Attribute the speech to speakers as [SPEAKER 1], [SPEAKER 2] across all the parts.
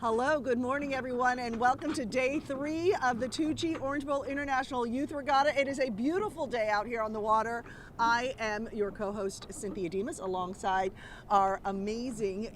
[SPEAKER 1] Hello, good morning everyone, and welcome to day 3 of the Tuuci Orange Bowl International Youth Regatta. It is a beautiful day out here on the water. I am your co-host Cynthia Demas alongside our amazing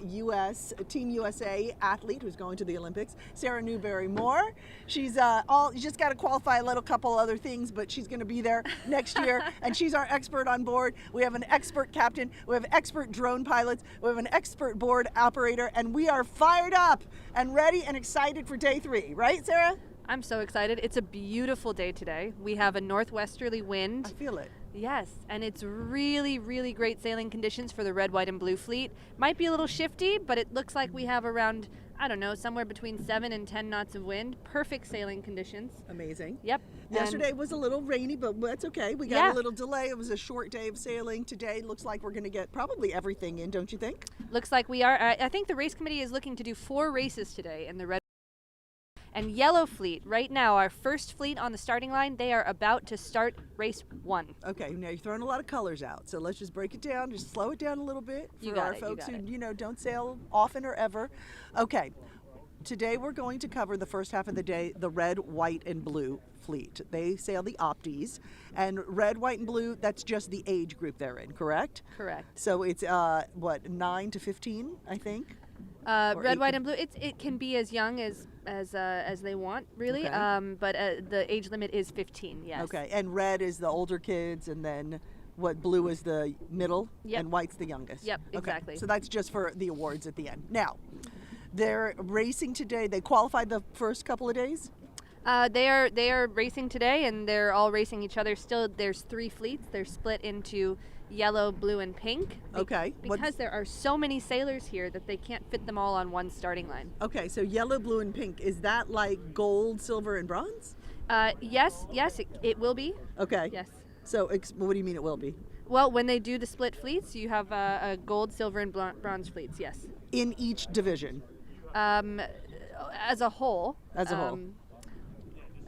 [SPEAKER 1] Team USA athlete who's going to the Olympics, Sarah Newberry-Moore. She's you just got to qualify a little couple other things, but she's going to be there next year, and she's our expert on board. We have an expert captain, we have expert drone pilots, we have an expert board operator, and we are fired up and ready and excited for day 3, right, Sarah?
[SPEAKER 2] I'm so excited. It's a beautiful day today. We have a northwesterly wind.
[SPEAKER 1] I feel it.
[SPEAKER 2] Yes, and it's really, really great sailing conditions for the red, white, and blue fleet. Might be a little shifty, but it looks like we have around, I don't know, somewhere between 7 and 10 knots of wind. Perfect sailing conditions.
[SPEAKER 1] Amazing.
[SPEAKER 2] Yep.
[SPEAKER 1] Yesterday was a little rainy, but that's okay. We got a little delay. It was a short day of sailing. Today looks like we're going to get probably everything in, don't you think?
[SPEAKER 2] Looks like we are. I think the race committee is looking to do 4 races today in the red and yellow fleet. Right now, our first fleet on the starting line, they are about to start race 1.
[SPEAKER 1] Okay, now you're throwing a lot of colors out, so let's just break it down, just slow it down a little bit for our folks who, don't sail often or ever. Okay, today we're going to cover the first half of the day, the red, white, and blue fleet. They sail the Opties, and red, white, and blue, that's just the age group they're in, correct?
[SPEAKER 2] Correct.
[SPEAKER 1] So it's, 9 to 15, I think?
[SPEAKER 2] Red, white, and blue. It can be as young as they want, really.
[SPEAKER 1] Okay.
[SPEAKER 2] But the age limit is 15. Yes.
[SPEAKER 1] Okay. And red is the older kids, and then blue is the middle,
[SPEAKER 2] Yep.
[SPEAKER 1] and white's the youngest.
[SPEAKER 2] Yep.
[SPEAKER 1] Okay.
[SPEAKER 2] Exactly.
[SPEAKER 1] So that's just for the awards at the end. Now, they're racing today. They qualified the first couple of days.
[SPEAKER 2] They are racing today, and they're all racing each other. Still, there's 3 fleets. They're split into yellow, blue, and pink.
[SPEAKER 1] Okay.
[SPEAKER 2] Because there are so many sailors here that they can't fit them all on one starting line.
[SPEAKER 1] Okay, so yellow, blue, and pink, is that like gold, silver, and bronze?
[SPEAKER 2] Yes, it will be.
[SPEAKER 1] Okay.
[SPEAKER 2] Yes.
[SPEAKER 1] So what do you mean it will be?
[SPEAKER 2] Well, when they do the split fleets, you have a gold, silver, and bronze fleets, yes.
[SPEAKER 1] In each division?
[SPEAKER 2] As a whole.
[SPEAKER 1] As a whole.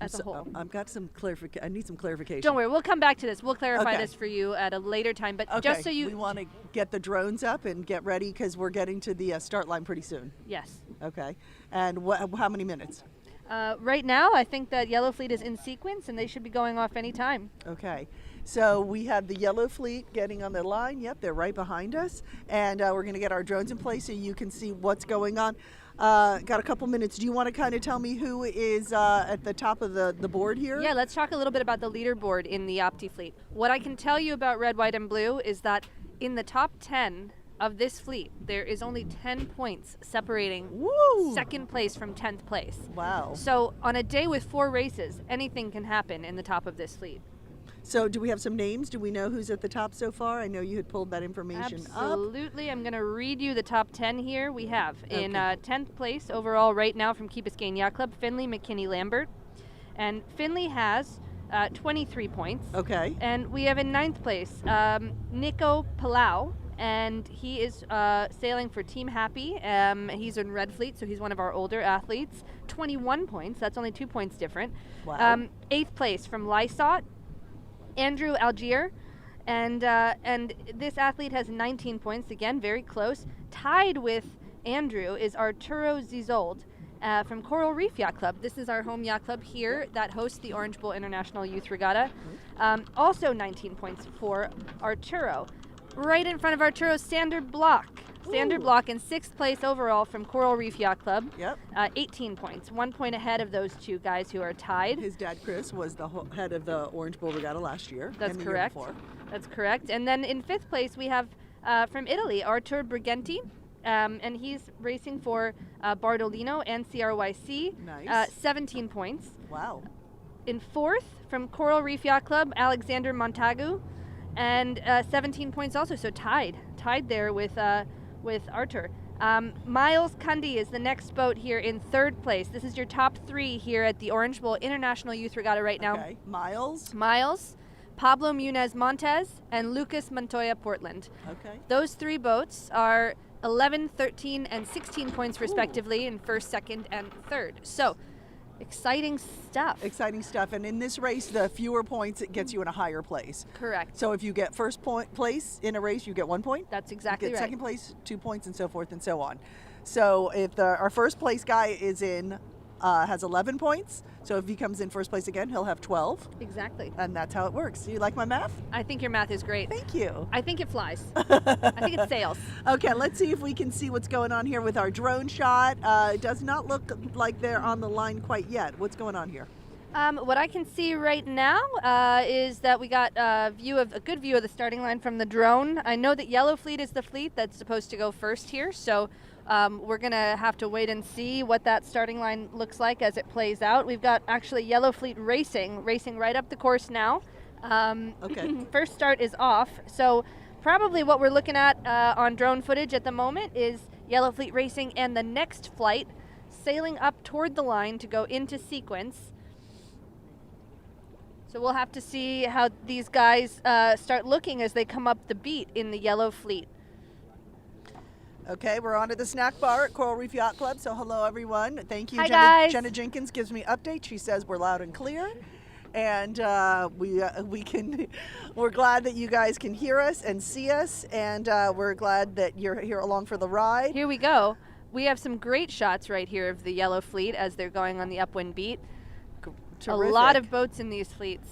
[SPEAKER 2] As a whole.
[SPEAKER 1] I've got some clarification. I need some clarification.
[SPEAKER 2] Don't worry, we'll come back to this. We'll clarify this for you at a later time. But just so
[SPEAKER 1] we want to get the drones up and get ready because we're getting to the start line pretty soon.
[SPEAKER 2] Yes.
[SPEAKER 1] Okay. And how many minutes?
[SPEAKER 2] Right now, I think that yellow fleet is in sequence, and they should be going off any time.
[SPEAKER 1] Okay. So we have the yellow fleet getting on the line. Yep, they're right behind us. And we're going to get our drones in place so you can see what's going on. Got a couple minutes. Do you want to kind of tell me who is at the top of the board here?
[SPEAKER 2] Yeah, let's talk a little bit about the leaderboard in the Opti fleet. What I can tell you about red, white, and blue is that in the top 10 of this fleet, there is only 10 points separating second place from 10th place.
[SPEAKER 1] Wow.
[SPEAKER 2] So on a day with 4 races, anything can happen in the top of this fleet.
[SPEAKER 1] So do we have some names? Do we know who's at the top so far? I know you had pulled that information up.
[SPEAKER 2] Absolutely. I'm going to read you the top 10 here. We have in 10th place overall right now from Key Biscayne Yacht Club, Finley McKinney Lambert. And Finley has 23 points.
[SPEAKER 1] Okay.
[SPEAKER 2] And we have in 9th place Nico Palau. And he is sailing for Team Happy. He's in Red Fleet, so he's one of our older athletes. 21 points. That's only 2 points different.
[SPEAKER 1] Wow.
[SPEAKER 2] 8th place from Lysot, Andrew Algier, and this athlete has 19 points. Again, very close. Tied with Andrew is Arturo Zizold from Coral Reef Yacht Club. This is our home yacht club here that hosts the Orange Bowl International Youth Regatta. Also 19 points for Arturo. Right in front of Arturo, Sander Block. Sander Block in 6th place overall from Coral Reef Yacht Club.
[SPEAKER 1] Yep.
[SPEAKER 2] 18 points, 1 point ahead of those 2 guys who are tied.
[SPEAKER 1] His dad, Chris, was the head of the Orange Bowl Regatta last year.
[SPEAKER 2] That's
[SPEAKER 1] and the
[SPEAKER 2] correct.
[SPEAKER 1] Year before.
[SPEAKER 2] That's correct. And then in 5th place, we have from Italy, Artur Briganti. And he's racing for Bardolino and CRYC.
[SPEAKER 1] Nice.
[SPEAKER 2] 17 points.
[SPEAKER 1] Wow.
[SPEAKER 2] In 4th, from Coral Reef Yacht Club, Alexander Montagu. And 17 points also, so tied there with Artur. Miles Cundy is the next boat here in 3rd place. This is your top 3 here at the Orange Bowl International Youth Regatta right now.
[SPEAKER 1] Okay. Miles,
[SPEAKER 2] Pablo Munez Montes, and Lucas Montoya Portland.
[SPEAKER 1] Okay.
[SPEAKER 2] Those 3 boats are 11, 13, and 16 points respectively in 1st, 2nd, and 3rd. So exciting stuff.
[SPEAKER 1] Exciting stuff. And in this race, the fewer points, it gets you in a higher place.
[SPEAKER 2] Correct.
[SPEAKER 1] So if you get first place in a race, you get 1 point.
[SPEAKER 2] That's exactly
[SPEAKER 1] you get
[SPEAKER 2] right.
[SPEAKER 1] second place, 2 points, and so forth and so on. So if our first place guy is in, has 11 points. So if he comes in first place again, he'll have 12.
[SPEAKER 2] Exactly.
[SPEAKER 1] And that's how it works. You like my math?
[SPEAKER 2] I think your math is great.
[SPEAKER 1] Thank you.
[SPEAKER 2] I think it flies. I think it sails.
[SPEAKER 1] Okay, let's see if we can see what's going on here with our drone shot. It does not look like they're on the line quite yet. What's going on here?
[SPEAKER 2] What I can see right now is that we got a good view of the starting line from the drone. I know that Yellow Fleet is the fleet that's supposed to go first here, so we're going to have to wait and see what that starting line looks like as it plays out. We've got actually Yellow Fleet racing right up the course now.
[SPEAKER 1] Okay.
[SPEAKER 2] First start is off, so probably what we're looking at on drone footage at the moment is Yellow Fleet racing and the next flight sailing up toward the line to go into sequence. So we'll have to see how these guys start looking as they come up the beat in the Yellow Fleet.
[SPEAKER 1] Okay, we're on to the snack bar at Coral Reef Yacht Club. So hello, everyone. Thank you.
[SPEAKER 2] Hi, guys.
[SPEAKER 1] Jenna Jenkins gives me updates. She says we're loud and clear. And we're glad that you guys can hear us and see us. And we're glad that you're here along for the ride.
[SPEAKER 2] Here we go. We have some great shots right here of the Yellow Fleet as they're going on the upwind beat.
[SPEAKER 1] Terrific.
[SPEAKER 2] A lot of boats in these fleets.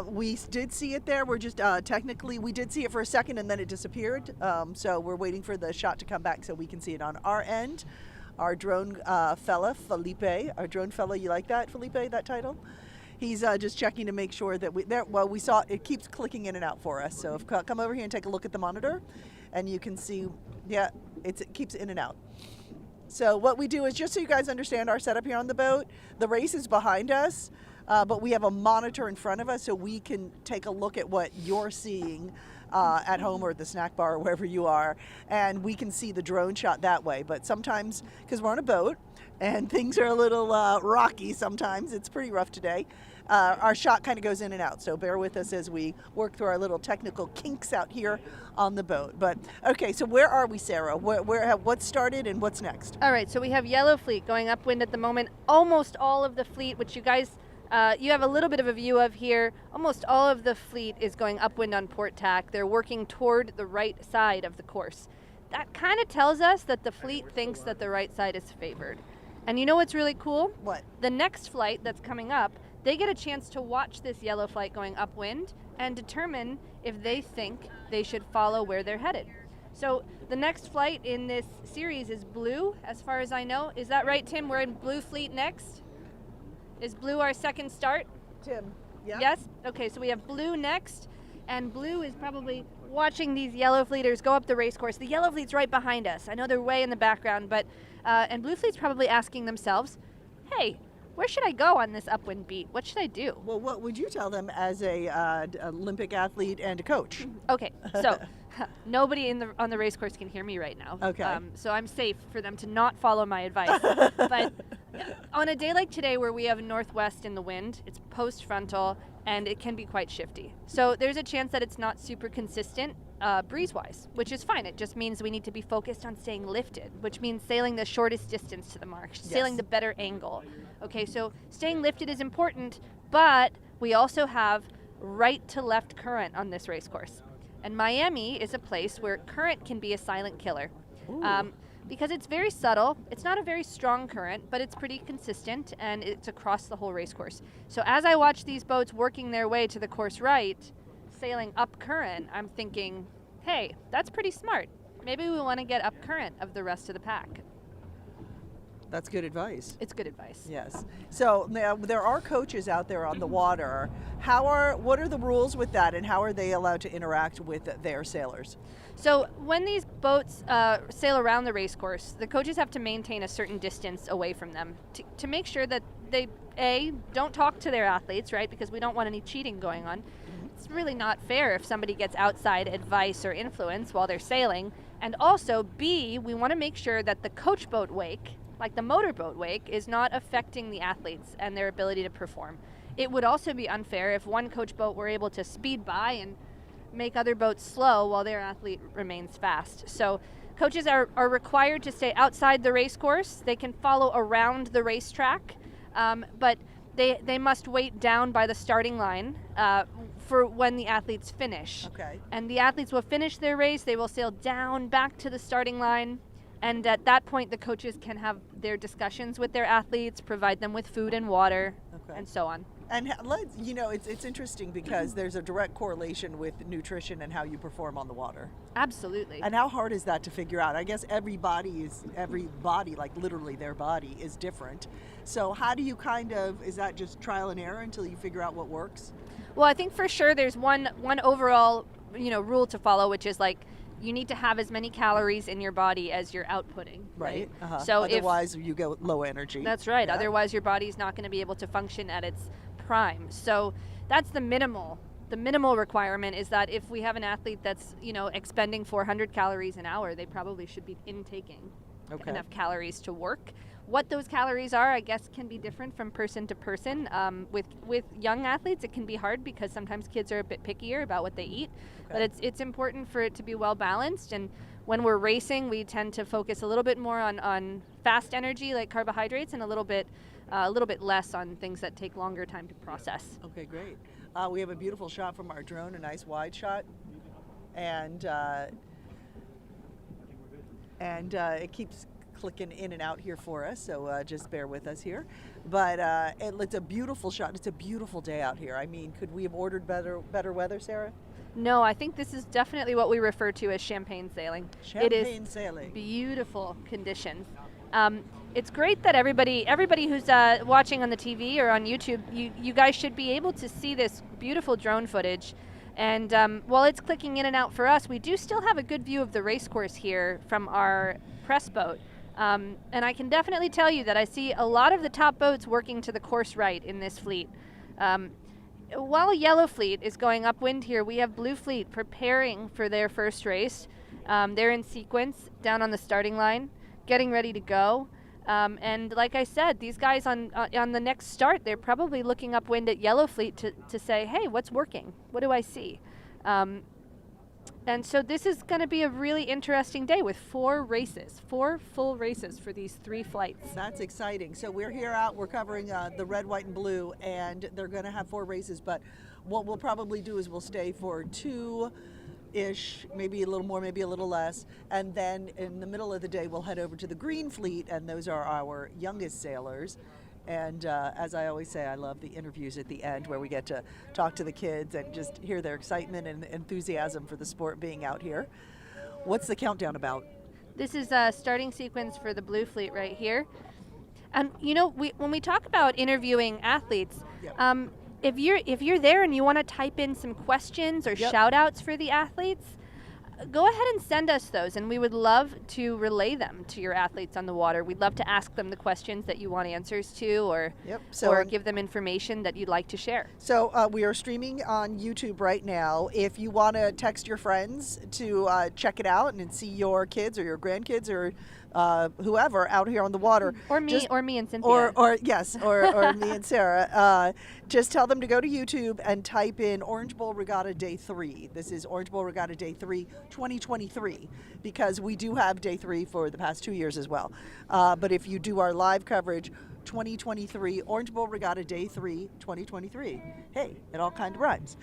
[SPEAKER 1] We did see it there. We're just technically, we did see it for a second and then it disappeared. So we're waiting for the shot to come back so we can see it on our end. Our drone fella, Felipe, you like that, Felipe, that title? He's just checking to make sure that we saw it keeps clicking in and out for us. So come over here and take a look at the monitor and you can see, yeah, it keeps in and out. So what we do is, just so you guys understand our setup here on the boat, the race is behind us, but we have a monitor in front of us so we can take a look at what you're seeing at home or at the snack bar or wherever you are, and we can see the drone shot that way. But sometimes, because we're on a boat and things are a little rocky sometimes, it's pretty rough today, our shot kind of goes in and out. So bear with us as we work through our little technical kinks out here on the boat. But okay, so where are we, Sarah? What's started and what's next?
[SPEAKER 2] All right, so we have Yellow Fleet going upwind at the moment. Almost all of the fleet, which you guys, you have a little bit of a view of here, almost all of the fleet is going upwind on port tack. They're working toward the right side of the course. That kind of tells us that the fleet thinks that the right side is favored. And you know what's really cool?
[SPEAKER 1] What?
[SPEAKER 2] The next flight that's coming up, they get a chance to watch this Yellow Flight going upwind and determine if they think they should follow where they're headed. So the next flight in this series is blue, as far as I know. Is that right, Tim? We're in Blue Fleet next? Is blue our second start?
[SPEAKER 1] Tim, yeah?
[SPEAKER 2] Yes? Okay, so we have blue next, and blue is probably watching these Yellow Fleeters go up the race course. The Yellow Fleet's right behind us. I know they're way in the background, but and Blue Fleet's probably asking themselves, hey, where should I go on this upwind beat? What should I do?
[SPEAKER 1] Well, what would you tell them as a Olympic athlete and a coach?
[SPEAKER 2] Okay, so nobody on the race course can hear me right now.
[SPEAKER 1] Okay.
[SPEAKER 2] So I'm safe for them to not follow my advice. But on a day like today where we have northwest in the wind, it's post-frontal, and it can be quite shifty. So there's a chance that it's not super consistent breeze-wise, which is fine. It just means we need to be focused on staying lifted, which means sailing the shortest distance to the mark, sailing the better angle. Okay, so staying lifted is important, but we also have right to left current on this race course. And Miami is a place where current can be a silent killer. Because it's very subtle. It's not a very strong current, but it's pretty consistent, and it's across the whole race course. So as I watch these boats working their way to the course right, sailing up current, I'm thinking, hey, that's pretty smart. Maybe we want to get up current of the rest of the pack.
[SPEAKER 1] That's good advice.
[SPEAKER 2] It's good advice.
[SPEAKER 1] Yes. So now there are coaches out there on the water. What are the rules with that, and how are they allowed to interact with their sailors?
[SPEAKER 2] So when these boats sail around the race course, the coaches have to maintain a certain distance away from them to make sure that they, A, don't talk to their athletes, right? Because we don't want any cheating going on. It's really not fair if somebody gets outside advice or influence while they're sailing. And also, B, we want to make sure that the coach boat wake, like the motorboat wake, is not affecting the athletes and their ability to perform. It would also be unfair if one coach boat were able to speed by and make other boats slow while their athlete remains fast. So coaches are required to stay outside the race course. They can follow around the racetrack, but They must wait down by the starting line for when the athletes finish.
[SPEAKER 1] Okay.
[SPEAKER 2] And the athletes will finish their race. They will sail down back to the starting line. And at that point, the coaches can have their discussions with their athletes, provide them with food and water, and so on.
[SPEAKER 1] And it's interesting because there's a direct correlation with nutrition and how you perform on the water.
[SPEAKER 2] Absolutely.
[SPEAKER 1] And how hard is that to figure out? I guess every body, like literally their body, is different. So how do you is that just trial and error until you figure out what works?
[SPEAKER 2] Well, I think for sure there's one overall, rule to follow, which is like, you need to have as many calories in your body as you're outputting.
[SPEAKER 1] Right.
[SPEAKER 2] So
[SPEAKER 1] otherwise you go low energy.
[SPEAKER 2] That's right.
[SPEAKER 1] Yeah.
[SPEAKER 2] Otherwise your body's not going to be able to function at its prime. So that's the minimal. The minimal requirement is that if we have an athlete that's, expending 400 calories an hour, they probably should be intaking enough calories to work. What those calories are, I guess, can be different from person to person. With young athletes, it can be hard because sometimes kids are a bit pickier about what they eat. But it's important for it to be well balanced. And when we're racing, we tend to focus a little bit more on fast energy like carbohydrates, and a little bit less on things that take longer time to process.
[SPEAKER 1] Okay, great. We have a beautiful shot from our drone, a nice wide shot, and it keeps clicking in and out here for us, so just bear with us here. But it's a beautiful shot. It's a beautiful day out here. I mean, could we have ordered better weather, Sarah?
[SPEAKER 2] No, I think this is definitely what we refer to as champagne sailing.
[SPEAKER 1] Champagne sailing.
[SPEAKER 2] Beautiful conditions. It's great that everybody who's watching on the TV or on YouTube, you guys should be able to see this beautiful drone footage. And while it's clicking in and out for us, we do still have a good view of the race course here from our press boat. And I can definitely tell you that I see a lot of the top boats working to the course right in this fleet. While Yellow Fleet is going upwind here, we have Blue Fleet preparing for their first race. They're in sequence down on the starting line, getting ready to go. And like I said, these guys on the next start, they're probably looking upwind at Yellow Fleet to say, hey, what's working? What do I see? And so this is going to be a really interesting day with 4 full races for these 3 flights.
[SPEAKER 1] That's exciting. So we're we're covering the red, white, and blue, and they're going to have 4 races, but what we'll probably do is we'll stay for 2-ish, maybe a little more, maybe a little less, and then in the middle of the day we'll head over to the green fleet, and those are our youngest sailors. And as I always say, I love the interviews at the end where we get to talk to the kids and just hear their excitement and enthusiasm for the sport being out here. What's the countdown about?
[SPEAKER 2] This is a starting sequence for the Blue Fleet right here. And when we talk about interviewing athletes, if you're there and you want to type in some questions or shout outs for the athletes, go ahead and send us those, and we would love to relay them to your athletes on the water. We'd love to ask them the questions that you want answers to, or give them information that you'd like to share. So
[SPEAKER 1] we are streaming on YouTube right now. If you want to text your friends to check it out and see your kids or your grandkids or whoever out here on the water,
[SPEAKER 2] or me and Cynthia,
[SPEAKER 1] or me and Sarah, just tell them to go to YouTube and type in Orange Bowl Regatta Day 3. This is Orange Bowl Regatta Day 3 2023, because we do have Day 3 for the past 2 years as well. But if you do our live coverage, 2023 Orange Bowl Regatta Day 3 2023. Hey, it all kind of rhymes.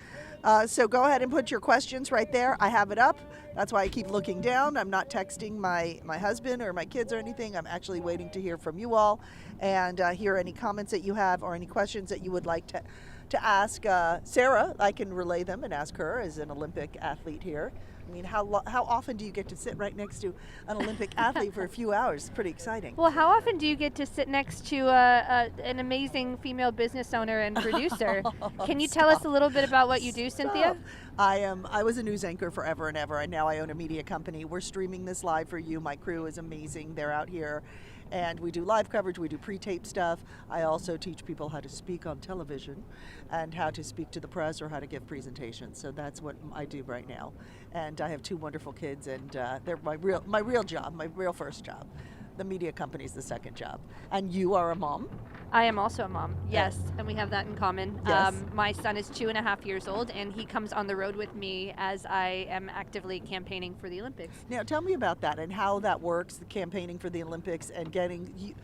[SPEAKER 1] So go ahead and put your questions right there. I have it up. That's why I keep looking down. I'm not texting my husband or my kids or anything. I'm actually waiting to hear from you all and hear any comments that you have or any questions that you would like to ask Sarah. I can relay them and ask her as an Olympic athlete here. I mean, how often do you get to sit right next to an Olympic athlete for a few hours? It's pretty exciting.
[SPEAKER 2] Well, how often do you get to sit next to an amazing female business owner and producer? Can you tell us a little bit about what you do, Cynthia?
[SPEAKER 1] I was a news anchor forever and ever, and now I own a media company. We're streaming this live for you. My crew is amazing. They're out here. And we do live coverage, we do pre-tape stuff. I also teach people how to speak on television and how to speak to the press or how to give presentations. So that's what I do right now. And I have 2 wonderful kids, and they're my real job, my real first job. The media company's the second job. And you are a mom?
[SPEAKER 2] I am also a mom, yes, and we have that in common.
[SPEAKER 1] Yes.
[SPEAKER 2] My son is 2.5 years old, and he comes on the road with me as I am actively campaigning for the Olympics.
[SPEAKER 1] Now, tell me about that and how that works, the campaigning for the Olympics and getting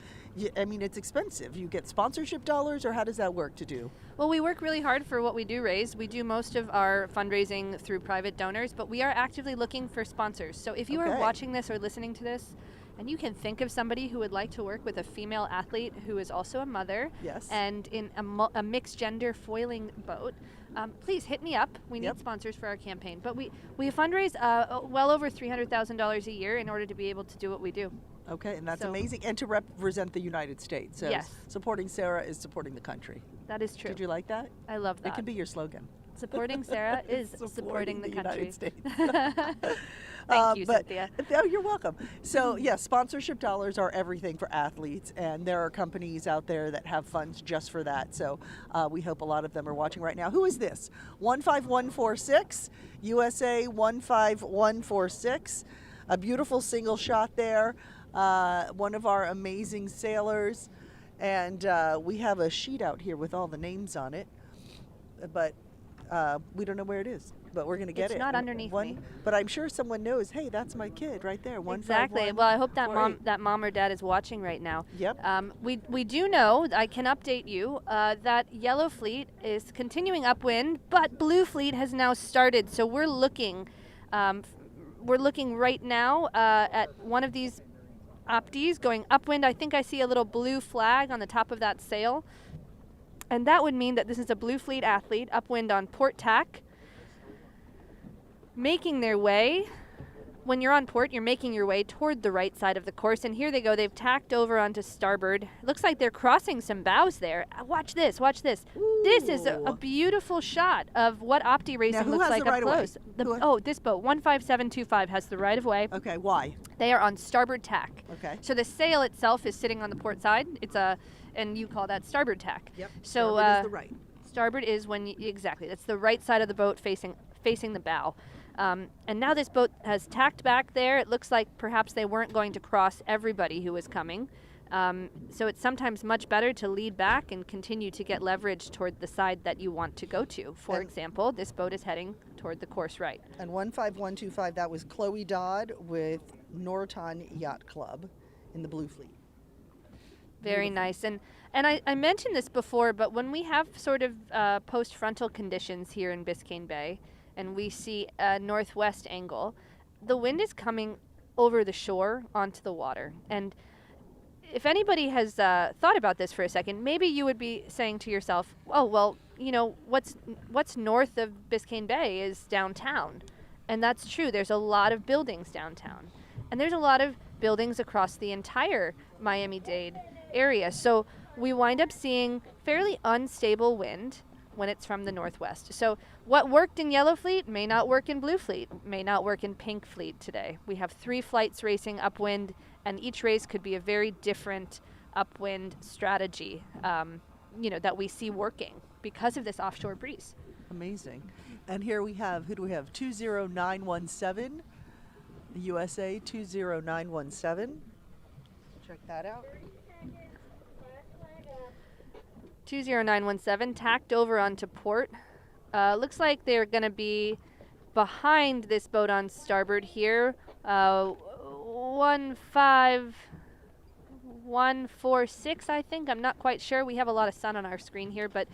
[SPEAKER 1] I mean, it's expensive. You get sponsorship dollars, or how does that work to do?
[SPEAKER 2] Well, we work really hard for what we do raise. We do most of our fundraising through private donors, but we are actively looking for sponsors. So if you are watching this or listening to this, and you can think of somebody who would like to work with a female athlete who is also a mother, and in a mixed gender foiling boat, please hit me up. We need sponsors for our campaign. But we fundraise well over $300,000 a year in order to be able to do what we do.
[SPEAKER 1] Okay, and that's amazing. And to represent the United States. So supporting Sarah is supporting the country.
[SPEAKER 2] That is true.
[SPEAKER 1] Did you like that?
[SPEAKER 2] I love that.
[SPEAKER 1] It could be your slogan.
[SPEAKER 2] Supporting Sarah is supporting the country.
[SPEAKER 1] United States.
[SPEAKER 2] Thank you, Cynthia.
[SPEAKER 1] Oh, you're welcome. So, yes, sponsorship dollars are everything for athletes, and there are companies out there that have funds just for that. So, we hope a lot of them are watching right now. Who is this? 15146, USA 15146. A beautiful single shot there. One of our amazing sailors. And we have a sheet out here with all the names on it. But we don't know where it is, but we're going to get it.
[SPEAKER 2] It's not underneath me.
[SPEAKER 1] But I'm sure someone knows, hey, that's my kid right there.
[SPEAKER 2] Exactly. Well, I hope that mom or dad is watching right now.
[SPEAKER 1] Yep.
[SPEAKER 2] We do know, I can update you, that Yellow Fleet is continuing upwind, but Blue Fleet has now started. So we're looking right now at one of these opties going upwind. I think I see a little blue flag on the top of that sail. And that would mean that this is a Blue Fleet athlete upwind on port tack, making their way. When you're on port, you're making your way toward the right side of the course. And here they go. They've tacked over onto starboard. Looks like they're crossing some bows there. Watch this. Watch this. Ooh. This is a beautiful shot of what opti racing looks like up close. This boat, 15725, has the right of way.
[SPEAKER 1] Okay, why?
[SPEAKER 2] They are on starboard tack.
[SPEAKER 1] Okay.
[SPEAKER 2] So the sail itself is sitting on the port side. And you call that starboard tack.
[SPEAKER 1] Yep.
[SPEAKER 2] So
[SPEAKER 1] starboard is the right.
[SPEAKER 2] Starboard is exactly. That's the right side of the boat facing the bow. And now this boat has tacked back there. It looks like perhaps they weren't going to cross everybody who was coming. So it's sometimes much better to lead back and continue to get leverage toward the side that you want to go to. For example, this boat is heading toward the course right.
[SPEAKER 1] And 15125, that was Chloe Dodd with Norton Yacht Club in the Blue Fleet.
[SPEAKER 2] Very nice. And I mentioned this before, but when we have sort of post-frontal conditions here in Biscayne Bay, and we see a northwest angle, the wind is coming over the shore onto the water. And if anybody has thought about this for a second, maybe you would be saying to yourself, oh, well, you know, what's north of Biscayne Bay is downtown. And that's true. There's a lot of buildings downtown. And there's a lot of buildings across the entire Miami-Dade area. So we wind up seeing fairly unstable wind when it's from the northwest. So what worked in Yellow Fleet may not work in Blue Fleet, may not work in Pink Fleet today. We have 3 flights racing upwind, and each race could be a very different upwind strategy, that we see working because of this offshore breeze.
[SPEAKER 1] Amazing. And here we have, who do we have? 20917, the USA 20917. Check that out.
[SPEAKER 2] 20917 tacked over onto port. Looks like they're going to be behind this boat on starboard here. 15146, I think. I'm not quite sure. We have a lot of sun on our screen here, but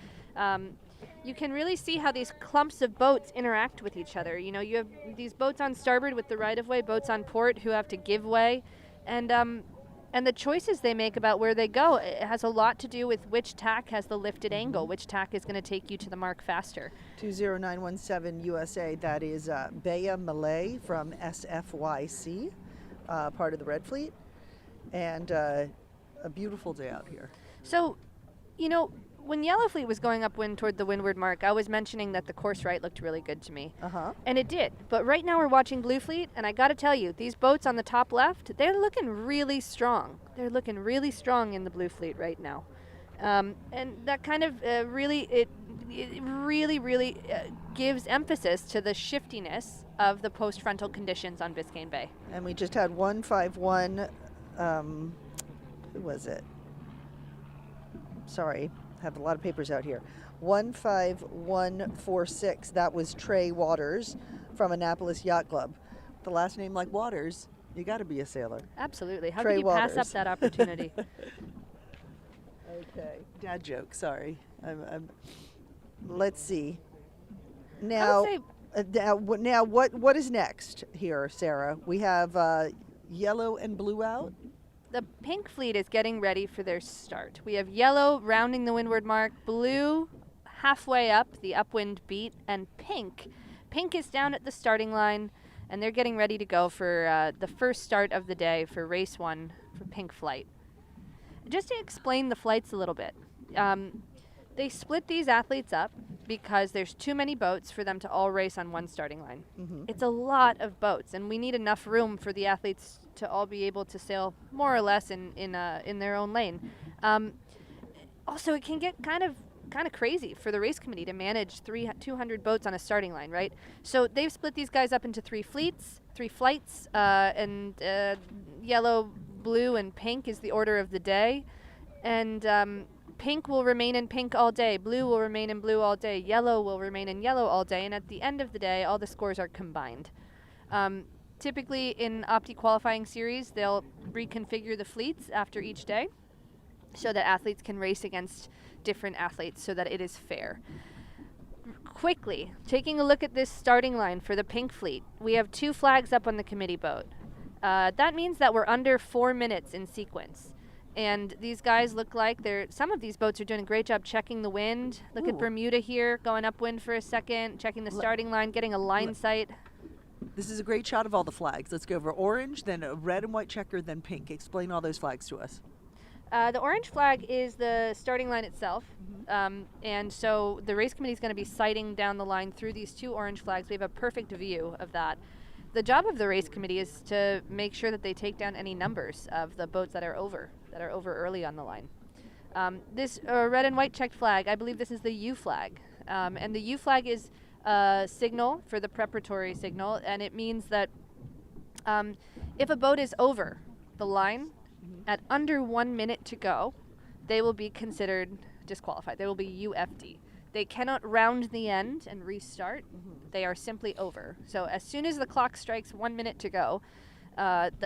[SPEAKER 2] you can really see how these clumps of boats interact with each other. You know, you have these boats on starboard with the right-of-way, boats on port who have to give way, and the choices they make about where they go, it has a lot to do with which tack has the lifted angle, which tack is going to take you to the mark faster.
[SPEAKER 1] 20917 USA, that is Bea Malay from SFYC, part of the Red Fleet, and a beautiful day out here.
[SPEAKER 2] So, you know, when Yellow Fleet was going upwind toward the windward mark, I was mentioning that the course right looked really good to me. And it did. But right now we're watching Blue Fleet, and I got to tell you, these boats on the top left, they're looking really strong. They're looking really strong in the Blue Fleet right now. And that kind of really gives emphasis to the shiftiness of the post-frontal conditions on Biscayne Bay.
[SPEAKER 1] And we just had 151, who was it? Sorry. Have a lot of papers out here. 15146. That was Trey Waters from Annapolis Yacht Club. The last name like Waters, you got to be a sailor.
[SPEAKER 2] Absolutely. How
[SPEAKER 1] Trey
[SPEAKER 2] could you
[SPEAKER 1] Waters.
[SPEAKER 2] pass up that opportunity?
[SPEAKER 1] Okay. Dad joke. Sorry. Let's see. Now, now what is next here, Sarah? We have yellow and blue out.
[SPEAKER 2] The pink fleet is getting ready for their start. We have yellow rounding the windward mark, blue halfway up the upwind beat, and pink. Pink is down at the starting line, and they're getting ready to go for the first start of the day for race 1 for pink flight. Just to explain the flights a little bit, they split these athletes up because there's too many boats for them to all race on one starting line.
[SPEAKER 1] Mm-hmm.
[SPEAKER 2] It's a lot of boats, and we need enough room for the athletes to all be able to sail more or less in their own lane. Also, it can get kind of crazy for the race committee to manage 200 boats on a starting line, right? So they've split these guys up into 3 flights, and yellow, blue, and pink is the order of the day. And pink will remain in pink all day, blue will remain in blue all day, yellow will remain in yellow all day, and at the end of the day, all the scores are combined. Typically in Opti qualifying series, they'll reconfigure the fleets after each day so that athletes can race against different athletes so that it is fair. Quickly, taking a look at this starting line for the pink fleet, we have 2 flags up on the committee boat. That means that we're under 4 minutes in sequence. And these guys look like some of these boats are doing a great job checking the wind. Look at Bermuda here, going upwind for a second, checking the starting line, getting a line sight.
[SPEAKER 1] This is a great shot of all the flags. Let's go over orange, then a red and white checker, then pink. Explain all those flags to us.
[SPEAKER 2] The orange flag is the starting line itself.
[SPEAKER 1] Mm-hmm.
[SPEAKER 2] And so the race committee is going to be sighting down the line through these 2 orange flags. We have a perfect view of that. The job of the race committee is to make sure that they take down any numbers of the boats that are over early on the line. This red and white checked flag, I believe this is the U flag. And the U flag is a signal for the preparatory signal, and it means that if a boat is over the line at under 1 minute to go, they will be considered disqualified. They will be UFD. They cannot round the end and restart. They are simply over. So as soon as the clock strikes 1 minute to go,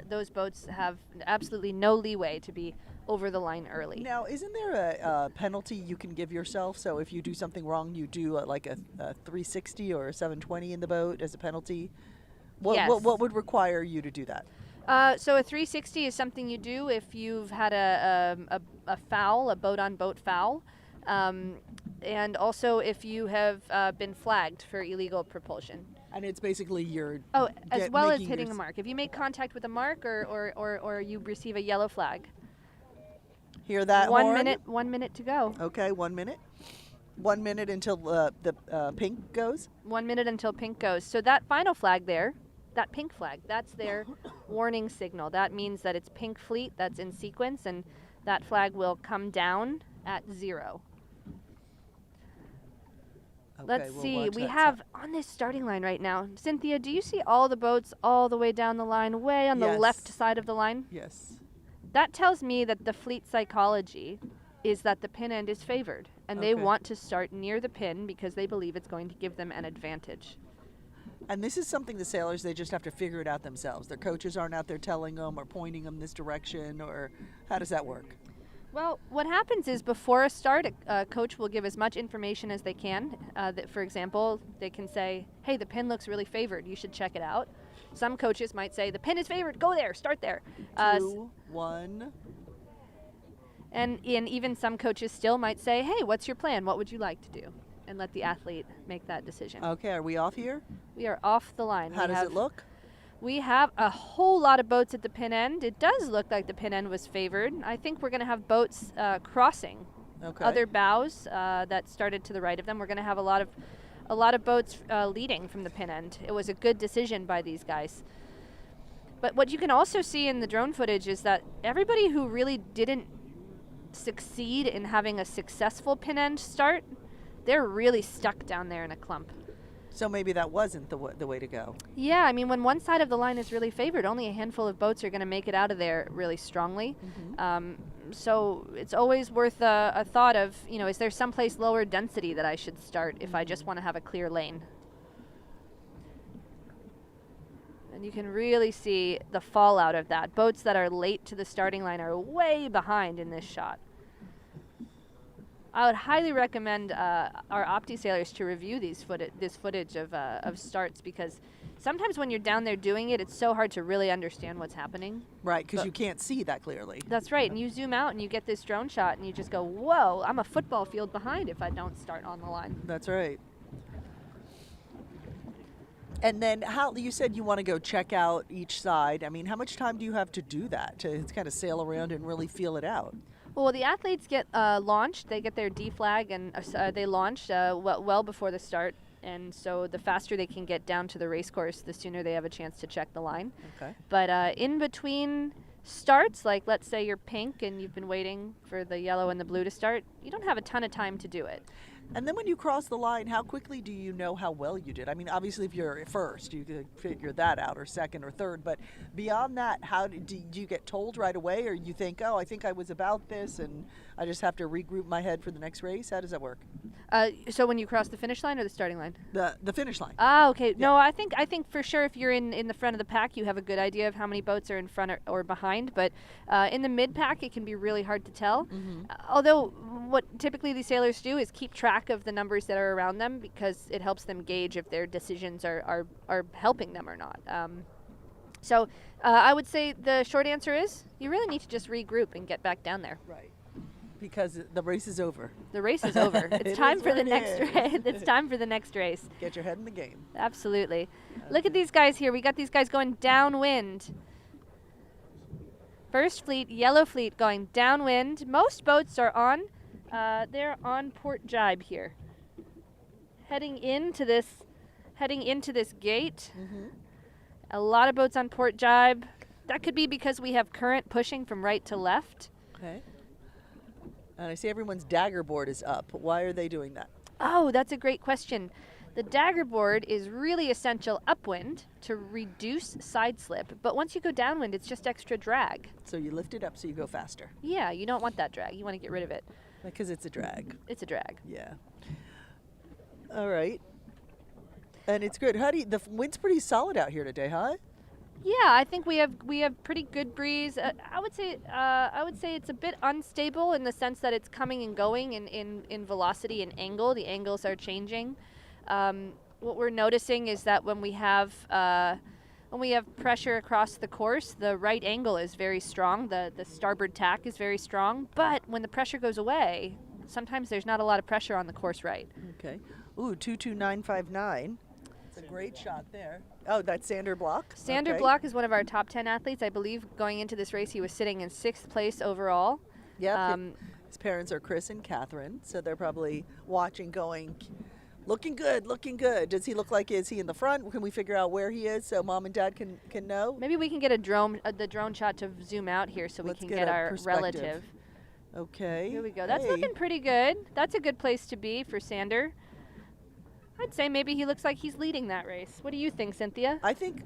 [SPEAKER 2] those boats have absolutely no leeway to be over the line early.
[SPEAKER 1] Now, isn't there a penalty you can give yourself? So if you do something wrong, you do like a 360 or a 720 in the boat as a penalty?
[SPEAKER 2] Yes.
[SPEAKER 1] What would require you to do that?
[SPEAKER 2] So a 360 is something you do if you've had a foul, a boat-on-boat foul. And also if you have been flagged for illegal propulsion.
[SPEAKER 1] And it's basically
[SPEAKER 2] as well as hitting a mark. If you make contact with a mark or you receive a yellow flag.
[SPEAKER 1] Hear that?
[SPEAKER 2] 1 minute, 1 minute to go.
[SPEAKER 1] Okay, 1 minute. 1 minute until the pink goes?
[SPEAKER 2] 1 minute until pink goes. So that final flag there, that pink flag, that's their warning signal. That means that it's pink fleet that's in sequence, and that flag will come down at 0.
[SPEAKER 1] Okay,
[SPEAKER 2] Let's see. We have on this starting line right now. Cynthia, do you see all the boats all the way down the line, way on the left side of the line?
[SPEAKER 1] Yes.
[SPEAKER 2] That tells me that the fleet psychology is that the pin end is favored, and they want to start near the pin because they believe it's going to give them an advantage.
[SPEAKER 1] And this is something the sailors, they just have to figure it out themselves. Their coaches aren't out there telling them or pointing them this direction, or how does that work?
[SPEAKER 2] Well, what happens is before a start, a coach will give as much information as they can. For example, they can say, hey, the pin looks really favored. You should check it out. Some coaches might say, the pin is favored. Go there. Start there.
[SPEAKER 1] 2, 1.
[SPEAKER 2] And even some coaches still might say, hey, what's your plan? What would you like to do? And let the athlete make that decision.
[SPEAKER 1] Okay, are we off here?
[SPEAKER 2] We are off the line.
[SPEAKER 1] How does it look?
[SPEAKER 2] We have a whole lot of boats at the pin end. It does look like the pin end was favored. I think we're going to have boats crossing other bows that started to the right of them. We're going to have a lot of boats leading from the pin end. It was a good decision by these guys. But what you can also see in the drone footage is that everybody who really didn't succeed in having a successful pin end start, they're really stuck down there in a clump.
[SPEAKER 1] So maybe that wasn't the way to go. Yeah,
[SPEAKER 2] I mean, when one side of the line is really favored, only a handful of boats are going to make it out of there really strongly. So it's always worth a thought of, is there someplace lower density that I should start if I just want to have a clear lane? And you can really see the fallout of that. Boats that are late to the starting line are way behind in this shot. I would highly recommend our Opti sailors to review this footage of starts, because sometimes when you're down there doing it, it's so hard to really understand what's happening.
[SPEAKER 1] Right, because you can't see that clearly.
[SPEAKER 2] That's right, and you zoom out and you get this drone shot and you just go, whoa, I'm a football field behind if I don't start on the line.
[SPEAKER 1] That's right. And then how you said you want to go check out each side. I mean, how much time do you have to do that, to kind of sail around and really feel it out?
[SPEAKER 2] Well, the athletes get launched. They get their D flag and they launch well before the start. And so the faster they can get down to the race course, the sooner they have a chance to check the line.
[SPEAKER 1] Okay.
[SPEAKER 2] But in between starts, like let's say you're pink and you've been waiting for the yellow and the blue to start, you don't have a ton of time to do it.
[SPEAKER 1] And then when you cross the line, how quickly do you know how well you did? I mean, obviously, if you're first, you could figure that out, or second or third. But beyond that, how do you get told right away, or you think, oh, I think I was about this, and I just have to regroup my head for the next race? How does that work?
[SPEAKER 2] So when you cross the finish line or the starting line?
[SPEAKER 1] The finish line.
[SPEAKER 2] Ah, okay.
[SPEAKER 1] Yeah.
[SPEAKER 2] No, I think for sure if you're in the front of the pack, you have a good idea of how many boats are in front or behind. But in the mid pack, it can be really hard to tell.
[SPEAKER 1] Mm-hmm.
[SPEAKER 2] Although what typically these sailors do is keep track of the numbers that are around them, because it helps them gauge if their decisions are helping them or not. So I would say the short answer is you really need to just regroup and get back down there.
[SPEAKER 1] Right. Because the race is over.
[SPEAKER 2] The race is over. It's time for the next race. It's time for the next race.
[SPEAKER 1] Get your head in the game.
[SPEAKER 2] Absolutely. Look at these guys here. We got these guys going downwind. First fleet, yellow fleet, going downwind. Most boats are on. They're on port jibe here. Heading into this gate.
[SPEAKER 1] Mm-hmm.
[SPEAKER 2] A lot of boats on port jibe. That could be because we have current pushing from right to left.
[SPEAKER 1] Okay. And I see everyone's dagger board is up. Why are they doing that?
[SPEAKER 2] Oh, that's a great question. The dagger board is really essential upwind to reduce side slip, but once you go downwind, it's just extra drag.
[SPEAKER 1] So you lift it up so you go faster.
[SPEAKER 2] Yeah, you don't want that drag. You want to get rid of it.
[SPEAKER 1] Because it's a drag.
[SPEAKER 2] It's a drag.
[SPEAKER 1] Yeah. All right. And it's good. The wind's pretty solid out here today, huh?
[SPEAKER 2] Yeah, I think we have pretty good breeze. I would say it's a bit unstable in the sense that it's coming and going in velocity and angle. The angles are changing. What we're noticing is that when we have pressure across the course, the right angle is very strong. The starboard tack is very strong. But when the pressure goes away, sometimes there's not a lot of pressure on the course right.
[SPEAKER 1] Okay. Ooh, 22959. It's a great shot there. Oh, that's Sander Block?
[SPEAKER 2] Sander
[SPEAKER 1] Okay.
[SPEAKER 2] Block is one of our top 10 athletes. I believe going into this race, he was sitting in 6th place overall.
[SPEAKER 1] Yeah. His parents are Chris and Catherine, so they're probably watching going, looking good, looking good. Does he look like, is he in the front? Can we figure out where he is so mom and dad can know?
[SPEAKER 2] Maybe we can get the drone shot to zoom out here so
[SPEAKER 1] Let's
[SPEAKER 2] we can
[SPEAKER 1] get
[SPEAKER 2] get
[SPEAKER 1] a
[SPEAKER 2] our
[SPEAKER 1] perspective.
[SPEAKER 2] relative.
[SPEAKER 1] Okay.
[SPEAKER 2] Here we go. That's
[SPEAKER 1] Hey.
[SPEAKER 2] looking pretty good. That's a good place to be for Sander. I'd say maybe he looks like he's leading that race. What do you think, Cynthia?
[SPEAKER 1] I think,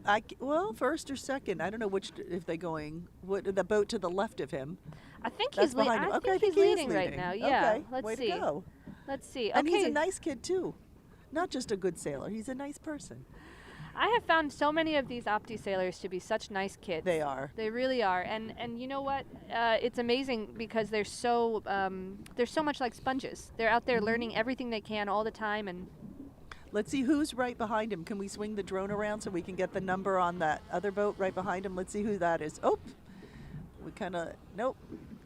[SPEAKER 1] first or second. I don't know if they're going, the boat to the left of him.
[SPEAKER 2] I think
[SPEAKER 1] That's
[SPEAKER 2] he's
[SPEAKER 1] behind him.
[SPEAKER 2] I
[SPEAKER 1] Okay, I
[SPEAKER 2] think
[SPEAKER 1] think
[SPEAKER 2] he's
[SPEAKER 1] he is
[SPEAKER 2] leading right now. Yeah.
[SPEAKER 1] Okay.
[SPEAKER 2] Let's
[SPEAKER 1] Way
[SPEAKER 2] see.
[SPEAKER 1] to go.
[SPEAKER 2] Let's see.
[SPEAKER 1] And he's
[SPEAKER 2] Okay.
[SPEAKER 1] a nice kid, too. Not just a good sailor. He's a nice person.
[SPEAKER 2] I have found so many of these Opti sailors to be such nice kids.
[SPEAKER 1] They are.
[SPEAKER 2] They really are. And you know what? It's amazing because they're so much like sponges. They're out there learning everything they can all the time. And
[SPEAKER 1] Let's see who's right behind him. Can we swing the drone around so we can get the number on that other boat right behind him? Let's see who that is. Oh, we kind of, nope.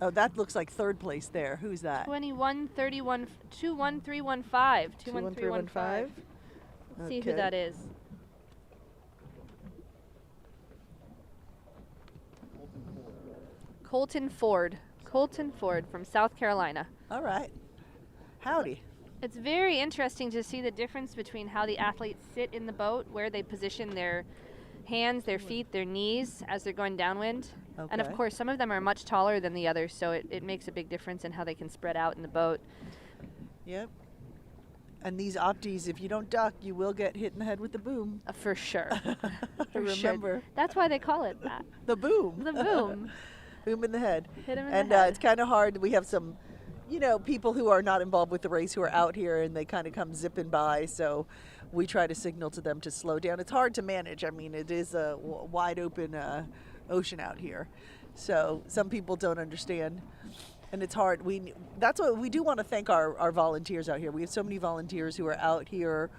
[SPEAKER 1] Oh, that looks like third place there. Who's that?
[SPEAKER 2] 2131 21315. 21315. See who
[SPEAKER 1] Okay.
[SPEAKER 2] that is. Colton Ford. Colton Ford from South Carolina.
[SPEAKER 1] All right. Howdy.
[SPEAKER 2] It's very interesting to see the difference between how the athletes sit in the boat, where they position their hands, their feet, their knees as they're going downwind. And of
[SPEAKER 1] Okay.
[SPEAKER 2] course, some of them are much taller than the others, so it makes a big difference in how they can spread out in the boat.
[SPEAKER 1] Yep. And these Optis, if you don't duck, you will get hit in the head with the boom.
[SPEAKER 2] For sure. For
[SPEAKER 1] Remember.
[SPEAKER 2] sure. That's why they call it that.
[SPEAKER 1] The boom.
[SPEAKER 2] The boom.
[SPEAKER 1] Boom in the head.
[SPEAKER 2] Hit him in
[SPEAKER 1] And
[SPEAKER 2] the head.
[SPEAKER 1] it's kind of hard. We have some, people who are not involved with the race who are out here and they kind of come zipping by. So we try to signal to them to slow down. It's hard to manage. I mean, it is a wide open ocean out here. So some people don't understand. And it's hard. That's what we do want to thank our volunteers out here. We have so many volunteers who are out here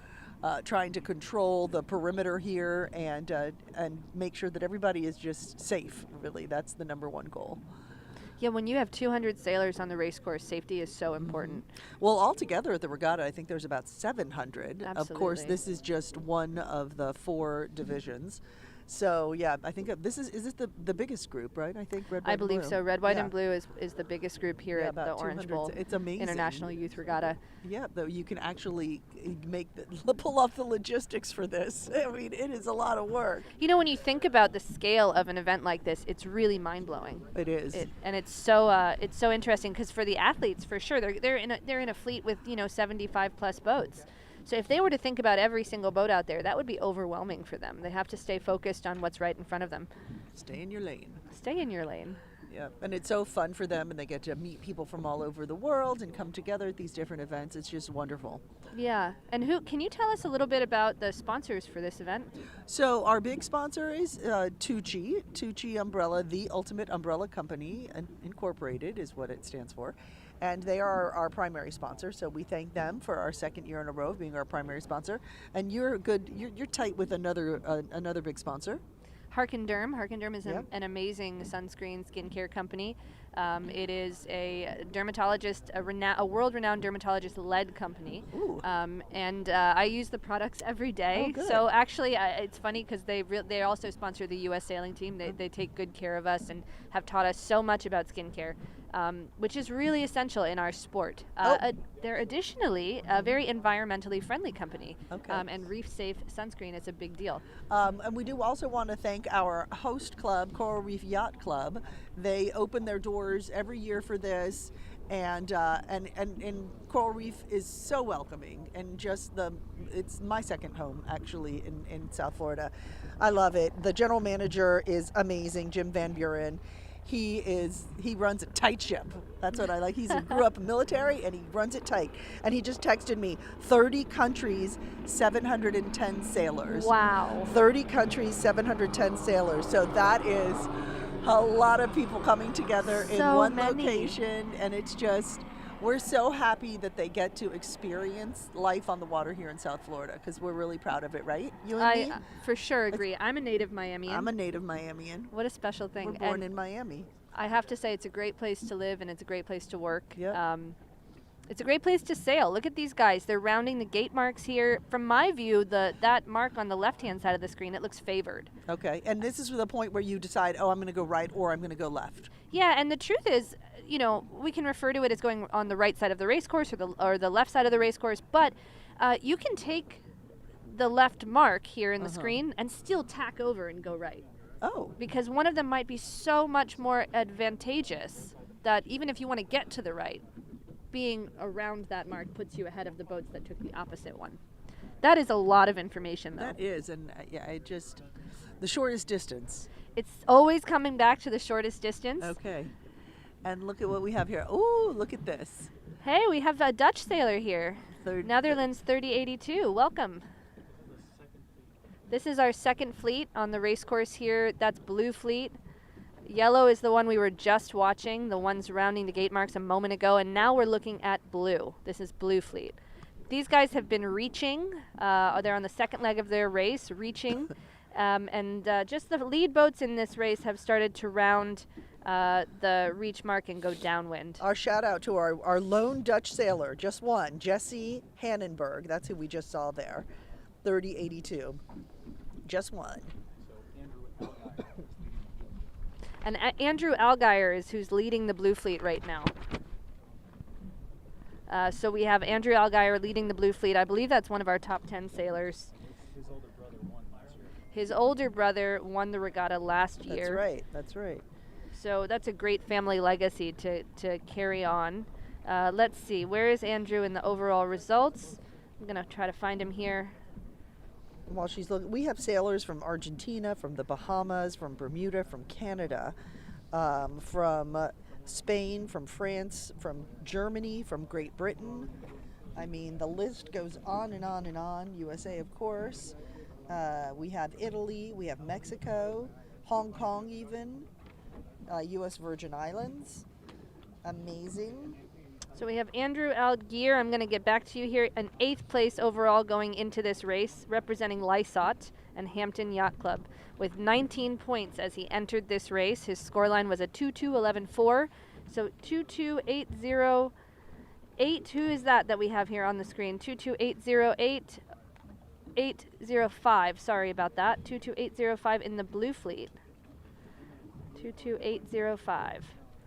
[SPEAKER 1] trying to control the perimeter here and make sure that everybody is just safe. Really, that's the number one goal.
[SPEAKER 2] Yeah, when you have 200 sailors on the race course, safety is so important.
[SPEAKER 1] Well, altogether at the regatta, I think there's about 700.
[SPEAKER 2] Absolutely.
[SPEAKER 1] Of course, this is just one of the 4 divisions. So yeah, I think this is this the biggest group, right? I think red, white,
[SPEAKER 2] I believe
[SPEAKER 1] and blue.
[SPEAKER 2] so. Red, white,
[SPEAKER 1] Yeah.
[SPEAKER 2] and blue is the biggest group here
[SPEAKER 1] Yeah,
[SPEAKER 2] at the
[SPEAKER 1] about
[SPEAKER 2] Orange
[SPEAKER 1] 200.
[SPEAKER 2] Bowl
[SPEAKER 1] It's amazing.
[SPEAKER 2] International Youth Regatta.
[SPEAKER 1] Yeah, though you can actually pull off the logistics for this. I mean, it is a lot of work.
[SPEAKER 2] You know, when you think about the scale of an event like this, it's really mind-blowing.
[SPEAKER 1] It is.
[SPEAKER 2] And it's so interesting because for the athletes, for sure, they're in a fleet with 75 plus boats. So if they were to think about every single boat out there, that would be overwhelming for them. They have to stay focused on what's right in front of them.
[SPEAKER 1] Stay in your lane.
[SPEAKER 2] Stay in your lane.
[SPEAKER 1] Yeah, and it's so fun for them, and they get to meet people from all over the world and come together at these different events. It's just wonderful.
[SPEAKER 2] Yeah, and can you tell us a little bit about the sponsors for this event?
[SPEAKER 1] So our big sponsor is Tuuci Umbrella, the ultimate umbrella company, incorporated is what it stands for. And they are our primary sponsor, so we thank them for our second year in a row of being our primary sponsor. And you're tight with another big sponsor.
[SPEAKER 2] Harkin Derm is an amazing sunscreen skincare company. It is a dermatologist, a world-renowned dermatologist-led company. And I use the products every day.
[SPEAKER 1] Oh, good.
[SPEAKER 2] So actually, it's funny because they also sponsor the U.S. sailing team. They take good care of us and have taught us so much about skincare, which is really essential in our sport. They're additionally a very environmentally friendly company.
[SPEAKER 1] Okay.
[SPEAKER 2] And reef-safe sunscreen is a big deal.
[SPEAKER 1] And we do also want to thank our host club, Coral Reef Yacht Club. They open their doors every year for this, and Coral Reef is so welcoming, and it's my second home actually in South Florida. I love it. The general manager is amazing, Jim Van Buren. He runs a tight ship. That's what I like. He grew up military and he runs it tight. And he just texted me 30 countries, 710 sailors.
[SPEAKER 2] Wow.
[SPEAKER 1] 30 countries, 710 sailors. So that is a lot of people coming together in one location, and it's just, we're so happy that they get to experience life on the water here in South Florida because we're really proud of it, right? You and me?
[SPEAKER 2] For sure agree. I'm a native Miamian.
[SPEAKER 1] I'm a native Miamian.
[SPEAKER 2] What a special thing.
[SPEAKER 1] We're born in Miami.
[SPEAKER 2] I have to say it's a great place to live and it's a great place to work.
[SPEAKER 1] Yep.
[SPEAKER 2] It's a great place to sail. Look at these guys. They're rounding the gate marks here. From my view, that mark on the left-hand side of the screen, it looks favored.
[SPEAKER 1] Okay, and this is the point where you decide, I'm going to go right or I'm going to go left.
[SPEAKER 2] Yeah, and the truth is, we can refer to it as going on the right side of the race course or the left side of the race course, but you can take the left mark here in the screen and still tack over and go right.
[SPEAKER 1] Oh.
[SPEAKER 2] Because one of them might be so much more advantageous that even if you want to get to the right, being around that mark puts you ahead of the boats that took the opposite one. That is a lot of information, though.
[SPEAKER 1] That is, and the shortest distance.
[SPEAKER 2] It's always coming back to the shortest distance.
[SPEAKER 1] Okay. And look at what we have here. Oh, look at this.
[SPEAKER 2] Hey, we have a Dutch sailor here. Netherlands 3082. Welcome. This is our second fleet on the race course here. That's Blue Fleet. Yellow is the one we were just watching, the ones rounding the gate marks a moment ago, and now we're looking at blue. This is Blue Fleet. These guys have been reaching. They're on the second leg of their race, reaching. And just the lead boats in this race have started to round the reach mark and go downwind.
[SPEAKER 1] Our shout out to our lone Dutch sailor, just one, Jesse Hannenberg. That's who we just saw there, 3082. Just one.
[SPEAKER 2] And Andrew Algier is who's leading the Blue Fleet right now. So we have Andrew Algier leading the Blue Fleet. I believe that's one of our top 10 sailors.
[SPEAKER 3] His older brother won last year.
[SPEAKER 2] His older brother won the regatta last year.
[SPEAKER 1] That's right.
[SPEAKER 2] So that's a great family legacy to carry on. Let's see, where is Andrew in the overall results? I'm going to try to find him here.
[SPEAKER 1] While she's looking, we have sailors from Argentina, from the Bahamas, from Bermuda, from Canada, from Spain, from France, from Germany, from Great Britain. I mean, the list goes on and on and on. USA, of course. We have Italy, we have Mexico, Hong Kong even, U.S. Virgin Islands, Amazing.
[SPEAKER 2] So we have Andrew Algier. I'm going to get back to you here. An 8th place overall going into this race, representing Lysot and Hampton Yacht Club, with 19 points as he entered this race. His scoreline was a 2-2-11-4. So 22808. Who is that we have here on the screen? 22808. 805. Sorry about that. 22805 in the blue fleet. 22805.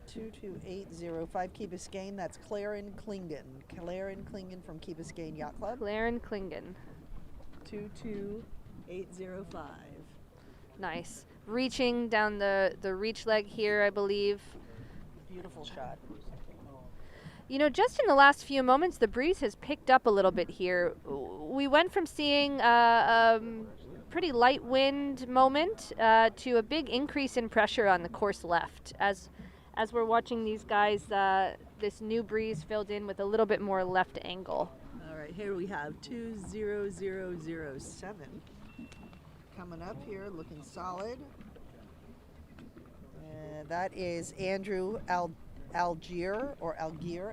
[SPEAKER 1] 22805 Key Biscayne. That's Claren Klingen. Claren Klingen from Key Biscayne Yacht Club.
[SPEAKER 2] Claren Klingen.
[SPEAKER 1] 22805.
[SPEAKER 2] Nice. Reaching down the reach leg here, I believe.
[SPEAKER 1] Beautiful shot.
[SPEAKER 2] You know, just in the last few moments, the breeze has picked up a little bit here. We went from seeing pretty light wind moment to a big increase in pressure on the course left. As we're watching these guys, this new breeze filled in with a little bit more left angle.
[SPEAKER 1] All right, here we have 20007 coming up here, looking solid. And that is Andrew Algier,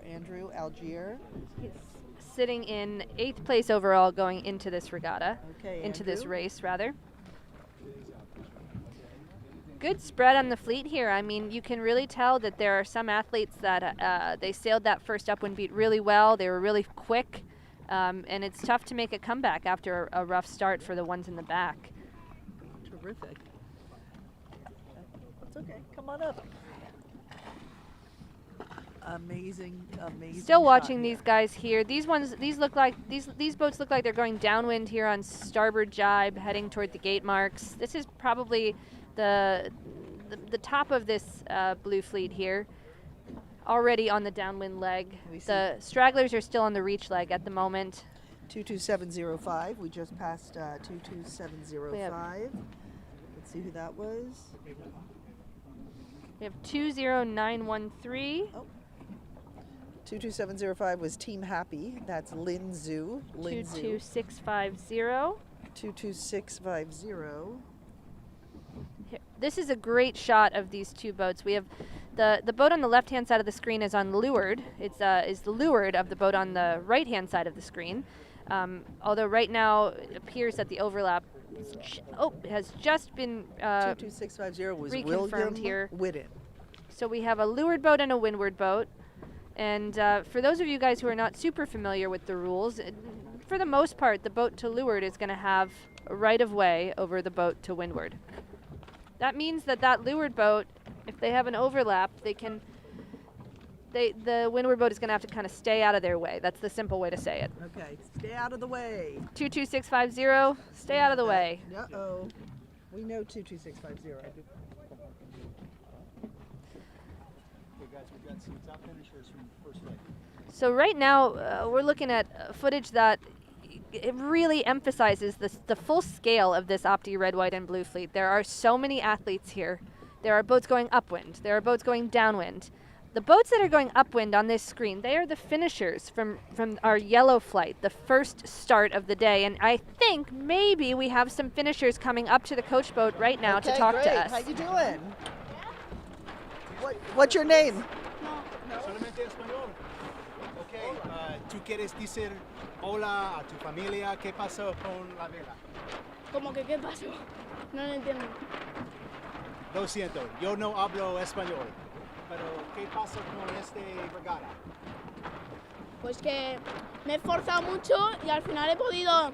[SPEAKER 1] Andrew Algier.
[SPEAKER 2] He's sitting in 8th place overall going into this regatta,
[SPEAKER 1] Okay,
[SPEAKER 2] into this
[SPEAKER 1] Andrew.
[SPEAKER 2] race rather. Good spread on the fleet here. I mean, you can really tell that there are some athletes that they sailed that first upwind beat really well. They were really quick, and it's tough to make a comeback after a rough start for the ones in the back.
[SPEAKER 1] Terrific. It's okay. Come on up. Amazing.
[SPEAKER 2] Still
[SPEAKER 1] shot
[SPEAKER 2] watching
[SPEAKER 1] here.
[SPEAKER 2] these guys here. These boats look like they're going downwind here on starboard jibe, heading toward the gate marks. This is probably the top of this blue fleet here, already on the downwind leg. The stragglers are still on the reach leg at the moment.
[SPEAKER 1] 22705. We just passed 22705. Let's see who that was.
[SPEAKER 2] We have 20913.
[SPEAKER 1] 22705 was Team Happy. That's Lin Zhu.
[SPEAKER 2] 22650.
[SPEAKER 1] 22650.
[SPEAKER 2] This is a great shot of these two boats. We have the boat on the left-hand side of the screen is on leeward. It's is the leeward of the boat on the right-hand side of the screen. Although right now it appears that the overlap has just been
[SPEAKER 1] 22650 was
[SPEAKER 2] reconfirmed
[SPEAKER 1] William
[SPEAKER 2] here.
[SPEAKER 1] Whitten.
[SPEAKER 2] So we have a leeward boat and a windward boat. And for those of you guys who are not super familiar with the rules, for the most part, the boat to leeward is going to have a right of way over the boat to windward. That means that leeward boat, if they have an overlap, the windward boat is going to have to kind of stay out of their way. That's the simple way to say it.
[SPEAKER 1] Okay, stay out of the way.
[SPEAKER 2] 22650, stay out of the way.
[SPEAKER 1] Uh-oh. We know 22650.
[SPEAKER 3] Okay, guys, we've got some top finishers from the first leg.
[SPEAKER 2] So right now, we're looking at footage that it really emphasizes the full scale of this Opti red, white, and blue fleet. There are so many athletes here. There are boats going upwind. There are boats going downwind. The boats that are going upwind on this screen, they are the finishers from our yellow flight, the first start of the day. And I think maybe we have some finishers coming up to the coach boat right now to talk to us.
[SPEAKER 1] How you doing? What's your name?
[SPEAKER 3] Solamente español. Okay, ¿tú quieres decir hola a tu familia? ¿Qué pasó con la vela?
[SPEAKER 4] ¿Cómo que qué pasó? No lo entiendo.
[SPEAKER 3] Lo siento, yo no hablo español. Pero, ¿qué pasó con este regata?
[SPEAKER 4] Pues que me he esforzado mucho y al final he podido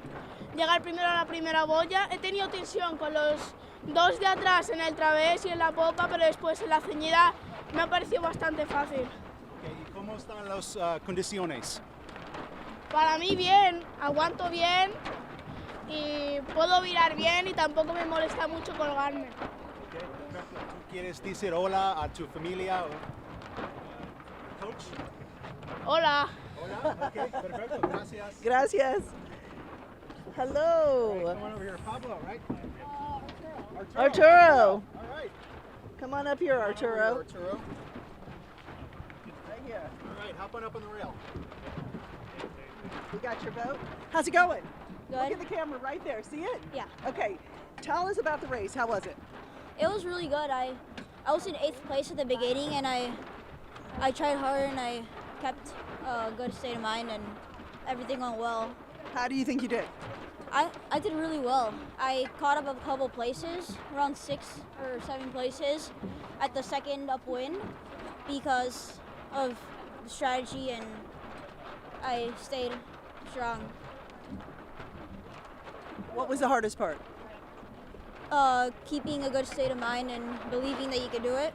[SPEAKER 4] llegar primero a la primera boya. He tenido tensión con los dos de atrás en el través y en la popa, pero después en la ceñida me ha parecido bastante fácil.
[SPEAKER 3] Okay, ¿y cómo están las condiciones?
[SPEAKER 4] Para mí bien, aguanto bien y puedo virar bien y tampoco me molesta mucho colgarme.
[SPEAKER 3] Okay, perfecto. ¿Tú quieres decir hola a tu familia o coach?
[SPEAKER 4] Hola.
[SPEAKER 3] Hola, okay, perfecto, gracias.
[SPEAKER 1] Gracias. Hello.
[SPEAKER 3] Come on over here, Pablo, right?
[SPEAKER 1] Arturo.
[SPEAKER 3] All right.
[SPEAKER 1] Come on up here, Arturo.
[SPEAKER 3] Arturo.
[SPEAKER 1] Right here.
[SPEAKER 3] All right, hop on up on the rail.
[SPEAKER 1] We got your boat. How's it going? Look
[SPEAKER 5] Good.
[SPEAKER 1] at the camera right there. See it?
[SPEAKER 5] Yeah.
[SPEAKER 1] Okay. Tell us about the race. How was it?
[SPEAKER 5] It was really good. I was in 8th place at the beginning, and I I tried hard and I kept a good state of mind and everything went well.
[SPEAKER 1] How do you think you did?
[SPEAKER 5] I did really well. I caught up a couple places, around 6 or 7 places at the second upwind because of the strategy, and I stayed strong.
[SPEAKER 1] What was the hardest part?
[SPEAKER 5] Keeping a good state of mind and believing that you could do it.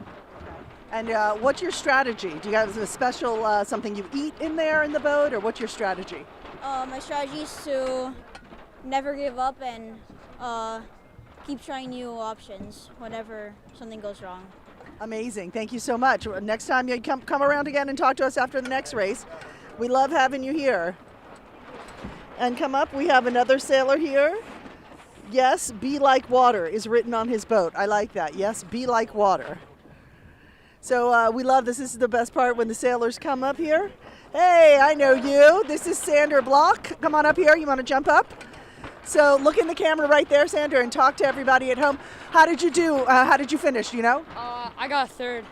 [SPEAKER 1] And what's your strategy? Do you have a special something you eat in there in the boat, or what's your strategy?
[SPEAKER 5] My strategy is to never give up and keep trying new options whenever something goes wrong.
[SPEAKER 1] Amazing. Thank you so much. Next time you come around again and talk to us after the next race. We love having you here. And come up, we have another sailor here. Yes, be like water is written on his boat. I like that. Yes, be like water. So we love this. This is the best part when the sailors come up here. Hey, I know you. This is Sandra Block. Come on up here. You want to jump up? So look in the camera right there, Sandra, and talk to everybody at home. How did you do? How did you finish? Do you know?
[SPEAKER 6] I got 3rd.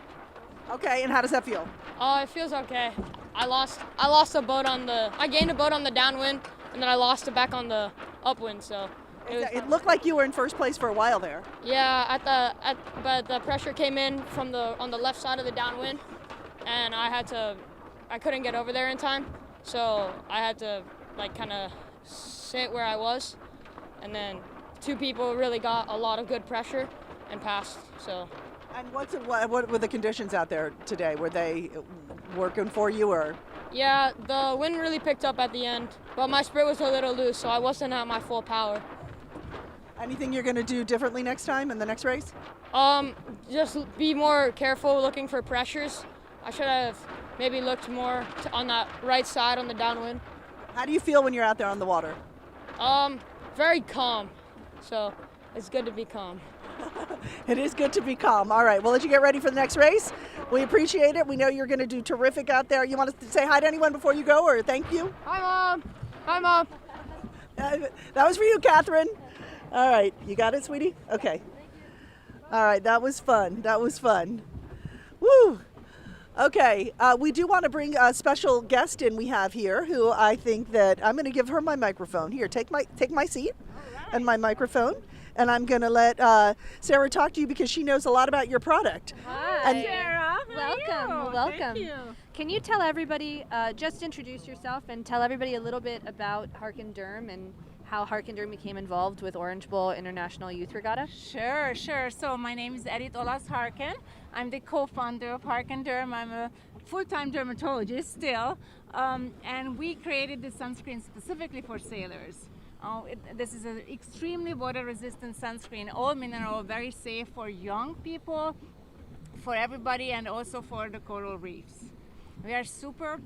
[SPEAKER 1] Okay, and how does that feel?
[SPEAKER 6] It feels okay. I lost a boat I gained a boat on the downwind, and then I lost it back on the upwind. So
[SPEAKER 1] it looked like you were in first place for a while there.
[SPEAKER 6] Yeah, but the pressure came in on the left side of the downwind, and I couldn't get over there in time, so I had to kind of sit where I was, and then 2 people really got a lot of good pressure and passed. So.
[SPEAKER 1] And what were the conditions out there today? Were they working for you, or?
[SPEAKER 6] Yeah, the wind really picked up at the end, but my sprit was a little loose, so I wasn't at my full power.
[SPEAKER 1] Anything you're going to do differently next time in the next race?
[SPEAKER 6] Just be more careful looking for pressures. I should have maybe looked more on that right side on the downwind.
[SPEAKER 1] How do you feel when you're out there on the water?
[SPEAKER 6] Very calm. So it's good to be calm.
[SPEAKER 1] It is good to be calm. All right, we'll let you get ready for the next race. We appreciate it. We know you're going to do terrific out there. You want us to say hi to anyone before you go, or thank you?
[SPEAKER 6] Hi, Mom. Hi, Mom.
[SPEAKER 1] That was for you, Catherine. All right, you got it, sweetie? Okay. All right, that was fun. That was fun. Woo! Okay, we do want to bring a special guest in we have here, who I think that I'm going to give her my microphone. Here, take my seat and my microphone, and I'm going to let Sarah talk to you because she knows a lot about your product.
[SPEAKER 2] Hi,
[SPEAKER 7] Sarah.
[SPEAKER 2] Welcome.
[SPEAKER 7] Thank you.
[SPEAKER 2] Can you tell everybody, just introduce yourself and tell everybody a little bit about Harkin Durham and how Harkin Durham became involved with Orange Bowl International Youth Regatta?
[SPEAKER 7] Sure. So my name is Edith Olas Harkin. I'm the co-founder of Harkin Durham. I'm a full-time dermatologist still, and we created this sunscreen specifically for sailors. This is an extremely water-resistant sunscreen, all mineral, very safe for young people, for everybody, and also for the coral reefs. We are super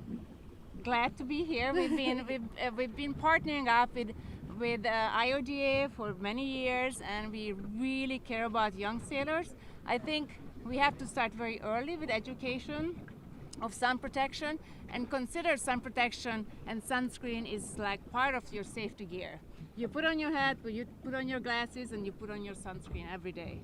[SPEAKER 7] glad to be here. We've been partnering up with IODA for many years, and we really care about young sailors. I think we have to start very early with education of sun protection, and consider sun protection and sunscreen is like part of your safety gear. You put on your hat, you put on your glasses, and you put on your sunscreen every day.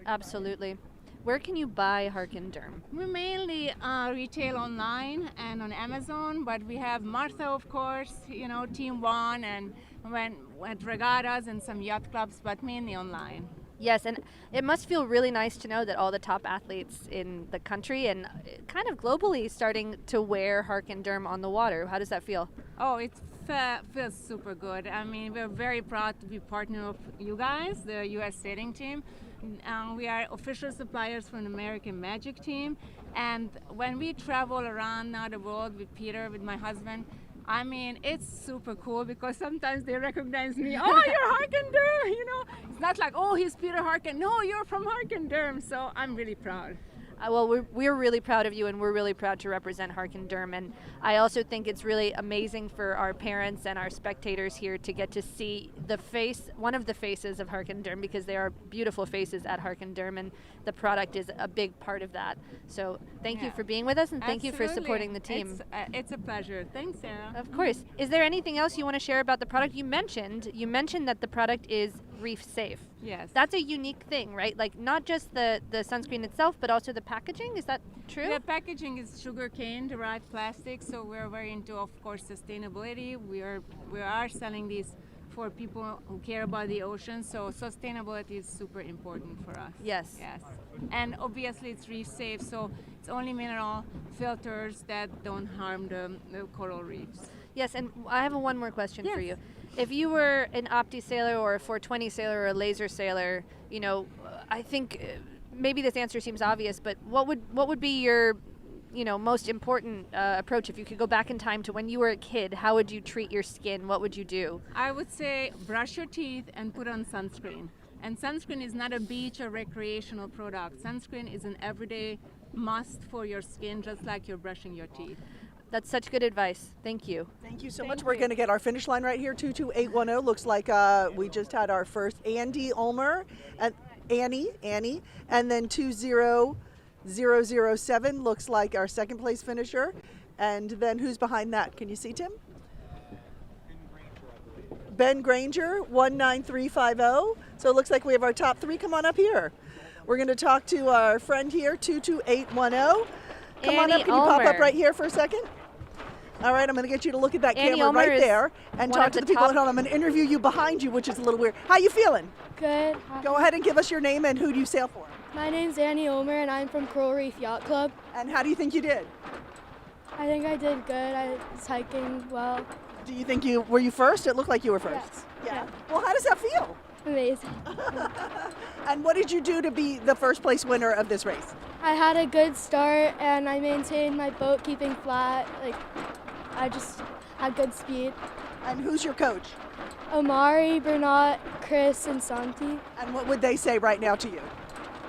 [SPEAKER 2] Absolutely. Where can you buy Harkin Durham?
[SPEAKER 7] We mainly retail online and on Amazon, but we have Martha, of course, Team One, and at regattas and some yacht clubs, but mainly online.
[SPEAKER 2] Yes, and it must feel really nice to know that all the top athletes in the country and kind of globally starting to wear Harkin Durham on the water. How does that feel?
[SPEAKER 7] Oh, it feels super good. I mean, we're very proud to be partner of you guys, the U.S. sailing team. We are official suppliers from the American Magic team, and when we travel around now the world with Peter, with my husband, I mean, it's super cool because sometimes they recognize me. Oh, you're Harkin Durham, It's not like, oh, he's Peter Harkin. No, you're from Harkin Durham. So I'm really proud.
[SPEAKER 2] Well, we're really proud of you, and we're really proud to represent Harkin Durham. And I also think it's really amazing for our parents and our spectators here to get to see one of the faces of Harkin Durham, because there are beautiful faces at Harkin Durham, and the product is a big part of that. So thank you for being with us, and thank you for supporting the team.
[SPEAKER 7] It's a pleasure. Thanks, Sarah.
[SPEAKER 2] Of course. Is there anything else you want to share about the product? You mentioned that the product is reef safe.
[SPEAKER 7] Yes.
[SPEAKER 2] That's a unique thing, right? Like not just the sunscreen itself, but also the packaging. Is that true?
[SPEAKER 7] The packaging is sugarcane derived plastic, so we're very into, of course, sustainability. We are selling these for people who care about the ocean, so sustainability is super important for us.
[SPEAKER 2] Yes.
[SPEAKER 7] Yes. And obviously it's reef safe, so it's only mineral filters that don't harm the coral reefs.
[SPEAKER 2] Yes, and I have one more question for
[SPEAKER 7] Yes.
[SPEAKER 2] you. If you were an Opti sailor or a 420 sailor or a laser sailor, I think maybe this answer seems obvious, but what would be your most important approach if you could go back in time to when you were a kid? How would you treat your skin? What would you do?
[SPEAKER 7] I would say brush your teeth and put on sunscreen. And sunscreen is not a beach or recreational product. Sunscreen is an everyday must for your skin, just like you're brushing your teeth.
[SPEAKER 2] That's such good advice. Thank you.
[SPEAKER 1] Thank you so
[SPEAKER 7] Thank
[SPEAKER 1] much. We're
[SPEAKER 7] you.
[SPEAKER 1] going to get our finish line right here, 22810. Looks like we just had our first Andy Ulmer, and Annie, and then 20007 looks like our second place finisher. And then who's behind that? Can you see, Tim? Ben Granger, 19350. So it looks like we have our top three. Come on up here. We're going to talk to our friend here, 22810. Come on
[SPEAKER 2] Annie
[SPEAKER 1] up. Can you pop up
[SPEAKER 2] Ulmer.
[SPEAKER 1] right here for a second? All right, I'm going to get you to look at that
[SPEAKER 2] Annie
[SPEAKER 1] camera
[SPEAKER 2] Ulmer
[SPEAKER 1] right
[SPEAKER 2] is
[SPEAKER 1] there and
[SPEAKER 2] one
[SPEAKER 1] talk
[SPEAKER 2] of
[SPEAKER 1] to
[SPEAKER 2] the
[SPEAKER 1] the people
[SPEAKER 2] top-
[SPEAKER 1] at home. I'm going to interview you behind you, which is a little weird. How you feeling?
[SPEAKER 8] Good.
[SPEAKER 1] Go ahead and give us your name and who do you sail for?
[SPEAKER 8] My name's Annie Ulmer and I'm from Coral Reef Yacht Club.
[SPEAKER 1] And how do you think you did?
[SPEAKER 8] I think I did good. I was hiking well.
[SPEAKER 1] Do you think were you first? It looked like you were first.
[SPEAKER 8] Yes.
[SPEAKER 1] Yeah. Well, how does that feel?
[SPEAKER 8] Amazing.
[SPEAKER 1] And what did you do to be the first place winner of this race?
[SPEAKER 8] I had a good start and I maintained my boat keeping flat. I just had good speed.
[SPEAKER 1] And who's your coach?
[SPEAKER 8] Omari, Bernat, Chris, and Santi.
[SPEAKER 1] And what would they say right now to you?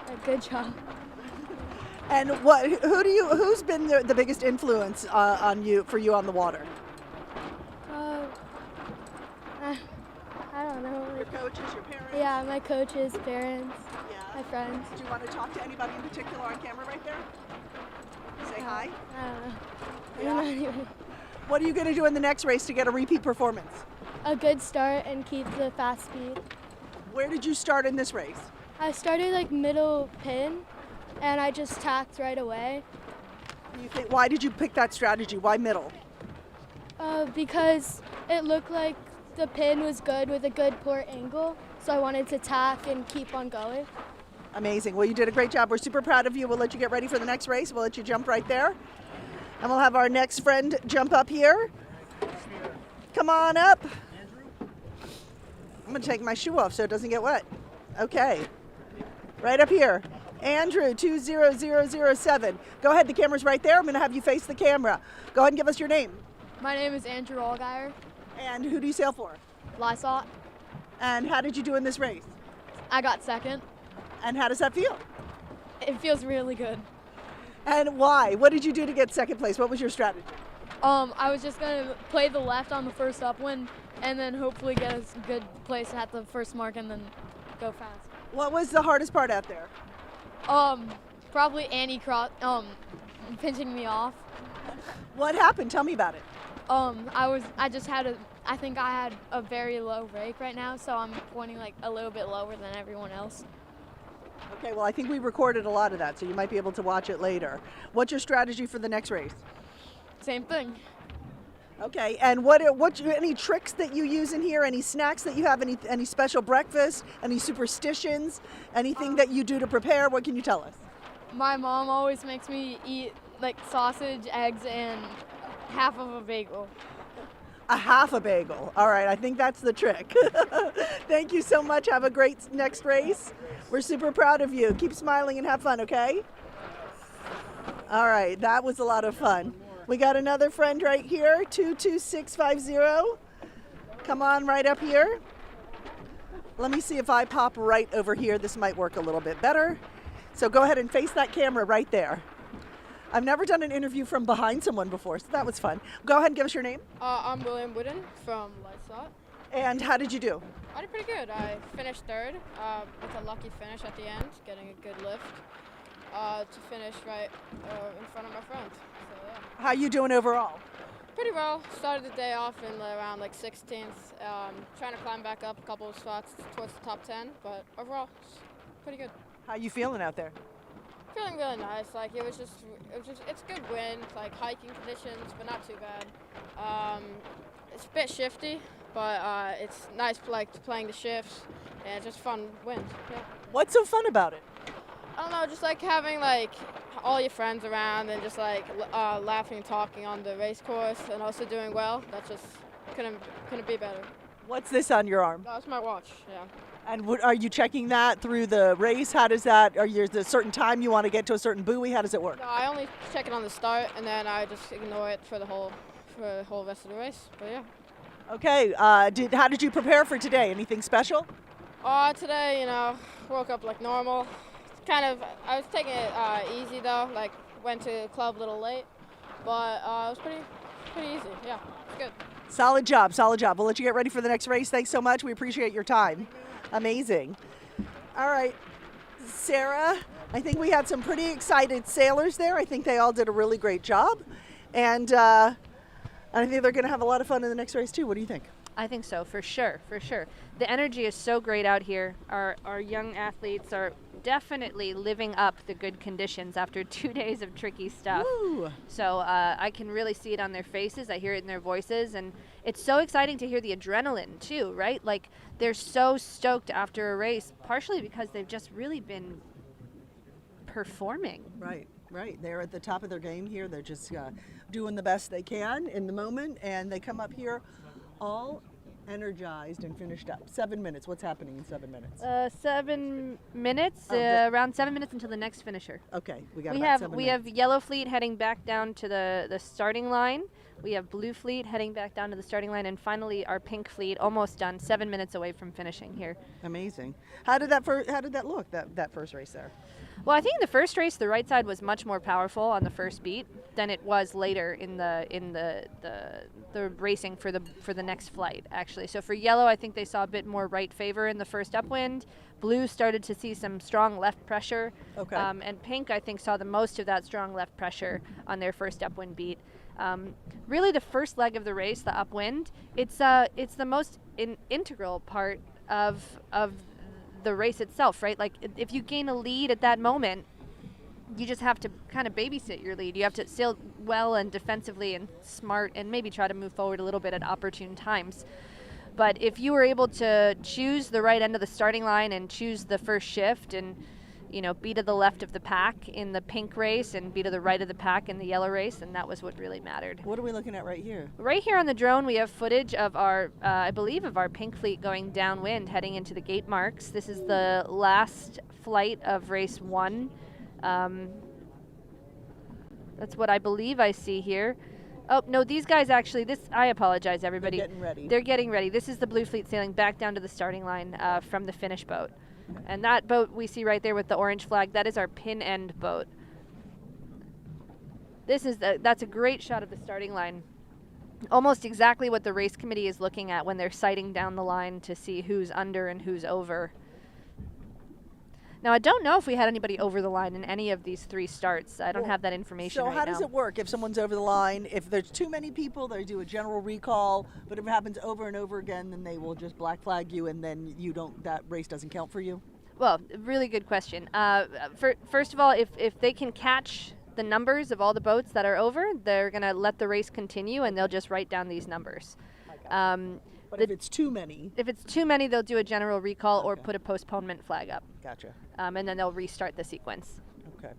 [SPEAKER 8] A good job.
[SPEAKER 1] And who's been the biggest influence for you on the water?
[SPEAKER 8] I don't know.
[SPEAKER 1] Your coaches, your parents?
[SPEAKER 8] Yeah, my coaches, parents, my
[SPEAKER 1] Yeah.
[SPEAKER 8] friends.
[SPEAKER 1] Do you want to talk to anybody in particular on camera right there? Say hi.
[SPEAKER 8] I don't know. I
[SPEAKER 1] Yeah.
[SPEAKER 8] don't know anybody.
[SPEAKER 1] What are you going to do in the next race to get a repeat performance?
[SPEAKER 8] A good start and keep the fast speed.
[SPEAKER 1] Where did you start in this race?
[SPEAKER 8] I started middle pin and I just tacked right away
[SPEAKER 1] Why did you pick that strategy? Why middle?
[SPEAKER 8] because it looked like the pin was good with a good port angle, so I wanted to tack and keep on going.
[SPEAKER 1] Amazing. Well, you did a great job. We're super proud of you. We'll let you get ready for the next race. We'll let you jump right there. And we'll have our next friend jump up here. Come on up. I'm going to take my shoe off so it doesn't get wet. Okay. Right up here. Andrew, 20007. Go ahead. The camera's right there. I'm going to have you face the camera. Go ahead and give us your name.
[SPEAKER 8] My name is Andrew Allgeier.
[SPEAKER 1] And who do you sail for?
[SPEAKER 8] Lysot.
[SPEAKER 1] And how did you do in this race?
[SPEAKER 8] I got second.
[SPEAKER 1] And how does that feel?
[SPEAKER 8] It feels really good.
[SPEAKER 1] And why? What did you do to get second place? What was your strategy?
[SPEAKER 8] I was just gonna play the left on the first upwind and then hopefully get a good place at the first mark and then go fast.
[SPEAKER 1] What was the hardest part out there?
[SPEAKER 8] Probably Annie pinching me off.
[SPEAKER 1] What happened? Tell me about it.
[SPEAKER 8] I think I had a very low rake right now, so I'm pointing a little bit lower than everyone else.
[SPEAKER 1] Okay, well, I think we recorded a lot of that, so you might be able to watch it later. What's your strategy for the next race?
[SPEAKER 8] Same thing.
[SPEAKER 1] Okay, and any tricks that you use in here? Any snacks that you have? Any special breakfast? Any superstitions? Anything that you do to prepare? What can you tell us?
[SPEAKER 8] My mom always makes me eat sausage, eggs, and half of a bagel.
[SPEAKER 1] A half a bagel. All right, I think that's the trick. Thank you so much. Have a great next race. We're super proud of you. Keep smiling and have fun, okay? All right, that was a lot of fun. We got another friend right here, 22650. Come on right up here. Let me see if I pop right over here. This might work a little bit better. So go ahead and face that camera right there. I've never done an interview from behind someone before, so that was fun. Go ahead and give us your name.
[SPEAKER 9] I'm William Wooden from Lysot.
[SPEAKER 1] And how did you do?
[SPEAKER 9] I did pretty good. I finished third with a lucky finish at the end, getting a good lift to finish right in front of my friend. So, yeah.
[SPEAKER 1] How you doing overall?
[SPEAKER 9] Pretty well. Started the day off in around like 16th. Trying to climb back up a couple of spots towards the top 10, but overall, it's pretty good.
[SPEAKER 1] How you feeling out there?
[SPEAKER 9] Feeling really nice. Like it's good wind, like hiking conditions, but not too bad. It's a bit shifty, but it's nice like playing the shifts and just fun wind. Yeah.
[SPEAKER 1] What's so fun about it?
[SPEAKER 9] I don't know, just like having like all your friends around and just like laughing and talking on the race course and also doing well. That just couldn't be better.
[SPEAKER 1] What's this on your arm?
[SPEAKER 9] That's my watch. Yeah.
[SPEAKER 1] And are you checking that through the race? How does that? Are you a certain time you want to get to a certain buoy? How does it work?
[SPEAKER 9] No, I only check it on the start and then I just ignore it for the whole rest of the race. But yeah.
[SPEAKER 1] Okay. How did you prepare for today? Anything special?
[SPEAKER 9] Today, woke up like normal. I was taking it easy though. Like went to club a little late, but it was pretty easy. Yeah, it's good.
[SPEAKER 1] Solid job. We'll let you get ready for the next race. Thanks so much. We appreciate your time. Amazing. All right, Sarah, I think we had some pretty excited sailors there. I think they all did a really great job. And I think they're going to have a lot of fun in the next race too. What do you think?
[SPEAKER 2] I think so, for sure. The energy is so great out here. Our young athletes are definitely living up the good conditions after 2 days of tricky stuff.
[SPEAKER 1] Woo.
[SPEAKER 2] So I can really see it on their faces. I hear it in their voices. And it's so exciting to hear the adrenaline too, right? Like they're so stoked after a race, partially because they've just really been performing.
[SPEAKER 1] Right. They're at the top of their game here. They're just doing the best they can in the moment. And they come up here all energized and finished up. 7 minutes. What's happening in 7 minutes?
[SPEAKER 2] 7 minutes, around 7 minutes until the next finisher.
[SPEAKER 1] Okay, we
[SPEAKER 2] have Yellow Fleet heading back down to the starting line. We have Blue Fleet heading back down to the starting line, and finally our Pink Fleet almost done, 7 minutes away from finishing here.
[SPEAKER 1] Amazing. How did that look? That first race there?
[SPEAKER 2] Well, I think in the first race the right side was much more powerful on the first beat than it was later in the racing for the next flight, actually. So for Yellow, I think they saw a bit more right favor in the first upwind. Blue started to see some strong left pressure.
[SPEAKER 1] Okay.
[SPEAKER 2] And Pink, I think, saw the most of that strong left pressure on their first upwind beat. Really, the first leg of the race, the upwind, it's the most integral part of the race itself, right? Like if you gain a lead at that moment, you just have to kind of babysit your lead. You have to sail well and defensively and smart and maybe try to move forward a little bit at opportune times. But if you were able to choose the right end of the starting line and choose the first shift and be to the left of the pack in the Pink race and be to the right of the pack in the Yellow race, and that was what really mattered.
[SPEAKER 1] What are we looking at right here?
[SPEAKER 2] Right here on the drone, we have footage of our, I believe, of our Pink Fleet going downwind, heading into the gate marks. This is the last flight of race 1. That's what I believe I see here. Oh, no, these guys actually, I apologize, everybody.
[SPEAKER 1] They're
[SPEAKER 2] getting ready. This is the Blue Fleet sailing back down to the starting line from the finish boat. And that boat we see right there with the orange flag, that is our pin end boat. That's a great shot of the starting line. Almost exactly what the race committee is looking at when they're sighting down the line to see who's under and who's over. Now, I don't know if we had anybody over the line in any of these 3 starts. I don't have that information right now.
[SPEAKER 1] So how does it work if someone's over the line? If there's too many people, they do a general recall. But if it happens over and over again, then they will just black flag you, and then that race doesn't count for you?
[SPEAKER 2] Well, really good question. First of all, if they can catch the numbers of all the boats that are over, they're going to let the race continue, and they'll just write down these numbers.
[SPEAKER 1] But if it's too many?
[SPEAKER 2] If it's too many, they'll do a general recall or put a postponement flag up.
[SPEAKER 1] Gotcha.
[SPEAKER 2] And then they'll restart the sequence.
[SPEAKER 1] Okay.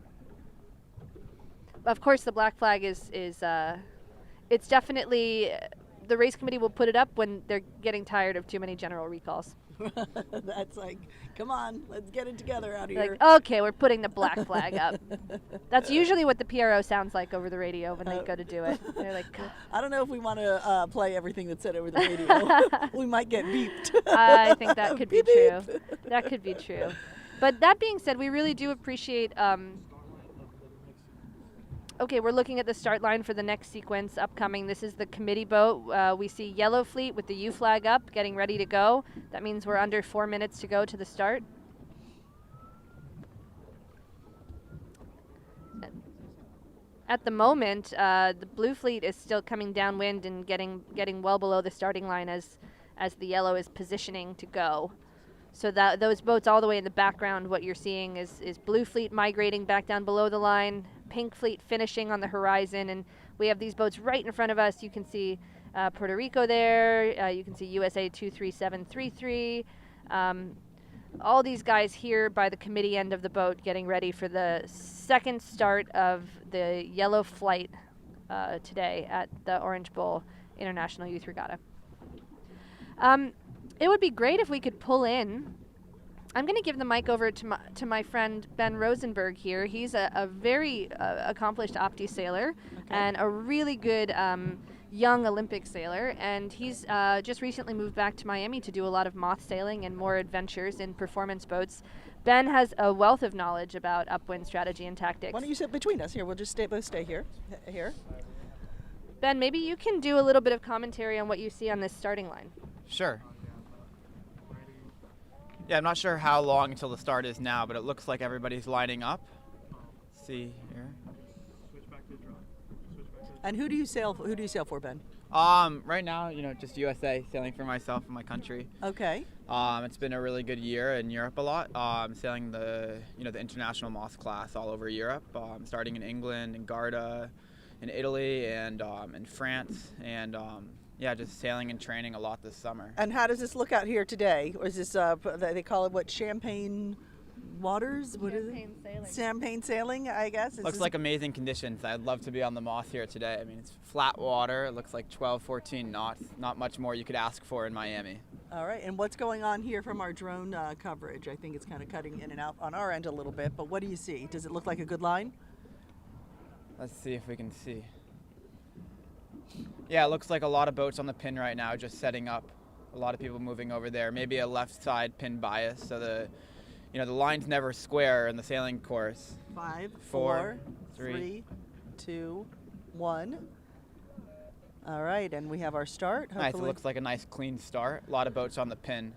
[SPEAKER 2] Of course, the black flag is it's definitely, the race committee will put it up when they're getting tired of too many general recalls.
[SPEAKER 1] That's like, come on, let's get it together out here.
[SPEAKER 2] Like, okay, we're putting the black flag up. That's usually what the PRO sounds like over the radio when they go to do it. They're like,
[SPEAKER 1] I don't know if we want to play everything that's said over the radio. We might get beeped.
[SPEAKER 2] I think that could be true. That could be true. But that being said, we really do appreciate okay, we're looking at the start line for the next sequence upcoming. This is the committee boat. We see Yellow Fleet with the U flag up, getting ready to go. That means we're under 4 minutes to go to the start. At the moment, the blue fleet is still coming downwind and getting well below the starting line as the yellow is positioning to go. So that those boats all the way in the background, what you're seeing is blue fleet migrating back down below the line, pink fleet finishing on the horizon, and we have these boats right in front of us. You can see Puerto Rico there. You can see USA 23733. All these guys here by the committee end of the boat getting ready for the second start of the yellow flight today at the Orange Bowl International Youth Regatta. It would be great if we could pull in. I'm going to give the mic over to my friend Ben Rosenberg here. He's a very accomplished Opti sailor and a really good young Olympic sailor, and he's just recently moved back to Miami to do a lot of moth sailing and more adventures in performance boats. Ben has a wealth of knowledge about upwind strategy and tactics.
[SPEAKER 1] Why don't you sit between us? Here, we'll just both stay here. Here.
[SPEAKER 2] Ben, maybe you can do a little bit of commentary on what you see on this starting line.
[SPEAKER 10] Sure. Yeah, I'm not sure how long until the start is now, but it looks like everybody's lining up. Let's see here.
[SPEAKER 1] And who do you sail for, Ben?
[SPEAKER 10] Right now, just USA, sailing for myself and my country.
[SPEAKER 1] Okay.
[SPEAKER 10] It's been a really good year in Europe a lot. Sailing the international moth class all over Europe, starting in England and Garda, in Italy and in France, and just sailing and training a lot this summer.
[SPEAKER 1] And how does this look out here today? Or is this they call it what, champagne waters? What is it?
[SPEAKER 2] Sailing.
[SPEAKER 1] Champagne sailing, I guess.
[SPEAKER 10] Looks like amazing conditions. I'd love to be on the moth here today. I mean, it's flat water. It looks like 12, 14 knots. Not much more you could ask for in Miami.
[SPEAKER 1] All right, and what's going on here from our drone coverage? I think it's kind of cutting in and out on our end a little bit, but what do you see? Does it look like a good line?
[SPEAKER 10] Let's see if we can see. Yeah, it looks like a lot of boats on the pin right now just setting up. A lot of people moving over there. Maybe a left side pin bias, so the line's never square in the sailing course.
[SPEAKER 1] 5,
[SPEAKER 10] 4,
[SPEAKER 1] 4, 3, 2, 1. All right, and we have our start.
[SPEAKER 10] Nice, it looks like a nice clean start. A lot of boats on the pin.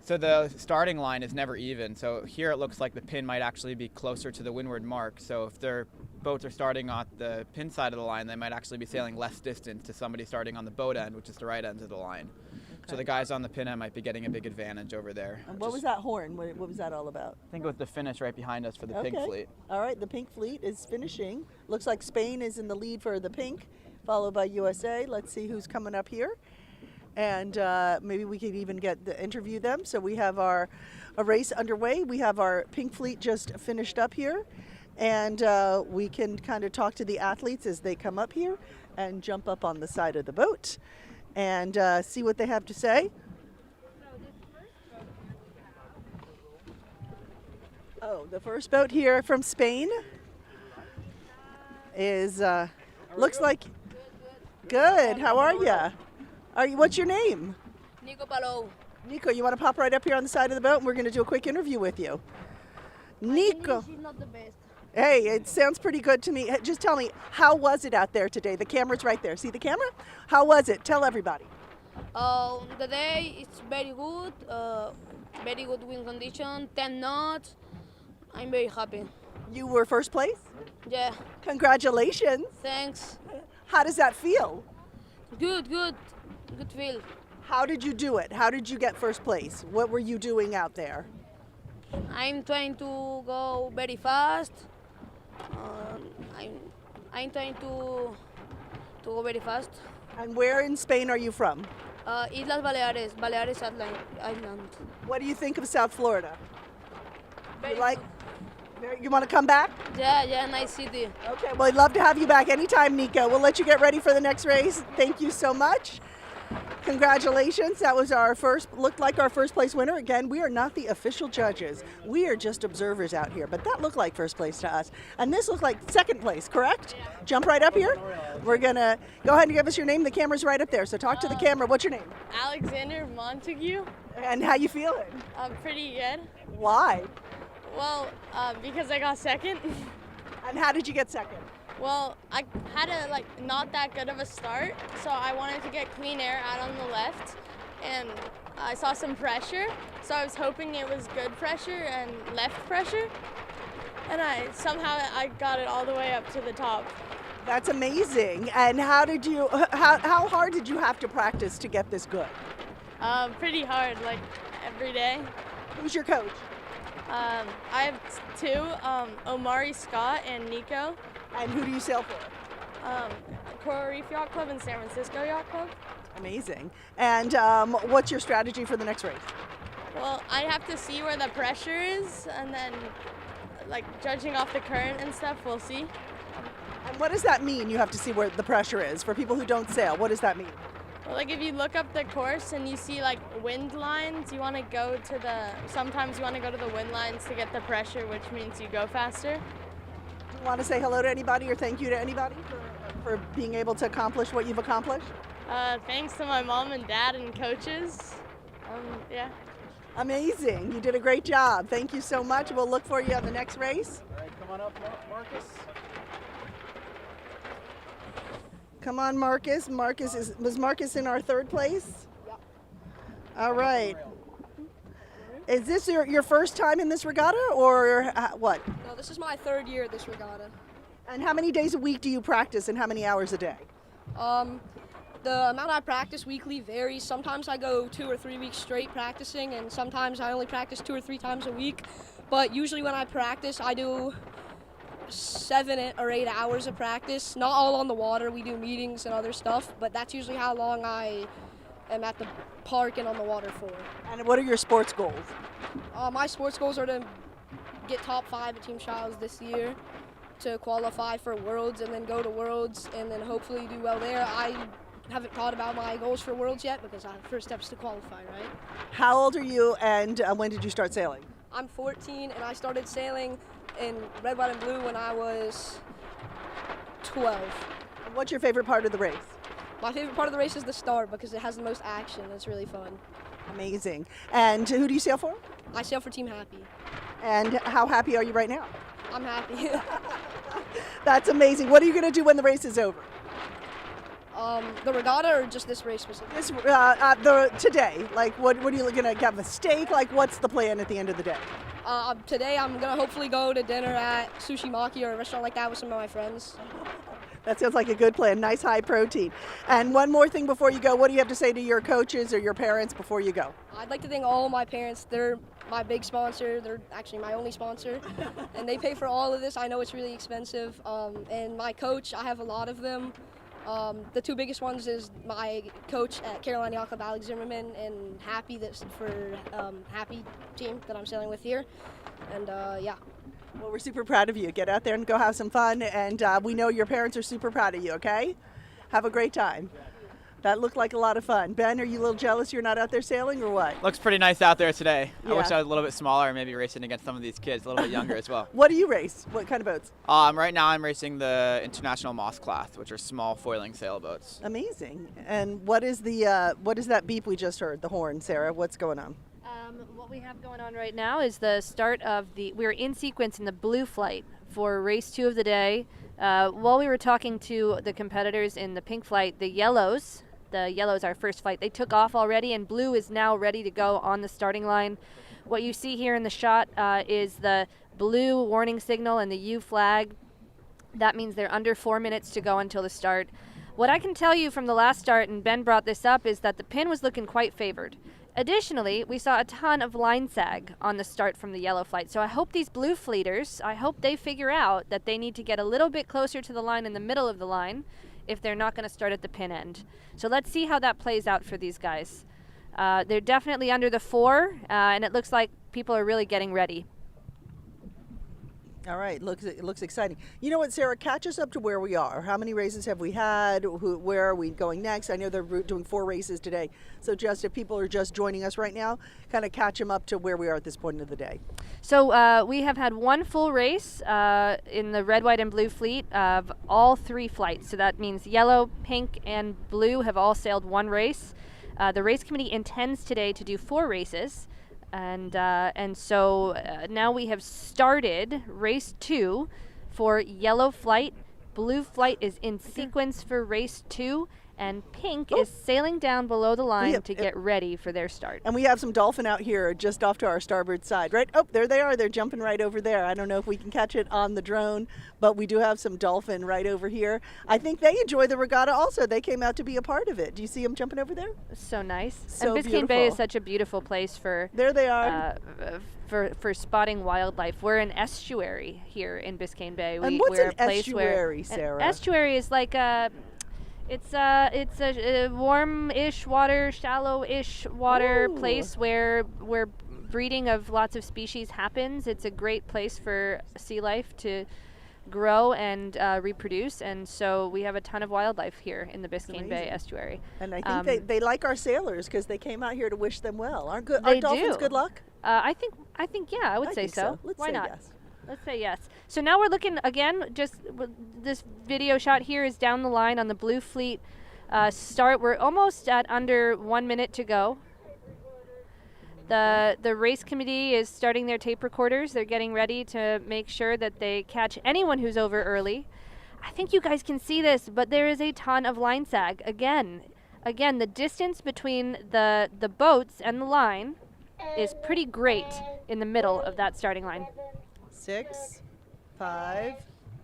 [SPEAKER 10] So the starting line is never even. So here it looks like the pin might actually be closer to the windward mark. So if their boats are starting on the pin side of the line, they might actually be sailing less distance to somebody starting on the boat end, which is the right end of the line. Okay. So the guys on the pin end might be getting a big advantage over there.
[SPEAKER 1] And what was that horn? What was that all about?
[SPEAKER 10] I think it was the finish right behind us for the pink fleet.
[SPEAKER 1] All right, the pink fleet is finishing. Looks like Spain is in the lead for the pink, followed by USA. Let's see who's coming up here. And maybe we could even interview them. So we have a race underway. We have our pink fleet just finished up here. And we can kind of talk to the athletes as they come up here and jump up on the side of the boat and see what they have to say. Oh, the first boat here from Spain is, looks like, good. How are you? What's your name?
[SPEAKER 11] Nico Palou.
[SPEAKER 1] Nico, you want to pop right up here on the side of the boat and we're going to do a quick interview with you. Nico.
[SPEAKER 11] She's not the best.
[SPEAKER 1] Hey, it sounds pretty good to me. Just tell me, how was it out there today? The camera's right there. See the camera? How was it? Tell everybody.
[SPEAKER 11] The day is very good wind condition, 10 knots. I'm very happy.
[SPEAKER 1] You were first place?
[SPEAKER 11] Yeah.
[SPEAKER 1] Congratulations.
[SPEAKER 11] Thanks.
[SPEAKER 1] How does that feel?
[SPEAKER 11] Good feel.
[SPEAKER 1] How did you do it? How did you get first place? What were you doing out there?
[SPEAKER 11] I'm trying to go very fast. I'm trying to go very fast.
[SPEAKER 1] And where in Spain are you from?
[SPEAKER 11] Islas Baleares, Baleares Island.
[SPEAKER 1] What do you think of South Florida?
[SPEAKER 11] Very
[SPEAKER 1] You want to come back?
[SPEAKER 11] Yeah, nice city.
[SPEAKER 1] Okay, well, I'd love to have you back anytime, Nico. We'll let you get ready for the next race. Thank you so much. Congratulations. That was looked like our first place winner. Again, we are not the official judges. We are just observers out here, but that looked like first place to us. And this looked like second place, correct? Yeah. Jump right up here. We're going to go ahead and give us your name. The camera's right up there, so talk to the camera. What's your name?
[SPEAKER 12] Alexander Montague.
[SPEAKER 1] And how you feeling?
[SPEAKER 12] Pretty good.
[SPEAKER 1] Why?
[SPEAKER 12] Well, because I got second.
[SPEAKER 1] And how did you get second?
[SPEAKER 12] Well, I had not that good of a start, so I wanted to get clean air out on the left, and I saw some pressure, so I was hoping it was good pressure and left pressure, and somehow I got it all the way up to the top.
[SPEAKER 1] That's amazing. And how hard did you have to practice to get this good?
[SPEAKER 12] Pretty hard, like every day.
[SPEAKER 1] Who's your coach?
[SPEAKER 12] I have two, Omari Scott and Nico.
[SPEAKER 1] And who do you sail for?
[SPEAKER 12] Coral Reef Yacht Club and San Francisco Yacht Club.
[SPEAKER 1] Amazing. And what's your strategy for the next race?
[SPEAKER 12] Well, I have to see where the pressure is, and then, like, judging off the current and stuff, we'll see.
[SPEAKER 1] And what does that mean, you have to see where the pressure is? For people who don't sail, what does that mean?
[SPEAKER 12] Well, like, if you look up the course and you see, like, wind lines, you want to go to sometimes you want to go to the wind lines to get the pressure, which means you go faster.
[SPEAKER 1] Do you want to say hello to anybody or thank you to anybody for being able to accomplish what you've accomplished?
[SPEAKER 12] Thanks to my mom and dad and coaches. Yeah.
[SPEAKER 1] Amazing. You did a great job. Thank you so much. We'll look for you on the next race.
[SPEAKER 3] All right, come on up, Marcus.
[SPEAKER 1] Come on, Marcus. Was Marcus in our third place?
[SPEAKER 13] Yep.
[SPEAKER 1] All right. Is this your first time in this regatta or what?
[SPEAKER 13] No, this is my third year at this regatta.
[SPEAKER 1] And how many days a week do you practice and how many hours a day?
[SPEAKER 13] The amount I practice weekly varies. Sometimes I go 2 or 3 weeks straight practicing, and sometimes I only practice 2 or 3 times a week. But usually when I practice, I do 7 or 8 hours of practice. Not all on the water. We do meetings and other stuff, but that's usually how long I am at the park and on the water for.
[SPEAKER 1] And what are your sports goals?
[SPEAKER 13] My sports goals are to get top 5 at team trials this year, to qualify for Worlds and then go to Worlds and then hopefully do well there. I haven't thought about my goals for Worlds yet because our first step is to qualify, right?
[SPEAKER 1] How old are you and when did you start sailing?
[SPEAKER 13] I'm 14 and I started sailing in red, white, and blue when I was 12.
[SPEAKER 1] And what's your favorite part of the race?
[SPEAKER 13] My favorite part of the race is the start because it has the most action. It's really fun.
[SPEAKER 1] Amazing. And who do you sail for?
[SPEAKER 13] I sail for Team Happy.
[SPEAKER 1] And how happy are you right now?
[SPEAKER 13] I'm happy.
[SPEAKER 1] That's amazing. What are you going to do when the race is over?
[SPEAKER 13] The regatta or just this race specifically?
[SPEAKER 1] Today. Like, what are you going to have a steak? Like, what's the plan at the end of the day?
[SPEAKER 13] Today I'm going to hopefully go to dinner at Sushi Maki or a restaurant like that with some of my friends.
[SPEAKER 1] That sounds like a good plan. Nice high protein. And one more thing before you go, what do you have to say to your coaches or your parents before you go?
[SPEAKER 13] I'd like to thank all my parents. They're my big sponsor. They're actually my only sponsor. And they pay for all of this. I know it's really expensive. And my coach, I have a lot of them. The 2 biggest ones is my coach at Carolina Yacht Club, Alex Zimmerman, and Happy, that's for Happy team that I'm sailing with here. And yeah.
[SPEAKER 1] Well, we're super proud of you. Get out there and go have some fun. And we know your parents are super proud of you, okay? Have a great time. That looked like a lot of fun. Ben, are you a little jealous you're not out there sailing or what?
[SPEAKER 10] Looks pretty nice out there today.
[SPEAKER 1] Yeah.
[SPEAKER 10] I wish I was a little bit smaller, maybe racing against some of these kids, a little bit younger as well.
[SPEAKER 1] What do you race? What kind of boats?
[SPEAKER 10] Right now I'm racing the International Moss class, which are small foiling sailboats.
[SPEAKER 1] Amazing. And what is that beep we just heard, the horn, Sarah? What's going on?
[SPEAKER 2] What we have going on right now is the start of we're in sequence in the blue flight for race 2 of the day. While we were talking to the competitors in the pink flight, the yellows, our first flight, they took off already, and blue is now ready to go on the starting line. What you see here in the shot is the blue warning signal and the U flag. That means they're under 4 minutes to go until the start. What I can tell you from the last start, and Ben brought this up, is that the pin was looking quite favored. Additionally, we saw a ton of line sag on the start from the yellow flight. So I hope these blue fleeters, I hope they figure out that they need to get a little bit closer to the line in the middle of the line if they're not going to start at the pin end. So let's see how that plays out for these guys. They're definitely under the 4, and it looks like people are really getting ready.
[SPEAKER 1] All right, it looks exciting. You know what, Sarah, catch us up to where we are. How many races have we had? Where are we going next? I know they're doing 4 races today. So just if people are just joining us right now, kind of catch them up to where we are at this point of the day.
[SPEAKER 2] So we have had 1 full race in the red, white, and blue fleet of all 3 flights. So that means yellow, pink, and blue have all sailed 1 race. The race committee intends today to do 4 races. And so now we have started race 2 for yellow flight. Blue flight is in sequence for race 2, And pink is sailing down below the line to get ready for their start.
[SPEAKER 1] And we have some dolphin out here just off to our starboard side, right? Oh, there they are. They're jumping right over there. I don't know if we can catch it on the drone, but we do have some dolphin right over here. I think they enjoy the regatta also. They came out to be a part of it. Do you see them jumping over there?
[SPEAKER 2] So nice.
[SPEAKER 1] So
[SPEAKER 2] and Biscayne Bay is such a beautiful place for
[SPEAKER 1] there they are.
[SPEAKER 2] For spotting wildlife. We're an estuary here in Biscayne Bay.
[SPEAKER 1] And what's
[SPEAKER 2] we're
[SPEAKER 1] an
[SPEAKER 2] a place
[SPEAKER 1] estuary,
[SPEAKER 2] where
[SPEAKER 1] Sarah?
[SPEAKER 2] An estuary is like it's a warm-ish water, shallow-ish water place where breeding of lots of species happens. It's a great place for sea life to grow and reproduce, and so we have a ton of wildlife here in the Biscayne Bay estuary.
[SPEAKER 1] And I think they like our sailors because they came out here to wish them well. Aren't dolphins
[SPEAKER 2] do.
[SPEAKER 1] good luck?
[SPEAKER 2] I think yeah, I would say
[SPEAKER 1] think so. Let's
[SPEAKER 2] Why
[SPEAKER 1] say
[SPEAKER 2] not?
[SPEAKER 1] yes.
[SPEAKER 2] Let's say yes. So now we're looking again, this video shot here is down the line on the Blue Fleet start. We're almost at under 1 minute to go. The race committee is starting their tape recorders. They're getting ready to make sure that they catch anyone who's over early. I think you guys can see this, but there is a ton of line sag. Again, the distance between the boats and the line is pretty great in the middle of that starting line.
[SPEAKER 1] 6, 5.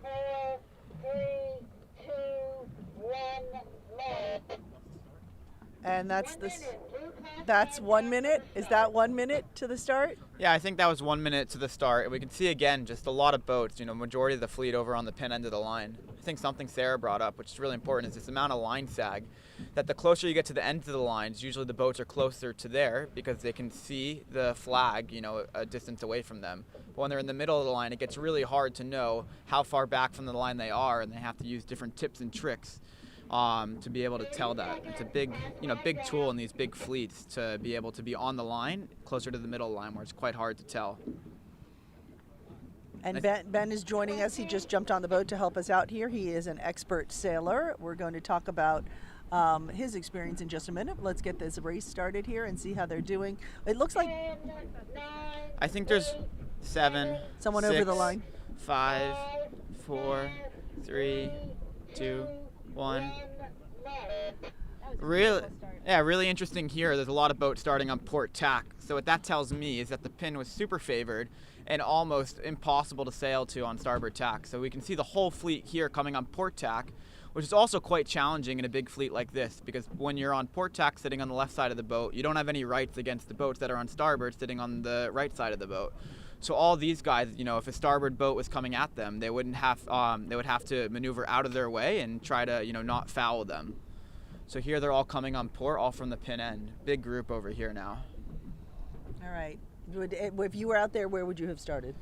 [SPEAKER 14] 4, 3, 2, 1,
[SPEAKER 1] And that's 1 minute. Is that 1 minute to the start?
[SPEAKER 10] Yeah, I think that was 1 minute to the start. And we can see again just a lot of boats, majority of the fleet over on the pin end of the line. I think something Sarah brought up, which is really important, is this amount of line sag. That the closer you get to the end of the lines, usually the boats are closer to there because they can see the flag, a distance away from them. But when they're in the middle of the line, it gets really hard to know how far back from the line they are, and they have to use different tips and tricks to be able to tell that. It's a big tool in these big fleets to be able to be on the line, closer to the middle of the line, where it's quite hard to tell.
[SPEAKER 1] And Ben is joining us. He just jumped on the boat to help us out here. He is an expert sailor. We're going to talk about his experience in just a minute. Let's get this race started here and see how they're doing. It looks like
[SPEAKER 10] I think there's 7,
[SPEAKER 1] someone
[SPEAKER 10] 6,
[SPEAKER 1] over the line.
[SPEAKER 10] 5, 4, 3, 2, 1. Really interesting here. There's a lot of boats starting on port tack. So what that tells me is that the pin was super favored and almost impossible to sail to on starboard tack. So we can see the whole fleet here coming on port tack, which is also quite challenging in a big fleet like this, because when you're on port tack sitting on the left side of the boat, you don't have any rights against the boats that are on starboard sitting on the right side of the boat. So all these guys, if a starboard boat was coming at them, they would have to maneuver out of their way and try to, not foul them. So here they're all coming on port, all from the pin end. Big group over here now.
[SPEAKER 1] All right. If you were out there, where would you have started?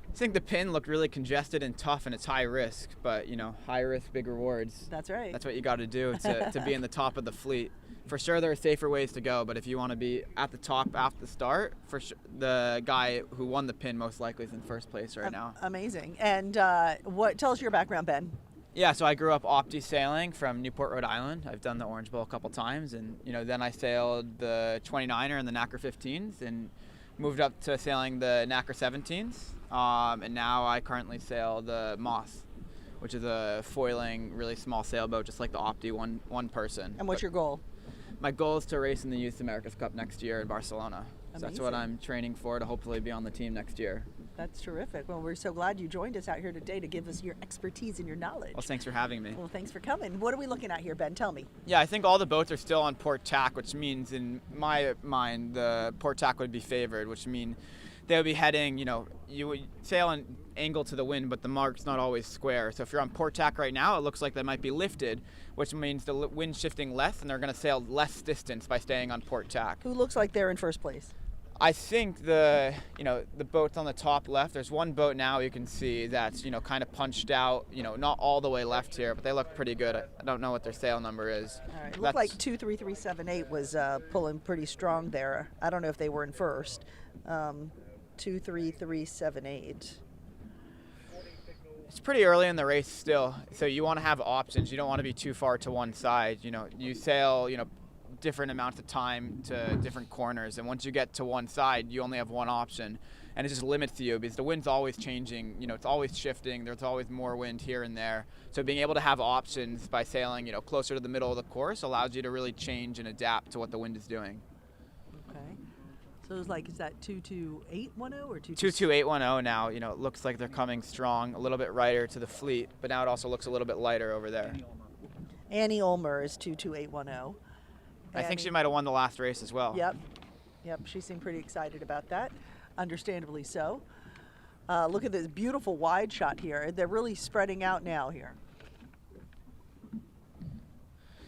[SPEAKER 10] I think the pin looked really congested and tough, and it's high risk, but high risk, big rewards.
[SPEAKER 1] That's right.
[SPEAKER 10] That's what you got to do to be in the top of the fleet. For sure, there are safer ways to go, but if you want to be at the top after the start, for sure, the guy who won the pin most likely is in first place right now.
[SPEAKER 1] Amazing. And tell us your background, Ben.
[SPEAKER 10] Yeah, so I grew up opti sailing from Newport, Rhode Island. I've done the Orange Bowl a couple times, and then I sailed the 29er and the Knacker 15s, and moved up to sailing the Knacker 17s, and now I currently sail the Moss, which is a foiling, really small sailboat, just like the opti, one person.
[SPEAKER 1] And what's your goal?
[SPEAKER 10] My goal is to race in the Youth America's Cup next year in Barcelona. So that's what I'm training for, to hopefully be on the team next year.
[SPEAKER 1] That's terrific. Well, we're so glad you joined us out here today to give us your expertise and your knowledge.
[SPEAKER 10] Well, thanks for having me.
[SPEAKER 1] Well, thanks for coming. What are we looking at here, Ben? Tell me.
[SPEAKER 10] Yeah, I think all the boats are still on port tack, which means, in my mind, the port tack would be favored, which means they would be heading, you would sail an angle to the wind, but the mark's not always square. So if you're on port tack right now, it looks like they might be lifted, which means the wind's shifting less, and they're going to sail less distance by staying on port tack.
[SPEAKER 1] Who looks like they're in first place?
[SPEAKER 10] I think the boats on the top left, there's one boat now you can see that's, kind of punched out, not all the way left here, but they look pretty good. I don't know what their sail number is.
[SPEAKER 1] All right, it looked like 23378 was pulling pretty strong there. I don't know if they were in first. 23378.
[SPEAKER 10] It's pretty early in the race still, so you want to have options. You don't want to be too far to one side. You sail, different amounts of time to different corners. And once you get to one side, you only have one option. And it just limits you because the wind's always changing, it's always shifting. There's always more wind here and there. So being able to have options by sailing, closer to the middle of the course allows you to really change and adapt to what the wind is doing.
[SPEAKER 1] Okay. So it's like, is that 22810 or
[SPEAKER 10] 22810 now, it looks like they're coming strong, a little bit righter to the fleet, but now it also looks a little bit lighter over there.
[SPEAKER 1] Annie Ulmer is 22810.
[SPEAKER 10] I think she might have won the last race as well.
[SPEAKER 1] Yep. She seemed pretty excited about that. Understandably so. Look at this beautiful wide shot here. They're really spreading out now here.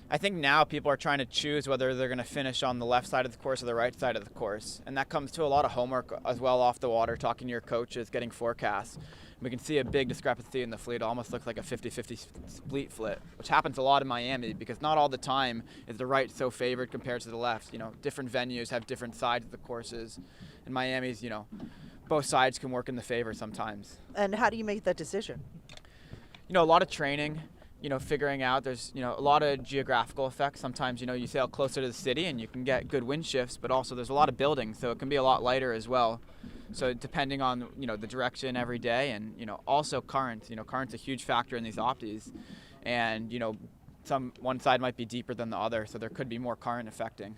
[SPEAKER 10] I think now people are trying to choose whether they're going to finish on the left side of the course or the right side of the course. And that comes to a lot of homework as well off the water, talking to your coaches, getting forecasts. We can see a big discrepancy in the fleet. It almost looks like a 50-50 split fleet, which happens a lot in Miami because not all the time is the right so favored compared to the left. Different venues have different sides of the courses. In Miami's, both sides can work in the favor sometimes.
[SPEAKER 1] And how do you make that decision?
[SPEAKER 10] A lot of training, figuring out there's, a lot of geographical effects. Sometimes, you sail closer to the city and you can get good wind shifts, but also there's a lot of buildings, so it can be a lot lighter as well. So depending on, the direction every day and, also current, current's a huge factor in these opties. And, one side might be deeper than the other, so there could be more current affecting.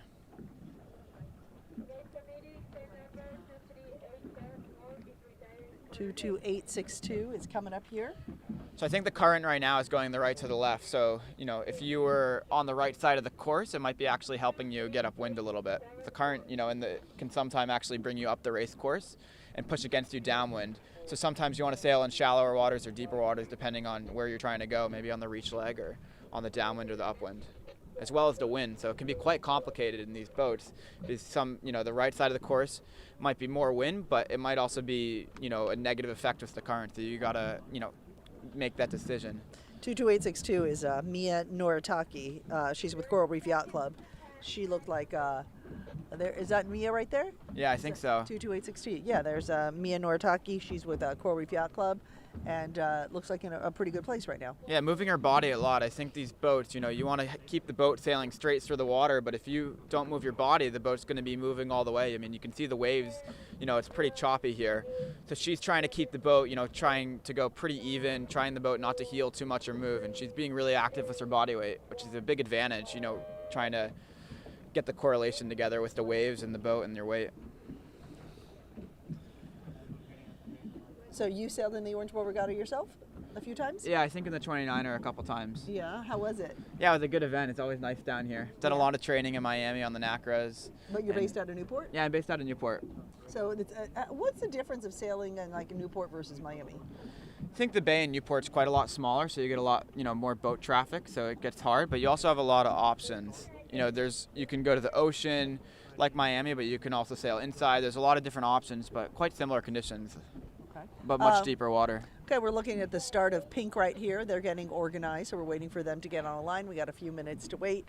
[SPEAKER 1] 22862 is coming up here.
[SPEAKER 10] So I think the current right now is going the right to the left. So, if you were on the right side of the course, it might be actually helping you get upwind a little bit. The current, can sometimes actually bring you up the race course and push against you downwind. So sometimes you want to sail in shallower waters or deeper waters depending on where you're trying to go, maybe on the reach leg or on the downwind or the upwind, as well as the wind. So it can be quite complicated in these boats because the right side of the course might be more wind, but it might also be, a negative effect with the current. So you gotta, make that decision.
[SPEAKER 1] 22862 is Mia Noritaki. She's with Coral Reef Yacht Club. She looked like, is that Mia right there?
[SPEAKER 10] Yeah, I think so.
[SPEAKER 1] 22862. Yeah, there's Mia Noritaki. She's with Coral Reef Yacht Club. And looks like in a pretty good place right now.
[SPEAKER 10] Yeah, moving her body a lot. I think these boats, you want to keep the boat sailing straight through the water, but if you don't move your body, the boat's going to be moving all the way. I mean, you can see the waves, it's pretty choppy here. So she's trying to keep the boat, trying to go pretty even, trying the boat not to heel too much or move, and she's being really active with her body weight, which is a big advantage, trying to get the correlation together with the waves and the boat and their weight.
[SPEAKER 1] So you sailed in the Orange Bowl Regatta yourself a few times?
[SPEAKER 10] Yeah, I think in the 29er a couple times.
[SPEAKER 1] Yeah, how was it?
[SPEAKER 10] Yeah, it was a good event. It's always nice down here. Done a lot of training in Miami on the NACRAs.
[SPEAKER 1] But you're based out of Newport?
[SPEAKER 10] Yeah, I'm based out of Newport.
[SPEAKER 1] So it's, what's the difference of sailing in like Newport versus Miami?
[SPEAKER 10] I think the bay in Newport's quite a lot smaller, so you get a lot, more boat traffic, so it gets hard, but you also have a lot of options. You can go to the ocean like Miami, but you can also sail inside. There's a lot of different options, but quite similar conditions. But much deeper water.
[SPEAKER 1] Okay, we're looking at the start of Pink right here. They're getting organized, so we're waiting for them to get on the line. We got a few minutes to wait,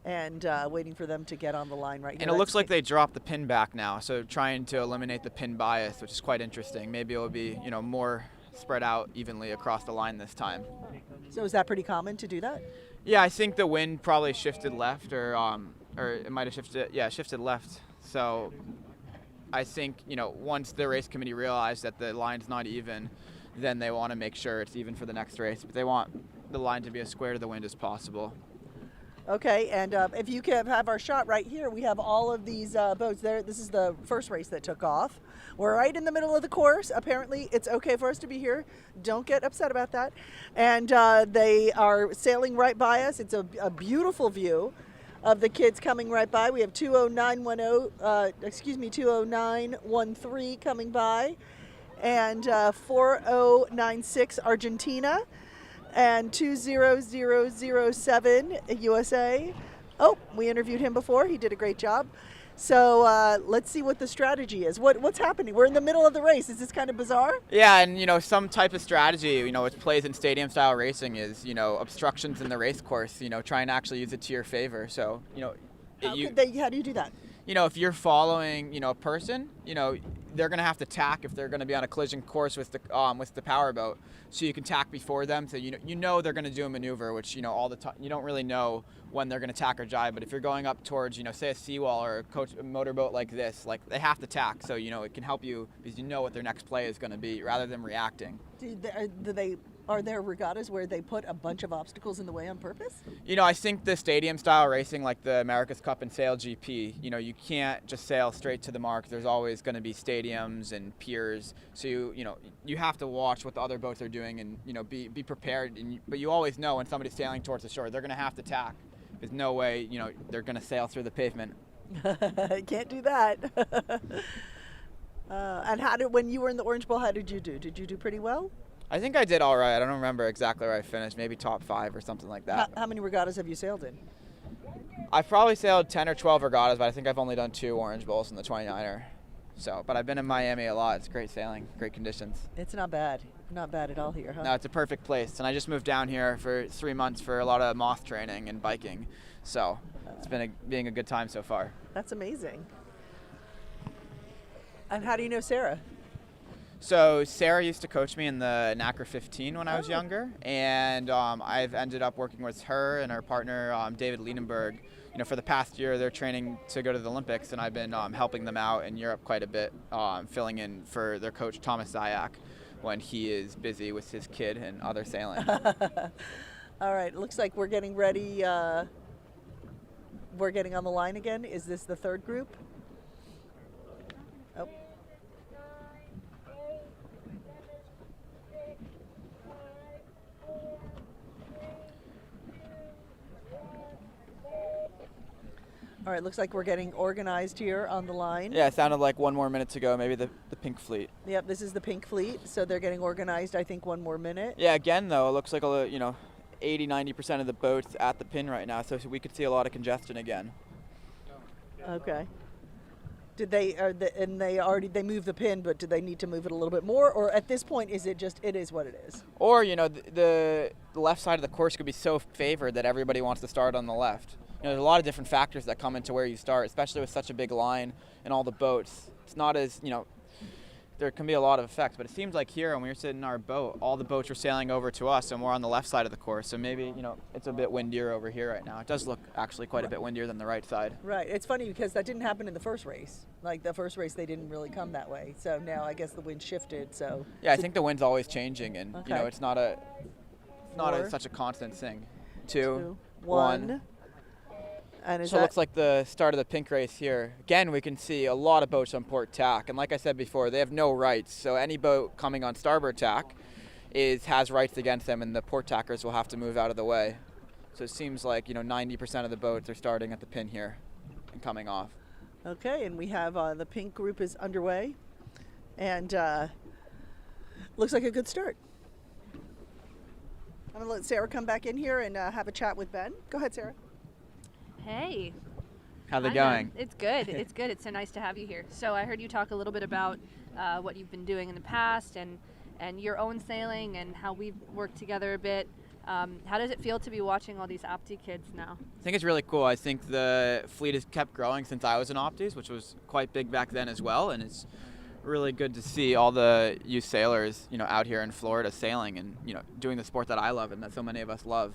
[SPEAKER 1] and waiting for them to get on the line right here.
[SPEAKER 10] And it looks like they dropped the pin back now, so trying to eliminate the pin bias, which is quite interesting. Maybe it will be, more spread out evenly across the line this time.
[SPEAKER 1] So is that pretty common to do that?
[SPEAKER 10] Yeah, I think the wind probably shifted left, or it might have shifted left. So I think, once the race committee realized that the line's not even, then they want to make sure it's even for the next race. But they want the line to be as square to the wind as possible.
[SPEAKER 1] Okay, and if you can have our shot right here, we have all of these boats there. This is the first race that took off. We're right in the middle of the course. Apparently, it's okay for us to be here. Don't get upset about that. And they are sailing right by us. It's a beautiful view of the kids coming right by. We have 20913 coming by, and 4096 Argentina, and 20007 USA. Oh, we interviewed him before. He did a great job. So let's see what the strategy is. What's happening? We're in the middle of the race. Is this kind of bizarre?
[SPEAKER 10] Yeah, and some type of strategy, which plays in stadium style racing is, obstructions in the race course, trying to actually use it to your favor. So,
[SPEAKER 1] how do you do that?
[SPEAKER 10] if you're following, a person, they're going to have to tack if they're going to be on a collision course with the power boat. So you can tack before them. So they're going to do a maneuver, which all the time you don't really know when they're going to tack or jibe. But if you're going up towards, say a seawall or a motorboat like this, like they have to tack. So it can help you because you know what their next play is going to be rather than reacting.
[SPEAKER 1] Are there regattas where they put a bunch of obstacles in the way on purpose?
[SPEAKER 10] I think the stadium style racing like the America's Cup and Sail GP, you can't just sail straight to the mark. There's always going to be stadiums and piers. So you have to watch what the other boats are doing and be prepared. But you always know when somebody's sailing towards the shore, they're going to have to tack. There's no way they're going to sail through the pavement.
[SPEAKER 1] Can't do that. And when you were in the Orange Bowl, how did you do? Did you do pretty well?
[SPEAKER 10] I think I did all right. I don't remember exactly where I finished. Maybe top 5 or something like that.
[SPEAKER 1] How many regattas have you sailed in?
[SPEAKER 10] I've probably sailed 10 or 12 regattas, but I think I've only done 2 Orange Bowls in the 29er. But I've been in Miami a lot. It's great sailing, great conditions.
[SPEAKER 1] It's not bad. Not bad at all here, huh?
[SPEAKER 10] No, it's a perfect place. And I just moved down here for 3 months for a lot of moth training and biking. So it's been being a good time so far.
[SPEAKER 1] That's amazing. And how do you know Sarah?
[SPEAKER 10] So Sarah used to coach me in the NACRA 15 when I was younger, and I've ended up working with her and her partner David Liedenberg. For the past year, they're training to go to the Olympics, and I've been helping them out in Europe quite a bit, filling in for their coach Thomas Zayak when he is busy with his kid and other sailing.
[SPEAKER 1] All right, looks like we're getting ready. We're getting on the line again. Is this the third group? Oh. All right, looks like we're getting organized here on the line.
[SPEAKER 10] Yeah, it sounded like 1 more minute to go, maybe the Pink Fleet.
[SPEAKER 1] Yep, this is the Pink Fleet, so they're getting organized, I think, 1 more minute.
[SPEAKER 10] Yeah, again, though, it looks like, 80-90% of the boats at the pin right now, so we could see a lot of congestion again.
[SPEAKER 1] Okay. Did they move the pin, but do they need to move it a little bit more, or at this point is it is what it is?
[SPEAKER 10] Or the left side of the course could be so favored that everybody wants to start on the left. There's a lot of different factors that come into where you start, especially with such a big line and all the boats. It's not as, there can be a lot of effects, but it seems like here when we were sitting in our boat, all the boats were sailing over to us and we're on the left side of the course. So maybe, it's a bit windier over here right now. It does look actually quite a bit windier than the right side.
[SPEAKER 1] Right. It's funny because that didn't happen in the first race. Like the first race, they didn't really come that way. So now I guess the wind shifted. So
[SPEAKER 10] yeah, I think the wind's always changing, and
[SPEAKER 1] okay.
[SPEAKER 10] It's not such a constant thing. 2, 1.
[SPEAKER 1] And
[SPEAKER 10] so it looks like the start of the pink race here. Again, we can see a lot of boats on port tack. And like I said before, they have no rights. So any boat coming on starboard tack has rights against them, and the port tackers will have to move out of the way. So it seems like, 90% of the boats are starting at the pin here and coming off.
[SPEAKER 1] Okay, and we have the pink group is underway. And looks like a good start. I'm going to let Sarah come back in here and have a chat with Ben. Go ahead, Sarah.
[SPEAKER 2] Hey.
[SPEAKER 10] How's it going?
[SPEAKER 2] It's good. It's good. It's so nice to have you here. So I heard you talk a little bit about what you've been doing in the past and your own sailing and how we've worked together a bit. How does it feel to be watching all these Opti kids now?
[SPEAKER 10] I think it's really cool. I think the fleet has kept growing since I was in Optis, which was quite big back then as well. And it's really good to see all the youth sailors, out here in Florida sailing and, doing the sport that I love and that so many of us love.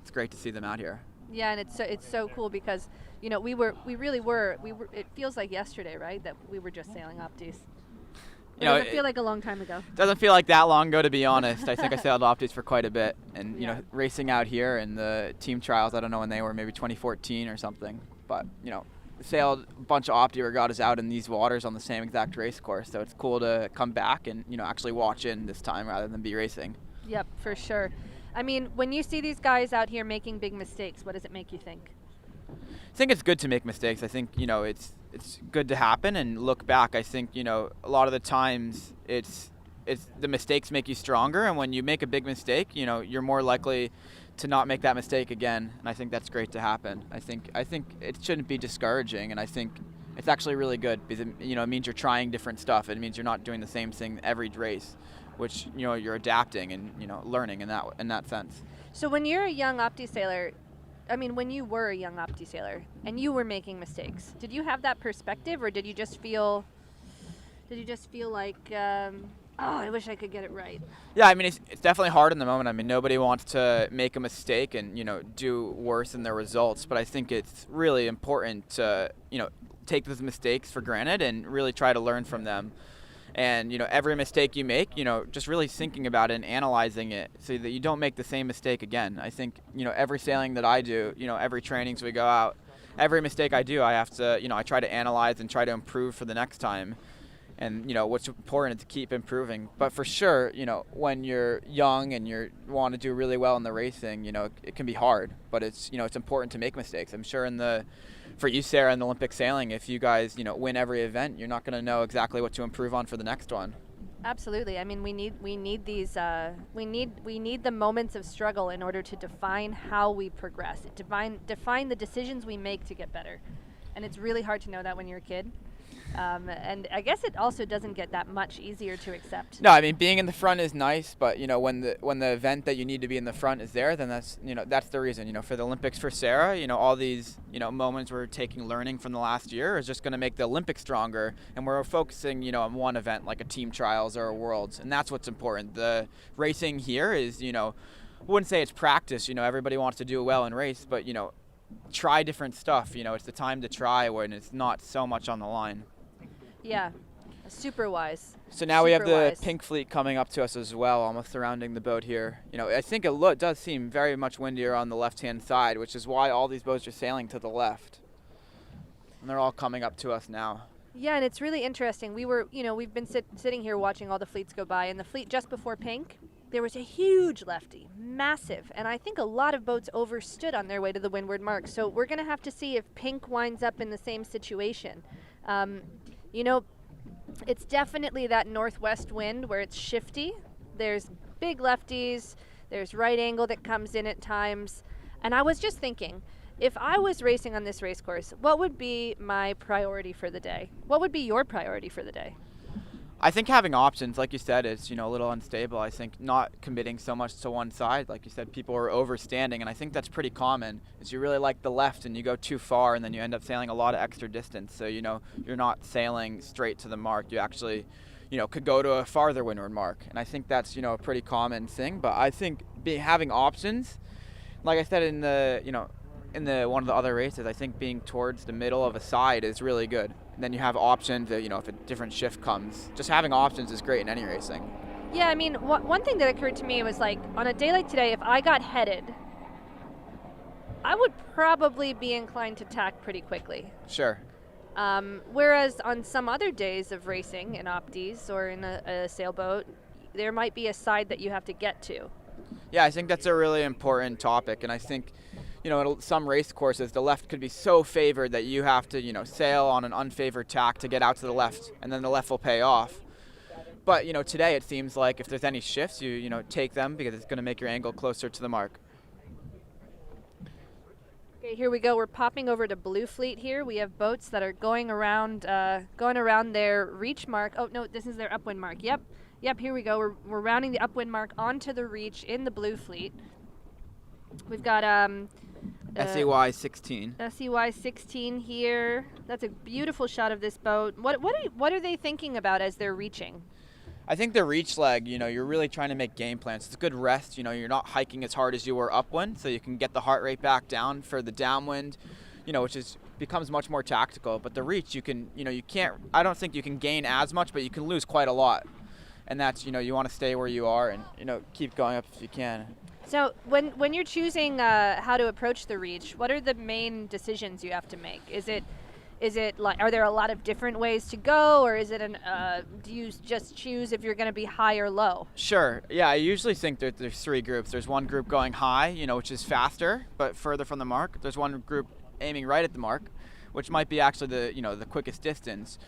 [SPEAKER 10] It's great to see them out here.
[SPEAKER 2] Yeah, and it's so cool because we really were. It feels like yesterday, right? That we were just sailing Optis. It doesn't feel like a long time ago.
[SPEAKER 10] Doesn't feel like that long ago, to be honest. I think I sailed Optis for quite a bit, and racing out here in the team trials. I don't know when they were, maybe 2014 or something. But sailed a bunch of Opti regattas out in these waters on the same exact race course. So it's cool to come back and actually watch in this time rather than be racing.
[SPEAKER 2] Yep, for sure. I mean, when you see these guys out here making big mistakes, what does it make you think?
[SPEAKER 10] I think it's good to make mistakes. I think, it's good to happen and look back. I think, a lot of the times it's the mistakes make you stronger, and when you make a big mistake, you're more likely to not make that mistake again, and I think that's great to happen. I think it shouldn't be discouraging, and I think it's actually really good because it means you're trying different stuff. It means you're not doing the same thing every race, which you're adapting and learning in that sense.
[SPEAKER 2] So when you're a young Opti sailor, I mean, when you were a young opti sailor and you were making mistakes, did you have that perspective, or did you just feel like, oh, I wish I could get it right?
[SPEAKER 10] Yeah, I mean, it's definitely hard in the moment. I mean, nobody wants to make a mistake and, do worse in their results. But I think it's really important to, take those mistakes for granted and really try to learn from them. And, every mistake you make, just really thinking about it and analyzing it so that you don't make the same mistake again. I think, every sailing that I do, every trainings we go out, every mistake I do, I have to, I try to analyze and try to improve for the next time. And, what's important is to keep improving. But for sure, when you're young and you want to do really well in the racing, it can be hard. But it's, it's important to make mistakes. I'm sure for you, Sarah, in the Olympic sailing, if you guys, win every event, you're not going to know exactly what to improve on for the next one.
[SPEAKER 2] Absolutely. I mean, we need these we need the moments of struggle in order to define how we progress. Define the decisions we make to get better. And it's really hard to know that when you're a kid. And I guess it also doesn't get that much easier to accept.
[SPEAKER 10] No, I mean, being in the front is nice, but when the event that you need to be in the front is there, then that's that's the reason. For the Olympics for Sarah, all these moments we're taking learning from the last year is just going to make the Olympics stronger, and we're focusing on one event like a team trials or a worlds, and that's what's important. The racing here is I wouldn't say it's practice. Everybody wants to do well in race, but try different stuff. It's the time to try when it's not so much on the line.
[SPEAKER 2] Yeah, super wise.
[SPEAKER 10] So now we have the pink fleet coming up to us as well, almost surrounding the boat here. I think it does seem very much windier on the left-hand side, which is why all these boats are sailing to the left. And they're all coming up to us now.
[SPEAKER 2] Yeah, and it's really interesting. We've been sitting here watching all the fleets go by, and the fleet just before pink, there was a huge lefty, massive, and I think a lot of boats overstood on their way to the windward mark. So we're going to have to see if pink winds up in the same situation. It's definitely that northwest wind where it's shifty. There's big lefties, there's right angle that comes in at times. And I was just thinking, if I was racing on this race course, what would be my priority for the day? What would be your priority for the day?
[SPEAKER 10] I think having options, like you said, is a little unstable. I think not committing so much to one side. Like you said, people are overstanding, and I think that's pretty common. Is you really like the left and you go too far, and then you end up sailing a lot of extra distance. So you're not sailing straight to the mark. You actually, could go to a farther windward mark, and I think that's a pretty common thing. But I think having options, like I said in the one of the other races, I think being towards the middle of a side is really good. And then you have options, if a different shift comes. Just having options is great in any racing.
[SPEAKER 2] Yeah, I mean, one thing that occurred to me was like, on a day like today, if I got headed, I would probably be inclined to tack pretty quickly.
[SPEAKER 10] Sure.
[SPEAKER 2] Whereas on some other days of racing in opties or in a sailboat, there might be a side that you have to get to.
[SPEAKER 10] Yeah, I think that's a really important topic, and I think at some race courses, the left could be so favored that you have to, sail on an unfavored tack to get out to the left, and then the left will pay off. But, today it seems like if there's any shifts, you take them because it's going to make your angle closer to the mark.
[SPEAKER 2] Okay, here we go. We're popping over to Blue Fleet here. We have boats that are going around their reach mark. Oh, no, this is their upwind mark. Yep, here we go. We're rounding the upwind mark onto the reach in the Blue Fleet. We've got
[SPEAKER 10] SEY 16.
[SPEAKER 2] SEY 16 here. That's a beautiful shot of this boat. What are they thinking about as they're reaching?
[SPEAKER 10] I think the reach leg, you're really trying to make game plans. It's a good rest. You're not hiking as hard as you were upwind, so you can get the heart rate back down for the downwind, which becomes much more tactical. But the reach, I don't think you can gain as much, but you can lose quite a lot. And that's, you want to stay where you are and, keep going up if you can.
[SPEAKER 2] So when you're choosing how to approach the reach, what are the main decisions you have to make? Is it like, are there a lot of different ways to go, or is it do you just choose if you're going to be high or low?
[SPEAKER 10] Sure. Yeah, I usually think that there's three groups. There's one group going high, which is faster but further from the mark. There's one group aiming right at the mark, which might be actually the quickest distance.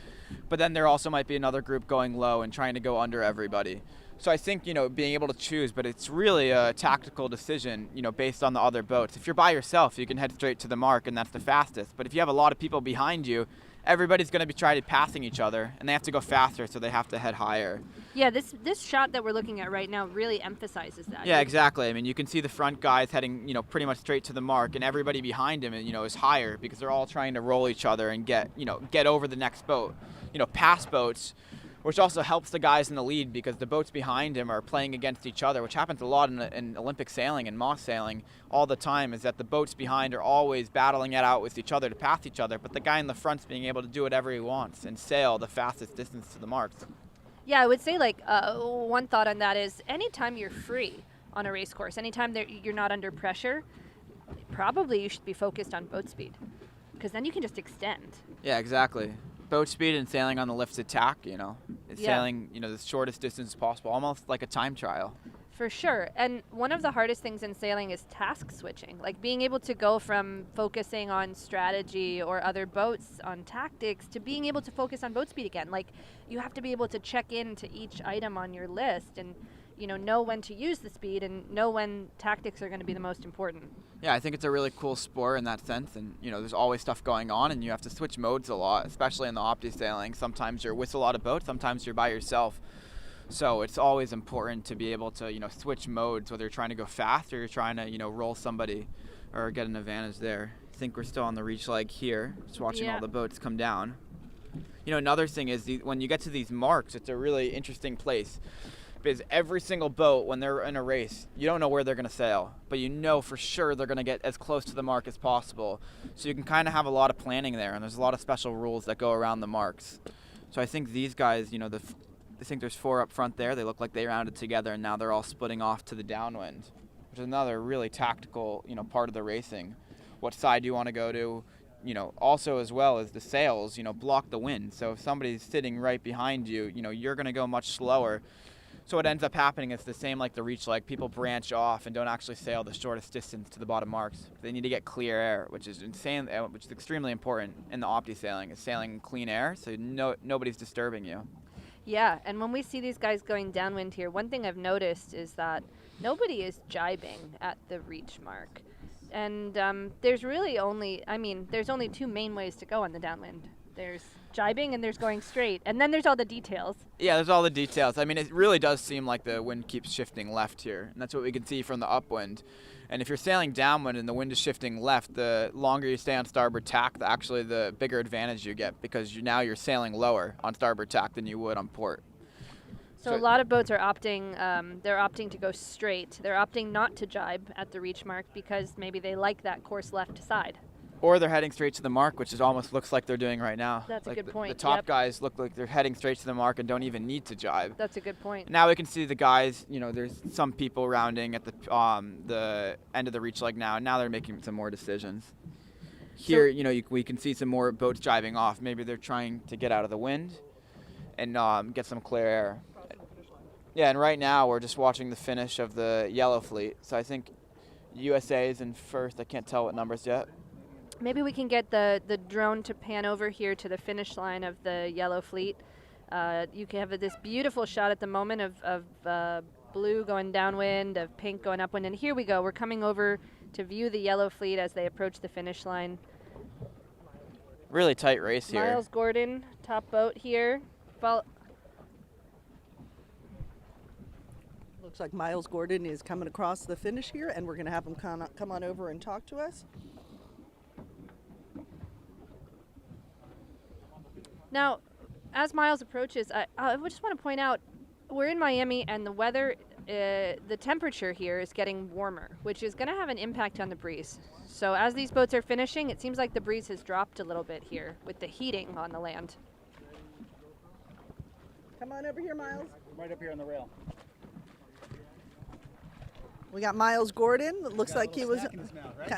[SPEAKER 10] But then there also might be another group going low and trying to go under everybody. So I think, being able to choose, but it's really a tactical decision, based on the other boats. If you're by yourself, you can head straight to the mark, and that's the fastest. But if you have a lot of people behind you everybody's going to be trying to passing each other, and they have to go faster, so they have to head higher.
[SPEAKER 2] Yeah, this shot that we're looking at right now really emphasizes that.
[SPEAKER 10] Yeah, exactly. I mean, you can see the front guys heading, pretty much straight to the mark, and everybody behind him, is higher because they're all trying to roll each other and get over the next boat, past boats, which also helps the guys in the lead because the boats behind him are playing against each other, which happens a lot in Olympic sailing and moss sailing all the time, is that the boats behind are always battling it out with each other to pass each other, but the guy in the front's being able to do whatever he wants and sail the fastest distance to the marks.
[SPEAKER 2] Yeah, I would say one thought on that is anytime you're free on a race course, anytime you're not under pressure, probably you should be focused on boat speed because then you can just extend.
[SPEAKER 10] Yeah, exactly. Boat speed and sailing on the lifted tack, sailing, the shortest distance possible, almost like a time trial.
[SPEAKER 2] For sure. And one of the hardest things in sailing is task switching, like being able to go from focusing on strategy or other boats on tactics to being able to focus on boat speed again. Like you have to be able to check into each item on your list and know when to use the speed and know when tactics are going to be the most important.
[SPEAKER 10] Yeah, I think it's a really cool sport in that sense, and there's always stuff going on, and you have to switch modes a lot, especially in the opti sailing. Sometimes you're with a lot of boats, sometimes you're by yourself. So it's always important to be able to switch modes, whether you're trying to go fast or you're trying to roll somebody or get an advantage there. I think we're still on the reach leg here, just watching all the boats come down. Another thing is when you get to these marks, it's a really interesting place. Because every single boat, when they're in a race, you don't know where they're going to sail, but for sure they're going to get as close to the mark as possible. So you can kind of have a lot of planning there, and there's a lot of special rules that go around the marks. So I think these guys, I think there's 4 up front there. They look like they rounded together, and now they're all splitting off to the downwind, which is another really tactical, part of the racing. What side do you want to go to? Also as well as the sails, block the wind. So if somebody's sitting right behind you, you're going to go much slower. So what ends up happening is the same like the reach leg. People branch off and don't actually sail the shortest distance to the bottom marks. They need to get clear air, which is insane, which is extremely important in the opti sailing, is sailing in clean air so nobody's disturbing you.
[SPEAKER 2] Yeah, and when we see these guys going downwind here, one thing I've noticed is that nobody is jibing at the reach mark. And there's only 2 main ways to go on the downwind. There's jibing and there's going straight. And then there's all the details.
[SPEAKER 10] Yeah, there's all the details. I mean, it really does seem like the wind keeps shifting left here. And that's what we can see from the upwind. And if you're sailing downwind and the wind is shifting left, the longer you stay on starboard tack, the bigger advantage you get because now you're sailing lower on starboard tack than you would on port.
[SPEAKER 2] So a lot of boats are opting to go straight. They're opting not to jibe at the reach mark because maybe they like that course left side.
[SPEAKER 10] Or they're heading straight to the mark, which almost looks like they're doing right now.
[SPEAKER 2] That's
[SPEAKER 10] like
[SPEAKER 2] a good point.
[SPEAKER 10] The top guys look like they're heading straight to the mark and don't even need to jibe.
[SPEAKER 2] That's a good point.
[SPEAKER 10] Now we can see the guys, there's some people rounding at the end of the reach leg now, and now they're making some more decisions. Here, we can see some more boats driving off. Maybe they're trying to get out of the wind and get some clear air. Yeah, and right now we're just watching the finish of the yellow fleet. So I think USA is in first. I can't tell what numbers yet.
[SPEAKER 2] Maybe we can get the drone to pan over here to the finish line of the yellow fleet. You can have this beautiful shot at the moment of blue going downwind, of pink going upwind. And here we go. We're coming over to view the yellow fleet as they approach the finish line.
[SPEAKER 10] Really tight race here.
[SPEAKER 2] Miles Gordon, top boat here.
[SPEAKER 1] Looks like Miles Gordon is coming across the finish here, and we're going to have him come on over and talk to us.
[SPEAKER 2] Now, as Miles approaches, I just want to point out, we're in Miami and the weather, the temperature here is getting warmer, which is going to have an impact on the breeze. So as these boats are finishing, it seems like the breeze has dropped a little bit here with the heating on the land.
[SPEAKER 1] Come on over here, Miles.
[SPEAKER 3] Right up here on the rail.
[SPEAKER 1] We got Miles Gordon. It looks like he was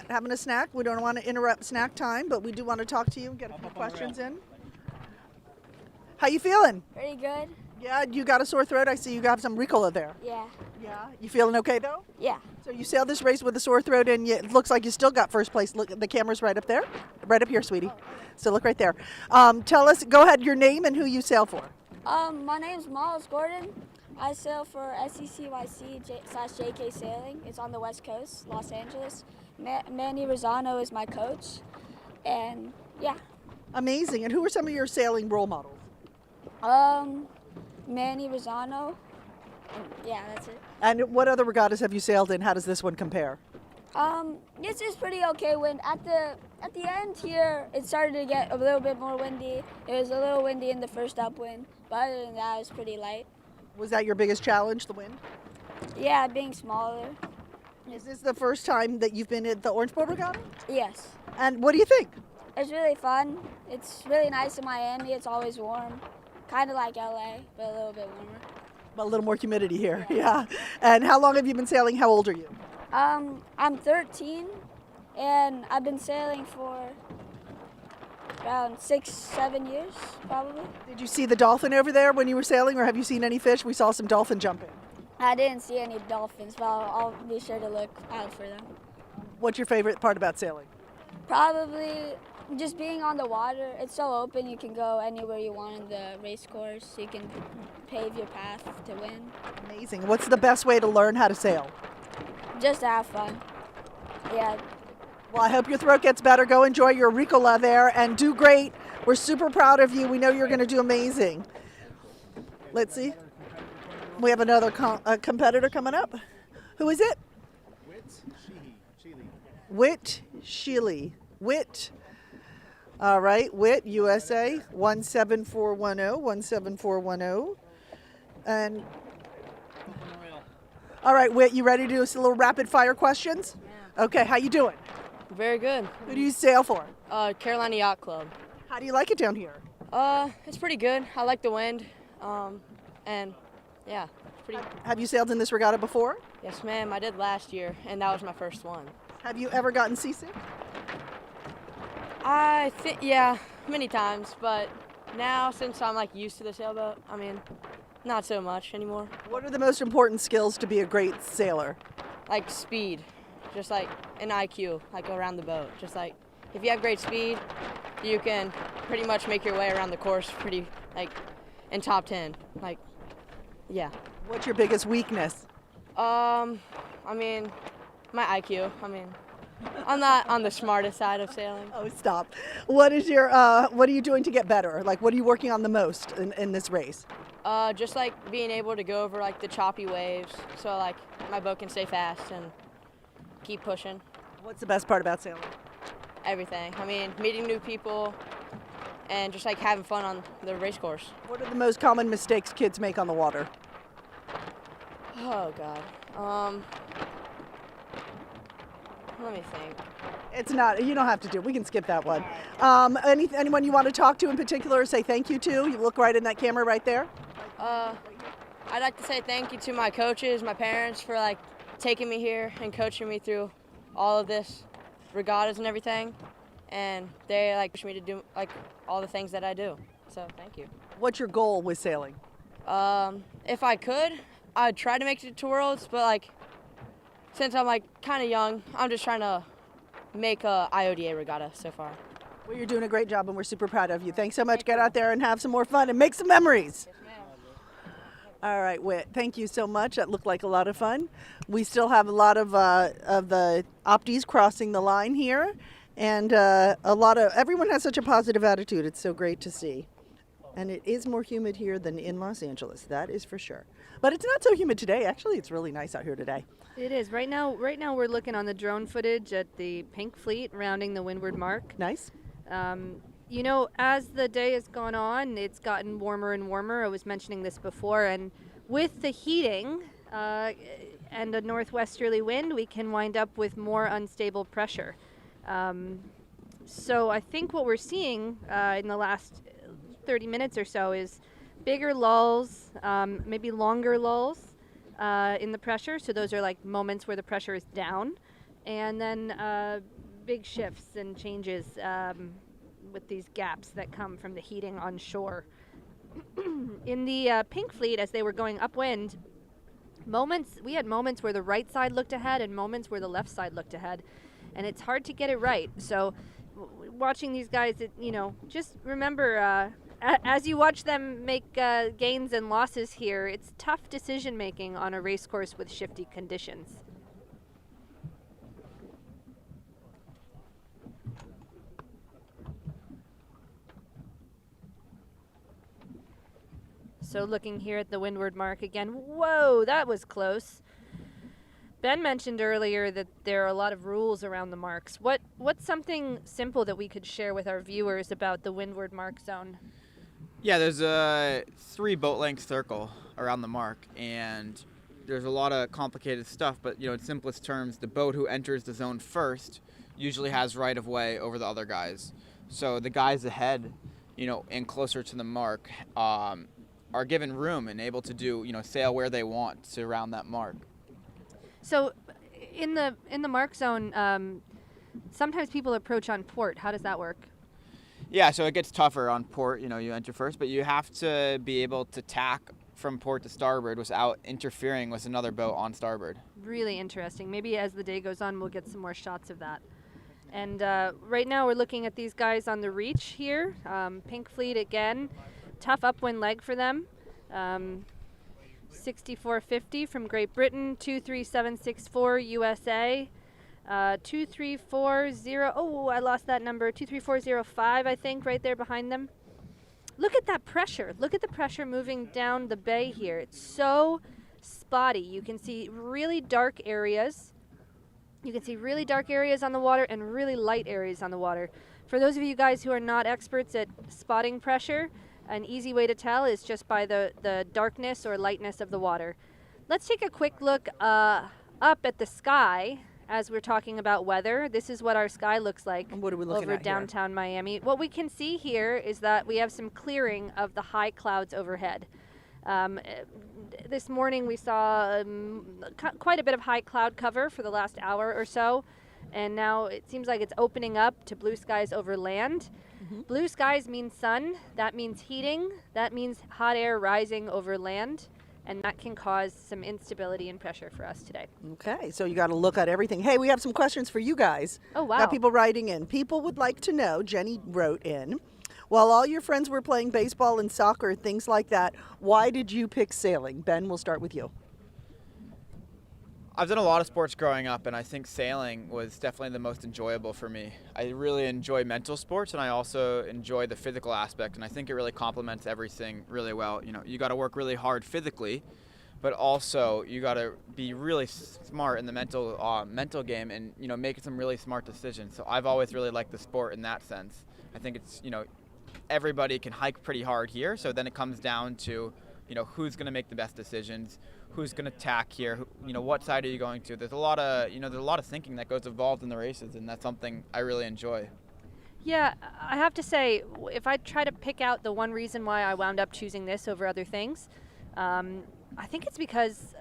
[SPEAKER 1] having a snack. We don't want to interrupt snack time, but we do want to talk to you and get a few questions in. How you feeling?
[SPEAKER 15] Pretty good.
[SPEAKER 1] Yeah, you got a sore throat. I see you got some Ricola there.
[SPEAKER 15] Yeah.
[SPEAKER 1] Yeah. You feeling okay though?
[SPEAKER 15] Yeah.
[SPEAKER 1] So you sailed this race with a sore throat, and it looks like you still got first place. Look, the camera's right up there, right up here, sweetie. So look right there. Tell us, go ahead, your name and who you sail for.
[SPEAKER 15] My name's Miles Gordon. I sail for SECYC/JK Sailing. It's on the West Coast, Los Angeles. Manny Rosano is my coach, and yeah.
[SPEAKER 1] Amazing. And who are some of your sailing role models?
[SPEAKER 15] Manny Rosano. And yeah, that's it.
[SPEAKER 1] And what other regattas have you sailed in? How does this one compare?
[SPEAKER 15] This is pretty okay wind. At the end here, it started to get a little bit more windy. It was a little windy in the first upwind, but other than that, it was pretty light.
[SPEAKER 1] Was that your biggest challenge, the wind?
[SPEAKER 15] Yeah, being smaller.
[SPEAKER 1] Is this the first time that you've been at the Orange Bowl Regatta?
[SPEAKER 15] Yes.
[SPEAKER 1] And what do you think?
[SPEAKER 15] It's really fun. It's really nice in Miami. It's always warm. Kind of like LA, but a little bit warmer.
[SPEAKER 1] A little more humidity here, yeah. And how long have you been sailing? How old are you?
[SPEAKER 15] I'm 13, and I've been sailing for around 6-7 years, probably.
[SPEAKER 1] Did you see the dolphin over there when you were sailing, or have you seen any fish? We saw some dolphin jumping.
[SPEAKER 15] I didn't see any dolphins, but I'll be sure to look out for them.
[SPEAKER 1] What's your favorite part about sailing?
[SPEAKER 15] Probably just being on the water. It's so open, you can go anywhere you want in the race course. You can pave your path to win.
[SPEAKER 1] Amazing. What's the best way to learn how to sail?
[SPEAKER 15] Just to have fun. Yeah.
[SPEAKER 1] Well, I hope your throat gets better. Go enjoy your Ricola there and do great. We're super proud of you. We know you're going to do amazing. Let's see. We have another competitor coming up. Who is it? Whit Sheely. Whit. All right, Whit, USA, 17410, 17410. And all right, Whit, you ready to do some little rapid fire questions? Yeah. Okay, how you doing?
[SPEAKER 16] Very good.
[SPEAKER 1] Who do you sail for?
[SPEAKER 16] Carolina Yacht Club.
[SPEAKER 1] How do you like it down here?
[SPEAKER 16] It's pretty good. I like the wind. And yeah, it's pretty.
[SPEAKER 1] Have you sailed in this regatta before?
[SPEAKER 16] Yes, ma'am. I did last year, and that was my first one.
[SPEAKER 1] Have you ever gotten seasick?
[SPEAKER 16] I think, yeah, many times, but now since I'm like used to the sailboat, I mean, not so much anymore.
[SPEAKER 1] What are the most important skills to be a great sailor?
[SPEAKER 16] Like speed, just like an IQ, like around the boat. Just like if you have great speed, you can pretty much make your way around the course pretty like in top 10. Like, yeah.
[SPEAKER 1] What's your biggest weakness?
[SPEAKER 16] I mean, my IQ. I mean, I'm not on the smartest side of sailing.
[SPEAKER 1] Oh, stop. What is your, what are you doing to get better? Like, what are you working on the most in this race?
[SPEAKER 16] Just like being able to go over like the choppy waves, so like my boat can stay fast and keep pushing.
[SPEAKER 1] What's the best part about sailing?
[SPEAKER 16] Everything. I mean, meeting new people and just like having fun on the race course.
[SPEAKER 1] What are the most common mistakes kids make on the water?
[SPEAKER 16] Oh God. Let me think.
[SPEAKER 1] It's not, you don't have to do it. We can skip that one. Anyone you want to talk to in particular or say thank you to? You look right in that camera right there.
[SPEAKER 16] I'd like to say thank you to my coaches, my parents for like taking me here and coaching me through all of this regattas and everything. And they like push me to do like all the things that I do. So thank you.
[SPEAKER 1] What's your goal with sailing?
[SPEAKER 16] If I could, I'd try to make it to Worlds, but like since I'm like kind of young, I'm just trying to make a IODA regatta so far.
[SPEAKER 1] Well, you're doing a great job and we're super proud of you. Thanks so much. Get out there and have some more fun and make some memories. All right, Whit, thank you so much. That looked like a lot of fun. We still have a lot of the opties crossing the line here, and everyone has such a positive attitude. It's so great to see. And it is more humid here than in Los Angeles, that is for sure. But it's not so humid today. Actually, it's really nice out here today.
[SPEAKER 2] It is. Right now we're looking on the drone footage at the Pink Fleet rounding the windward mark.
[SPEAKER 1] Nice.
[SPEAKER 2] You know, as the day has gone on, it's gotten warmer and warmer. I was mentioning this before, and with the heating and a northwesterly wind, we can wind up with more unstable pressure. So I think what we're seeing in the last 30 minutes or so is bigger lulls, maybe longer lulls in the pressure. So those are like moments where the pressure is down, and then big shifts and changes with these gaps that come from the heating on shore. In the Pink Fleet, as they were going upwind, we had moments where the right side looked ahead and moments where the left side looked ahead, and it's hard to get it right. So watching these guys, just remember, as you watch them make gains and losses here, it's tough decision making on a race course with shifty conditions. So looking here at the windward mark again, whoa, that was close. Ben mentioned earlier that there are a lot of rules around the marks. What's something simple that we could share with our viewers about the windward mark zone?
[SPEAKER 10] Yeah, there's a 3 boat length circle around the mark, and there's a lot of complicated stuff, but in simplest terms, the boat who enters the zone first usually has right of way over the other guys. So the guys ahead, and closer to the mark, are given room and able to do, sail where they want to around that mark.
[SPEAKER 2] So in the mark zone, sometimes people approach on port. How does that work?
[SPEAKER 10] Yeah, so it gets tougher on port, you enter first, but you have to be able to tack from port to starboard without interfering with another boat on starboard.
[SPEAKER 2] Really interesting. Maybe as the day goes on, we'll get some more shots of that. And right now we're looking at these guys on the reach here. Pink Fleet again. Tough upwind leg for them. 6450 from Great Britain, 23764 USA, 2340, oh, I lost that number, 23405, I think, right there behind them. Look at that pressure. Look at the pressure moving down the bay here. It's so spotty. You can see really dark areas. You can see really dark areas on the water and really light areas on the water. For those of you guys who are not experts at spotting pressure, an easy way to tell is just by the darkness or lightness of the water. Let's take a quick look up at the sky as we're talking about weather. This is what our sky looks like
[SPEAKER 1] and what are we looking
[SPEAKER 2] over
[SPEAKER 1] at
[SPEAKER 2] downtown Miami. What we can see here is that we have some clearing of the high clouds overhead. This morning we saw quite a bit of high cloud cover for the last hour or so, and now it seems like it's opening up to blue skies over land. Blue skies mean sun, that means heating, that means hot air rising over land, and that can cause some instability and pressure for us today.
[SPEAKER 1] Okay, so you got to look at everything. Hey, we have some questions for you guys.
[SPEAKER 2] Oh, wow.
[SPEAKER 1] Got people writing in. People would like to know, Jenny wrote in, while all your friends were playing baseball and soccer, things like that, why did you pick sailing? Ben, we'll start with you.
[SPEAKER 10] I've done a lot of sports growing up, and I think sailing was definitely the most enjoyable for me. I really enjoy mental sports, and I also enjoy the physical aspect, and I think it really complements everything really well. You got to work really hard physically, but also you got to be really smart in the mental game and, making some really smart decisions. So I've always really liked the sport in that sense. I think it's, everybody can hike pretty hard here, so then it comes down to, who's going to make the best decisions, who's going to tack here, what side are you going to? There's a lot of thinking that goes involved in the races, and that's something I really enjoy.
[SPEAKER 2] Yeah, I have to say, if I try to pick out the one reason why I wound up choosing this over other things, I think it's because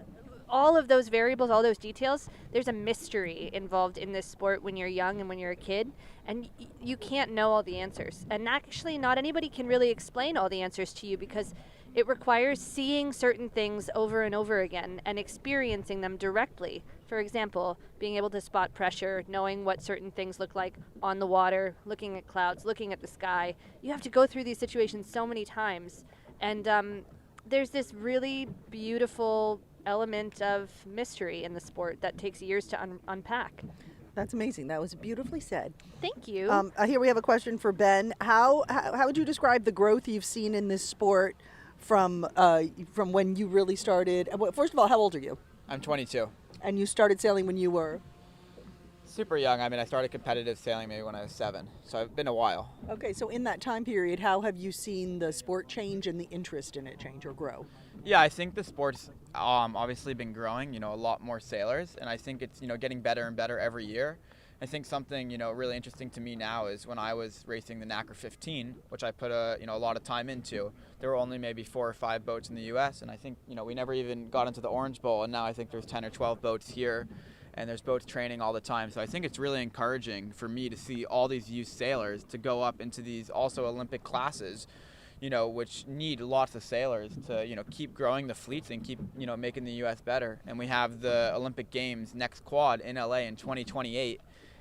[SPEAKER 2] all of those variables, all those details, there's a mystery involved in this sport when you're young and when you're a kid, and you can't know all the answers. And actually, not anybody can really explain all the answers to you because it requires seeing certain things over and over again and experiencing them directly. For example, being able to spot pressure, knowing what certain things look like on the water, looking at clouds, looking at the sky. You have to go through these situations so many times. And there's this really beautiful element of mystery in the sport that takes years to unpack.
[SPEAKER 1] That's amazing. That was beautifully said.
[SPEAKER 2] Thank you.
[SPEAKER 1] Here we have a question for Ben. How would you describe the growth you've seen in this sport from when you really started? First of all, how old are you?
[SPEAKER 10] I'm 22.
[SPEAKER 1] And you started sailing when you were?
[SPEAKER 10] Super young. I started competitive sailing maybe when I was 7, so I've been a while.
[SPEAKER 1] Okay, so in that time period, how have you seen the sport change and the interest in it change or grow?
[SPEAKER 10] Yeah, I think the sport's obviously been growing, a lot more sailors, and I think it's, getting better and better every year. I think something, really interesting to me now is when I was racing the NACR 15, which I put a lot of time into, there were only maybe 4 or 5 boats in the U.S., and I think, we never even got into the Orange Bowl, and now I think there's 10 or 12 boats here, and there's boats training all the time. So I think it's really encouraging for me to see all these youth sailors to go up into these also Olympic classes, which need lots of sailors to, keep growing the fleets and keep, making the U.S. better. And we have the Olympic Games next quad in L.A. in 2028.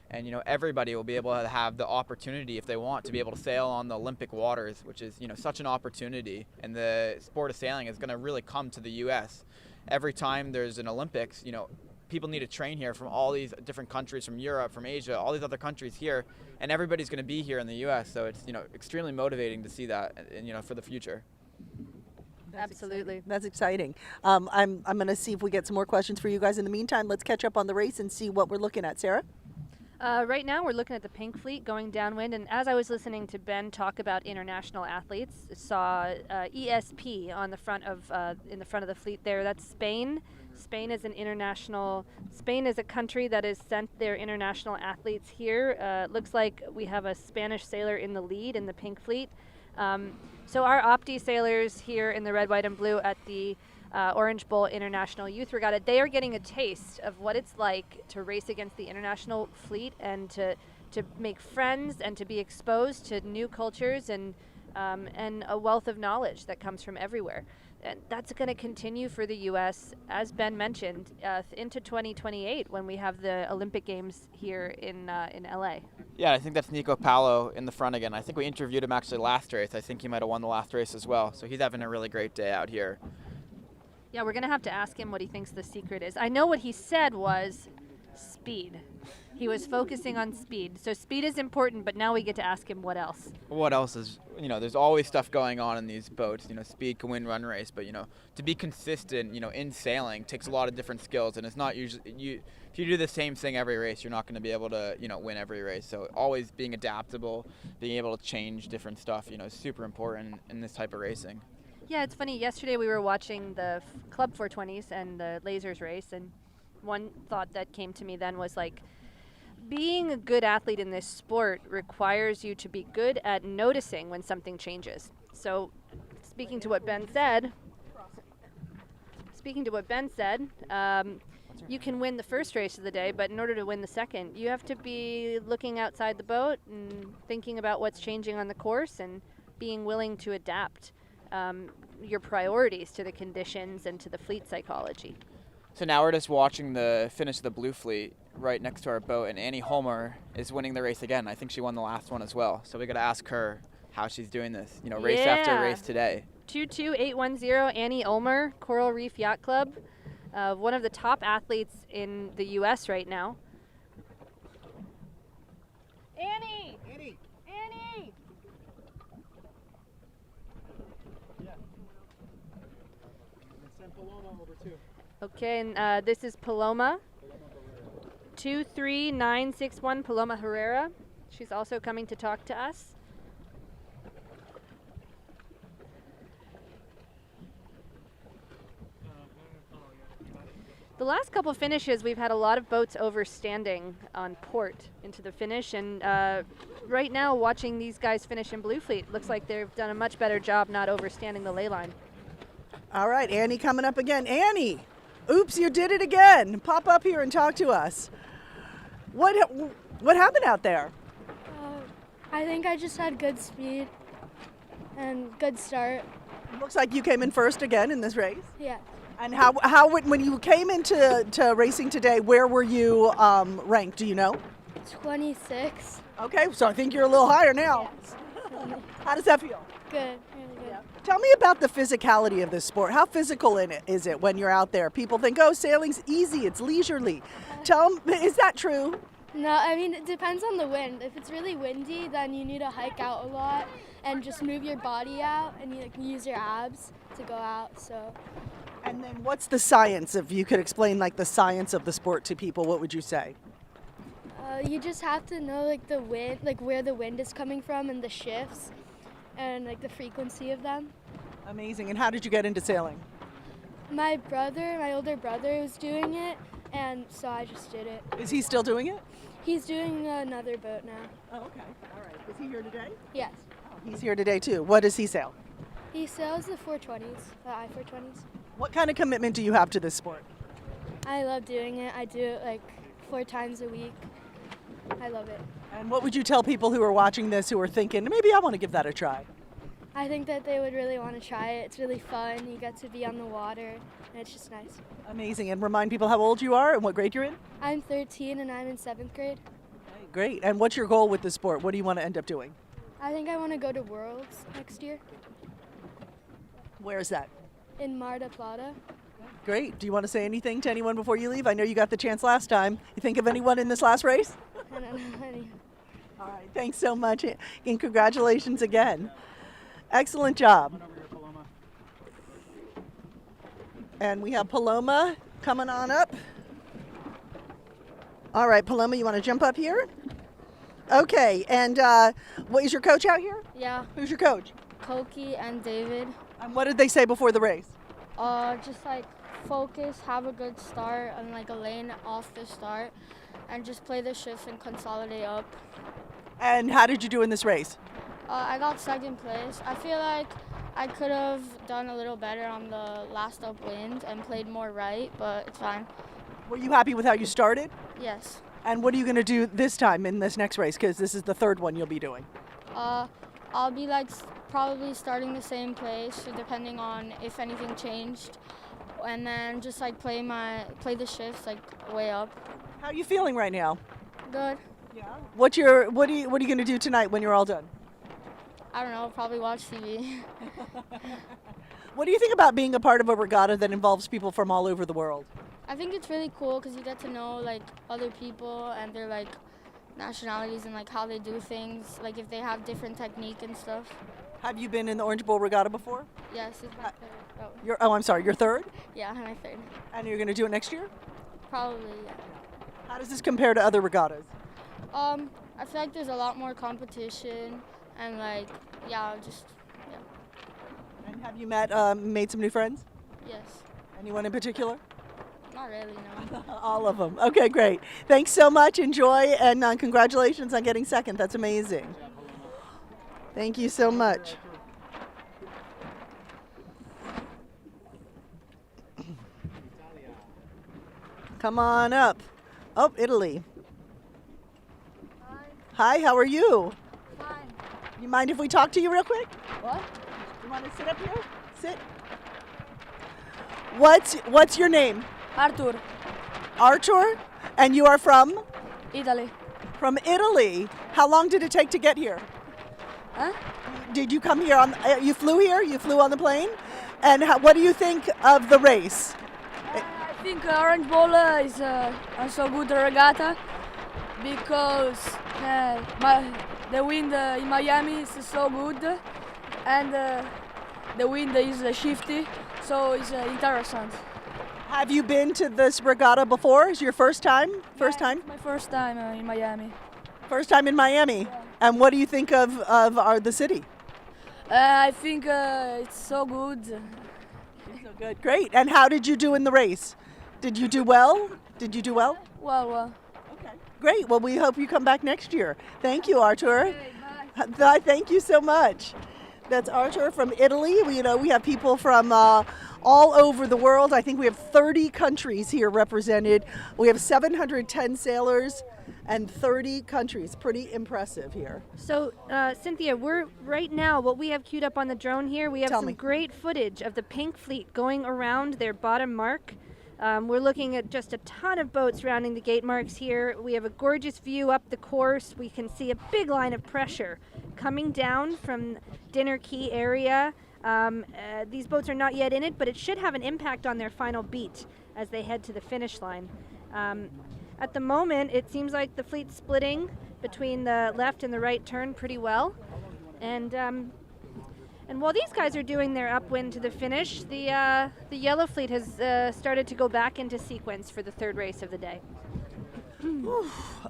[SPEAKER 10] And, everybody will be able to have the opportunity, if they want, to be able to sail on the Olympic waters, which is, such an opportunity. And the sport of sailing is going to really come to the U.S. Every time there's an Olympics, people need to train here from all these different countries, from Europe, from Asia, all these other countries here, and everybody's going to be here in the U.S. So it's, extremely motivating to see that, and, for the future.
[SPEAKER 2] Absolutely.
[SPEAKER 1] That's exciting. I'm going to see if we get some more questions for you guys. In the meantime, let's catch up on the race and see what we're looking at. Sarah?
[SPEAKER 2] Right now, we're looking at the pink fleet going downwind, and as I was listening to Ben talk about international athletes, saw ESP on the front of in the front of the fleet there. That's Spain. Spain is a country that has sent their international athletes here. Looks like we have a Spanish sailor in the lead in the pink fleet. So our Opti sailors here in the red, white, and blue at the Orange Bowl International Youth Regatta, they are getting a taste of what it's like to race against the international fleet and to make friends and to be exposed to new cultures and a wealth of knowledge that comes from everywhere. And that's going to continue for the U.S., as Ben mentioned, into 2028 when we have the Olympic Games here in L.A.
[SPEAKER 10] Yeah, I think that's Nico Paolo in the front again. I think we interviewed him actually last race. I think he might have won the last race as well. So he's having a really great day out here.
[SPEAKER 2] Yeah, we're going to have to ask him what he thinks the secret is. I know what he said was speed. He was focusing on speed. So speed is important, but now we get to ask him what else.
[SPEAKER 10] What else is, there's always stuff going on in these boats. Speed can win run race, but, to be consistent, in sailing takes a lot of different skills. And it's not usually, if you do the same thing every race, you're not going to be able to, win every race. So always being adaptable, being able to change different stuff, is super important in this type of racing.
[SPEAKER 2] Yeah, it's funny. Yesterday we were watching the Club 420s and the Lasers race, and one thought that came to me then was like, being a good athlete in this sport requires you to be good at noticing when something changes. So, speaking to what Ben said, you can win the first race of the day, but in order to win the second, you have to be looking outside the boat and thinking about what's changing on the course and being willing to adapt your priorities to the conditions and to the fleet psychology.
[SPEAKER 10] So now we're just watching the finish of the blue fleet right next to our boat, and Annie Holmer is winning the race again. I think she won the last one as well. So we got to ask her how she's doing this, race after race today.
[SPEAKER 2] 22810, Annie Ulmer, Coral Reef Yacht Club, one of the top athletes in the U.S. right now. Annie!
[SPEAKER 3] Annie!
[SPEAKER 2] Annie!
[SPEAKER 3] Yeah. And send Paloma over too.
[SPEAKER 2] Okay, and this is Paloma. 23961, Paloma Herrera. She's also coming to talk to us. The last couple finishes, we've had a lot of boats overstanding on port into the finish, and right now, watching these guys finish in Blue Fleet, looks like they've done a much better job not overstanding the ley line.
[SPEAKER 1] All right, Annie coming up again. Annie, oops, you did it again. Pop up here and talk to us. What happened out there?
[SPEAKER 4] I think I just had good speed and good start.
[SPEAKER 1] Looks like you came in first again in this race.
[SPEAKER 4] Yeah.
[SPEAKER 1] And when you came into racing today, where were you ranked? Do you know?
[SPEAKER 4] 26.
[SPEAKER 1] Okay, so I think you're a little higher now.
[SPEAKER 4] Yes.
[SPEAKER 1] How does that feel?
[SPEAKER 4] Good, really good.
[SPEAKER 1] Yeah. Tell me about the physicality of this sport. How physical is it when you're out there? People think, oh, sailing's easy, it's leisurely. Is that true?
[SPEAKER 4] No, I mean, it depends on the wind. If it's really windy, then you need to hike out a lot and just move your body out, and you use your abs to go out. So.
[SPEAKER 1] And then what's the science? If you could explain the science of the sport to people, what would you say?
[SPEAKER 4] You just have to know the wind, where the wind is coming from and the shifts and the frequency of them.
[SPEAKER 1] Amazing. And how did you get into sailing?
[SPEAKER 4] My older brother was doing it, and so I just did it.
[SPEAKER 1] Is he still doing it?
[SPEAKER 4] He's doing another boat now.
[SPEAKER 1] Oh, okay. All right. Is he here today?
[SPEAKER 4] Yes.
[SPEAKER 1] Oh, he's here today too. What does he sail?
[SPEAKER 4] He sails the 420s, the I-420s.
[SPEAKER 1] What kind of commitment do you have to this sport?
[SPEAKER 4] I love doing it. I do it 4 times a week. I love it.
[SPEAKER 1] And what would you tell people who are watching this who are thinking, maybe I want to give that a try?
[SPEAKER 4] I think that they would really want to try it. It's really fun. You get to be on the water, and it's just nice.
[SPEAKER 1] Amazing. And remind people how old you are and what grade you're in?
[SPEAKER 4] I'm 13, and I'm in 7th grade.
[SPEAKER 1] Okay, great. And what's your goal with the sport? What do you want to end up doing?
[SPEAKER 4] I think I want to go to Worlds next year.
[SPEAKER 1] Where is that?
[SPEAKER 4] In Mar del Plata.
[SPEAKER 1] Great. Do you want to say anything to anyone before you leave? I know you got the chance last time. You think of anyone in this last race?
[SPEAKER 4] I don't know any.
[SPEAKER 1] All right. Thanks so much, and congratulations again. Excellent job. And we have Paloma coming on up. All right, Paloma, you want to jump up here? Okay, and what is your coach out here?
[SPEAKER 8] Yeah.
[SPEAKER 1] Who's your coach?
[SPEAKER 8] Koki and David.
[SPEAKER 1] And what did they say before the race?
[SPEAKER 8] Just like focus, have a good start, and like a lane off the start, and just play the shifts and consolidate up.
[SPEAKER 1] And how did you do in this race?
[SPEAKER 8] I got second place. I feel like I could have done a little better on the last upwind and played more right, but it's fine.
[SPEAKER 1] Were you happy with how you started?
[SPEAKER 8] Yes.
[SPEAKER 1] And what are you going to do this time in this next race? Because this is the third one you'll be doing.
[SPEAKER 8] I'll be like probably starting the same place, depending on if anything changed, and then just like play the shifts like way up.
[SPEAKER 1] How are you feeling right now?
[SPEAKER 8] Good.
[SPEAKER 1] Yeah. What are you going to do tonight when you're all done?
[SPEAKER 8] I don't know, probably watch TV.
[SPEAKER 1] What do you think about being a part of a regatta that involves people from all over the world?
[SPEAKER 8] I think it's really cool because you get to know like other people and their like nationalities and like how they do things, like if they have different technique and stuff.
[SPEAKER 1] Have you been in the Orange Bowl Regatta before?
[SPEAKER 8] Yes, it's my third.
[SPEAKER 1] I'm sorry, your third?
[SPEAKER 8] Yeah, my third.
[SPEAKER 1] And you're going to do it next year?
[SPEAKER 8] Probably, yeah.
[SPEAKER 1] How does this compare to other regattas?
[SPEAKER 8] I feel like there's a lot more competition and like, yeah.
[SPEAKER 1] And have you made some new friends?
[SPEAKER 8] Yes.
[SPEAKER 1] Anyone in particular?
[SPEAKER 8] Not really, no.
[SPEAKER 1] All of them. Okay, great. Thanks so much. Enjoy, and congratulations on getting second. That's amazing. Thank you so much. Come on up. Oh, Italy. Hi, how are you?
[SPEAKER 15] Fine.
[SPEAKER 1] You mind if we talk to you real quick?
[SPEAKER 15] What?
[SPEAKER 1] You want to sit up here? Sit. What's your name?
[SPEAKER 15] Arthur.
[SPEAKER 1] Arthur? And you are from?
[SPEAKER 15] Italy.
[SPEAKER 1] From Italy. How long did it take to get here?
[SPEAKER 15] Huh?
[SPEAKER 1] Did you come here you flew here? You flew on the plane? And what do you think of the race?
[SPEAKER 15] I think Orange Bowl is a so good regatta because the wind in Miami is so good and the wind is shifty, so it's interesting.
[SPEAKER 1] Have you been to this regatta before? Is your first time? First time?
[SPEAKER 15] It's my first time in Miami.
[SPEAKER 1] First time in Miami.
[SPEAKER 15] Yeah.
[SPEAKER 1] And what do you think of the city?
[SPEAKER 15] I think it's so good.
[SPEAKER 1] So good. Great. And how did you do in the race? Did you do well?
[SPEAKER 15] Well.
[SPEAKER 1] Okay. Great. Well, we hope you come back next year. Thank you, Arthur. Okay, thank you so much. That's Arthur from Italy. We have people from all over the world. I think we have 30 countries here represented. We have 710 sailors and 30 countries. Pretty impressive here.
[SPEAKER 2] So, Cynthia, we're right now, what we have queued up on the drone here, we have some great footage of the Pink Fleet going around their bottom mark. We're looking at just a ton of boats rounding the gate marks here. We have a gorgeous view up the course. We can see a big line of pressure coming down from Dinner Key area. These boats are not yet in it, but it should have an impact on their final beat as they head to the finish line. At the moment, it seems like the fleet's splitting between the left and the right turn pretty well. And while these guys are doing their upwind to the finish, the yellow fleet has started to go back into sequence for the third race of the day.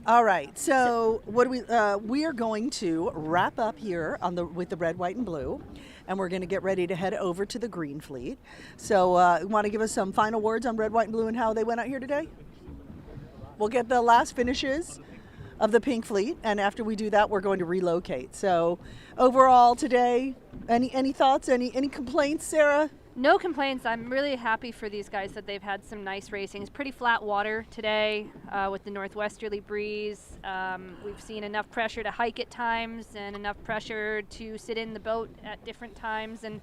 [SPEAKER 1] All right, so what do we are going to wrap up here with the red, white, and blue, and we're going to get ready to head over to the green fleet. So you want to give us some final words on red, white, and blue and how they went out here today? We'll get the last finishes of the pink fleet, and after we do that, we're going to relocate. So overall today, any thoughts, any complaints, Sarah?
[SPEAKER 2] No complaints. I'm really happy for these guys that they've had some nice racing. It's pretty flat water today with the northwesterly breeze. We've seen enough pressure to hike at times and enough pressure to sit in the boat at different times. And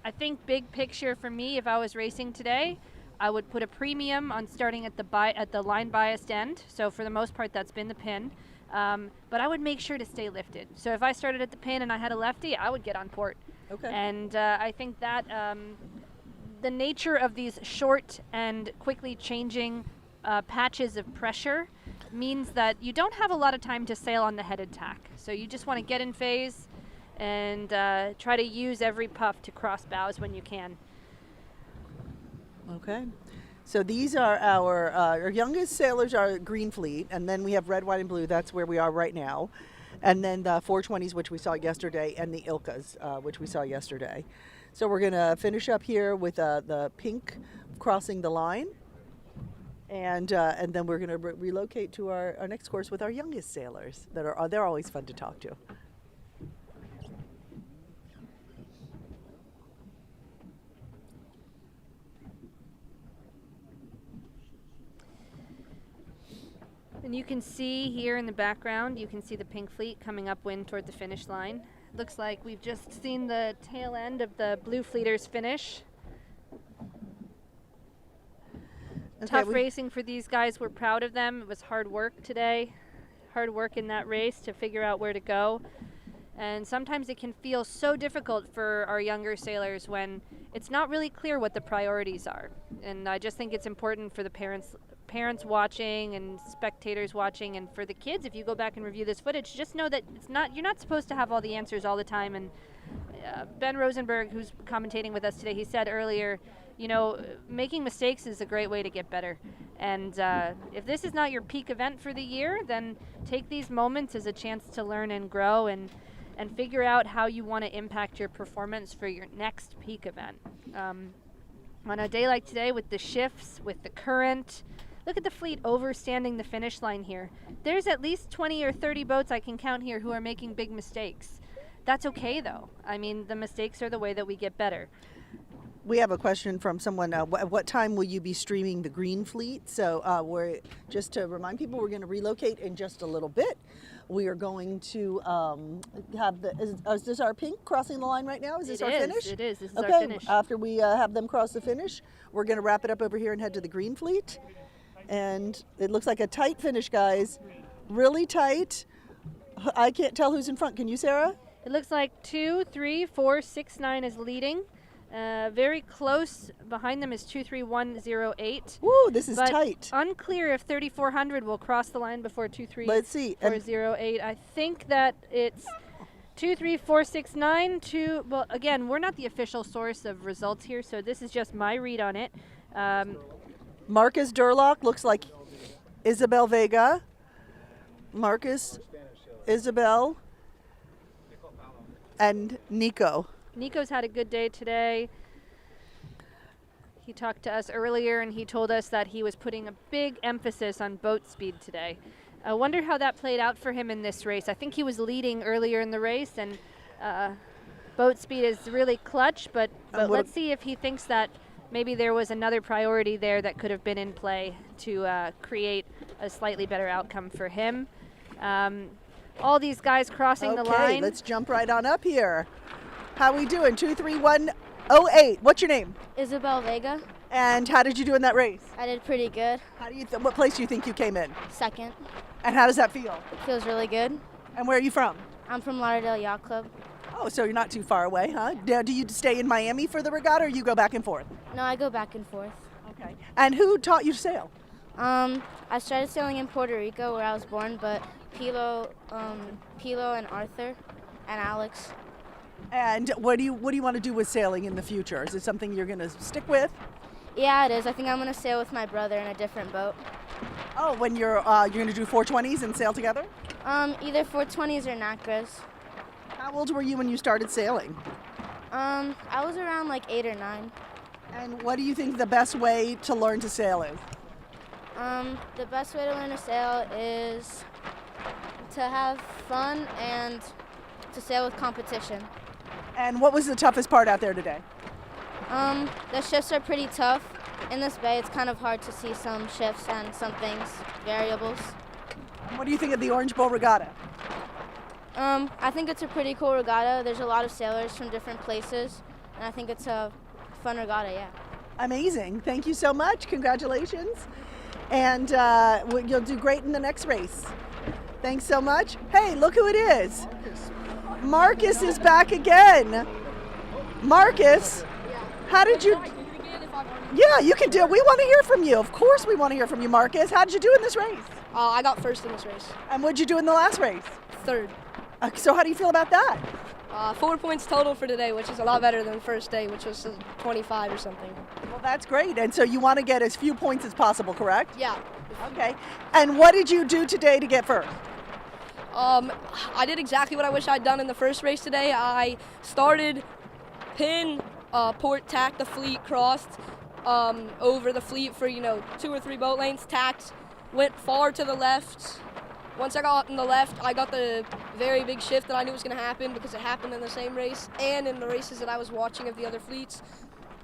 [SPEAKER 2] I think big picture for me, if I was racing today, I would put a premium on starting at the line biased end. So for the most part, that's been the pin. But I would make sure to stay lifted. So if I started at the pin and I had a lefty, I would get on port.
[SPEAKER 1] Okay.
[SPEAKER 2] And I think that the nature of these short and quickly changing patches of pressure means that you don't have a lot of time to sail on the headed tack. So you just want to get in phase and try to use every puff to cross bows when you can.
[SPEAKER 1] Okay. So these are our youngest sailors are Green Fleet, and then we have Red, White, and Blue. That's where we are right now. And then the 420s, which we saw yesterday, and the ILCAs, which we saw yesterday. So we're going to finish up here with the pink crossing the line. And then we're going to relocate to our next course with our youngest sailors. They're always fun to talk to.
[SPEAKER 2] And you can see here in the background, you can see the pink fleet coming upwind toward the finish line. Looks like we've just seen the tail end of the blue fleeters finish.
[SPEAKER 1] Okay,
[SPEAKER 2] Tough racing for these guys. We're proud of them. It was hard work today. Hard work in that race to figure out where to go. And sometimes it can feel so difficult for our younger sailors when it's not really clear what the priorities are. And I just think it's important for the parents watching and spectators watching, and for the kids, if you go back and review this footage, just know that you're not supposed to have all the answers all the time. And Ben Rosenberg, who's commentating with us today, he said earlier, making mistakes is a great way to get better. And if this is not your peak event for the year, then take these moments as a chance to learn and grow and figure out how you want to impact your performance for your next peak event. On a day like today, with the shifts, with the current, look at the fleet overstanding the finish line here. There's at least 20 or 30 boats I can count here who are making big mistakes. That's okay, though. I mean, the mistakes are the way that we get better.
[SPEAKER 1] We have a question from someone. At what time will you be streaming the Green Fleet? So we're just to remind people, we're going to relocate in just a little bit. We are going to have is this our pink crossing the line right now? Is this our finish?
[SPEAKER 2] It is. This is
[SPEAKER 1] okay,
[SPEAKER 2] our finish.
[SPEAKER 1] After we have them cross the finish, we're going to wrap it up over here and head to the Green Fleet. And it looks like a tight finish, guys. Really tight. I can't tell who's in front. Can you, Sarah?
[SPEAKER 2] It looks like 2, 3, 4, 6, 9 is leading. Very close behind them is 23108.
[SPEAKER 1] Woo, this is
[SPEAKER 2] but
[SPEAKER 1] tight.
[SPEAKER 2] Unclear if 3400 will cross the line before 23408. I think that it's 23469. Well, again, we're not the official source of results here, so this is just my read on it.
[SPEAKER 1] Marcus Durlock looks like Isabel Vega. Marcus, Isabel, and Nico.
[SPEAKER 2] Nico's had a good day today. He talked to us earlier and he told us that he was putting a big emphasis on boat speed today. I wonder how that played out for him in this race. I think he was leading earlier in the race, and boat speed is really clutch, but let's see if he thinks that maybe there was another priority there that could have been in play to create a slightly better outcome for him. All these guys crossing the line.
[SPEAKER 1] Okay, let's jump right on up here. How we doing? 23108. What's your name?
[SPEAKER 8] Isabel Vega.
[SPEAKER 1] And how did you do in that race?
[SPEAKER 8] I did pretty good.
[SPEAKER 1] How do you? What place do you think you came in?
[SPEAKER 8] Second.
[SPEAKER 1] And how does that feel?
[SPEAKER 8] It feels really good.
[SPEAKER 1] And where are you from?
[SPEAKER 8] I'm from Lauderdale Yacht Club.
[SPEAKER 1] Oh, so you're not too far away, huh? Do you stay in Miami for the regatta, or you go back and forth?
[SPEAKER 8] No, I go back and forth.
[SPEAKER 1] Okay. And who taught you to sail?
[SPEAKER 8] I started sailing in Puerto Rico, where I was born, but Pilo and Arthur and Alex.
[SPEAKER 1] And what do you want to do with sailing in the future? Is it something you're going to stick with?
[SPEAKER 8] Yeah, it is. I think I'm going to sail with my brother in a different boat.
[SPEAKER 1] Oh, when you're going to do 420s and sail together?
[SPEAKER 8] Either 420s or NACRAs.
[SPEAKER 1] How old were you when you started sailing?
[SPEAKER 8] I was around like 8 or 9.
[SPEAKER 1] And what do you think the best way to learn to sail is?
[SPEAKER 8] The best way to learn to sail is to have fun and to sail with competition.
[SPEAKER 1] And what was the toughest part out there today?
[SPEAKER 8] The shifts are pretty tough. In this bay, it's kind of hard to see some shifts and some things, variables.
[SPEAKER 1] What do you think of the Orange Bowl Regatta?
[SPEAKER 8] I think it's a pretty cool regatta. There's a lot of sailors from different places, and I think it's a fun regatta, yeah.
[SPEAKER 1] Amazing. Thank you so much. Congratulations. And you'll do great in the next race. Thanks so much. Hey, look who it is. Marcus is back again. Marcus, how did you... Yeah, you can do it. We want to hear from you. Of course we want to hear from you, Marcus. How did you do in this race?
[SPEAKER 13] I got first in this race.
[SPEAKER 1] And what did you do in the last race?
[SPEAKER 13] Third.
[SPEAKER 1] So how do you feel about that?
[SPEAKER 13] 4 points total for today, which is a lot better than the first day, which was 25 or something.
[SPEAKER 1] Well, that's great. And so you want to get as few points as possible, correct?
[SPEAKER 13] Yeah.
[SPEAKER 1] Okay. And what did you do today to get first?
[SPEAKER 13] I did exactly what I wish I'd done in the first race today. I started pin, port, tacked the fleet, crossed over the fleet for 2 or 3 boat lengths, tacked, went far to the left. Once I got on the left, I got the very big shift that I knew was going to happen because it happened in the same race and in the races that I was watching of the other fleets.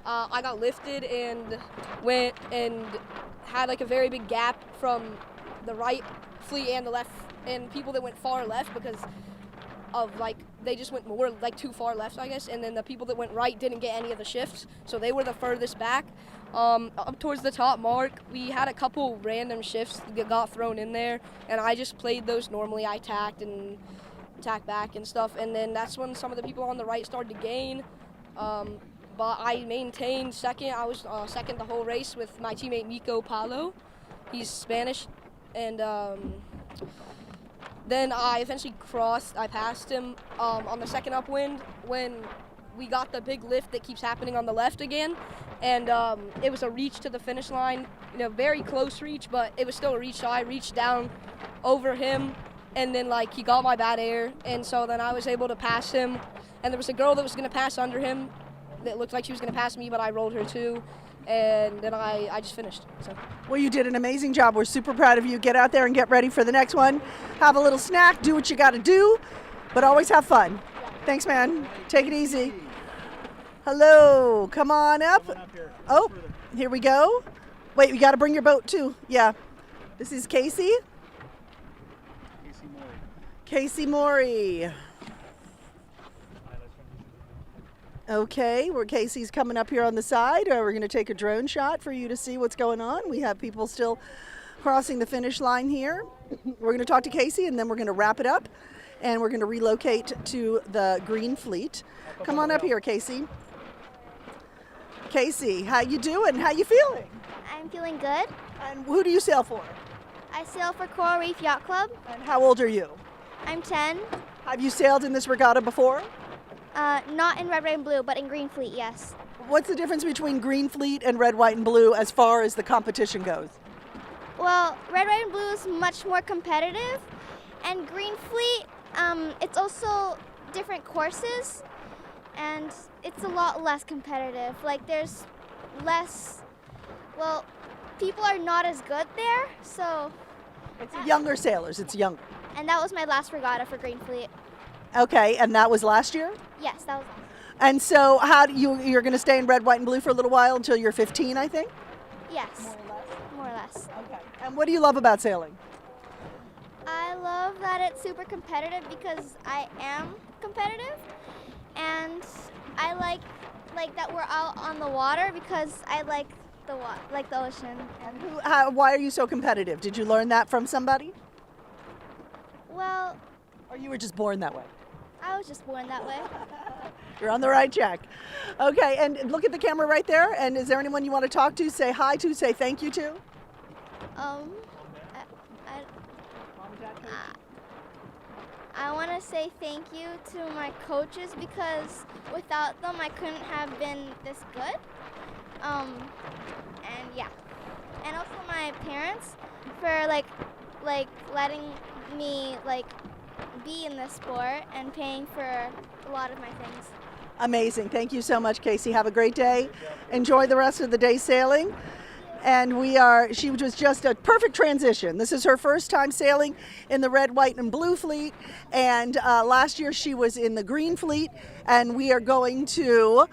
[SPEAKER 13] I got lifted and went and had like a very big gap from the right fleet and the left, and people that went far left because of they just went more too far left, I guess, and then the people that went right didn't get any of the shifts, so they were the furthest back. Up towards the top mark, we had a couple random shifts that got thrown in there, and I just played those normally. I tacked and tacked back and stuff, and then that's when some of the people on the right started to gain. But I maintained second. I was second the whole race with my teammate Nico Palo. He's Spanish, and then I eventually crossed. I passed him on the second upwind when we got the big lift that keeps happening on the left again, and it was a reach to the finish line, very close reach, but it was still a reach, so I reached down over him, and then he got my bad air, and so then I was able to pass him, and there was a girl that was going to pass under him that looked like she was going to pass me, but I rolled her too, and then I just finished. So.
[SPEAKER 1] Well, you did an amazing job. We're super proud of you. Get out there and get ready for the next one. Have a little snack, do what you got to do, but always have fun. Thanks, man. Take it easy. Hello, come on up. Oh, here we go. Wait, you got to bring your boat too. Yeah. This is Casey. Casey Maury. Okay, where Casey's coming up here on the side. We're going to take a drone shot for you to see what's going on. We have people still crossing the finish line here. We're going to talk to Casey, and then we're going to wrap it up, and we're going to relocate to the green fleet. Come on up here, Casey. Casey, how you doing? How you feeling?
[SPEAKER 17] I'm feeling good.
[SPEAKER 1] And who do you sail for?
[SPEAKER 17] I sail for Coral Reef Yacht Club.
[SPEAKER 1] And how old are you?
[SPEAKER 17] I'm 10.
[SPEAKER 1] Have you sailed in this regatta before?
[SPEAKER 17] Not in red, white, and blue, but in green fleet, yes.
[SPEAKER 1] What's the difference between green fleet and red, white, and blue as far as the competition goes?
[SPEAKER 17] Well, red, white, and blue is much more competitive, and green fleet, it's also different courses, and it's a lot less competitive. There's less, people are not as good there, so.
[SPEAKER 1] It's younger sailors, it's younger.
[SPEAKER 17] And that was my last regatta for green fleet.
[SPEAKER 1] Okay, and that was last year?
[SPEAKER 17] Yes, that was last year.
[SPEAKER 1] And so you're going to stay in red, white, and blue for a little while until you're 15, I think?
[SPEAKER 17] Yes. More or less.
[SPEAKER 1] Okay. And what do you love about sailing?
[SPEAKER 17] I love that it's super competitive because I am competitive, and I like that we're out on the water because I like the ocean.
[SPEAKER 1] And why are you so competitive? Did you learn that from somebody?
[SPEAKER 17] Well,
[SPEAKER 1] or you were just born that way?
[SPEAKER 17] I was just born that way.
[SPEAKER 1] You're on the right track. Okay, and look at the camera right there. And is there anyone you want to talk to, say hi to, say thank you to?
[SPEAKER 17] I want to say thank you to my coaches because without them I couldn't have been this good. And yeah. And also my parents for letting me be in this sport and paying for a lot of my things.
[SPEAKER 1] Amazing. Thank you so much, Casey. Have a great day. Enjoy the rest of the day sailing. And she was just a perfect transition. This is her first time sailing in the red, white, and blue fleet. And last year she was in the green fleet. And we are going to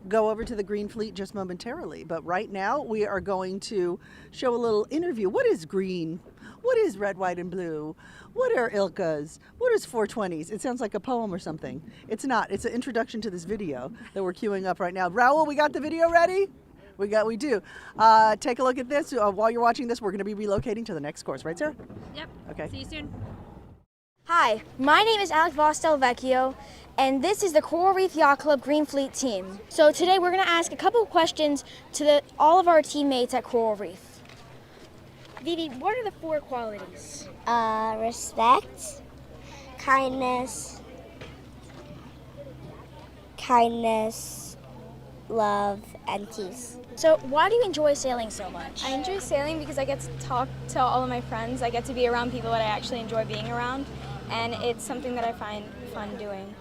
[SPEAKER 1] go over to the green fleet just momentarily. But right now we are going to show a little interview. What is green? What is red, white, and blue? What are ILCAs? What is 420s? It sounds like a poem or something. It's not. It's an introduction to this video that we're queuing up right now. Raul, we got the video ready? We do. Take a look at this. While you're watching this, we're going to be relocating to the next course. Right, sir?
[SPEAKER 18] Yep.
[SPEAKER 1] Okay.
[SPEAKER 18] See you soon.
[SPEAKER 19] Hi, my name is Alex Vostelvecchio, and this is the Coral Reef Yacht Club Green Fleet team. So today we're going to ask a couple of questions to all of our teammates at Coral Reef. Vivi, what are the 4 qualities?
[SPEAKER 20] Respect, kindness,
[SPEAKER 17] kindness, love, and peace.
[SPEAKER 19] So why do you enjoy sailing so much?
[SPEAKER 18] I enjoy sailing because I get to talk to all of my friends. I get to be around people that I actually enjoy being around, and it's something that I find fun doing.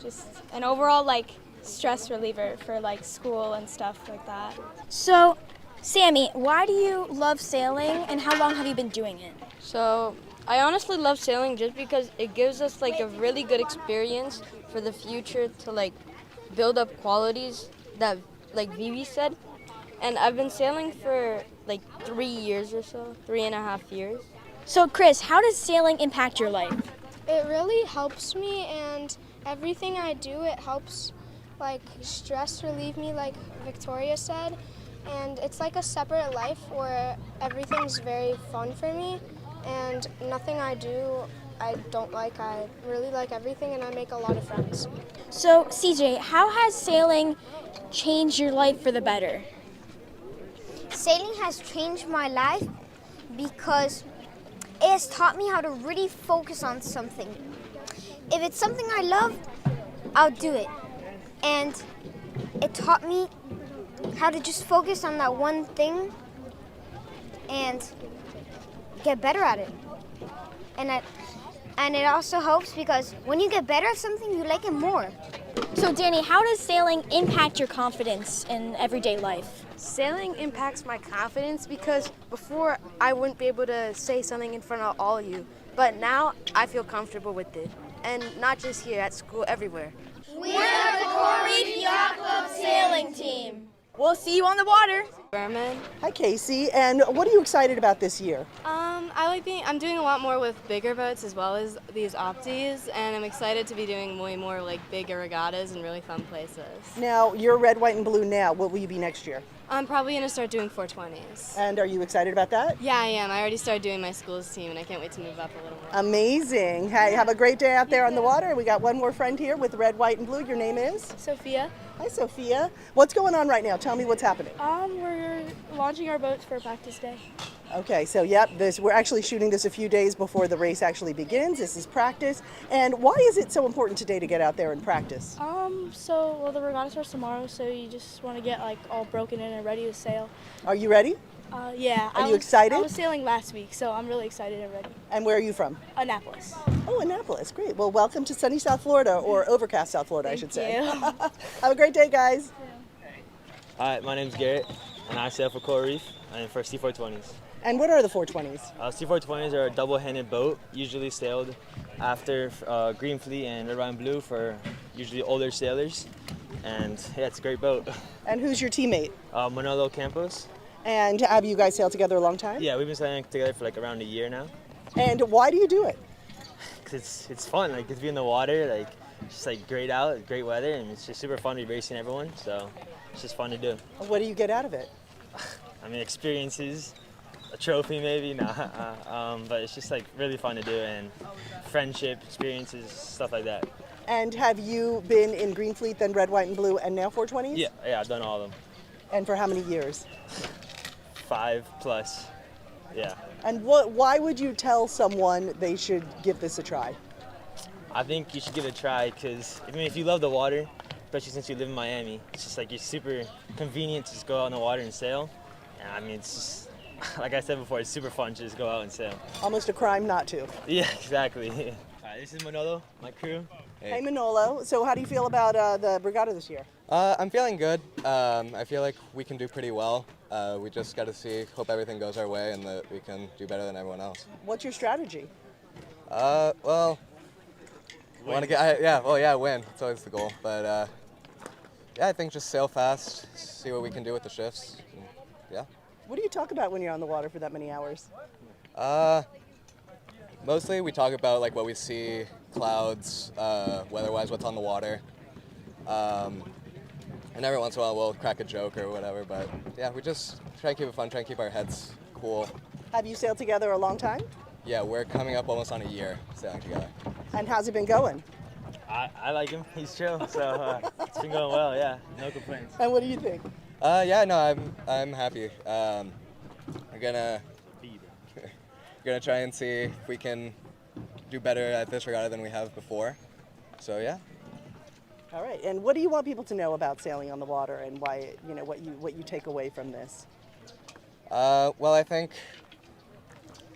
[SPEAKER 18] Just an overall like stress reliever for like school and stuff like that.
[SPEAKER 19] So, Sammy, why do you love sailing and how long have you been doing it?
[SPEAKER 16] So I honestly love sailing just because it gives us like a really good experience for the future to like build up qualities that like Vivi said. And I've been sailing for like 3 years or so, 3.5 years.
[SPEAKER 19] So, Chris, how does sailing impact your life?
[SPEAKER 4] It really helps me, and everything I do, it helps like stress relieve me, like Victoria said. And it's like a separate life where everything's very fun for me, and nothing I do I don't like. I really like everything, and I make a lot of friends.
[SPEAKER 19] So, CJ, how has sailing changed your life for the better?
[SPEAKER 17] Sailing has changed my life because it has taught me how to really focus on something. If it's something I love, I'll do it. And it taught me how to just focus on that one thing and get better at it. And it also helps because when you get better at something, you like it more.
[SPEAKER 19] So, Danny, how does sailing impact your confidence in everyday life?
[SPEAKER 20] Sailing impacts my confidence because before I wouldn't be able to say something in front of all of you, but now I feel comfortable with it. And not just here, at school, everywhere.
[SPEAKER 19] We are the Coral Reef Yacht Club sailing team. We'll see you on the water.
[SPEAKER 1] Hi, Casey. And what are you excited about this year?
[SPEAKER 21] I'm doing a lot more with bigger boats as well as these opties, and I'm excited to be doing way more like bigger regattas and really fun places.
[SPEAKER 1] Now, you're red, white, and blue now. What will you be next year?
[SPEAKER 21] I'm probably going to start doing 420s.
[SPEAKER 1] And are you excited about that?
[SPEAKER 21] Yeah, I am. I already started doing my school's team, and I can't wait to move up a little more.
[SPEAKER 1] Amazing. Hey, have a great day out there on the water. We got one more friend here with red, white, and blue. Your name is?
[SPEAKER 22] Sophia.
[SPEAKER 1] Hi, Sophia. What's going on right now? Tell me what's happening.
[SPEAKER 22] We're launching our boats for practice day.
[SPEAKER 1] Okay, so we're actually shooting this a few days before the race actually begins. This is practice. And why is it so important today to get out there and practice?
[SPEAKER 22] The regatta starts tomorrow, so you just want to get like all broken in and ready to sail.
[SPEAKER 1] Are you ready?
[SPEAKER 22] Yeah.
[SPEAKER 1] Are you excited?
[SPEAKER 22] I was sailing last week, so I'm really excited and ready.
[SPEAKER 1] And where are you from?
[SPEAKER 22] Annapolis.
[SPEAKER 1] Oh, Annapolis. Great. Well, welcome to sunny South Florida, or overcast South Florida, I should say.
[SPEAKER 22] Thank you.
[SPEAKER 1] Have a great day, guys.
[SPEAKER 23] Hi, my name's Garrett, and I sail for Coral Reef and for C420s.
[SPEAKER 1] And what are the 420s?
[SPEAKER 23] C420s are a double-handed boat, usually sailed after Green Fleet and Red, White, and Blue for usually older sailors. And yeah, it's a great boat.
[SPEAKER 1] And who's your teammate?
[SPEAKER 23] Manolo Campos.
[SPEAKER 1] And have you guys sailed together a long time?
[SPEAKER 23] Yeah, we've been sailing together for like around a year now.
[SPEAKER 1] And why do you do it?
[SPEAKER 23] Because it's fun, like to be in the water, like just like great out, great weather, and it's just super fun to be racing everyone, so it's just fun to do.
[SPEAKER 1] What do you get out of it?
[SPEAKER 23] I mean, experiences, a trophy maybe, but it's just like really fun to do, and friendship, experiences, stuff like that.
[SPEAKER 1] And have you been in Green Fleet, then Red, White, and Blue, and now 420s?
[SPEAKER 23] Yeah, I've done all of them.
[SPEAKER 1] And for how many years?
[SPEAKER 23] 5+, yeah.
[SPEAKER 1] And why would you tell someone they should give this a try?
[SPEAKER 23] I think you should give it a try because, I mean, if you love the water, especially since you live in Miami, it's just like it's super convenient to just go out in the water and sail. And I mean, it's just, like I said before, it's super fun to just go out and sail.
[SPEAKER 1] Almost a crime not to.
[SPEAKER 23] Yeah, exactly. All right, this is Manolo, my crew.
[SPEAKER 1] Hey, Manolo. So how do you feel about the regatta this year?
[SPEAKER 24] I'm feeling good. I feel like we can do pretty well. We just got to hope everything goes our way and that we can do better than everyone else.
[SPEAKER 1] What's your strategy?
[SPEAKER 24] Well, want to win. It's always the goal. But yeah, I think just sail fast, see what we can do with the shifts. And, yeah.
[SPEAKER 1] What do you talk about when you're on the water for that many hours?
[SPEAKER 24] Mostly we talk about like what we see, clouds, weather-wise, what's on the water. And every once in a while we'll crack a joke or whatever, but yeah, we just try and keep it fun, try and keep our heads cool.
[SPEAKER 1] Have you sailed together a long time?
[SPEAKER 24] Yeah, we're coming up almost on a year sailing together.
[SPEAKER 1] And how's it been going?
[SPEAKER 23] I like him, he's chill, so it's been going well, yeah, no complaints.
[SPEAKER 1] And what do you think?
[SPEAKER 24] I'm happy. We're gonna try and see if we can do better at this regatta than we have before, so yeah.
[SPEAKER 1] All right. And what do you want people to know about sailing on the water and why, what you take away from this?
[SPEAKER 24] Well, I think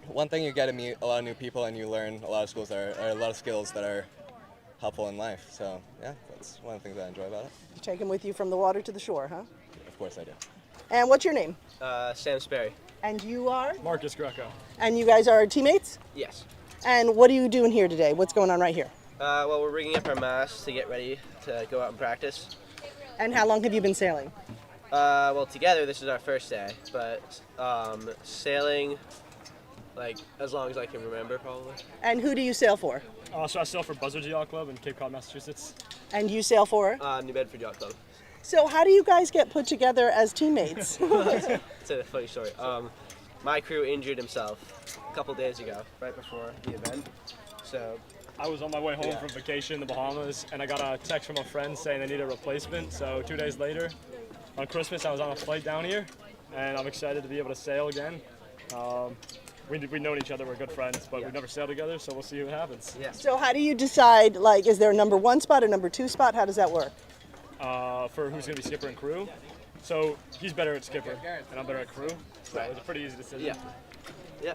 [SPEAKER 24] one thing, you get to meet a lot of new people and you learn a lot of skills that are helpful in life. So yeah, that's one of the things I enjoy about it.
[SPEAKER 1] You take them with you from the water to the shore, huh?
[SPEAKER 24] Of course I do.
[SPEAKER 1] And what's your name?
[SPEAKER 5] Sam Sperry.
[SPEAKER 1] And you are?
[SPEAKER 5] Marcus Greco.
[SPEAKER 1] And you guys are teammates?
[SPEAKER 5] Yes.
[SPEAKER 1] And what are you doing here today? What's going on right here?
[SPEAKER 5] Well, we're rigging up our masts to get ready to go out and practice.
[SPEAKER 1] And how long have you been sailing?
[SPEAKER 5] Well, together this is our first day, but sailing, like, as long as I can remember, probably.
[SPEAKER 1] And who do you sail for?
[SPEAKER 6] So I sail for Buzzards Yacht Club in Cape Cod, Massachusetts.
[SPEAKER 1] And you sail for?
[SPEAKER 5] New Bedford Yacht Club.
[SPEAKER 1] So how do you guys get put together as teammates?
[SPEAKER 5] It's a funny story. My crew injured himself a couple days ago, right before the event. So
[SPEAKER 6] I was on my way home from vacation in the Bahamas, and I got a text from a friend saying they need a replacement. So 2 days later, on Christmas, I was on a flight down here, and I'm excited to be able to sail again. We've known each other, we're good friends, but we've never sailed together, so we'll see what happens.
[SPEAKER 5] Yeah.
[SPEAKER 1] So how do you decide, like, is there a number 1 spot, a number 2 spot? How does that work?
[SPEAKER 6] For who's going to be skipper and crew. So he's better at skipper, and I'm better at crew. So it's a pretty easy decision.
[SPEAKER 5] Yeah. Yeah.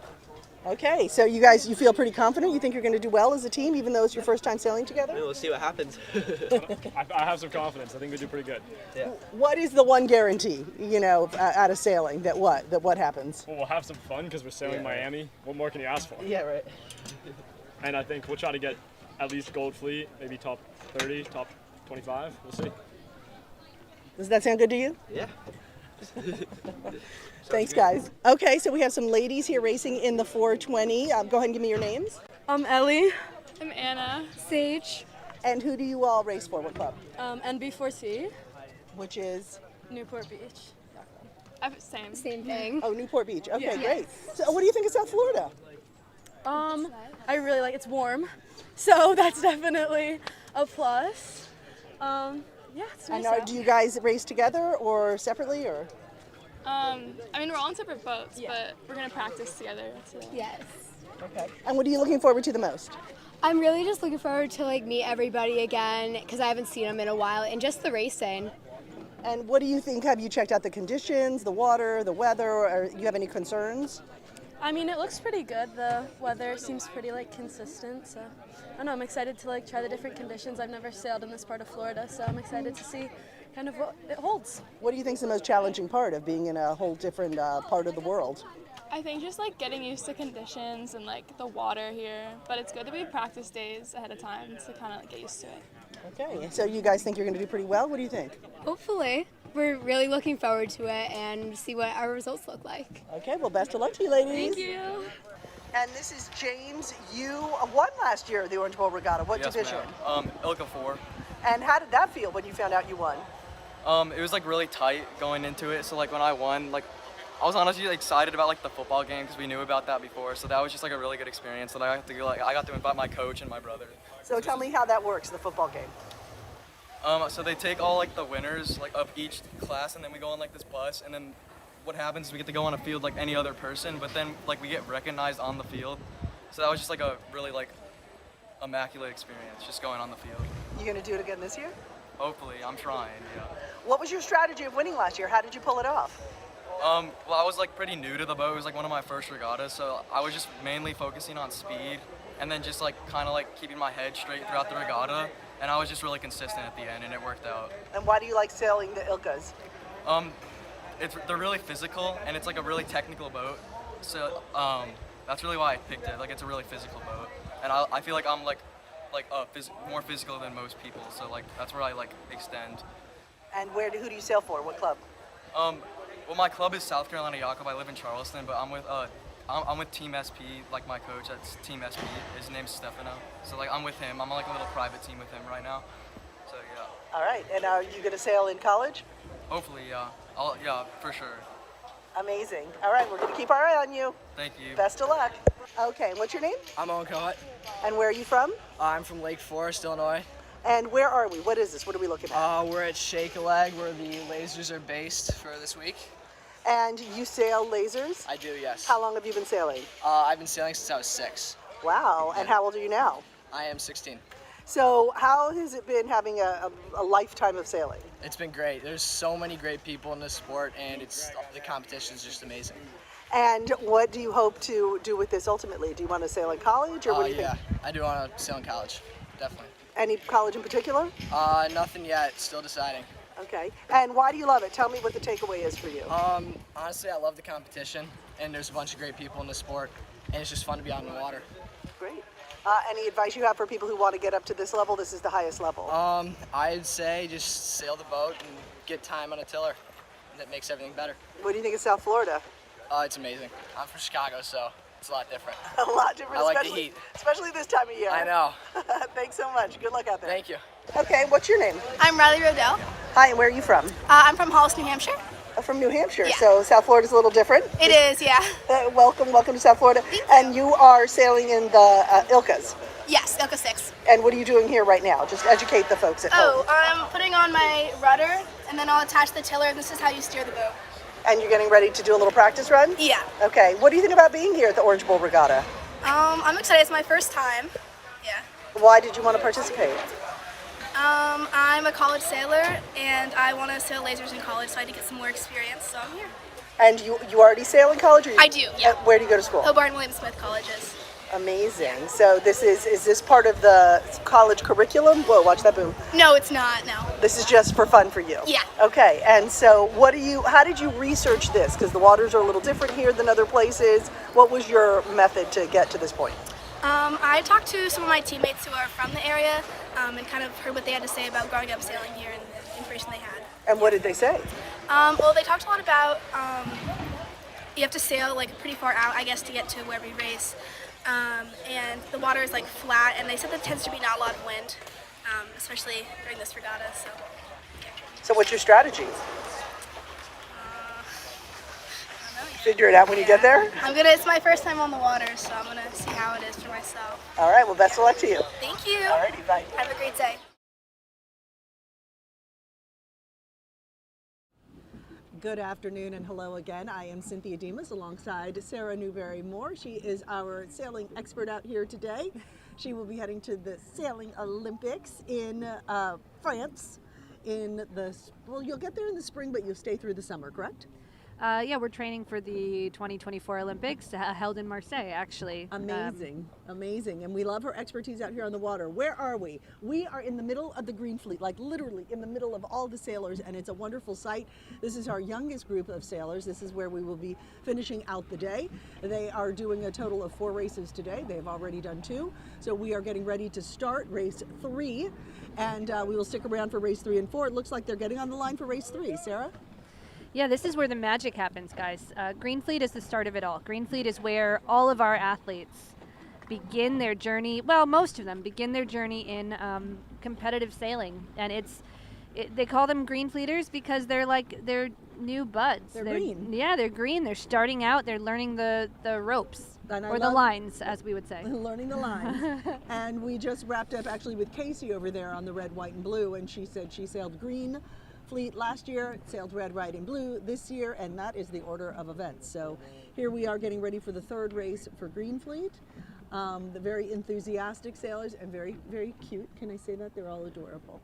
[SPEAKER 1] Okay, so you guys, you feel pretty confident? You think you're going to do well as a team, even though it's your first time sailing together?
[SPEAKER 5] We'll see what happens.
[SPEAKER 6] I have some confidence. I think we do pretty good.
[SPEAKER 5] Yeah.
[SPEAKER 1] What is the one guarantee, out of sailing, that what happens?
[SPEAKER 6] Well, we'll have some fun because we're sailing Miami. What more can you ask for?
[SPEAKER 1] Yeah, right.
[SPEAKER 6] And I think we'll try to get at least gold fleet, maybe top 30, top 25. We'll see.
[SPEAKER 1] Does that sound good to you?
[SPEAKER 5] Yeah.
[SPEAKER 1] Thanks, guys. Okay, so we have some ladies here racing in the 420. Go ahead and give me your names.
[SPEAKER 7] I'm Ellie.
[SPEAKER 9] I'm Anna.
[SPEAKER 7] Sage.
[SPEAKER 1] And who do you all race for? What club?
[SPEAKER 7] NB4C.
[SPEAKER 1] Which is?
[SPEAKER 7] Newport Beach.
[SPEAKER 9] Same
[SPEAKER 7] thing.
[SPEAKER 1] Oh, Newport Beach. Okay,
[SPEAKER 7] Yeah.
[SPEAKER 1] great. So what do you think of South Florida?
[SPEAKER 7] I really like it's warm. So that's definitely a plus. Yeah, it's nice.
[SPEAKER 1] And do you guys race together or separately, or?
[SPEAKER 9] I mean, we're all on separate boats, but we're gonna practice together today.
[SPEAKER 18] Yes.
[SPEAKER 1] Okay. And what are you looking forward to the most?
[SPEAKER 18] I'm really just looking forward to meet everybody again because I haven't seen them in a while, and just the racing.
[SPEAKER 1] And what do you think? Have you checked out the conditions, the water, the weather, or do you have any concerns?
[SPEAKER 7] I mean, it looks pretty good. The weather seems pretty consistent, so I don't know. I'm excited to try the different conditions. I've never sailed in this part of Florida, so I'm excited to see kind of what it holds.
[SPEAKER 1] What do you think is the most challenging part of being in a whole different part of the world?
[SPEAKER 9] I think just getting used to conditions and the water here, but it's good that we have practice days ahead of time to kind of get used to it.
[SPEAKER 1] Okay, so you guys think you're going to do pretty well? What do you think?
[SPEAKER 18] Hopefully. We're really looking forward to it and see what our results look like.
[SPEAKER 1] Okay, well, best of luck to you, ladies.
[SPEAKER 18] Thank you.
[SPEAKER 1] And this is James. You won last year at the Orange Bowl Regatta. What division?
[SPEAKER 25] ILCA 4.
[SPEAKER 1] And how did that feel when you found out you won?
[SPEAKER 25] It was really tight going into it. So when I won, I was honestly excited about the football game because we knew about that before. So that was just a really good experience. That I got to I got to invite my coach and my brother.
[SPEAKER 1] So tell me how that works, the football game.
[SPEAKER 25] So they take all the winners of each class, and then we go on this bus, and then what happens is we get to go on a field like any other person, but then we get recognized on the field. So that was just a really immaculate experience, just going on the field.
[SPEAKER 1] You gonna do it again this year?
[SPEAKER 25] Hopefully, I'm trying. Yeah.
[SPEAKER 1] What was your strategy of winning last year? How did you pull it off?
[SPEAKER 25] Well, I was pretty new to the boat. It was one of my first regattas, so I was just mainly focusing on speed, and then just kind of keeping my head straight throughout the regatta. And I was just really consistent at the end, and it worked out.
[SPEAKER 1] And why do you like sailing the ILCAs?
[SPEAKER 25] They're really physical, and it's a really technical boat. So that's really why I picked it. It's a really physical boat, and I feel I'm more physical than most people. So that's where I extend.
[SPEAKER 1] And who do you sail for? What club?
[SPEAKER 25] Well, my club is South Carolina Yacht Club. I live in Charleston, but I'm with Team SP, my coach. That's Team SP. His name's Stefano. So I'm with him. I'm on a little private team with him right now. So yeah.
[SPEAKER 1] All right. And are you gonna sail in college?
[SPEAKER 25] Hopefully, yeah. Yeah, for sure.
[SPEAKER 1] Amazing. All right, we're gonna keep our eye on you.
[SPEAKER 25] Thank you.
[SPEAKER 1] Best of luck. Okay. And what's your name?
[SPEAKER 26] I'm Owen Cohut.
[SPEAKER 1] And where are you from?
[SPEAKER 26] I'm from Lake Forest, Illinois.
[SPEAKER 1] And where are we? What is this? What are we looking at?
[SPEAKER 26] We're at Shake-a-Leg, where the lasers are based for this week.
[SPEAKER 1] And you sail lasers?
[SPEAKER 26] I do, yes.
[SPEAKER 1] How long have you been sailing?
[SPEAKER 26] I've been sailing since I was 6.
[SPEAKER 1] Wow. And how old are you now?
[SPEAKER 26] I am 16.
[SPEAKER 1] So how has it been having a lifetime of sailing?
[SPEAKER 26] It's been great. There's so many great people in this sport, and the competition is just amazing.
[SPEAKER 1] And what do you hope to do with this ultimately? Do you want to sail in college, or what do you think?
[SPEAKER 26] I do want to sail in college, definitely.
[SPEAKER 1] Any college in particular?
[SPEAKER 26] Nothing yet. Still deciding.
[SPEAKER 1] Okay. And why do you love it? Tell me what the takeaway is for you.
[SPEAKER 26] Honestly, I love the competition, and there's a bunch of great people in the sport, and it's just fun to be out in the water.
[SPEAKER 1] Great. Any advice you have for people who want to get up to this level? This is the highest level.
[SPEAKER 26] I'd say just sail the boat and get time on a tiller. That makes everything better.
[SPEAKER 1] What do you think of South Florida?
[SPEAKER 26] It's amazing. I'm from Chicago, so it's a lot different.
[SPEAKER 1] A lot different.
[SPEAKER 26] I like the heat.
[SPEAKER 1] Especially this time of year.
[SPEAKER 26] I know.
[SPEAKER 1] Thanks so much. Good luck out there.
[SPEAKER 26] Thank you.
[SPEAKER 1] Okay, what's your name?
[SPEAKER 3] I'm Riley Rodell.
[SPEAKER 1] Hi, and where are you from?
[SPEAKER 3] I'm from Hollis, New Hampshire.
[SPEAKER 1] From New Hampshire.
[SPEAKER 3] Yeah.
[SPEAKER 1] So South Florida's a little different.
[SPEAKER 3] It is, yeah.
[SPEAKER 1] Welcome to South Florida. And you are sailing in the ILCAs.
[SPEAKER 3] Yes, ILCA 6.
[SPEAKER 1] And what are you doing here right now? Just educate the folks at home.
[SPEAKER 3] I'm putting on my rudder, and then I'll attach the tiller, and this is how you steer the boat.
[SPEAKER 1] And you're getting ready to do a little practice run?
[SPEAKER 3] Yeah.
[SPEAKER 1] Okay. What do you think about being here at the Orange Bowl Regatta?
[SPEAKER 3] I'm excited. It's my first time. Yeah.
[SPEAKER 1] Why did you want to participate?
[SPEAKER 3] I'm a college sailor, and I want to sail lasers in college, so I had to get some more experience, so I'm here.
[SPEAKER 1] And you already sail in college? Or
[SPEAKER 3] I do, yeah.
[SPEAKER 1] Where do you go to school?
[SPEAKER 3] Hobart and William Smith colleges.
[SPEAKER 1] Amazing. So is this part of the college curriculum? Whoa, watch that boom.
[SPEAKER 3] No, it's not, no.
[SPEAKER 1] This is just for fun for you?
[SPEAKER 3] Yeah.
[SPEAKER 1] Okay, and so how did you research this? Because the waters are a little different here than other places. What was your method to get to this point?
[SPEAKER 3] I talked to some of my teammates who are from the area and kind of heard what they had to say about growing up sailing here and the information they had.
[SPEAKER 1] And what did they say?
[SPEAKER 3] Well, they talked a lot about you have to sail like pretty far out, I guess, to get to where we race. And the water is like flat, and they said there tends to be not a lot of wind, especially during this regatta.
[SPEAKER 1] So what's your strategy? Figure it out when you get there?
[SPEAKER 3] It's my first time on the water, so I'm gonna see how it is for myself.
[SPEAKER 1] All right, well, best of luck to you.
[SPEAKER 3] Thank you.
[SPEAKER 1] Alrighty, bye.
[SPEAKER 3] Have a great day.
[SPEAKER 1] Good afternoon and hello again. I am Cynthia Demas alongside Sarah Newberry-Moore. She is our sailing expert out here today. She will be heading to the Sailing Olympics in France well, you'll get there in the spring, but you'll stay through the summer, correct?
[SPEAKER 2] Yeah, we're training for the 2024 Olympics held in Marseille, actually.
[SPEAKER 1] Amazing, amazing. And we love her expertise out here on the water. Where are we? We are in the middle of the Green Fleet, like literally in the middle of all the sailors, and it's a wonderful sight. This is our youngest group of sailors. This is where we will be finishing out the day. They are doing a total of 4 races today. They've already done 2. So we are getting ready to start race 3, and we will stick around for race 3 and 4. It looks like they're getting on the line for race 3. Sarah?
[SPEAKER 2] Yeah, this is where the magic happens, guys. Green Fleet is the start of it all. Green Fleet is where all of our athletes begin their journey. Well, most of them begin their journey in competitive sailing, and they call them Green Fleeters because they're new buds.
[SPEAKER 1] They're green.
[SPEAKER 2] Yeah, they're green. They're starting out. They're learning the ropes or the lines, as we would say.
[SPEAKER 1] Learning the lines. And we just wrapped up actually with Casey over there on the red, white, and blue, and she said she sailed Green Fleet last year, sailed red, white, and blue this year, and that is the order of events. So here we are getting ready for the 3rd race for Green Fleet. The very enthusiastic sailors and very, very cute. Can I say that? They're all adorable.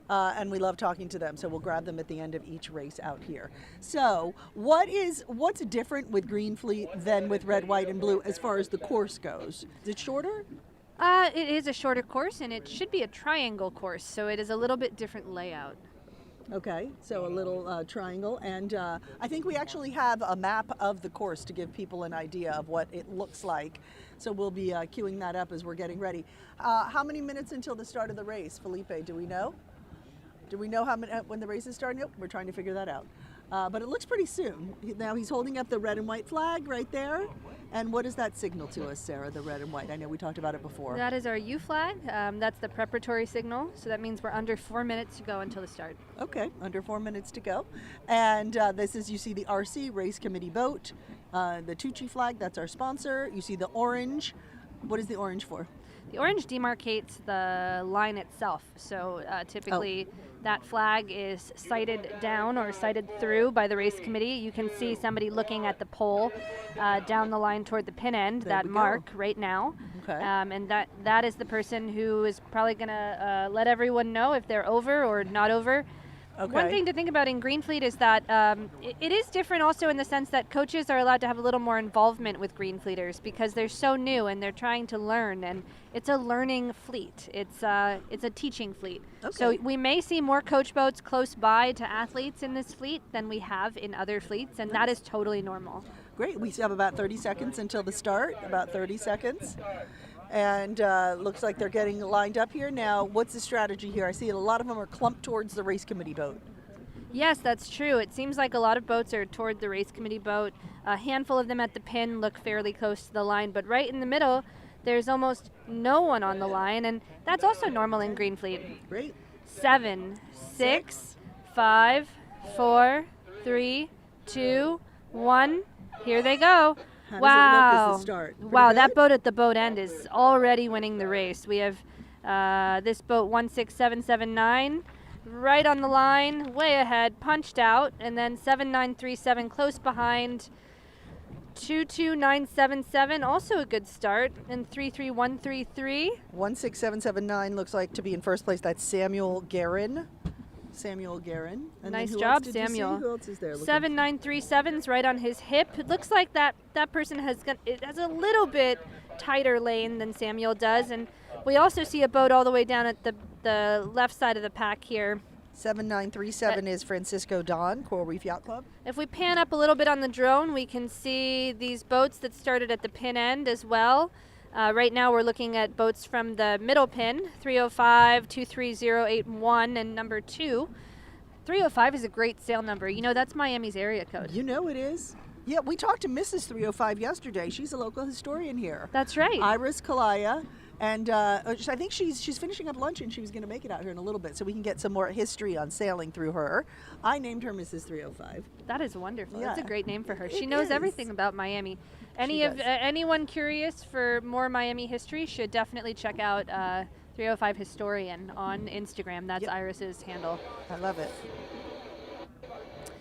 [SPEAKER 1] And we love talking to them, so we'll grab them at the end of each race out here. So what's different with Green Fleet than with red, white, and blue as far as the course goes? Is it shorter?
[SPEAKER 2] It is a shorter course, and it should be a triangle course, so it is a little bit different layout.
[SPEAKER 1] Okay, so a little triangle, and I think we actually have a map of the course to give people an idea of what it looks like. So we'll be queuing that up as we're getting ready. How many minutes until the start of the race, Felipe? Do we know? Do we know when the race is starting? Nope, we're trying to figure that out. But it looks pretty soon. Now he's holding up the red and white flag right there. And what does that signal to us, Sarah, the red and white? I know we talked about it before.
[SPEAKER 2] That is our U flag. That's the preparatory signal. So that means we're under 4 minutes to go until the start.
[SPEAKER 1] Okay, under 4 minutes to go. And this is, you see the RC, Race Committee boat. The Tuuci flag, that's our sponsor. You see the orange. What is the orange for?
[SPEAKER 2] The orange demarcates the line itself. So typically that flag is sighted down or sighted through by the race committee. You can see somebody looking at the pole down the line toward the pin end, that mark right now.
[SPEAKER 1] Okay.
[SPEAKER 2] And that is the person who is probably going to let everyone know if they're over or not over.
[SPEAKER 1] Okay.
[SPEAKER 2] One thing to think about in Greenfleet is that it is different also in the sense that coaches are allowed to have a little more involvement with Greenfleeters because they're so new and they're trying to learn, and it's a learning fleet. It's a teaching fleet.
[SPEAKER 1] Okay.
[SPEAKER 2] So we may see more coach boats close by to athletes in this fleet than we have in other fleets, and that is totally normal.
[SPEAKER 1] Great. We have about 30 seconds until the start, about 30 seconds. And looks like they're getting lined up here. Now, what's the strategy here? I see a lot of them are clumped towards the race committee boat.
[SPEAKER 2] Yes, that's true. It seems like a lot of boats are toward the race committee boat. A handful of them at the pin look fairly close to the line, but right in the middle, there's almost no one on the line, and that's also normal in Greenfleet.
[SPEAKER 1] Great.
[SPEAKER 2] 7, 6, 5, 4, 3, 2, 1. Here they go.
[SPEAKER 1] How
[SPEAKER 2] Wow.
[SPEAKER 1] does it look as the start? Pretty
[SPEAKER 2] Wow,
[SPEAKER 1] good?
[SPEAKER 2] that boat at the boat end is already winning the race. We have this boat 16779 right on the line, way ahead, punched out, and then 7937 close behind. 22977, also a good start, and 33133.
[SPEAKER 1] 16779 looks like to be in first place. That's Samuel Guerin. And then
[SPEAKER 2] Nice
[SPEAKER 1] who
[SPEAKER 2] job,
[SPEAKER 1] else did you see?
[SPEAKER 2] Samuel.
[SPEAKER 1] Who else is there?
[SPEAKER 2] 7937's right on his hip. It looks like that person has a little bit tighter lane than Samuel does, and we also see a boat all the way down at the left side of the pack here.
[SPEAKER 1] 7937 is Francisco Don, Coral Reef Yacht Club.
[SPEAKER 2] If we pan up a little bit on the drone, we can see these boats that started at the pin end as well. Right now we're looking at boats from the middle pin, 305, 23081, and number 2. 305 is a great sail number. You know, that's Miami's area code.
[SPEAKER 1] You know it is. Yeah, we talked to Mrs. 305 yesterday. She's a local historian here.
[SPEAKER 2] That's right.
[SPEAKER 1] Iris Kalaya. And I think she's finishing up lunch and she was going to make it out here in a little bit so we can get some more history on sailing through her. I named her Mrs. 305.
[SPEAKER 2] That is wonderful.
[SPEAKER 1] Yeah.
[SPEAKER 2] That's a great name for her. She
[SPEAKER 1] It
[SPEAKER 2] knows
[SPEAKER 1] is.
[SPEAKER 2] everything about Miami.
[SPEAKER 1] does.
[SPEAKER 2] Anyone curious for more Miami history should definitely check out 305 Historian on Instagram. That's Iris's handle.
[SPEAKER 1] I love it.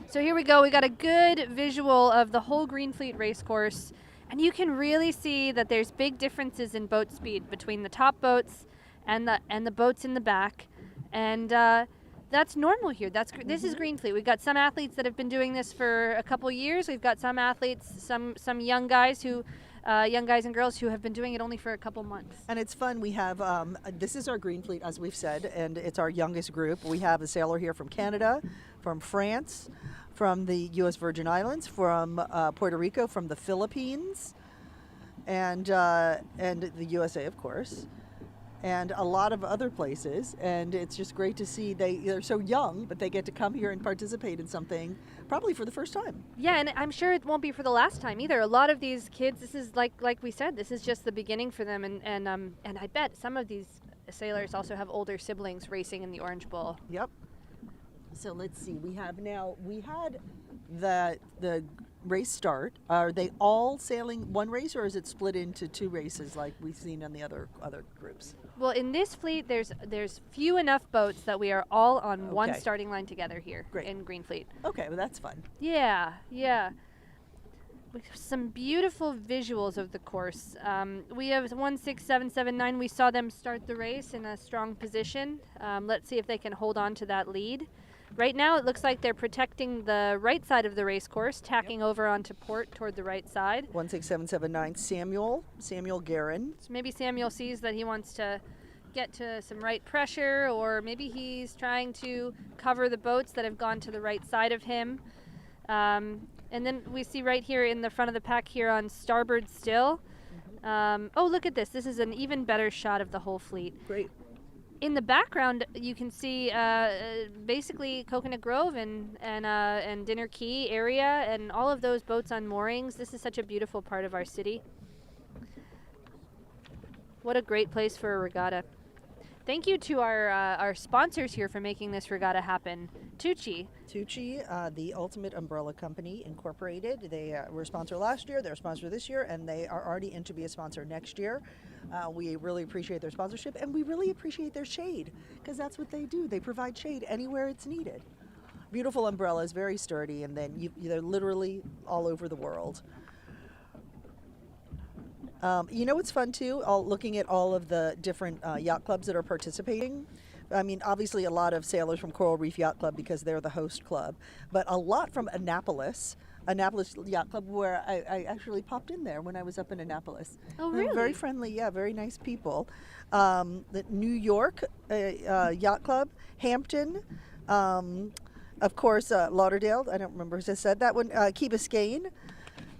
[SPEAKER 2] So here we go. We got a good visual of the whole Greenfleet race course. And you can really see that there's big differences in boat speed between the top boats and the boats in the back. And that's normal here. This is Greenfleet. We've got some athletes that have been doing this for a couple years. We've got some athletes, some young guys and girls who have been doing it only for a couple months.
[SPEAKER 1] And it's fun. We have, this is our Greenfleet, as we've said, and it's our youngest group. We have a sailor here from Canada, from France, from the U.S. Virgin Islands, from Puerto Rico, from the Philippines, and the USA, of course, and a lot of other places. And it's just great to see they're so young, but they get to come here and participate in something probably for the first time.
[SPEAKER 2] Yeah, and I'm sure it won't be for the last time either. A lot of these kids, this is like we said, this is just the beginning for them, and I bet some of these sailors also have older siblings racing in the Orange Bowl.
[SPEAKER 1] Yep. So let's see. We had the race start. Are they all sailing one race, or is it split into two races like we've seen on the other groups?
[SPEAKER 2] Well, in this fleet, there's few enough boats that we are all on one
[SPEAKER 1] Okay.
[SPEAKER 2] starting line together here in Greenfleet.
[SPEAKER 1] Okay, well that's fun.
[SPEAKER 2] Yeah. We have some beautiful visuals of the course. We have 16779. We saw them start the race in a strong position. Let's see if they can hold on to that lead. Right now, it looks like they're protecting the right side of the race course, tacking over onto port toward the right side.
[SPEAKER 1] 16779, Samuel Guerin.
[SPEAKER 2] So maybe Samuel sees that he wants to get to some right pressure, or maybe he's trying to cover the boats that have gone to the right side of him. And then we see right here in the front of the pack here on starboard still. Oh, look at this. This is an even better shot of the whole fleet.
[SPEAKER 1] Great.
[SPEAKER 2] In the background, you can see basically Coconut Grove and Dinner Key area and all of those boats on moorings. This is such a beautiful part of our city. What a great place for a regatta. Thank you to our sponsors here for making this regatta happen. Tuuci.
[SPEAKER 1] Tuuci, the Ultimate Umbrella Company Incorporated. They were a sponsor last year, they're a sponsor this year, and they are already in to be a sponsor next year. We really appreciate their sponsorship, and we really appreciate their shade, because that's what they do. They provide shade anywhere it's needed. Beautiful umbrellas, very sturdy, and then they're literally all over the world. You know what's fun too? Looking at all of the different yacht clubs that are participating. I mean, obviously a lot of sailors from Coral Reef Yacht Club because they're the host club, but a lot from Annapolis Yacht Club, where I actually popped in there when I was up in Annapolis.
[SPEAKER 2] Oh,
[SPEAKER 1] They're
[SPEAKER 2] really?
[SPEAKER 1] very friendly, yeah, very nice people. The New York Yacht Club, Hampton, of course, Lauderdale. I don't remember who said that one. Key Biscayne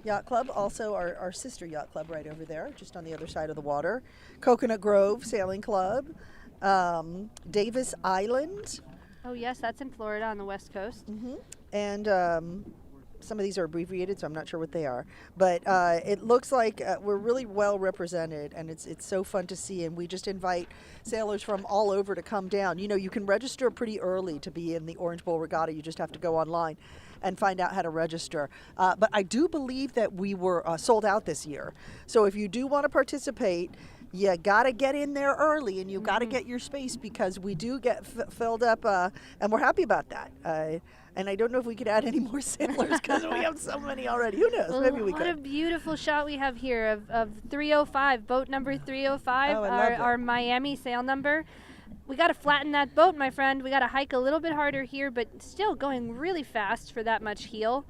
[SPEAKER 1] Yacht Club, also our sister yacht club right over there, just on the other side of the water. Coconut Grove Sailing Club, Davis Island.
[SPEAKER 2] Oh yes, that's in Florida on the West Coast.
[SPEAKER 1] And some of these are abbreviated, so I'm not sure what they are. But it looks like we're really well represented, and it's so fun to see. And we just invite sailors from all over to come down. You know, you can register pretty early to be in the Orange Bowl Regatta. You just have to go online and find out how to register. But I do believe that we were sold out this year. So if you do want to participate, you got to get in there early, and you got to get your space, because we do get filled up, and we're happy about that. And I don't know if we could add any more sailors because we have so many already. Who knows?
[SPEAKER 2] Well,
[SPEAKER 1] Maybe we
[SPEAKER 2] what
[SPEAKER 1] could.
[SPEAKER 2] a beautiful shot we have here of 305, boat number 305,
[SPEAKER 1] Oh, I love
[SPEAKER 2] our Miami sail number. We got to flatten that boat, my friend. We got to hike a little bit harder here, but still going really fast for that much heel.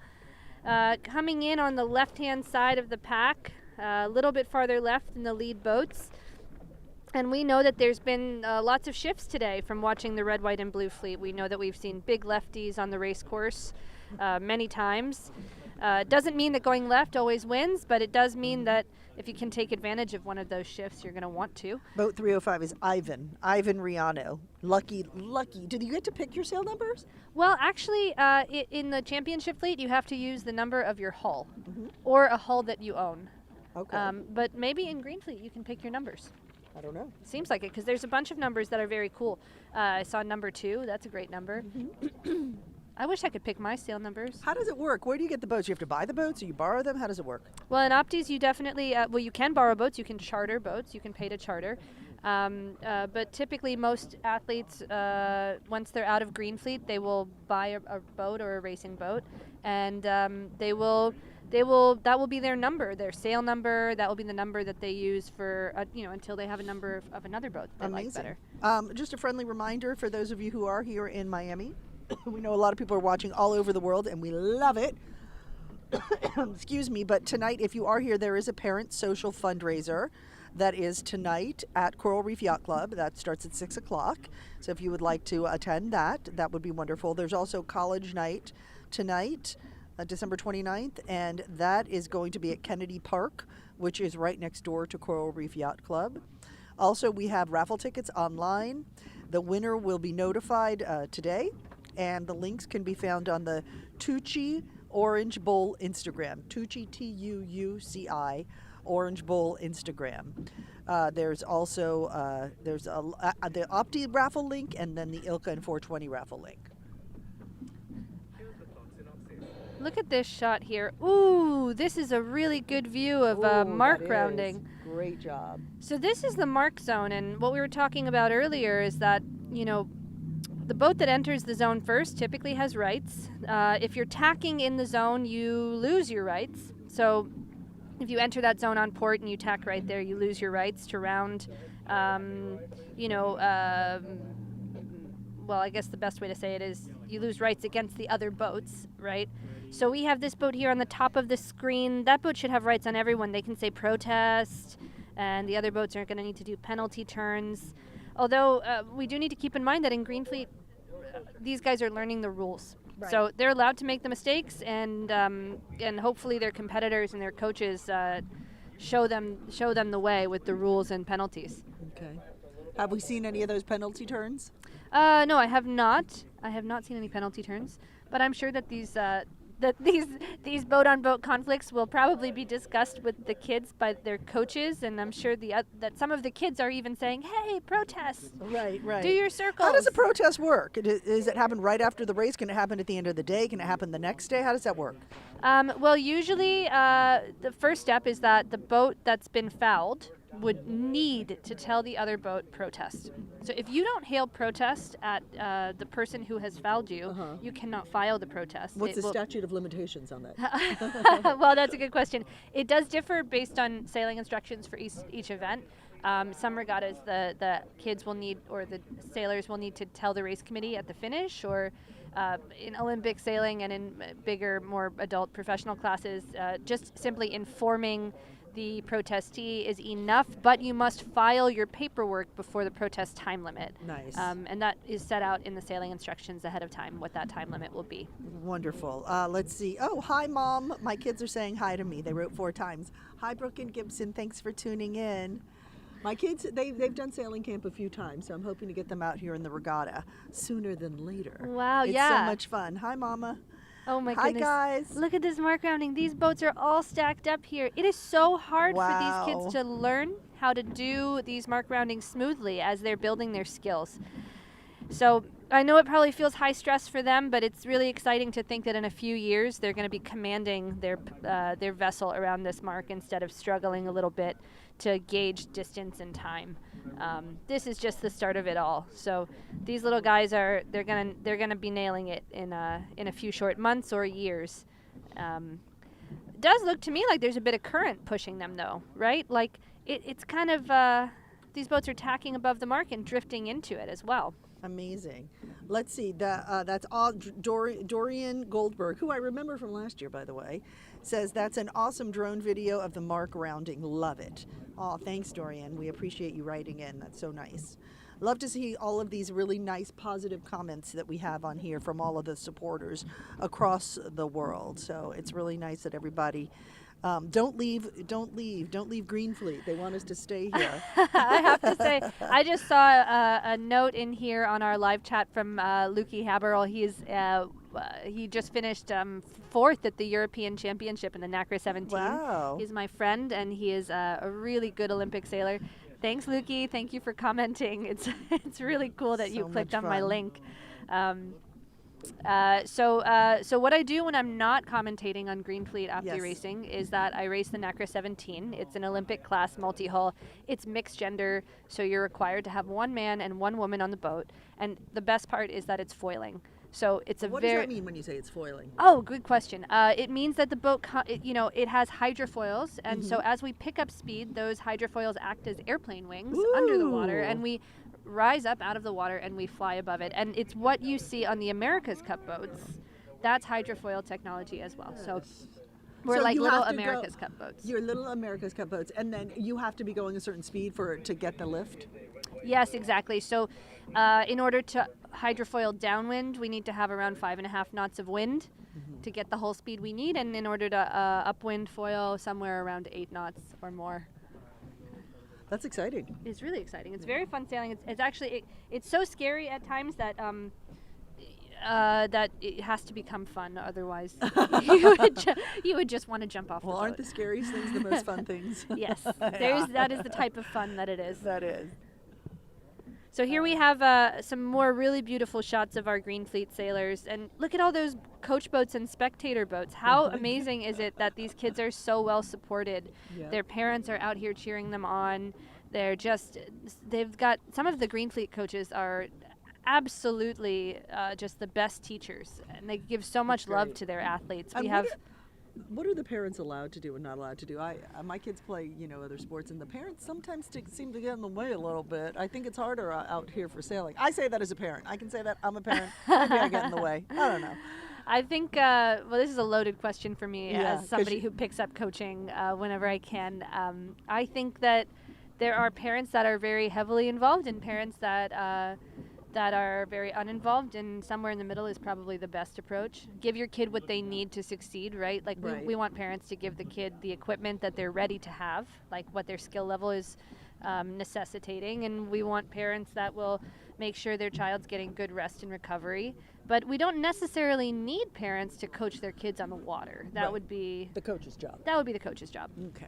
[SPEAKER 2] Coming in on the left-hand side of the pack, a little bit farther left in the lead boats. And we know that there's been lots of shifts today from watching the red, white, and blue fleet. We know that we've seen big lefties on the race course many times. Doesn't mean that going left always wins, but it does mean that if you can take advantage of one of those shifts, you're going to want to.
[SPEAKER 1] Boat 305 is Ivan Riano. Lucky. Did you get to pick your sail numbers?
[SPEAKER 2] Well, actually, in the championship fleet, you have to use the number of your hull or a hull that you own.
[SPEAKER 1] Okay.
[SPEAKER 2] But maybe in Green Fleet, you can pick your numbers.
[SPEAKER 1] I don't know.
[SPEAKER 2] Seems like it, because there's a bunch of numbers that are very cool. I saw number 2. That's a great number. I wish I could pick my sail numbers.
[SPEAKER 1] How does it work? Where do you get the boats? You have to buy the boats, or you borrow them? How does it work?
[SPEAKER 2] Well, in Opties, you definitely, you can borrow boats, you can charter boats, you can pay to charter. But typically most athletes, once they're out of Green Fleet, they will buy a boat or a racing boat, and that will be their number, their sail number. That will be the number that they use for, until they have a number of another boat that they like better.
[SPEAKER 1] Just a friendly reminder for those of you who are here in Miami. We know a lot of people are watching all over the world, and we love it. Excuse me, but tonight, if you are here, there is a parent social fundraiser that is tonight at Coral Reef Yacht Club. That starts at 6 o'clock. So if you would like to attend that would be wonderful. There's also college night tonight, December 29th, and that is going to be at Kennedy Park, which is right next door to Coral Reef Yacht Club. Also, we have raffle tickets online. The winner will be notified today, and the links can be found on the Tuuci Orange Bowl Instagram. Tuuci, Tuuci, Orange Bowl Instagram. There's also the Opti raffle link, and then the ILCA and 420 raffle link.
[SPEAKER 2] Look at this shot here. Ooh, this is a really good view of mark rounding.
[SPEAKER 1] Great job.
[SPEAKER 2] So this is the mark zone, and what we were talking about earlier is that, the boat that enters the zone first typically has rights. If you're tacking in the zone, you lose your rights. So if you enter that zone on port and you tack right there, you lose your rights to round, well, I guess the best way to say it is you lose rights against the other boats, right? So we have this boat here on the top of the screen. That boat should have rights on everyone. They can say protest, and the other boats aren't going to need to do penalty turns. Although we do need to keep in mind that in Green Fleet, these guys are learning the rules.
[SPEAKER 1] Right.
[SPEAKER 2] So they're allowed to make the mistakes, and hopefully their competitors and their coaches show them the way with the rules and penalties.
[SPEAKER 1] Okay. Have we seen any of those penalty turns?
[SPEAKER 2] No, I have not. I have not seen any penalty turns, but I'm sure that these that these boat-on-boat conflicts will probably be discussed with the kids by their coaches, and I'm sure that some of the kids are even saying, "Hey, protest!
[SPEAKER 1] Right.
[SPEAKER 2] Do your circles."
[SPEAKER 1] How does a protest work? Does it happen right after the race? Can it happen at the end of the day? Can it happen the next day? How does that work?
[SPEAKER 2] Well, usually the first step is that the boat that's been fouled would need to tell the other boat protest. So if you don't hail protest at the person who has fouled you, you cannot file the protest.
[SPEAKER 1] What's the statute of limitations on that?
[SPEAKER 2] Well, that's a good question. It does differ based on sailing instructions for each event. Some regattas, the kids will need, or the sailors will need to tell the race committee at the finish, or in Olympic sailing and in bigger, more adult professional classes, just simply informing the protestee is enough, but you must file your paperwork before the protest time limit.
[SPEAKER 1] Nice.
[SPEAKER 2] And that is set out in the sailing instructions ahead of time, what that time limit will be.
[SPEAKER 1] Wonderful. Let's see. Oh, hi, Mom. My kids are saying hi to me. They wrote 4 times. Hi, Brooke and Gibson. Thanks for tuning in. My kids, they've done sailing camp a few times, so I'm hoping to get them out here in the regatta sooner than later.
[SPEAKER 2] Wow,
[SPEAKER 1] it's
[SPEAKER 2] yeah.
[SPEAKER 1] so much fun. Hi, Mama.
[SPEAKER 2] Oh my
[SPEAKER 1] Hi,
[SPEAKER 2] goodness.
[SPEAKER 1] guys.
[SPEAKER 2] Look at this mark rounding. These boats are all stacked up here. It is so hard for these kids to learn how to do these mark roundings smoothly as they're building their skills. So I know it probably feels high stress for them, but it's really exciting to think that in a few years they're going to be commanding their vessel around this mark instead of struggling a little bit to gauge distance and time. This is just the start of it all. So these little guys they're gonna be nailing it in a few short months or years. It does look to me like there's a bit of current pushing them, though, right? Like it's kind of these boats are tacking above the mark and drifting into it as well.
[SPEAKER 1] Amazing. Let's see. That's Dorian Goldberg, who I remember from last year, by the way, says that's an awesome drone video of the mark rounding. Love it. Oh, thanks, Dorian. We appreciate you writing in. That's so nice. Love to see all of these really nice positive comments that we have on here from all of the supporters across the world. So it's really nice that everybody don't leave Greenfleet. They want us to stay here.
[SPEAKER 2] I have to say, I just saw a note in here on our live chat from Luki Haberl. He just finished 4th at the European Championship in the NACRA 17.
[SPEAKER 1] Wow.
[SPEAKER 2] He's my friend, and he is a really good Olympic sailor. Thanks, Luki. Thank you for commenting. It's really cool that you clicked on my link. So what I do when I'm not commentating on Greenfleet Aptly Racing is that I race the NACRA 17. It's an Olympic class multi-hull. It's mixed gender, so you're required to have 1 man and 1 woman on the boat. And the best part is that it's foiling. So it's a
[SPEAKER 1] What does that mean when you say it's foiling?
[SPEAKER 2] Oh, good question. It means that the boat, it has hydrofoils, and so as we pick up speed, those hydrofoils act as airplane wings under the water, and we rise up out of the water and we fly above it. And it's what you see on the America's Cup boats. That's hydrofoil technology as well. So we're like little America's Cup boats.
[SPEAKER 1] You're little America's Cup boats, and then you have to be going a certain speed to get the lift?
[SPEAKER 2] Yes, exactly. So in order to hydrofoil downwind, we need to have around 5.5 knots of wind to get the whole speed we need, and in order to upwind foil, somewhere around 8 knots or more.
[SPEAKER 1] That's exciting.
[SPEAKER 2] It's really exciting. It's very fun sailing. It's actually it's so scary at times that that it has to become fun. Otherwise, you would just want to jump off the boat.
[SPEAKER 1] Well, aren't the scariest things the most fun things?
[SPEAKER 2] Yes, that is the type of fun that it is.
[SPEAKER 1] That is.
[SPEAKER 2] So here we have some more really beautiful shots of our Greenfleet sailors. And look at all those coach boats and spectator boats. How amazing is it that these kids are so well supported?
[SPEAKER 1] Yeah.
[SPEAKER 2] Their parents are out here cheering them on. They've got, some of the Greenfleet coaches are absolutely just the best teachers. And they give so much love to their athletes.
[SPEAKER 1] What are the parents allowed to do and not allowed to do? My kids play, other sports, and the parents sometimes seem to get in the way a little bit. I think it's harder out here for sailing. I say that as a parent. I can say that I'm a parent. Maybe I get in the way. I don't know.
[SPEAKER 2] I think, this is a loaded question for me as somebody who picks up coaching whenever I can. I think that there are parents that are very heavily involved and parents that are very uninvolved, and somewhere in the middle is probably the best approach. Give your kid what they need to succeed, right? Like we want parents to give the kid the equipment that they're ready to have, like what their skill level is necessitating, and we want parents that will make sure their child's getting good rest and recovery. But we don't necessarily need parents to coach their kids on the water. That
[SPEAKER 1] Right.
[SPEAKER 2] would be
[SPEAKER 1] the coach's job.
[SPEAKER 2] That would be the coach's job.
[SPEAKER 1] Okay.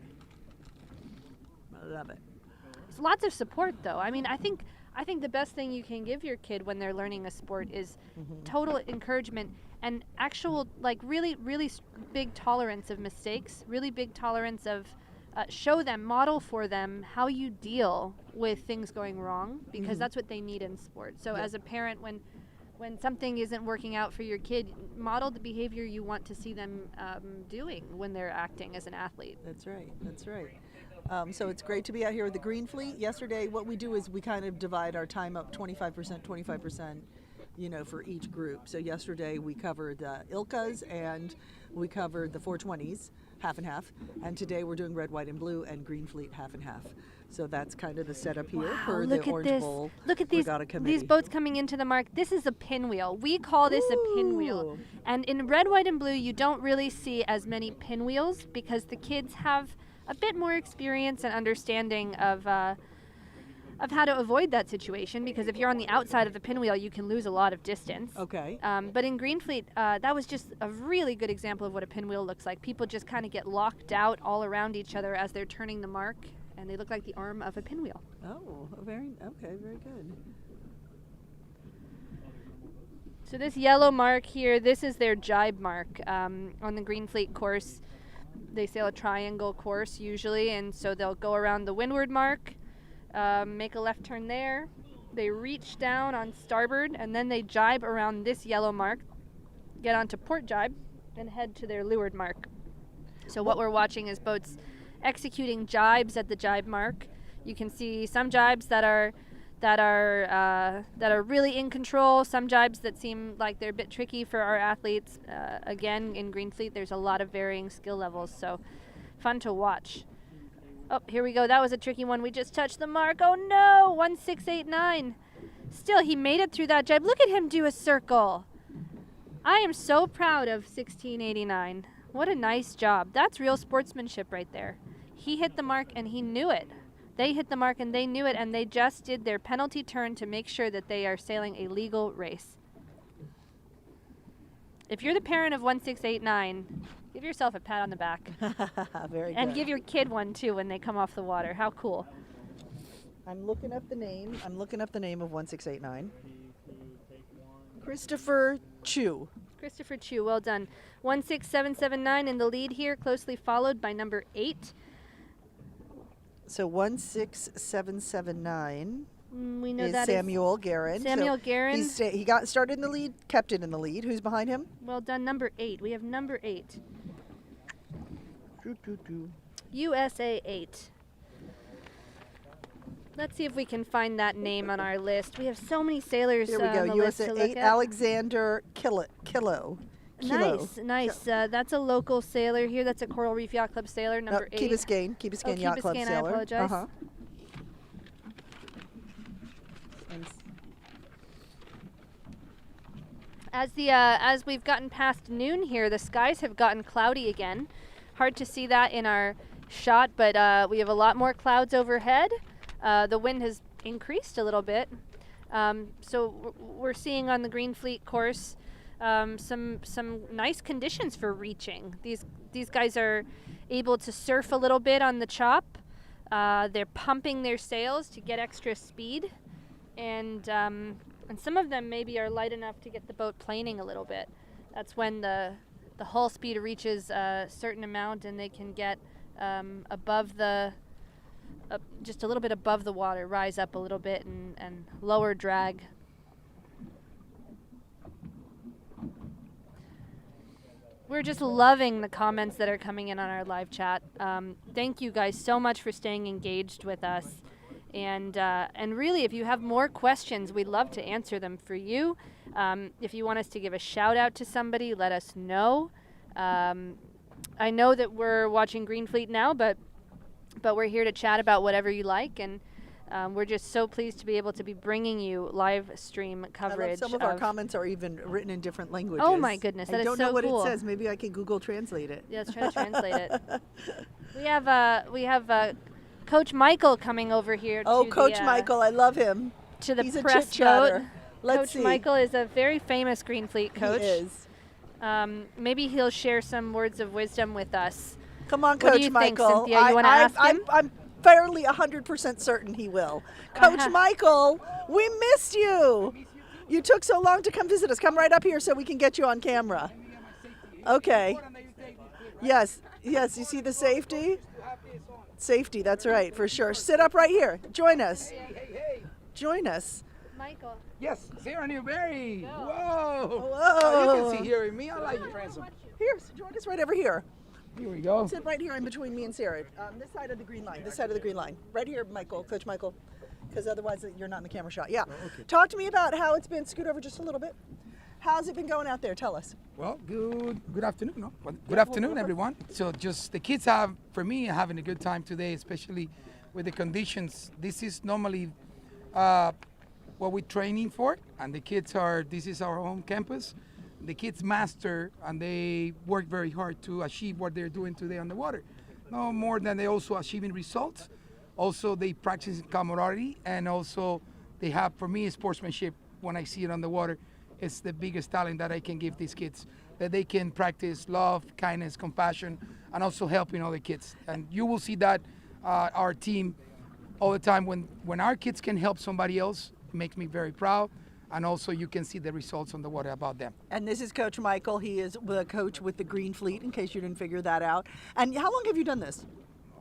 [SPEAKER 1] I love it.
[SPEAKER 2] There's lots of support, though. I mean, I think the best thing you can give your kid when they're learning a sport is total encouragement and actual, like, really, really big tolerance of mistakes, really big tolerance of show them, model for them how you deal with things going wrong, because that's what they need in sport. So as a parent, when something isn't working out for your kid, model the behavior you want to see them doing when they're acting as an athlete.
[SPEAKER 1] That's right. That's right. So it's great to be out here with the Green Fleet. Yesterday, what we do is we kind of divide our time up 25%, 25%, for each group. So yesterday we covered ILCAs and we covered the 420s, half and half. And today we're doing red, white, and blue and Green Fleet, half and half. So that's kind of the setup here for the Orange Bowl.
[SPEAKER 2] Look at these
[SPEAKER 1] Regatta Committee.
[SPEAKER 2] these boats coming into the mark. This is a pinwheel. We call this a pinwheel. And in red, white, and blue, you don't really see as many pinwheels because the kids have a bit more experience and understanding of how to avoid that situation, because if you're on the outside of the pinwheel, you can lose a lot of distance.
[SPEAKER 1] Okay.
[SPEAKER 2] But in Greenfleet, that was just a really good example of what a pinwheel looks like. People just kind of get locked out all around each other as they're turning the mark, and they look like the arm of a pinwheel.
[SPEAKER 1] Oh, very good.
[SPEAKER 2] So this yellow mark here, this is their jibe mark on the Greenfleet course. They sail a triangle course usually, and so they'll go around the windward mark, make a left turn there. They reach down on starboard, and then they jibe around this yellow mark, get onto port jibe, and head to their leeward mark. So what we're watching is boats executing jibes at the jibe mark. You can see some jibes that are really in control, some jibes that seem like they're a bit tricky for our athletes. Again, in Greenfleet, there's a lot of varying skill levels, so fun to watch. Oh, here we go. That was a tricky one. We just touched the mark. Oh no, 1689. Still, he made it through that jibe. Look at him do a circle. I am so proud of 1689. What a nice job. That's real sportsmanship right there. He hit the mark and he knew it. They hit the mark and they knew it, and they just did their penalty turn to make sure that they are sailing a legal race. If you're the parent of 1689, give yourself a pat on the back.
[SPEAKER 1] Very good.
[SPEAKER 2] And give your kid one too when they come off the water. How cool.
[SPEAKER 1] I'm looking up the name of 1689. Christopher Chu.
[SPEAKER 2] Christopher Chu, well done. 16779 in the lead here, closely followed by number 8.
[SPEAKER 1] So 16779
[SPEAKER 2] we know
[SPEAKER 1] is
[SPEAKER 2] that
[SPEAKER 1] Samuel Guerin.
[SPEAKER 2] Samuel Guerin.
[SPEAKER 1] He got started in the lead, kept it in the lead. Who's behind him?
[SPEAKER 2] Well done, number 8. We have number 8. USA 8. Let's see if we can find that name on our list. We have so many sailors
[SPEAKER 1] Here we go.
[SPEAKER 2] on the
[SPEAKER 1] USA
[SPEAKER 2] list to
[SPEAKER 1] 8,
[SPEAKER 2] look at.
[SPEAKER 1] Alexander Kilo.
[SPEAKER 2] Nice. That's a local sailor here. That's a Coral Reef Yacht Club sailor, number 8.
[SPEAKER 1] Key Biscayne Yacht Club sailor.
[SPEAKER 2] I apologize. As we've gotten past noon here, the skies have gotten cloudy again. Hard to see that in our shot, but we have a lot more clouds overhead. The wind has increased a little bit. So we're seeing on the Greenfleet course some nice conditions for reaching. These guys are able to surf a little bit on the chop. They're pumping their sails to get extra speed, and some of them maybe are light enough to get the boat planing a little bit. That's when the hull speed reaches a certain amount, and they can get above just a little bit above the water, rise up a little bit, and lower drag. We're just loving the comments that are coming in on our live chat. Thank you guys so much for staying engaged with us. And really, if you have more questions, we'd love to answer them for you. If you want us to give a shout out to somebody, let us know. I know that we're watching Greenfleet now, but we're here to chat about whatever you like, and we're just so pleased to be able to be bringing you live stream coverage.
[SPEAKER 1] Some of our comments are even written in different languages.
[SPEAKER 2] Oh my goodness, that is so cool.
[SPEAKER 1] I don't know what it says. Maybe I can Google Translate it.
[SPEAKER 2] Yeah, let's try to translate it. We have Coach Michael coming over here.
[SPEAKER 1] Oh, Coach Michael, I love him.
[SPEAKER 2] To the
[SPEAKER 1] He's
[SPEAKER 2] press
[SPEAKER 1] a chit-chatter.
[SPEAKER 2] boat.
[SPEAKER 1] Let's
[SPEAKER 2] Coach
[SPEAKER 1] see.
[SPEAKER 2] Michael is a very famous Green Fleet coach.
[SPEAKER 1] He is.
[SPEAKER 2] Maybe he'll share some words of wisdom with us.
[SPEAKER 1] Come on,
[SPEAKER 2] What
[SPEAKER 1] Coach
[SPEAKER 2] do you
[SPEAKER 1] Michael.
[SPEAKER 2] think, Cynthia? You want to ask him?
[SPEAKER 1] I'm fairly 100% certain he will. Coach Michael, we missed you. You took so long to come visit us. Come right up here so we can get you on camera. Okay. Yes, you see the safety? Safety, that's right, for sure. Sit up right here. Join us. Join us.
[SPEAKER 2] Michael.
[SPEAKER 8] Yes, Sarah Newberry. Whoa.
[SPEAKER 1] Whoa.
[SPEAKER 8] Oh, you can see here me. I like you, Ransom.
[SPEAKER 1] Here, join us right over here.
[SPEAKER 8] Here we go.
[SPEAKER 1] Sit right here in between me and Sarah. This side of the green line. This side of the green line. Right here, Michael, Coach Michael. Because otherwise you're not in the camera shot. Yeah.
[SPEAKER 8] Oh, okay.
[SPEAKER 1] Talk to me about how it's been. Scoot over just a little bit. How's it been going out there? Tell us.
[SPEAKER 8] Well, good afternoon. No? Good afternoon, everyone. So just the kids for me, having a good time today, especially with the conditions. This is normally what we're training for, and the kids this is our home campus. The kids master, and they work very hard to achieve what they're doing today on the water. No more than they also achieving results. Also, they practice camaraderie, and also they have, for me, sportsmanship. When I see it on the water, it's the biggest talent that I can give these kids, that they can practice love, kindness, compassion, and also helping other kids. And you will see that our team all the time. When our kids can help somebody else, it makes me very proud. And also you can see the results on the water about them.
[SPEAKER 1] And this is Coach Michael. He is the coach with the Green Fleet, in case you didn't figure that out. And how long have you done this?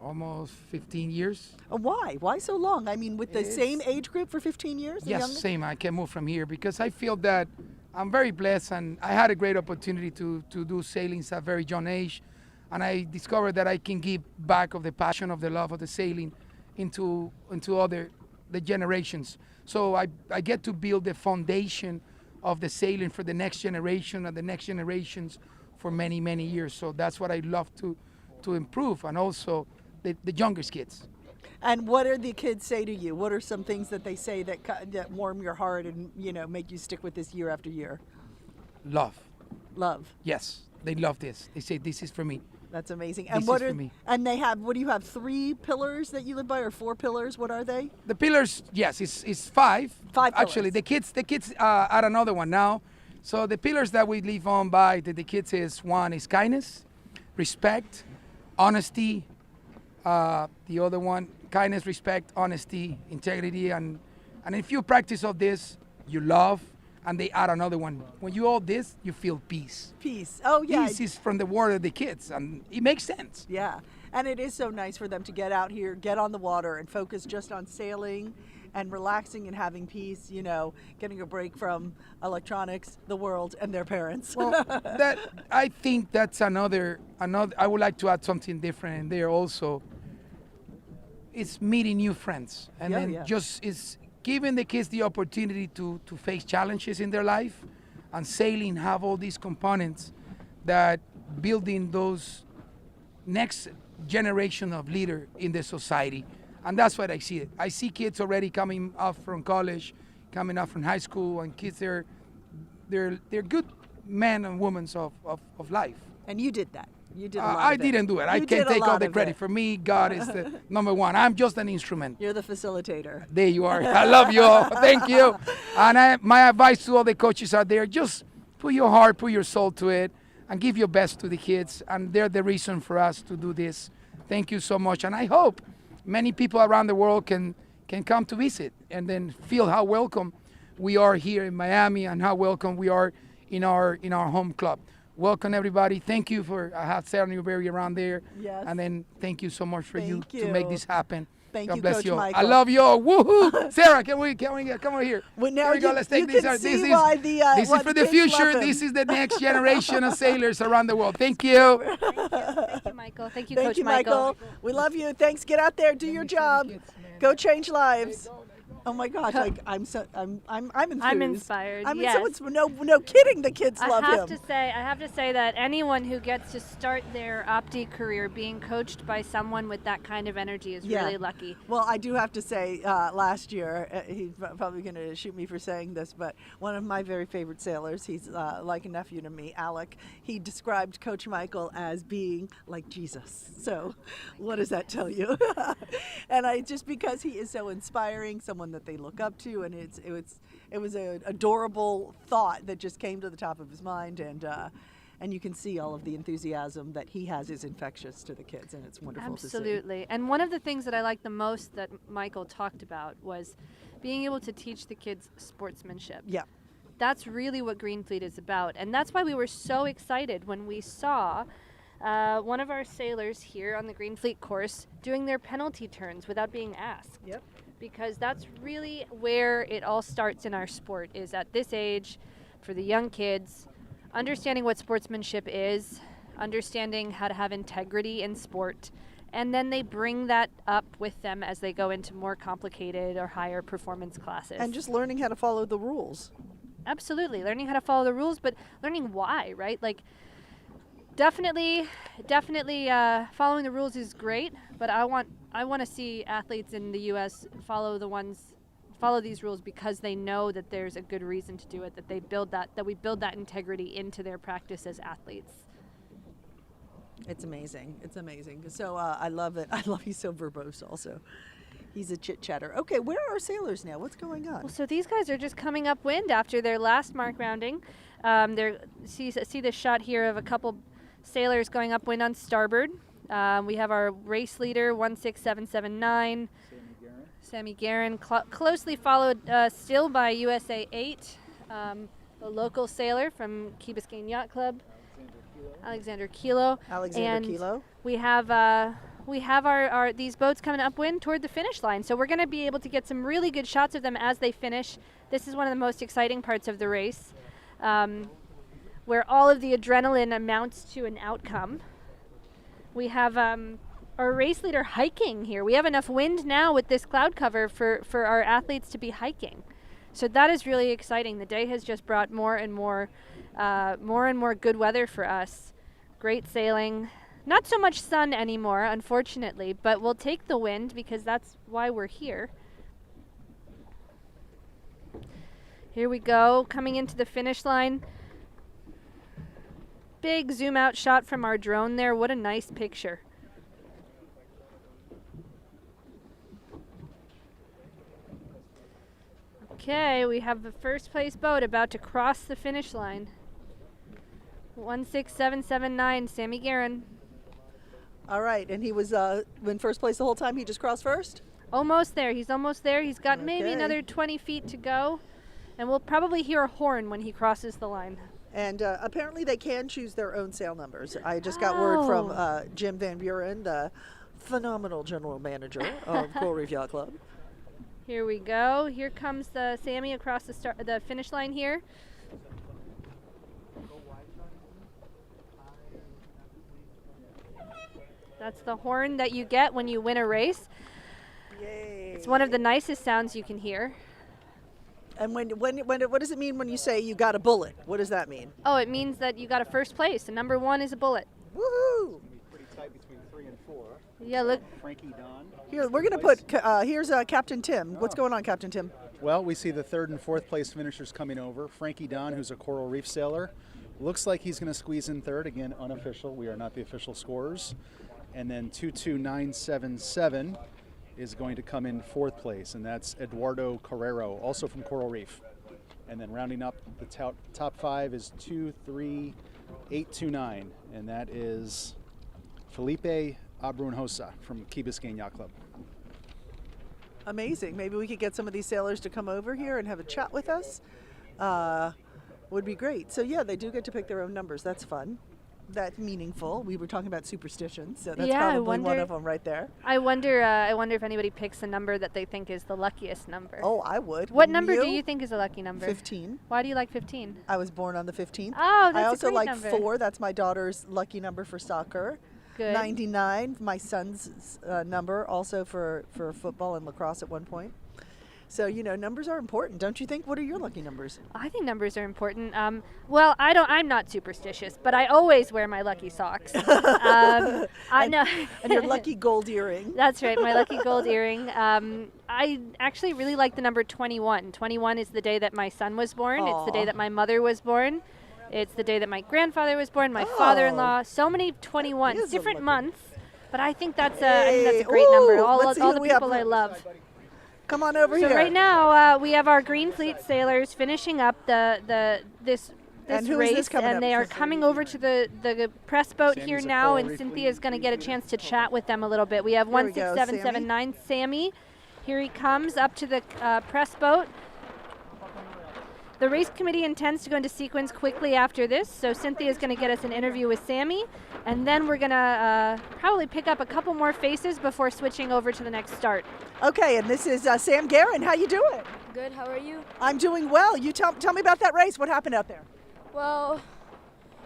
[SPEAKER 8] Almost 15 years.
[SPEAKER 1] Why? Why so long? I mean, with the same age group for 15 years?
[SPEAKER 8] Yes, same. I can move from here because I feel that I'm very blessed, and I had a great opportunity to do sailings at a very young age. And I discovered that I can give back of the passion, of the love of the sailing into the generations. So I get to build the foundation of the sailing for the next generation and the next generations for many, many years. So that's what I love to improve, and also the youngest kids.
[SPEAKER 1] And what do the kids say to you? What are some things that they say that warm your heart and make you stick with this year after year?
[SPEAKER 8] Love.
[SPEAKER 1] Love.
[SPEAKER 8] Yes, they love this. They say this is for me.
[SPEAKER 1] That's amazing.
[SPEAKER 8] And what is for me.
[SPEAKER 1] And they have, what do you have, 3 pillars that you live by, or 4 pillars? What are they?
[SPEAKER 8] The pillars, yes, it's 5.
[SPEAKER 1] 5 pillars.
[SPEAKER 8] Actually, the kids add another one now. So the pillars that we live on by the kids is, one is kindness, respect, honesty. The other one, kindness, respect, honesty, integrity, and if you practice all this, you love. And they add another one. When you all this, you feel peace.
[SPEAKER 1] Peace. Oh, yeah.
[SPEAKER 8] Peace is from the word of the kids, and it makes sense.
[SPEAKER 1] Yeah. And it is so nice for them to get out here, get on the water, and focus just on sailing and relaxing and having peace, getting a break from electronics, the world, and their parents.
[SPEAKER 8] Well, I think that's another. I would like to add something different in there also. It's meeting new friends. And just is giving the kids the opportunity to face challenges in their life, and sailing have all these components that building those next generation of leader in the society. And that's what I see it. I see kids already coming up from college, coming up from high school, and kids they're good men and women of life.
[SPEAKER 1] And you did that. You did a lot
[SPEAKER 8] I
[SPEAKER 1] of it.
[SPEAKER 8] didn't do it. I can't take all the credit. For me, God is the number one. I'm just an instrument.
[SPEAKER 1] You're the facilitator.
[SPEAKER 8] There you are. I love you all. Thank you. And my advice to all the coaches out there, just put your heart, put your soul to it, and give your best to the kids. And they're the reason for us to do this. Thank you so much. And I hope many people around the world can come to visit and then feel how welcome we are here in Miami, and how welcome we are in our home club. Welcome, everybody. Thank you I have Sarah Newberry around there.
[SPEAKER 1] Yes.
[SPEAKER 8] And then thank you so much for you to make this happen.
[SPEAKER 1] Thank
[SPEAKER 8] God
[SPEAKER 1] you,
[SPEAKER 8] bless
[SPEAKER 1] Coach
[SPEAKER 8] you all.
[SPEAKER 1] Michael.
[SPEAKER 8] I love you all. Woohoo! Sarah, come over here.
[SPEAKER 1] Well, now
[SPEAKER 8] here we go. Let's take
[SPEAKER 1] this.
[SPEAKER 8] This
[SPEAKER 1] is
[SPEAKER 8] for the future. This is the next generation of sailors around the world. Thank you.
[SPEAKER 2] Thank you, Michael. Thank you,
[SPEAKER 1] Thank
[SPEAKER 2] Coach
[SPEAKER 1] you, Michael. We love you. Thanks. Get out there. Do your job. Go change lives. Oh my gosh! I'm enthused.
[SPEAKER 2] I'm inspired.
[SPEAKER 1] I mean,
[SPEAKER 2] yes.
[SPEAKER 1] no kidding. The kids love him.
[SPEAKER 2] I have to say that anyone who gets to start their opti career being coached by someone with that kind of energy is really lucky.
[SPEAKER 1] Well, I do have to say, last year, he's probably going to shoot me for saying this, but one of my very favorite sailors, he's like a nephew to me, Alec, he described Coach Michael as being like Jesus. So what does that tell you? And just because he is so inspiring, someone that they look up to, and it was an adorable thought that just came to the top of his mind, and you can see all of the enthusiasm that he has is infectious to the kids, and it's wonderful to see.
[SPEAKER 2] Absolutely. And one of the things that I liked the most that Michael talked about was being able to teach the kids sportsmanship.
[SPEAKER 1] Yeah.
[SPEAKER 2] That's really what Greenfleet is about, and that's why we were so excited when we saw one of our sailors here on the Greenfleet course doing their penalty turns without being asked.
[SPEAKER 1] Yep.
[SPEAKER 2] Because that's really where it all starts in our sport, is at this age, for the young kids, understanding what sportsmanship is, understanding how to have integrity in sport, and then they bring that up with them as they go into more complicated or higher performance classes.
[SPEAKER 1] And just learning how to follow the rules.
[SPEAKER 2] Absolutely, learning how to follow the rules, but learning why, right? Like, definitely, following the rules is great, but I want to see athletes in the U.S. follow these rules because they know that there's a good reason to do it, that we build that integrity into their practice as athletes.
[SPEAKER 1] It's amazing. It's amazing. So I love it. I love he's so verbose also. He's a chit-chatter. Okay, where are our sailors now? What's going on?
[SPEAKER 2] Well, so these guys are just coming upwind after their last mark rounding. See this shot here of a couple sailors going upwind on starboard. We have our race leader, 16779. Sammy Guerin, closely followed still by USA 8, a local sailor from Key Biscayne Yacht Club, Alexander Kilo.
[SPEAKER 1] Kilo.
[SPEAKER 2] We have our these boats coming upwind toward the finish line, so we're going to be able to get some really good shots of them as they finish. This is one of the most exciting parts of the race, where all of the adrenaline amounts to an outcome. We have our race leader hiking here. We have enough wind now with this cloud cover for our athletes to be hiking. So that is really exciting. The day has just brought more and more good weather for us. Great sailing. Not so much sun anymore, unfortunately, but we'll take the wind because that's why we're here. Here we go, coming into the finish line. Big zoom out shot from our drone there. What a nice picture. Okay, we have the first place boat about to cross the finish line. 16779, Sammy Guerin.
[SPEAKER 1] All right, and he was in first place the whole time. He just crossed first?
[SPEAKER 2] Almost there. He's almost there. He's got maybe another 20 feet to go, and we'll probably hear a horn when he crosses the line.
[SPEAKER 1] And apparently they can choose their own sail numbers. I just got word from Jim Van Buren, the phenomenal general manager of Coral Reef Yacht Club.
[SPEAKER 2] Here we go. Here comes the Sammy across the finish line here. That's the horn that you get when you win a race.
[SPEAKER 1] Yay.
[SPEAKER 2] It's one of the nicest sounds you can hear.
[SPEAKER 1] And what does it mean when you say you got a bullet? What does that mean?
[SPEAKER 2] Oh, it means that you got a first place, and number 1 is a bullet.
[SPEAKER 1] Woohoo!
[SPEAKER 10] Pretty tight between 3 and 4.
[SPEAKER 2] Yeah, look.
[SPEAKER 10] Frankie Don.
[SPEAKER 1] Here, we're going to put, here's Captain Tim. What's going on, Captain Tim?
[SPEAKER 10] Well, we see the 3rd and 4th place finishers coming over. Frankie Don, who's a Coral Reef sailor, looks like he's going to squeeze in 3rd. Again, unofficial. We are not the official scorers. And then 22977 is going to come in 4th place, and that's Eduardo Carrero, also from Coral Reef. And then rounding up the top 5 is 23829, and that is Felipe Abrunhosa from Key Biscayne Yacht Club.
[SPEAKER 1] Amazing. Maybe we could get some of these sailors to come over here and have a chat with us. Would be great. So yeah, they do get to pick their own numbers. That's fun. That's meaningful. We were talking about superstitions, so that's probably one of them right there.
[SPEAKER 2] I wonder if anybody picks a number that they think is the luckiest number.
[SPEAKER 1] Oh, I would.
[SPEAKER 2] What number do you think is a lucky number?
[SPEAKER 1] 15.
[SPEAKER 2] Why do you like 15?
[SPEAKER 1] I was born on the 15th.
[SPEAKER 2] Oh, that's
[SPEAKER 1] I also
[SPEAKER 2] a great
[SPEAKER 1] like
[SPEAKER 2] number.
[SPEAKER 1] 4. That's my daughter's lucky number for soccer.
[SPEAKER 2] Good.
[SPEAKER 1] 99, my son's number, also for football and lacrosse at one point. So, you know, numbers are important, don't you think? What are your lucky numbers?
[SPEAKER 2] I think numbers are important. Well, I'm not superstitious, but I always wear my lucky socks. I know.
[SPEAKER 1] And your lucky gold earring.
[SPEAKER 2] That's right, my lucky gold earring. I actually really like the number 21. 21 is the day that my son was born.
[SPEAKER 1] Aww.
[SPEAKER 2] It's the day that my mother was born. It's the day that my grandfather was born, my father-in-law. So many 21s, different months. But I think that's a great number. All the people I love.
[SPEAKER 1] Come on over
[SPEAKER 2] So
[SPEAKER 1] here.
[SPEAKER 2] right now we have our Green Fleet sailors finishing up this
[SPEAKER 1] And who is
[SPEAKER 2] race,
[SPEAKER 1] this coming
[SPEAKER 2] and
[SPEAKER 1] up?
[SPEAKER 2] they are coming over to the press boat here
[SPEAKER 10] Sammy's a
[SPEAKER 2] now,
[SPEAKER 10] coral
[SPEAKER 2] and
[SPEAKER 10] reef
[SPEAKER 2] Cynthia's going to get a chance to chat with them a little bit. We have
[SPEAKER 1] Here we go,
[SPEAKER 2] 16779 Sammy. Here he comes up to the press boat. The race committee intends to go into sequence quickly after this, so Cynthia's going to get us an interview with Sammy, and then we're going to probably pick up a couple more faces before switching over to the next start.
[SPEAKER 1] Okay, and this is Sam Guerin. How you doing?
[SPEAKER 22] Good, how are you?
[SPEAKER 1] I'm doing well. You tell me about that race. What happened out there?
[SPEAKER 22] Well,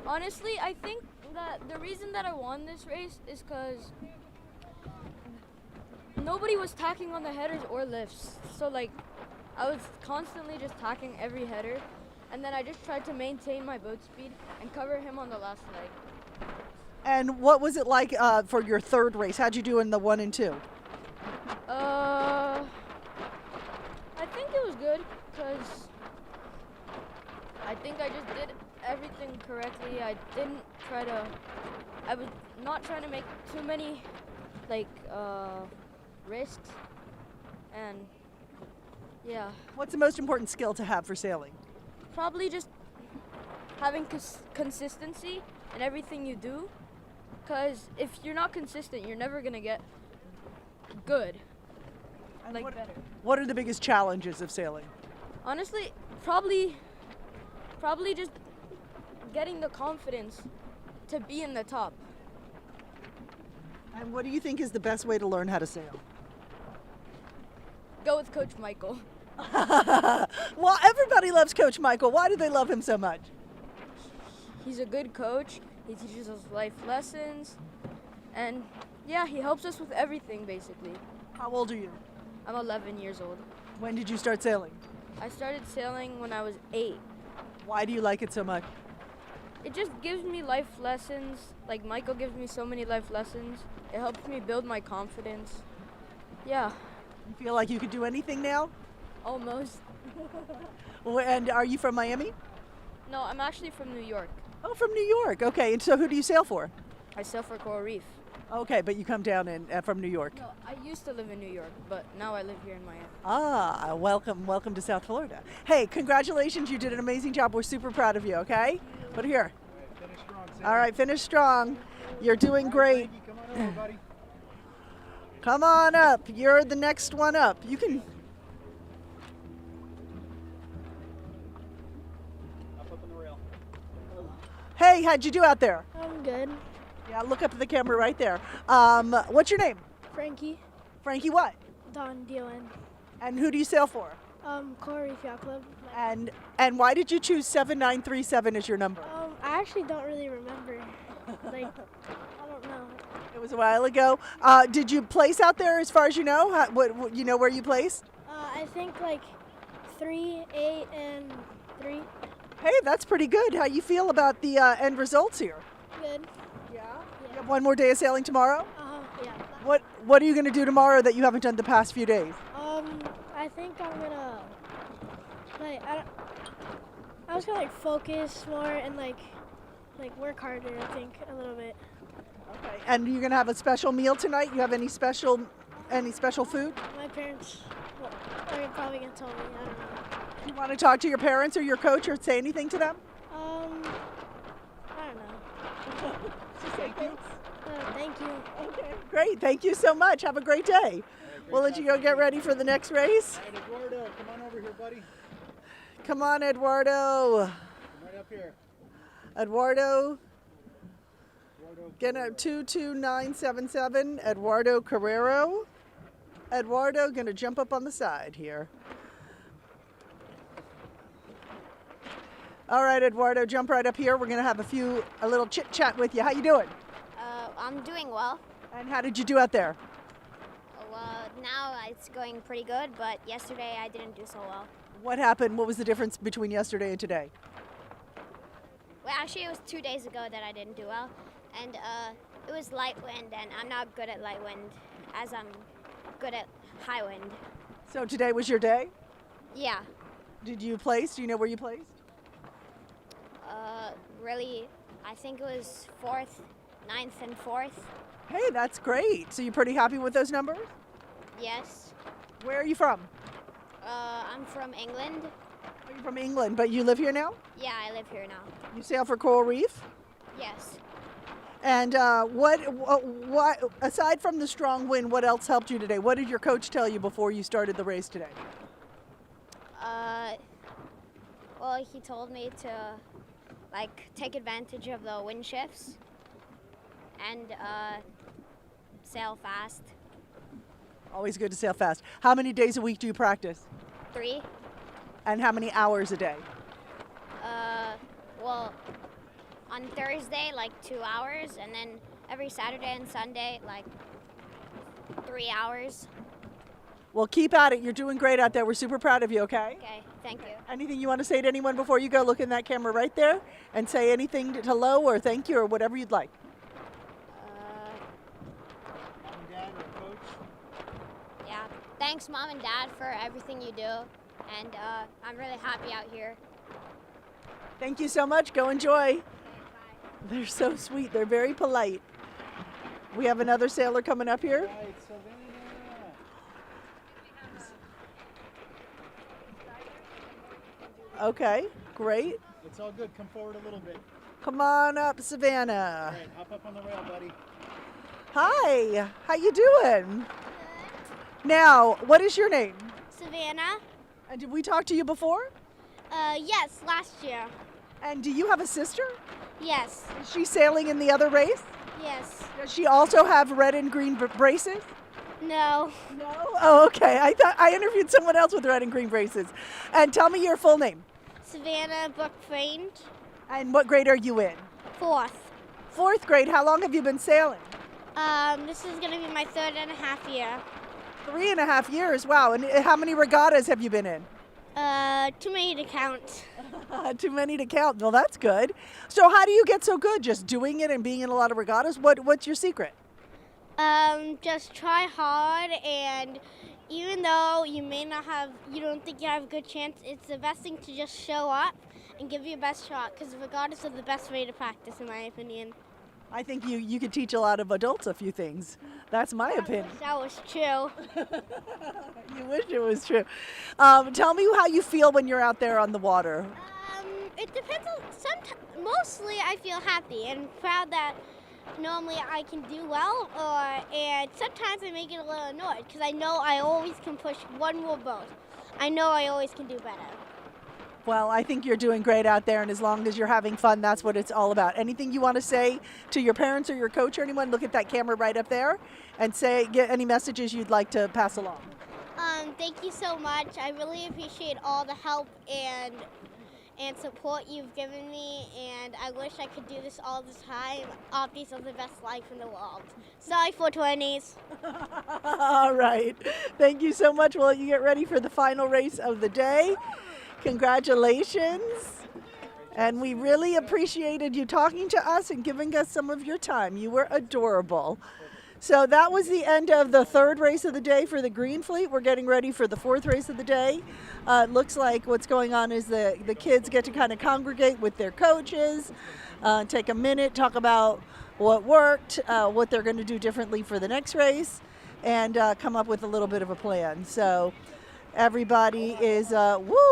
[SPEAKER 22] honestly, I think that the reason that I won this race is because nobody was tacking on the headers or lifts. So, like, I was constantly just tacking every header, and then I just tried to maintain my boat speed and cover him on the last leg.
[SPEAKER 1] And what was it like for your third race? How'd you do in the 1 and 2?
[SPEAKER 22] I think it was good because I think I just did everything correctly. I was not trying to make too many risks, and yeah.
[SPEAKER 1] What's the most important skill to have for sailing?
[SPEAKER 22] Probably just having consistency in everything you do, because if you're not consistent, you're never gonna get good. Better.
[SPEAKER 1] What are the biggest challenges of sailing?
[SPEAKER 22] Honestly, probably just getting the confidence to be in the top.
[SPEAKER 1] And what do you think is the best way to learn how to sail?
[SPEAKER 22] Go with Coach Michael.
[SPEAKER 1] Well, everybody loves Coach Michael. Why do they love him so much?
[SPEAKER 22] He's a good coach. He teaches us life lessons. And yeah, he helps us with everything, basically.
[SPEAKER 1] How old are you?
[SPEAKER 22] I'm 11 years old.
[SPEAKER 1] When did you start sailing?
[SPEAKER 22] I started sailing when I was 8.
[SPEAKER 1] Why do you like it so much?
[SPEAKER 22] It just gives me life lessons. Like Michael gives me so many life lessons. It helps me build my confidence. Yeah.
[SPEAKER 1] You feel like you could do anything now?
[SPEAKER 22] Almost.
[SPEAKER 1] And are you from Miami?
[SPEAKER 22] No, I'm actually from New York.
[SPEAKER 1] Oh, from New York. Okay, and so who do you sail for?
[SPEAKER 22] I sail for Coral Reef.
[SPEAKER 1] Okay, but you come down from New York.
[SPEAKER 22] No, I used to live in New York, but now I live here in Miami.
[SPEAKER 1] Ah, welcome to South Florida. Hey, congratulations, you did an amazing job. We're super proud of you, okay? But here.
[SPEAKER 10] Finish strong, Sam.
[SPEAKER 1] All right, finish strong. You're doing great.
[SPEAKER 10] Frankie, come on over, buddy.
[SPEAKER 1] Come on up. You're the next one up. You can.
[SPEAKER 10] Up on the rail.
[SPEAKER 1] Hey, how'd you do out there?
[SPEAKER 22] I'm good.
[SPEAKER 1] Yeah, look up at the camera right there. What's your name?
[SPEAKER 22] Frankie.
[SPEAKER 1] Frankie what?
[SPEAKER 22] Don Dillon.
[SPEAKER 1] And who do you sail for?
[SPEAKER 22] Coral Reef Yacht Club.
[SPEAKER 1] And why did you choose 7937 as your number?
[SPEAKER 22] I actually don't really remember. I don't know.
[SPEAKER 1] It was a while ago. Did you place out there as far as you know? What you know where you placed?
[SPEAKER 22] I think 3, 8, and 3.
[SPEAKER 1] Hey, that's pretty good. How you feel about the end results here?
[SPEAKER 22] Good.
[SPEAKER 1] Yeah? You have one more day of sailing tomorrow?
[SPEAKER 22] Yeah.
[SPEAKER 1] What are you going to do tomorrow that you haven't done the past few days?
[SPEAKER 22] I think I'm gonna I was gonna focus more and work harder. I think a little bit.
[SPEAKER 1] Okay. And you're going to have a special meal tonight? You have any special food?
[SPEAKER 22] My parents are probably gonna tell me. I don't know.
[SPEAKER 1] You want to talk to your parents or your coach or say anything to them?
[SPEAKER 22] I don't know.
[SPEAKER 1] Thank you.
[SPEAKER 22] Thank you.
[SPEAKER 1] Okay, great. Thank you so much. Have a great day. We'll let you go get ready for the next race.
[SPEAKER 10] All right, Eduardo, come on over here, buddy.
[SPEAKER 1] Come on, Eduardo.
[SPEAKER 10] Right up here.
[SPEAKER 1] Eduardo. Get a 22977. Eduardo Carrero. Eduardo gonna jump up on the side here. All right, Eduardo, jump right up here. We're gonna have a little chit chat with you. How you doing?
[SPEAKER 11] I'm doing well.
[SPEAKER 1] And how did you do out there?
[SPEAKER 11] Well, now it's going pretty good, but yesterday I didn't do so well.
[SPEAKER 1] What happened? What was the difference between yesterday and today?
[SPEAKER 11] Well, actually, it was 2 days ago that I didn't do well, and it was light wind, and I'm not good at light wind, as I'm good at high wind.
[SPEAKER 1] So today was your day?
[SPEAKER 11] Yeah.
[SPEAKER 1] Did you place? Do you know where you placed?
[SPEAKER 11] Really, I think it was 4th, 9th, and 4th.
[SPEAKER 1] Hey, that's great. So you're pretty happy with those numbers?
[SPEAKER 11] Yes.
[SPEAKER 1] Where are you from?
[SPEAKER 11] I'm from England.
[SPEAKER 1] Are you from England, but you live here now?
[SPEAKER 11] Yeah, I live here now.
[SPEAKER 1] You sail for Coral Reef?
[SPEAKER 11] Yes.
[SPEAKER 1] And what, aside from the strong wind, what else helped you today? What did your coach tell you before you started the race today?
[SPEAKER 11] Well, he told me to take advantage of the wind shifts and sail fast.
[SPEAKER 1] Always good to sail fast. How many days a week do you practice?
[SPEAKER 11] 3.
[SPEAKER 1] And how many hours a day?
[SPEAKER 11] Well, on Thursday, 2 hours, and then every Saturday and Sunday, 3 hours.
[SPEAKER 1] Well, keep at it. You're doing great out there. We're super proud of you, okay?
[SPEAKER 11] Okay, thank you.
[SPEAKER 1] Anything you want to say to anyone before you go? Look in that camera right there and say anything to hello or thank you or whatever you'd like.
[SPEAKER 11] Yeah, thanks, Mom and Dad, for everything you do, and I'm really happy out here.
[SPEAKER 1] Thank you so much. Go enjoy. They're so sweet. They're very polite. We have another sailor coming up here. Okay, great.
[SPEAKER 10] It's all good. Come forward a little bit.
[SPEAKER 1] Come on up, Savannah.
[SPEAKER 10] All right, hop up on the rail, buddy.
[SPEAKER 1] Hi, how you doing? Now, what is your name?
[SPEAKER 17] Savannah.
[SPEAKER 1] And did we talk to you before?
[SPEAKER 17] Yes, last year.
[SPEAKER 1] And do you have a sister?
[SPEAKER 17] Yes.
[SPEAKER 1] Is she sailing in the other race?
[SPEAKER 17] Yes.
[SPEAKER 1] Does she also have red and green braces?
[SPEAKER 17] No.
[SPEAKER 1] No? Oh, okay. I thought I interviewed someone else with red and green braces. And tell me your full name.
[SPEAKER 17] Savannah Brookfriend.
[SPEAKER 1] And what grade are you in?
[SPEAKER 17] 4th.
[SPEAKER 1] 4th grade. How long have you been sailing?
[SPEAKER 17] This is going to be my 3.5 year.
[SPEAKER 1] 3.5 years. Wow. And how many regattas have you been in?
[SPEAKER 17] Too many to count.
[SPEAKER 1] Too many to count. Well, that's good. So how do you get so good? Just doing it and being in a lot of regattas? What's your secret?
[SPEAKER 17] Just try hard, and even though you don't think you have a good chance, it's the best thing to just show up and give your best shot, because regattas are the best way to practice, in my opinion.
[SPEAKER 1] I think you could teach a lot of adults a few things. That's my opinion.
[SPEAKER 17] I wish that was true.
[SPEAKER 1] You wish it was true. Tell me how you feel when you're out there on the water.
[SPEAKER 17] It depends on, mostly I feel happy and proud that normally I can do well, and sometimes I may get a little annoyed because I know I always can push one more boat. I know I always can do better.
[SPEAKER 1] Well, I think you're doing great out there, and as long as you're having fun, that's what it's all about. Anything you want to say to your parents or your coach or anyone, look at that camera right up there and get any messages you'd like to pass along.
[SPEAKER 17] Thank you so much. I really appreciate all the help and support you've given me, and I wish I could do this all the time. Opties are the best life in the world. Sorry, 420s.
[SPEAKER 1] All right. Thank you so much. Well, you get ready for the final race of the day. Congratulations. And we really appreciated you talking to us and giving us some of your time. You were adorable. So that was the end of the 3rd race of the day for the Green Fleet. We're getting ready for the 4th race of the day. It looks like what's going on is the kids get to kind of congregate with their coaches, take a minute, talk about what worked, what they're going to do differently for the next race, and come up with a little bit of a plan. So everybody is,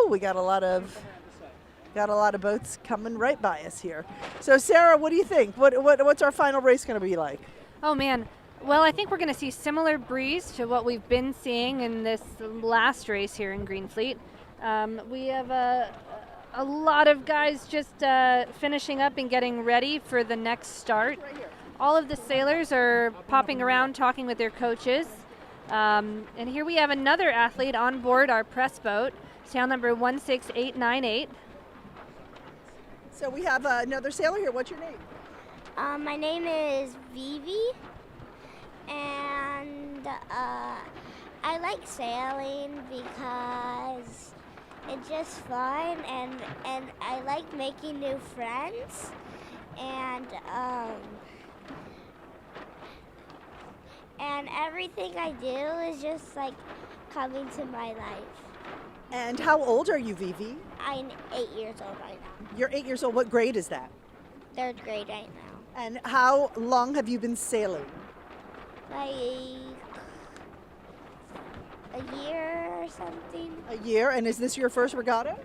[SPEAKER 1] we got a lot of boats coming right by us here. So Sarah, what do you think? What's our final race going to be like?
[SPEAKER 2] Oh man. Well, I think we're going to see similar breeze to what we've been seeing in this last race here in Greenfleet. We have a lot of guys just finishing up and getting ready for the next start. All of the sailors are popping around talking with their coaches. And here we have another athlete on board our press boat, sail number 16898.
[SPEAKER 1] So we have another sailor here. What's your name?
[SPEAKER 17] My name is Vivi, and I like sailing because it's just fun, and I like making new friends, and everything I do is just like coming to my life.
[SPEAKER 1] And how old are you, Vivi?
[SPEAKER 17] I'm 8 years old right now.
[SPEAKER 1] You're 8 years old. What grade is that?
[SPEAKER 17] 3rd grade right now.
[SPEAKER 1] And how long have you been sailing?
[SPEAKER 17] Like a year something.
[SPEAKER 1] A year, and is this your first regatta?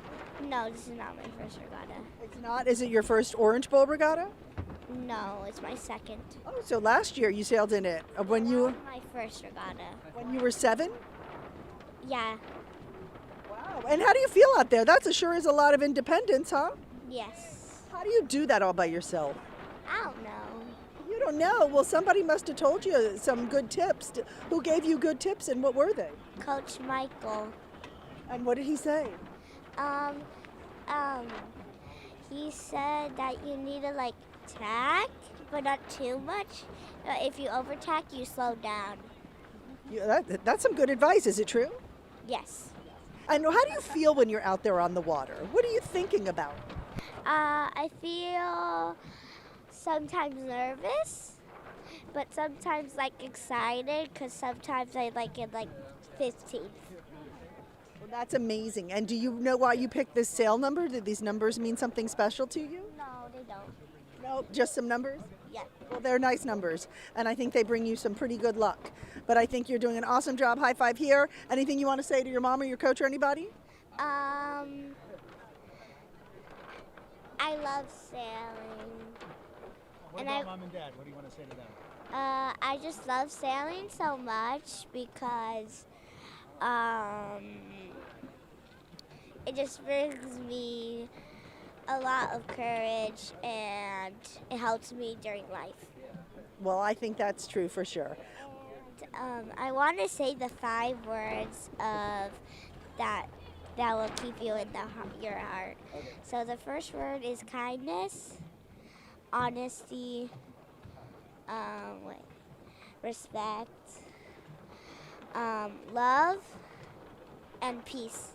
[SPEAKER 17] No, this is not my first regatta.
[SPEAKER 1] It's not? Is it your first Orange Bowl regatta?
[SPEAKER 17] No, it's my second.
[SPEAKER 1] Oh, so last year you sailed in it. When you
[SPEAKER 17] My first regatta.
[SPEAKER 1] when you were 7?
[SPEAKER 17] Yeah.
[SPEAKER 1] Wow. And how do you feel out there? That sure is a lot of independence, huh?
[SPEAKER 17] Yes.
[SPEAKER 1] How do you do that all by yourself?
[SPEAKER 17] I don't know.
[SPEAKER 1] You don't know. Well, somebody must have told you some good tips. Who gave you good tips, and what were they?
[SPEAKER 17] Coach Michael.
[SPEAKER 1] And what did he say?
[SPEAKER 17] He said that you need to like tack, but not too much. If you overtack, you slow down.
[SPEAKER 1] That's some good advice. Is it true?
[SPEAKER 17] Yes.
[SPEAKER 1] And how do you feel when you're out there on the water? What are you thinking about?
[SPEAKER 17] I feel sometimes nervous, but sometimes like excited because sometimes I like it like 15th.
[SPEAKER 1] Well, that's amazing. And do you know why you picked this sail number? Did these numbers mean something special to you?
[SPEAKER 17] No, they don't.
[SPEAKER 1] No, just some numbers?
[SPEAKER 17] Yeah.
[SPEAKER 1] Well, they're nice numbers, and I think they bring you some pretty good luck. But I think you're doing an awesome job. High five here. Anything you want to say to your mom or your coach or anybody?
[SPEAKER 17] I love sailing.
[SPEAKER 10] What about Mom and Dad? What do you want to say to them?
[SPEAKER 17] I just love sailing so much because it just brings me a lot of courage and it helps me during life.
[SPEAKER 1] Well, I think that's true for sure.
[SPEAKER 17] I want to say the 5 words of that will keep you in your heart. So the first word is kindness, honesty, respect, love, and peace.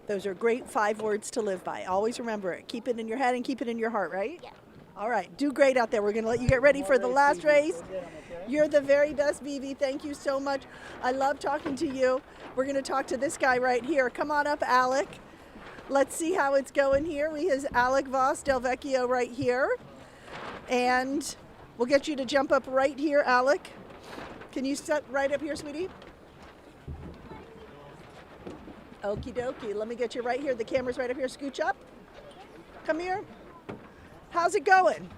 [SPEAKER 1] Those are great 5 words to live by. Always remember it. Keep it in your head and keep it in your heart, right?
[SPEAKER 17] Yeah.
[SPEAKER 1] All right. Do great out there. We're going to let you get ready for the last race. You're the very best, Vivi. Thank you so much. I love talking to you. We're going to talk to this guy right here. Come on up, Alec. Let's see how it's going here. We have Alec Voss Del Vecchio right here. And we'll get you to jump up right here, Alec. Can you sit right up here, sweetie? Okie dokie. Let me get you right here. The camera's right up here. Scooch up. Come here. How's it going?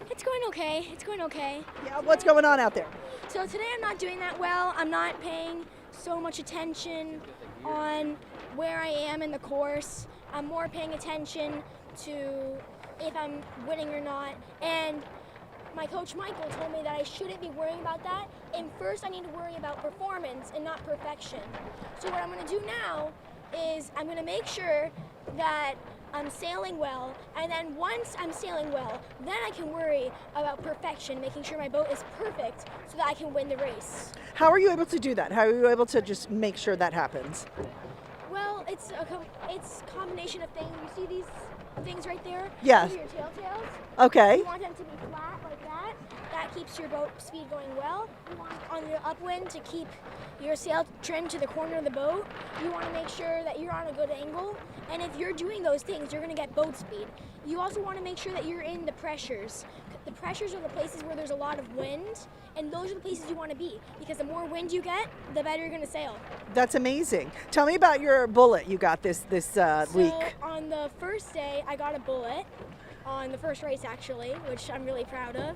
[SPEAKER 7] It's going okay. It's going okay.
[SPEAKER 1] Yeah, what's going on out there?
[SPEAKER 7] So today I'm not doing that well. I'm not paying so much attention on where I am in the course. I'm more paying attention to if I'm winning or not. And my coach Michael told me that I shouldn't be worrying about that. And first I need to worry about performance and not perfection. So what I'm going to do now is I'm going to make sure that I'm sailing well, and then once I'm sailing well, then I can worry about perfection, making sure my boat is perfect so that I can win the race.
[SPEAKER 1] How are you able to do that? How are you able to just make sure that happens?
[SPEAKER 7] Well, it's a combination of things. You see these things right there?
[SPEAKER 1] Yes.
[SPEAKER 7] These are your tails.
[SPEAKER 1] Okay.
[SPEAKER 7] You want them to be flat like that. That keeps your boat speed going well. You want on the upwind to keep your sail trimmed to the corner of the boat. You want to make sure that you're on a good angle. And if you're doing those things, you're going to get boat speed. You also want to make sure that you're in the pressures. The pressures are the places where there's a lot of wind, and those are the places you want to be, because the more wind you get, the better you're going to sail.
[SPEAKER 1] That's amazing. Tell me about your bullet you got this week.
[SPEAKER 7] So on the first day, I got a bullet on the first race actually, which I'm really proud of.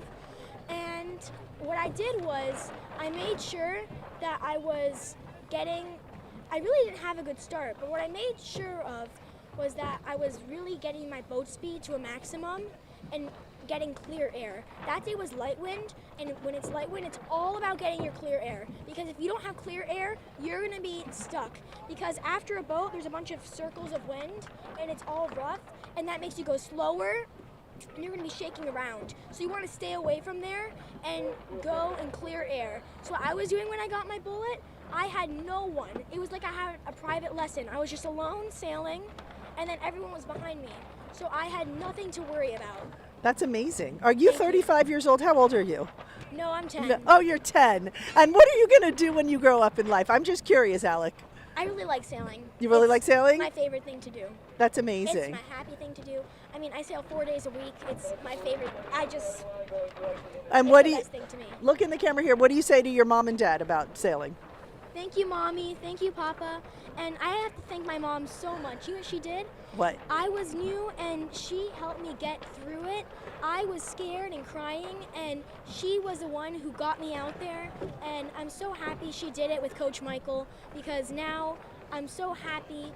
[SPEAKER 7] And what I did was I made sure that I really didn't have a good start, but what I made sure of was that I was really getting my boat speed to a maximum and getting clear air. That day was light wind, and when it's light wind, it's all about getting your clear air. Because if you don't have clear air, you're gonna be stuck. Because after a boat, there's a bunch of circles of wind, and it's all rough, and that makes you go slower, and you're gonna be shaking around. So you wanna stay away from there and go in clear air. So what I was doing when I got my bullet, I had no one. It was like I had a private lesson. I was just alone sailing, and then everyone was behind me. So I had nothing to worry about.
[SPEAKER 1] That's amazing. Are you 35 years old? How old are you?
[SPEAKER 7] No, I'm 10.
[SPEAKER 1] No. Oh, you're 10. And what are you going to do when you grow up in life? I'm just curious, Alec.
[SPEAKER 7] I really like sailing.
[SPEAKER 1] You really like sailing?
[SPEAKER 7] It's my favorite thing to do.
[SPEAKER 1] That's amazing.
[SPEAKER 7] It's my happy thing to do. I mean, I sail 4 days a week. It's my favorite.
[SPEAKER 1] And what do you
[SPEAKER 7] best thing to me.
[SPEAKER 1] look in the camera here? What do you say to your mom and dad about sailing?
[SPEAKER 7] Thank you, Mommy. Thank you, Papa. And I have to thank my mom so much. You know what she did?
[SPEAKER 1] What?
[SPEAKER 7] I was new, and she helped me get through it. I was scared and crying, and she was the one who got me out there. And I'm so happy she did it with Coach Michael, because now I'm so happy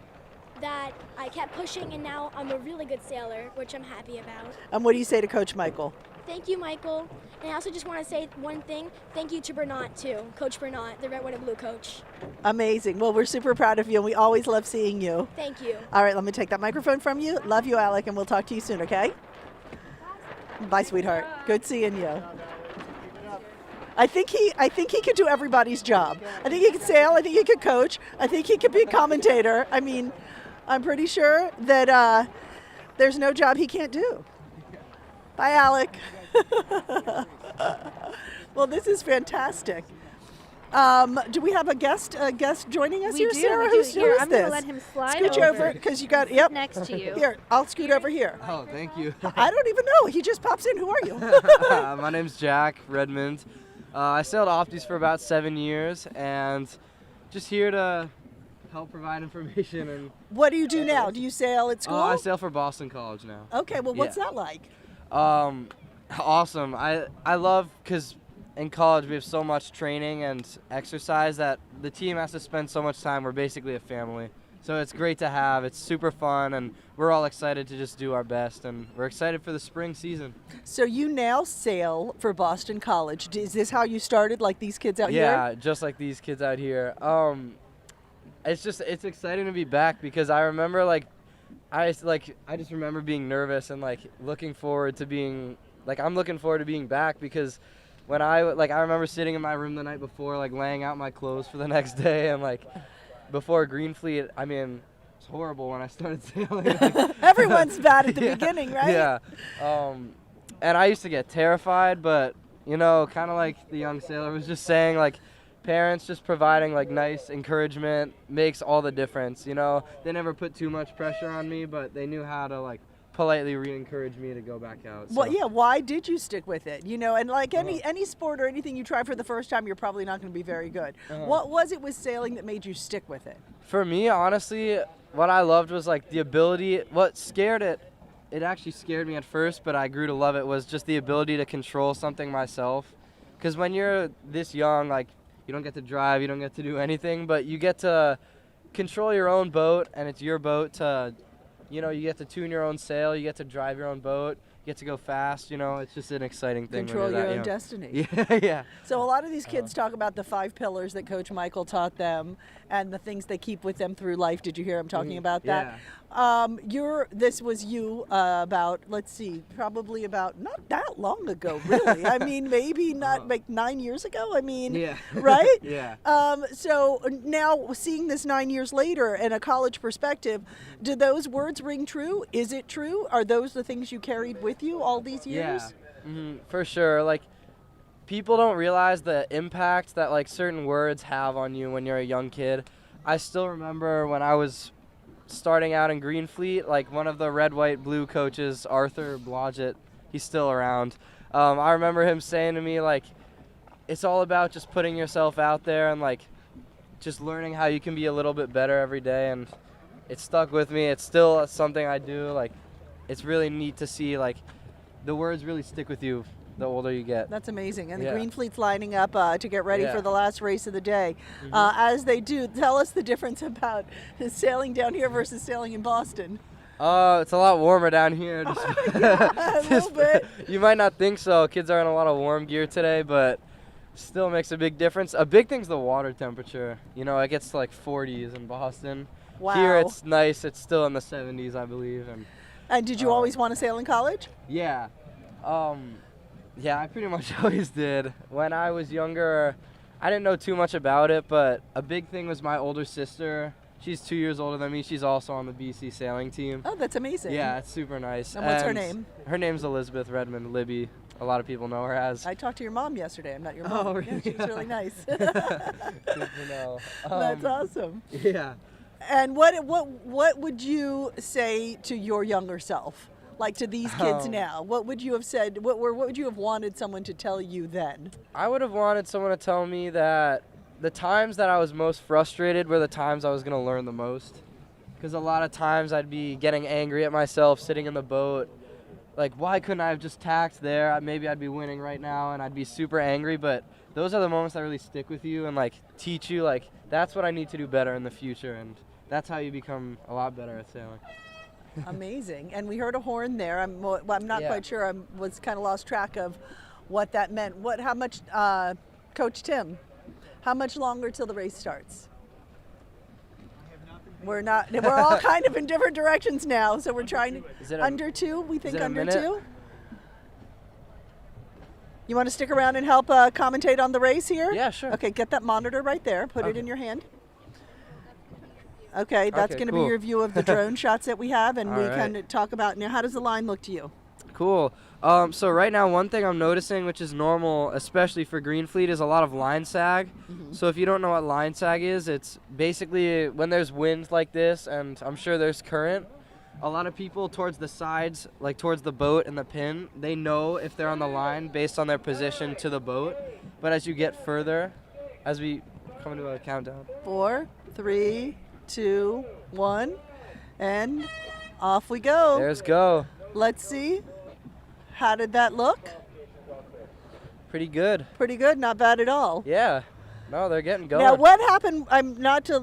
[SPEAKER 7] that I kept pushing, and now I'm a really good sailor, which I'm happy about.
[SPEAKER 1] And what do you say to Coach Michael?
[SPEAKER 7] Thank you, Michael. And I also just want to say one thing. Thank you to Bernat, too. Coach Bernat, the red, white, and blue coach.
[SPEAKER 1] Amazing. Well, we're super proud of you, and we always love seeing you.
[SPEAKER 7] Thank you.
[SPEAKER 1] All right, let me take that microphone from you. Love you, Alec, and we'll talk to you soon, okay? Bye, sweetheart. Good seeing you. I think he could do everybody's job. I think he could sail. I think he could coach. I think he could be a commentator. I mean, I'm pretty sure that there's no job he can't do. Bye, Alec. Well, this is fantastic. Do we have a guest joining us
[SPEAKER 2] We
[SPEAKER 1] here,
[SPEAKER 2] do,
[SPEAKER 1] Sarah?
[SPEAKER 2] we do.
[SPEAKER 1] Who
[SPEAKER 2] Here,
[SPEAKER 1] is
[SPEAKER 2] I'm
[SPEAKER 1] this?
[SPEAKER 2] gonna let him slide
[SPEAKER 1] Scooch over because you got
[SPEAKER 2] Sit next to you.
[SPEAKER 1] Here, I'll scoot over here.
[SPEAKER 4] Oh, thank you.
[SPEAKER 1] I don't even know. He just pops in. Who are you?
[SPEAKER 4] My name's Jack Redmond. I sailed Opties for about 7 years, and just here to help provide information. And
[SPEAKER 1] What do you do now? Do you sail at school?
[SPEAKER 4] I sail for Boston College now.
[SPEAKER 1] Okay, well, what's that like?
[SPEAKER 4] Awesome. I love, because in college we have so much training and exercise that the team has to spend so much time. We're basically a family. So it's great to have. It's super fun, and we're all excited to just do our best, and we're excited for the spring season.
[SPEAKER 1] So you now sail for Boston College. Is this how you started, like these kids out here?
[SPEAKER 4] Yeah, just like these kids out here. It's exciting to be back, because I remember I just remember being nervous and looking forward to being I'm looking forward to being back, because when I remember sitting in my room the night before, laying out my clothes for the next day, and before Green Fleet, I mean, it's horrible when I started sailing.
[SPEAKER 1] Everyone's bad at the beginning, right?
[SPEAKER 4] Yeah. And I used to get terrified, but kind of like the young sailor was just saying, parents just providing nice encouragement makes all the difference. They never put too much pressure on me, but they knew how to politely re-encourage me to go back out.
[SPEAKER 1] Well, yeah. Why did you stick with it? And any sport or anything you try for the first time, you're probably not going to be very good. What was it with sailing that made you stick with it?
[SPEAKER 4] For me, honestly, what I loved was the ability. What scared it actually scared me at first, but I grew to love it, was just the ability to control something myself. Because when you're this young, you don't get to drive, you don't get to do anything, but you get to control your own boat, and it's your boat to, you get to tune your own sail, you get to drive your own boat, you get to go fast, it's just an exciting thing.
[SPEAKER 1] Control your own destiny.
[SPEAKER 4] Yeah, yeah.
[SPEAKER 1] So a lot of these kids talk about the 5 pillars that Coach Michael taught them and the things they keep with them through life. Did you hear him talking about that?
[SPEAKER 4] Yeah.
[SPEAKER 1] This was you about, let's see, probably about not that long ago, really. I mean, maybe not 9 years ago. I mean,
[SPEAKER 4] yeah.
[SPEAKER 1] Right?
[SPEAKER 4] Yeah.
[SPEAKER 1] So now seeing this 9 years later in a college perspective, do those words ring true? Is it true? Are those the things you carried with you all these years?
[SPEAKER 4] Yeah, for sure. People don't realize the impact that certain words have on you when you're a young kid. I still remember when I was starting out in Green Fleet, one of the red, white, blue coaches, Arthur Blodgett, he's still around. I remember him saying to me, it's all about just putting yourself out there and just learning how you can be a little bit better every day. And it stuck with me. It's still something I do. It's really neat to see the words really stick with you the older you get.
[SPEAKER 1] That's amazing. And the
[SPEAKER 4] Yeah.
[SPEAKER 1] Green Fleet's lining up to get ready
[SPEAKER 4] Yeah.
[SPEAKER 1] for the last race of the day. As they do, tell us the difference about sailing down here versus sailing in Boston.
[SPEAKER 4] It's a lot warmer down here.
[SPEAKER 1] A little bit.
[SPEAKER 4] You might not think so. Kids are in a lot of warm gear today, but still makes a big difference. A big thing's the water temperature. It gets to 40s in Boston.
[SPEAKER 1] Wow.
[SPEAKER 4] Here it's nice. It's still in the 70s, I believe.
[SPEAKER 1] And did you always want to sail in college?
[SPEAKER 4] Yeah. Yeah, I pretty much always did. When I was younger, I didn't know too much about it, but a big thing was my older sister. She's 2 years older than me. She's also on the BC sailing team.
[SPEAKER 1] Oh, that's amazing.
[SPEAKER 4] Yeah, it's super nice.
[SPEAKER 1] And what's her name?
[SPEAKER 4] Her name's Elizabeth Redmond, Libby. A lot of people know her as.
[SPEAKER 1] I talked to your mom yesterday. I'm not your mom.
[SPEAKER 4] Oh, really?
[SPEAKER 1] Yeah, she's really nice.
[SPEAKER 4] Good to know.
[SPEAKER 1] That's awesome.
[SPEAKER 4] Yeah.
[SPEAKER 1] And what would you say to your younger self? To these kids now, what would you have said? What would you have wanted someone to tell you then?
[SPEAKER 4] I would have wanted someone to tell me that the times that I was most frustrated were the times I was going to learn the most. Because a lot of times I'd be getting angry at myself sitting in the boat. Like, why couldn't I have just tacked there? Maybe I'd be winning right now, and I'd be super angry. But those are the moments that really stick with you and, like, teach you, like, that's what I need to do better in the future. And that's how you become a lot better at sailing.
[SPEAKER 1] Amazing. And we heard a horn there. I'm not quite sure. I was kind of lost track of what that meant. How much, Coach Tim, how much longer till the race starts? We're all kind of in different directions now, so we're trying to, under 2, we think under 2. You want to stick around and help commentate on the race here?
[SPEAKER 4] Yeah, sure.
[SPEAKER 1] Okay, get that monitor right there. Put it in your hand. Okay, that's going to be your view of the drone shots that we have, and we kind of talk about, now, how does the line look to you?
[SPEAKER 4] Cool. So right now, one thing I'm noticing, which is normal, especially for Green Fleet, is a lot of line sag. So if you don't know what line sag is, it's basically when there's winds like this, and I'm sure there's current, a lot of people towards the sides, like towards the boat and the pin, they know if they're on the line based on their position to the boat. But as you get further, as we come into a countdown.
[SPEAKER 1] 4, 3, 2, 1, and off we go.
[SPEAKER 4] There's go.
[SPEAKER 1] Let's see. How did that look?
[SPEAKER 4] Pretty good.
[SPEAKER 1] Pretty good, not bad at all.
[SPEAKER 4] Yeah. No, they're getting going.
[SPEAKER 1] Now, what happened, I'm not to,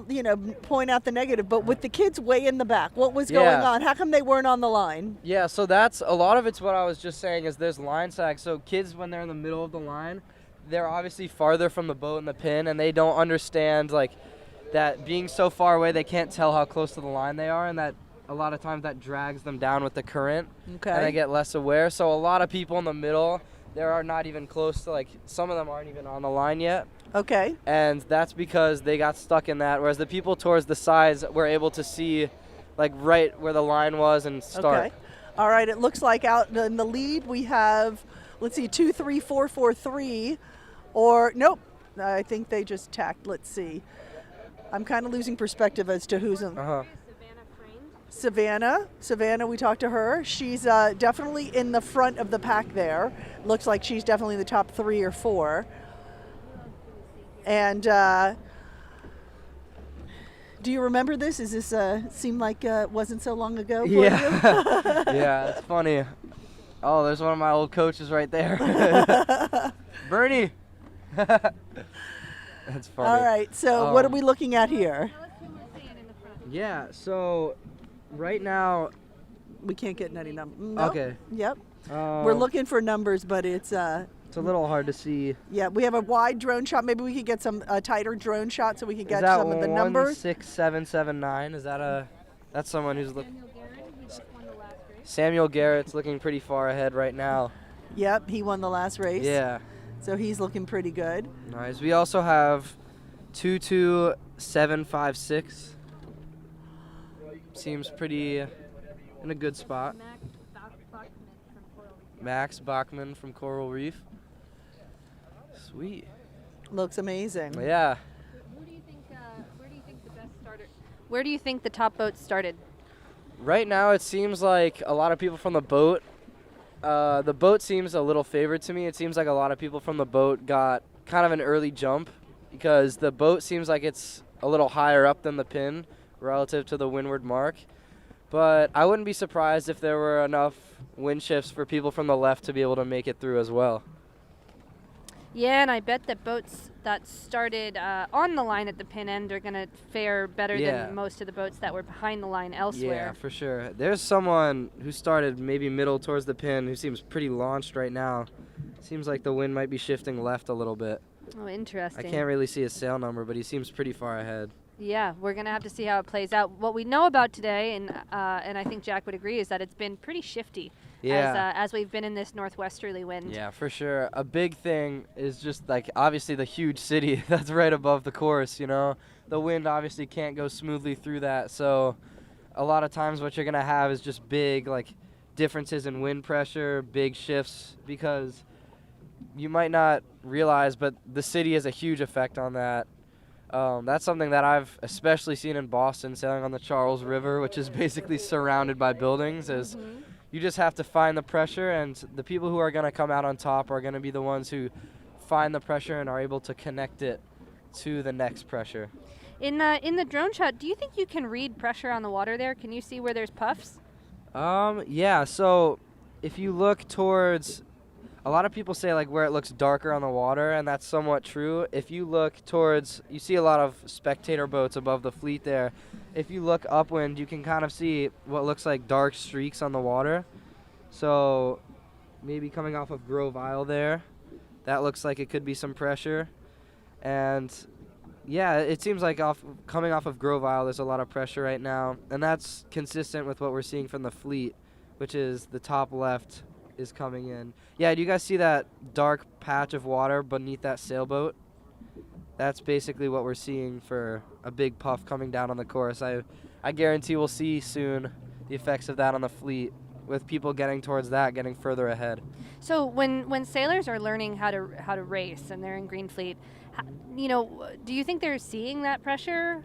[SPEAKER 1] point out the negative, but with the kids way in the back, what was going on? How come they weren't on the line?
[SPEAKER 4] Yeah, so that's, a lot of it's what I was just saying is there's line sag. So kids, when they're in the middle of the line, they're obviously farther from the boat and the pin, and they don't understand, like, that being so far away, they can't tell how close to the line they are, and that a lot of times that drags them down with the current, and they get less aware. So a lot of people in the middle, they are not even close to, like, some of them aren't even on the line yet.
[SPEAKER 1] Okay.
[SPEAKER 4] And that's because they got stuck in that, whereas the people towards the sides were able to see, like, right where the line was and start.
[SPEAKER 1] Okay. All right, it looks like out in the lead we have, let's see, 2, 3, 4, 4, 3, or, nope, I think they just tacked. Let's see. I'm kind of losing perspective as to who's in. Savannah, we talked to her. She's definitely in the front of the pack there. Looks like she's definitely in the top 3 or 4. And do you remember this? Is this seem like it wasn't so long ago for you?
[SPEAKER 4] Yeah, it's funny. Oh, there's one of my old coaches right there. Bernie. That's funny.
[SPEAKER 1] All right, so what are we looking at here?
[SPEAKER 4] Yeah, so right now
[SPEAKER 1] we can't get any numbers.
[SPEAKER 4] Nope. Okay.
[SPEAKER 1] Yep. We're looking for numbers, but it's a little
[SPEAKER 4] hard to see.
[SPEAKER 1] Yeah, we have a wide drone shot. Maybe we could get some tighter drone shot so we could get some of the numbers.
[SPEAKER 4] 16779. Is that that's someone who's looking. Samuel Garrett's looking pretty far ahead right now.
[SPEAKER 1] Yep, he won the last race.
[SPEAKER 4] Yeah.
[SPEAKER 1] So he's looking pretty good.
[SPEAKER 4] Nice. We also have 22756. Seems pretty in a good spot. Max Bachman from Coral Reef. Sweet.
[SPEAKER 1] Looks amazing.
[SPEAKER 4] Yeah.
[SPEAKER 2] Where do you think the best starter? Where do you think the top boat started?
[SPEAKER 4] Right now, it seems like a lot of people from the boat. The boat seems a little favored to me. It seems like a lot of people from the boat got kind of an early jump because the boat seems like it's a little higher up than the pin relative to the windward mark. But I wouldn't be surprised if there were enough wind shifts for people from the left to be able to make it through as well.
[SPEAKER 2] Yeah, and I bet that boats that started on the line at the pin end are going to fare better than most of the boats that were behind the line elsewhere.
[SPEAKER 4] Yeah, for sure. There's someone who started maybe middle towards the pin who seems pretty launched right now. Seems like the wind might be shifting left a little bit.
[SPEAKER 2] Oh, interesting.
[SPEAKER 4] I can't really see his sail number, but he seems pretty far ahead.
[SPEAKER 2] Yeah, we're going to have to see how it plays out. What we know about today, and I think Jack would agree, is that it's been pretty shifty as we've been in this northwesterly wind.
[SPEAKER 4] Yeah, for sure. A big thing is just, like, obviously the huge city that's right above the course, you know. The wind obviously can't go smoothly through that, so a lot of times what you're going to have is just big, like, differences in wind pressure, big shifts, because you might not realize, but the city has a huge effect on that. That's something that I've especially seen in Boston, sailing on the Charles River, which is basically surrounded by buildings. Is you just have to find the pressure, and the people who are going to come out on top are going to be the ones who find the pressure and are able to connect it to the next pressure.
[SPEAKER 2] In the drone shot, do you think you can read pressure on the water there? Can you see where there's puffs?
[SPEAKER 4] Yeah, so if you look towards, a lot of people say like where it looks darker on the water, and that's somewhat true. If you look towards, you see a lot of spectator boats above the fleet there. If you look upwind, you can kind of see what looks like dark streaks on the water. So maybe coming off of Grove Isle there, that looks like it could be some pressure. And yeah, it seems like coming off of Grove Isle, there's a lot of pressure right now, and that's consistent with what we're seeing from the fleet, which is the top left is coming in. Yeah, do you guys see that dark patch of water beneath that sailboat? That's basically what we're seeing for a big puff coming down on the course. I guarantee we'll see soon the effects of that on the fleet, with people getting towards that, getting further ahead.
[SPEAKER 2] So when sailors are learning how to race and they're in Green Fleet, do you think they're seeing that pressure?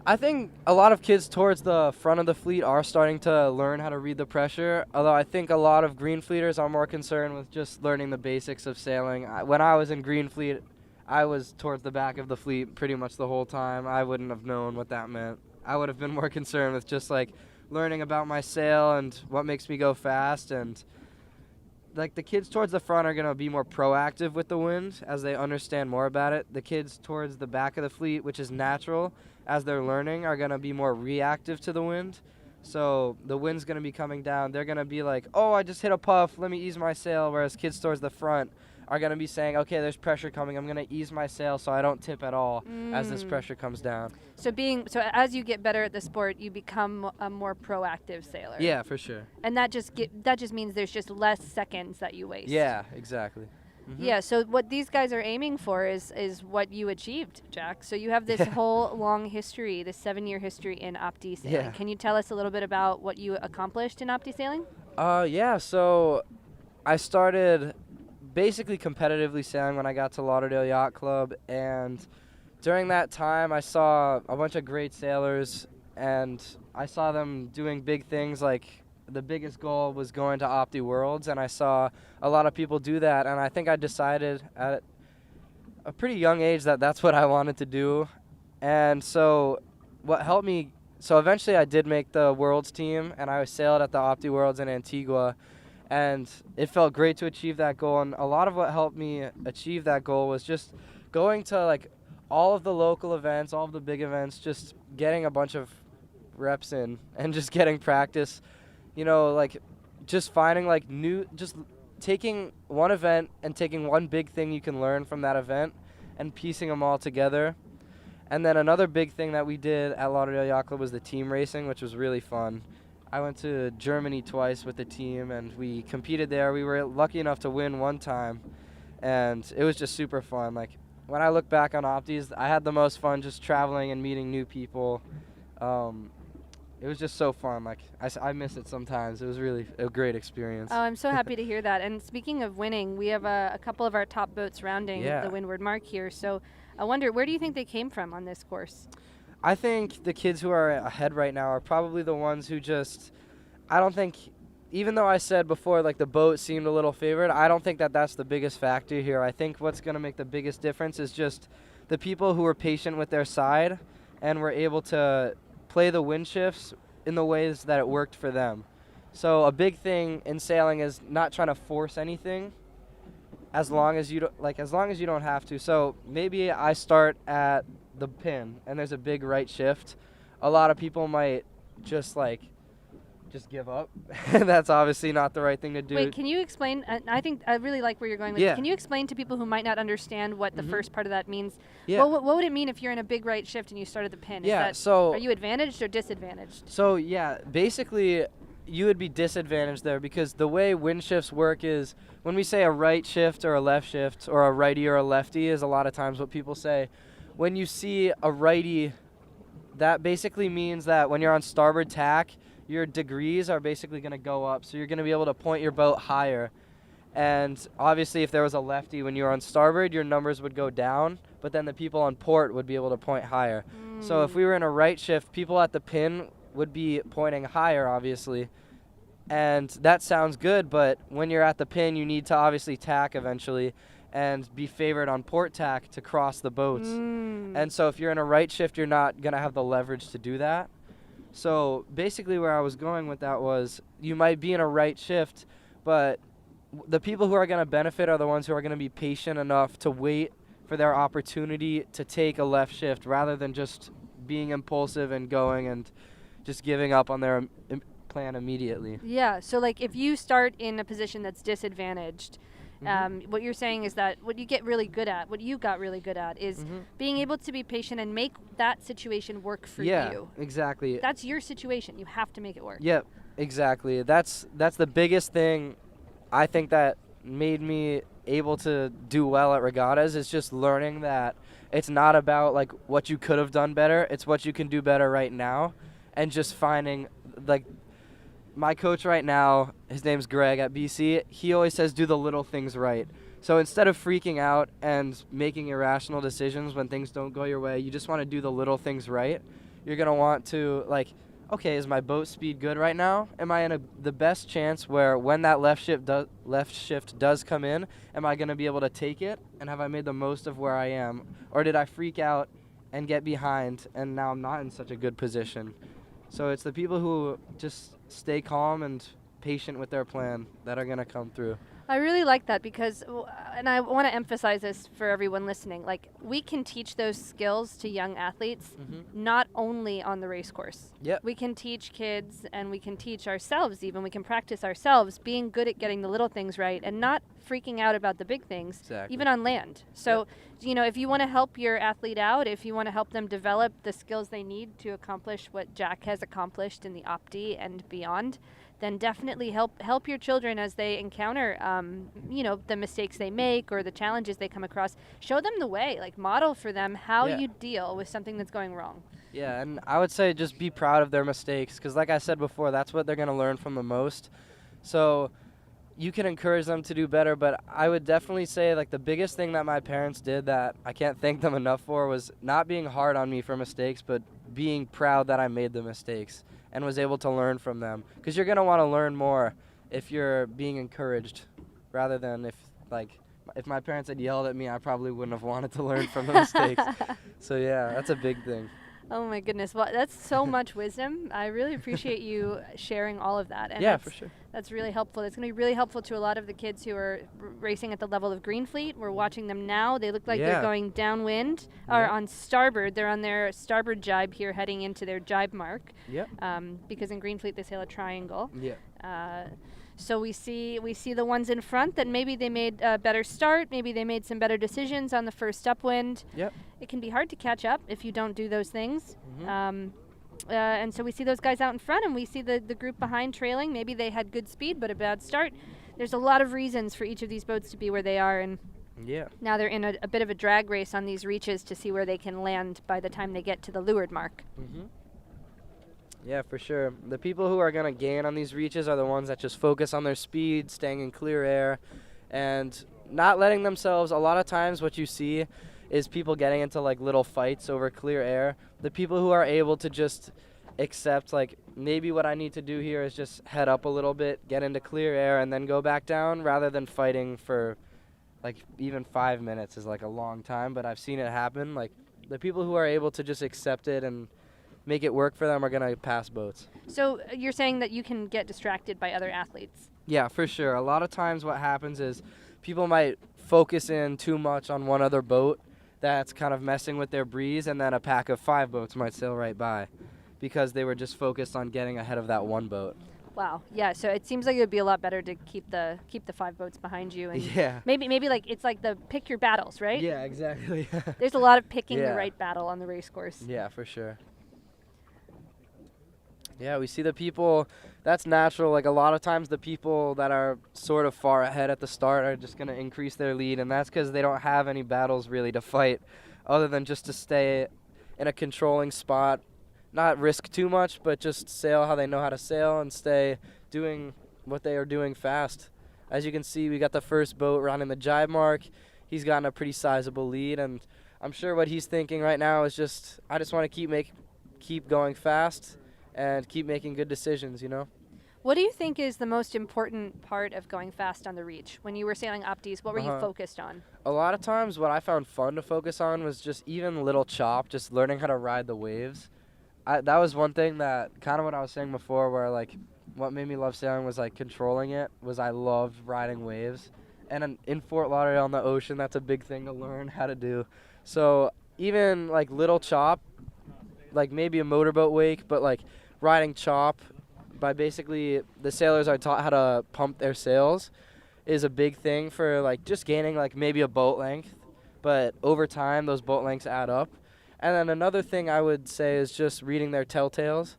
[SPEAKER 4] I think a lot of kids towards the front of the fleet are starting to learn how to read the pressure, although I think a lot of Green Fleeters are more concerned with just learning the basics of sailing. When I was in Green Fleet, I was towards the back of the fleet pretty much the whole time. I wouldn't have known what that meant. I would have been more concerned with just like learning about my sail and what makes me go fast, and like the kids towards the front are going to be more proactive with the wind as they understand more about it. The kids towards the back of the fleet, which is natural as they're learning, are going to be more reactive to the wind. So the wind's going to be coming down. They're going to be like, oh, I just hit a puff, let me ease my sail, whereas kids towards the front are going to be saying, okay, there's pressure coming, I'm going to ease my sail so I don't tip at all as this pressure comes down.
[SPEAKER 2] So as you get better at the sport, you become a more proactive sailor.
[SPEAKER 4] Yeah, for sure.
[SPEAKER 2] And that just means there's just less seconds that you waste.
[SPEAKER 4] Yeah, exactly. Mm-hmm.
[SPEAKER 2] Yeah, so what these guys are aiming for is what you achieved, Jack. So you have this whole long history, this 7-year history in opti sailing.
[SPEAKER 4] Yeah.
[SPEAKER 2] Can you tell us a little bit about what you accomplished in opti sailing?
[SPEAKER 4] Yeah, so I started basically competitively sailing when I got to Lauderdale Yacht Club, and during that time I saw a bunch of great sailors, and I saw them doing big things. Like the biggest goal was going to Opti Worlds, and I saw a lot of people do that, and I think I decided at a pretty young age that that's what I wanted to do. And so what helped me, so eventually I did make the Worlds team, and I sailed at the Opti Worlds in Antigua. And it felt great to achieve that goal, and a lot of what helped me achieve that goal was just going to like all of the local events, all of the big events, just getting a bunch of reps in and just getting practice, like just finding like just taking one event and taking one big thing you can learn from that event and piecing them all together. And then another big thing that we did at Lauderdale Yacht Club was the team racing, which was really fun. I went to Germany twice with the team, and we competed there. We were lucky enough to win one time, and it was just super fun. Like, when I look back on Optis, I had the most fun just traveling and meeting new people. It was just so fun. Like, I miss it sometimes. It was really a great experience.
[SPEAKER 2] Oh, I'm so happy to hear that. And speaking of winning, we have a couple of our top boats rounding the windward mark here. So I wonder, where do you think they came from on this course?
[SPEAKER 4] I think the kids who are ahead right now are probably the ones who just, I don't think, even though I said before like the boat seemed a little favored, I don't think that that's the biggest factor here. I think what's going to make the biggest difference is just the people who were patient with their side and were able to play the wind shifts in the ways that it worked for them. So a big thing in sailing is not trying to force anything as long as you don't have to. So maybe I start at the pin and there's a big right shift. A lot of people might just give up. That's obviously not the right thing to do.
[SPEAKER 2] Wait, can you explain? I think I really like where you're going with this. Can you explain to people who might not understand what the first part of that means?
[SPEAKER 4] Yeah.
[SPEAKER 2] Well, what would it mean if you're in a big right shift and you start at the pin?
[SPEAKER 4] So
[SPEAKER 2] are you advantaged or disadvantaged?
[SPEAKER 4] So yeah, basically you would be disadvantaged there because the way wind shifts work is when we say a right shift or a left shift or a righty or a lefty is a lot of times what people say. When you see a righty, that basically means that when you're on starboard tack, your degrees are basically going to go up. So you're going to be able to point your boat higher. And obviously if there was a lefty when you were on starboard, your numbers would go down, but then the people on port would be able to point higher. So if we were in a right shift, people at the pin would be pointing higher, obviously. And that sounds good, but when you're at the pin, you need to obviously tack eventually. and be favored on port tack to cross the boats. And so if you're in a right shift, you're not going to have the leverage to do that. So basically where I was going with that was you might be in a right shift, but the people who are going to benefit are the ones who are going to be patient enough to wait for their opportunity to take a left shift rather than just being impulsive and going and just giving up on their plan immediately.
[SPEAKER 2] Yeah, so like if you start in a position that's disadvantaged, what you're saying is that what you got really good at is being able to be patient and make that situation work for
[SPEAKER 4] Yeah,
[SPEAKER 2] you.
[SPEAKER 4] exactly.
[SPEAKER 2] That's your situation. You have to make it work.
[SPEAKER 4] Yep, exactly. That's the biggest thing I think that made me able to do well at regattas is just learning that it's not about like what you could have done better, it's what you can do better right now, and just finding like my coach right now, his name's Greg at BC, he always says do the little things right. So instead of freaking out and making irrational decisions when things don't go your way, you just want to do the little things right. You're going to want to like, okay, is my boat speed good right now? Am I in the best chance where when that left shift does come in, am I going to be able to take it? And have I made the most of where I am? Or did I freak out and get behind and now I'm not in such a good position? So it's the people who just stay calm and patient with their plan that are going to come through.
[SPEAKER 2] I really like that because, and I want to emphasize this for everyone listening, like we can teach those skills to young athletes not only on the race course.
[SPEAKER 4] Yep.
[SPEAKER 2] We can teach kids and we can teach ourselves even. We can practice ourselves being good at getting the little things right and not freaking out about the big things, even on land. So, you know, if you want to help your athlete out, if you want to help them develop the skills they need to accomplish what Jack has accomplished in the Opti and beyond, then definitely help your children as they encounter, you know, the mistakes they make or the challenges they come across. Show them the way, like model for them how you deal with something that's going wrong.
[SPEAKER 4] Yeah, and I would say just be proud of their mistakes because like I said before, that's what they're going to learn from the most. So you can encourage them to do better, but I would definitely say like the biggest thing that my parents did that I can't thank them enough for was not being hard on me for mistakes, but being proud that I made the mistakes and was able to learn from them. Because you're going to want to learn more if you're being encouraged rather than if my parents had yelled at me, I probably wouldn't have wanted to learn from the mistakes. So yeah, that's a big thing.
[SPEAKER 2] Oh my goodness, well, that's so much wisdom. I really appreciate you sharing all of that. And
[SPEAKER 4] yeah, for sure.
[SPEAKER 2] That's really helpful. It's going to be really helpful to a lot of the kids who are racing at the level of Greenfleet. We're watching them now. They look like they're going downwind or on starboard. They're on their starboard jibe here heading into their jibe mark.
[SPEAKER 4] Yep.
[SPEAKER 2] Because in Greenfleet they sail a triangle.
[SPEAKER 4] Yeah.
[SPEAKER 2] So we see the ones in front that maybe they made a better start, maybe they made some better decisions on the first upwind.
[SPEAKER 4] Yep.
[SPEAKER 2] It can be hard to catch up if you don't do those things. And so we see those guys out in front and we see the group behind trailing. Maybe they had good speed but a bad start. There's a lot of reasons for each of these boats to be where they are, and now they're in a bit of a drag race on these reaches to see where they can land by the time they get to the leeward mark.
[SPEAKER 4] Yeah, for sure. The people who are going to gain on these reaches are the ones that just focus on their speed, staying in clear air, and not letting themselves. A lot of times what you see is people getting into like little fights over clear air. The people who are able to just accept like maybe what I need to do here is just head up a little bit, get into clear air, and then go back down rather than fighting for like even 5 minutes is like a long time, but I've seen it happen. Like the people who are able to just accept it and make it work for them are going to pass boats.
[SPEAKER 2] So you're saying that you can get distracted by other athletes?
[SPEAKER 4] Yeah, for sure. A lot of times what happens is people might focus in too much on one other boat that's kind of messing with their breeze, and then a pack of 5 boats might sail right by because they were just focused on getting ahead of that one boat.
[SPEAKER 2] Wow. Yeah. So it seems like it would be a lot better to keep the 5 boats behind you, and maybe like it's like the pick your battles, right?
[SPEAKER 4] Yeah, exactly.
[SPEAKER 2] There's a lot of picking the right battle on the race course.
[SPEAKER 4] Yeah, for sure. Yeah, we see the people, that's natural. Like a lot of times the people that are sort of far ahead at the start are just going to increase their lead, and that's because they don't have any battles really to fight other than just to stay in a controlling spot, not risk too much, but just sail how they know how to sail and stay doing what they are doing fast. As you can see, we got the first boat running the jibe mark. He's gotten a pretty sizable lead, and I'm sure what he's thinking right now is just, I just want to keep going fast and keep making good decisions, you know?
[SPEAKER 2] What do you think is the most important part of going fast on the reach? When you were sailing opties, what were you focused on?
[SPEAKER 4] A lot of times what I found fun to focus on was just even little chop, just learning how to ride the waves. That was one thing that, kind of what I was saying before, where like what made me love sailing was like controlling it, was I loved riding waves. And in Fort Lauderdale on the ocean, that's a big thing to learn how to do. So even like little chop, like maybe a motorboat wake, but like riding chop by basically the sailors are taught how to pump their sails is a big thing for like just gaining like maybe a boat length, but over time those boat lengths add up. And then another thing I would say is just reading their telltales.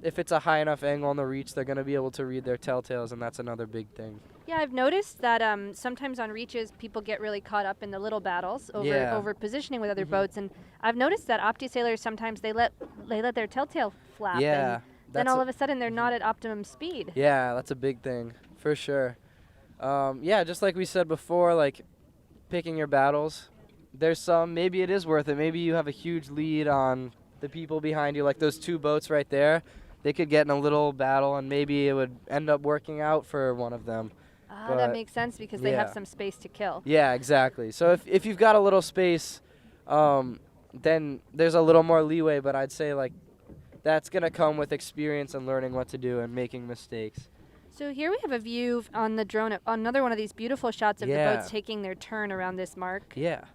[SPEAKER 4] If it's a high enough angle on the reach, they're going to be able to read their telltales, and that's another big thing.
[SPEAKER 2] Yeah, I've noticed that sometimes on reaches people get really caught up in the little battles over positioning with other boats, and I've noticed that opti sailors sometimes they let their telltale flap.
[SPEAKER 4] Yeah.
[SPEAKER 2] And then all of a sudden they're not at optimum speed.
[SPEAKER 4] Yeah, that's a big thing for sure. Yeah, just like we said before, like picking your battles. There's some, maybe it is worth it. Maybe you have a huge lead on the people behind you, like those two boats right there. They could get in a little battle, and maybe it would end up working out for one of them.
[SPEAKER 2] That makes sense because they have some space to kill.
[SPEAKER 4] Yeah, exactly. So if you've got a little space, then there's a little more leeway, but I'd say like that's going to come with experience and learning what to do and making mistakes.
[SPEAKER 2] So here we have a view on the drone, another one of these beautiful shots of the boats taking their turn around this mark.
[SPEAKER 4] Yeah.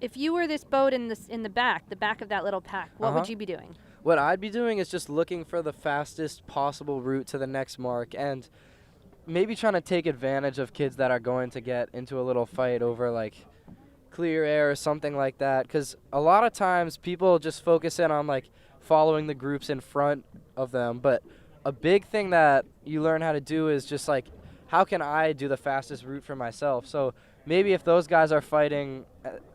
[SPEAKER 2] If you were this boat in the back of that little pack, what would you be doing?
[SPEAKER 4] What I'd be doing is just looking for the fastest possible route to the next mark, and maybe trying to take advantage of kids that are going to get into a little fight over like clear air or something like that, because a lot of times people just focus in on like following the groups in front of them, but a big thing that you learn how to do is just like, how can I do the fastest route for myself? So maybe if those guys are fighting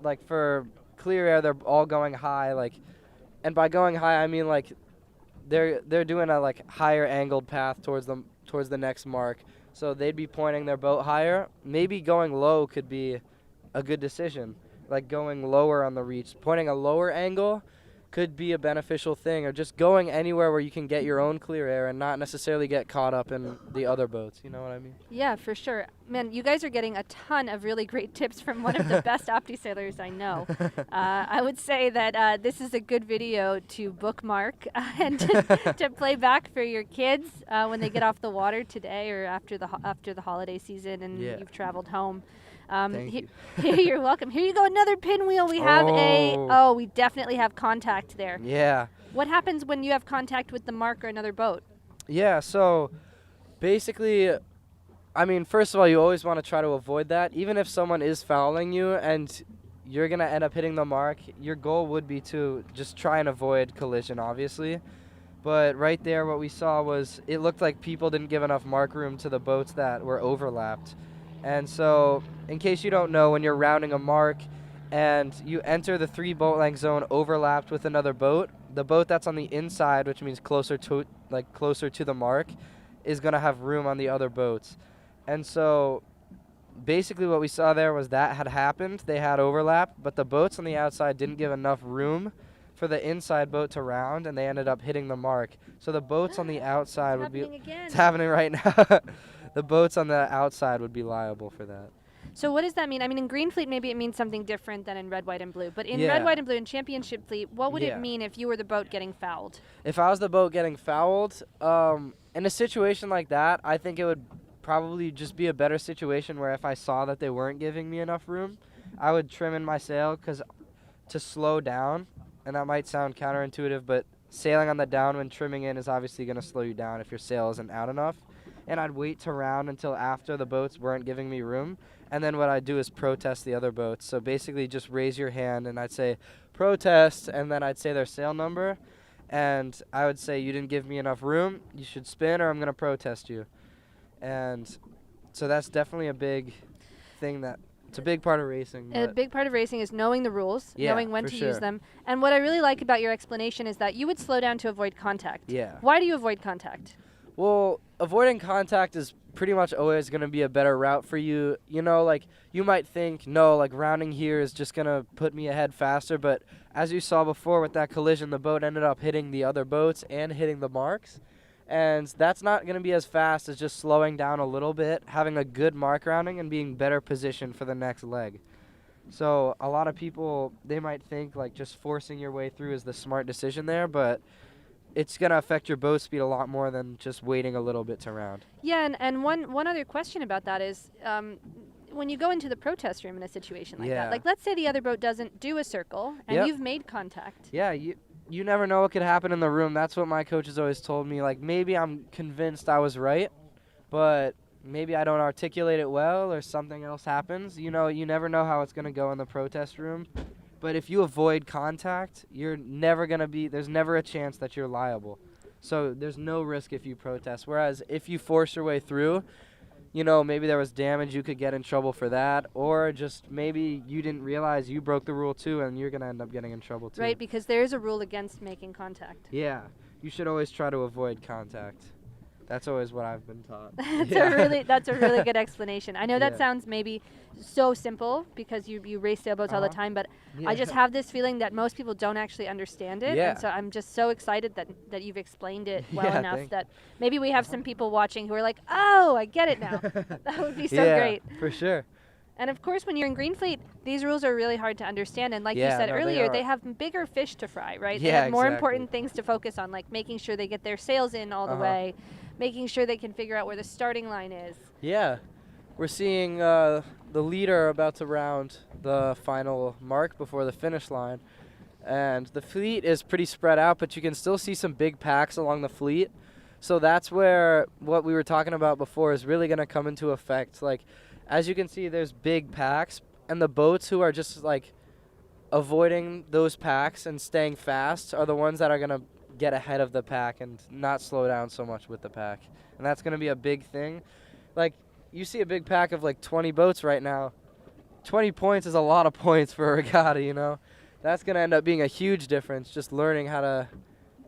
[SPEAKER 4] like for clear air, they're all going high, like, and by going high I mean like they're doing a like higher angled path towards the next mark, so they'd be pointing their boat higher. Maybe going low could be a good decision, like going lower on the reach, pointing a lower angle could be a beneficial thing, or just going anywhere where you can get your own clear air and not necessarily get caught up in the other boats. You know what I mean?
[SPEAKER 2] Yeah, for sure. Man, you guys are getting a ton of really great tips from one of the best opti sailors I know. I would say that this is a good video to bookmark and to play back for your kids when they get off the water today or after the holiday season and you've traveled home.
[SPEAKER 4] Thank you.
[SPEAKER 2] You're welcome. Here you go, another pinwheel. We have we definitely have contact there.
[SPEAKER 4] Yeah.
[SPEAKER 2] What happens when you have contact with the mark or another boat?
[SPEAKER 4] Yeah, so basically, I mean, first of all, you always want to try to avoid that. Even if someone is fouling you and you're going to end up hitting the mark, your goal would be to just try and avoid collision, obviously. But right there, what we saw was it looked like people didn't give enough mark room to the boats that were overlapped. And so, in case you don't know, when you're rounding a mark and you enter the 3 boat length zone overlapped with another boat, the boat that's on the inside, which means closer to the mark, is going to have room on the other boats. And so, basically what we saw there was that had happened. They had overlap, but the boats on the outside didn't give enough room for the inside boat to round, and they ended up hitting the mark. So the boats on the outside would be... It's happening right now. The boats on the outside would be liable for that.
[SPEAKER 2] So what does that mean? I mean, in Green Fleet, maybe it means something different than in Red, White, and Blue. But in Red, White, and Blue, in Championship Fleet, what would it mean if you were the boat getting fouled?
[SPEAKER 4] If I was the boat getting fouled, in a situation like that, I think it would probably just be a better situation where if I saw that they weren't giving me enough room, I would trim in my sail to slow down. And that might sound counterintuitive, but sailing on the downwind, trimming in is obviously going to slow you down if your sail isn't out enough. And I'd wait to round until after the boats weren't giving me room. And then what I'd do is protest the other boats. So basically just raise your hand and I'd say, protest, and then I'd say their sail number. And I would say, you didn't give me enough room, you should spin or I'm going to protest you. And so that's definitely a big thing it's a big part of racing.
[SPEAKER 2] A big part of racing is knowing the rules, knowing when to use them. And what I really like about your explanation is that you would slow down to avoid contact.
[SPEAKER 4] Yeah.
[SPEAKER 2] Why do you avoid contact?
[SPEAKER 4] Well, avoiding contact is pretty much always going to be a better route for you. You know, like, you might think, no, like, rounding here is just going to put me ahead faster. But as you saw before with that collision, the boat ended up hitting the other boats and hitting the marks. And that's not going to be as fast as just slowing down a little bit, having a good mark rounding, and being better positioned for the next leg. So a lot of people, they might think like just forcing your way through is the smart decision there, but it's going to affect your boat speed a lot more than just waiting a little bit to round.
[SPEAKER 2] Yeah, and one other question about that is when you go into the protest room in a situation like that, like let's say the other boat doesn't do a circle and you've made contact.
[SPEAKER 4] Yeah, you never know what could happen in the room. That's what my coaches always told me. Like, maybe I'm convinced I was right, but maybe I don't articulate it well or something else happens. You know, you never know how it's going to go in the protest room. But if you avoid contact, you're never going to be, there's never a chance that you're liable. So there's no risk if you protest. Whereas if you force your way through, you know, maybe there was damage, you could get in trouble for that, or just maybe you didn't realize you broke the rule too and you're going to end up getting in trouble too.
[SPEAKER 2] Right, because there is a rule against making contact.
[SPEAKER 4] Yeah, you should always try to avoid contact. That's always what I've been taught.
[SPEAKER 2] That's a really good explanation. I know that sounds maybe so simple because you race sailboats all the time, but I just have this feeling that most people don't actually understand it. And so I'm just so excited that you've explained it well enough that maybe we have some people watching who are like, oh, I get it now. That would be so great.
[SPEAKER 4] For sure.
[SPEAKER 2] And of course, when you're in Greenfleet, these rules are really hard to understand. And like you said earlier, they have bigger fish to fry, right? They have more important things to focus on, like making sure they get their sails in all the way, making sure they can figure out where the starting line is.
[SPEAKER 4] Yeah. We're seeing the leader about to round the final mark before the finish line. And the fleet is pretty spread out, but you can still see some big packs along the fleet. So that's where what we were talking about before is really going to come into effect. Like, as you can see, there's big packs, and the boats who are just like avoiding those packs and staying fast are the ones that are going to get ahead of the pack and not slow down so much with the pack. And that's going to be a big thing. Like, you see a big pack of like 20 boats right now. 20 points is a lot of points for a regatta, you know. That's going to end up being a huge difference, just learning how to